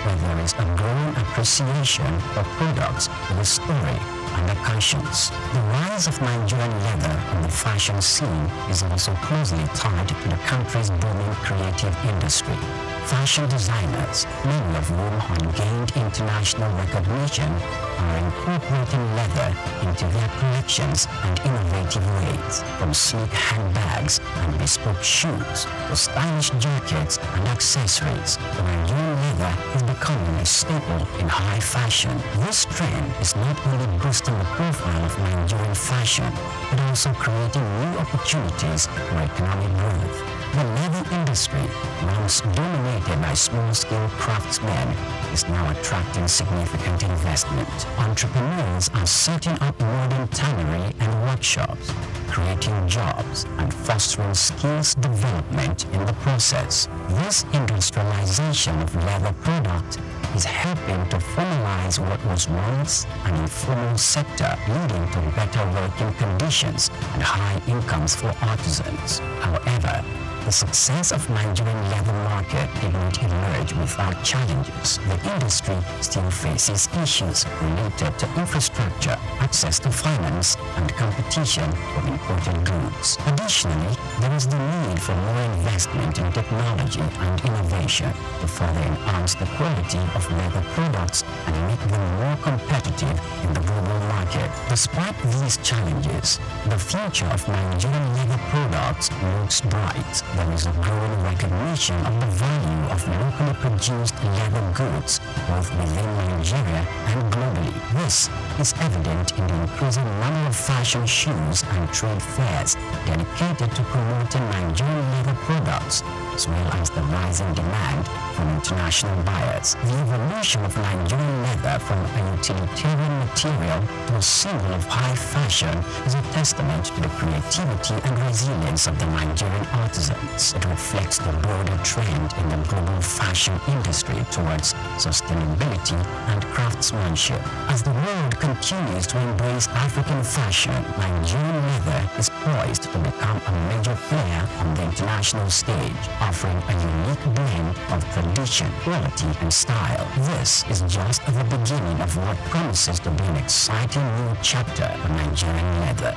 [SPEAKER 2] where there is a growing appreciation for products with a story and a conscience. The rise of Nigerian leather on the fashion scene is also closely tied to the country's booming creative industry. Fashion designers, many of whom have gained international recognition, are incorporating leather into their collections and innovative ways, from sleek handbags and bespoke shoes to stylish jackets and accessories. The Nigerian leather is becoming a staple in high fashion. This trend is not only boosting the profile of Nigerian fashion, but also creating new opportunities for economic growth. The leather industry, once dominated by small-scale craftsmen, is now attracting significant investment. Entrepreneurs are setting up modern tannery and workshops, creating jobs and fostering skills development in the process. This industrialization of leather product is helping to formalize what was once an informal sector, leading to better working conditions and high incomes for artisans. However, the success of Nigerian leather market did not emerge without challenges. The industry still faces issues related to infrastructure, access to finance, and competition for imported goods. Additionally, there is the need for more investment in technology and innovation to further enhance the quality of leather products and make them more competitive in the global market. market. Despite these challenges, the future of Nigerian leather products looks bright. There is a growing recognition of the value of locally produced leather goods, both within Nigeria and globally. This is evident in the increasing number of fashion shows and trade fairs dedicated to promoting Nigerian leather products, as well as the rising demand from international buyers. The evolution of Nigerian leather from a utilitarian material to a symbol of high fashion is a testament to the creativity and resilience of the Nigerian artisans. It reflects the broader trend in the global fashion industry towards sustainability and craftsmanship. As the world continues to embrace African fashion, Nigerian leather is poised to become a major player on the international stage, offering a unique blend of tradition, quality, and style. This is just the beginning of what promises to be an exciting new chapter for Nigerian leather.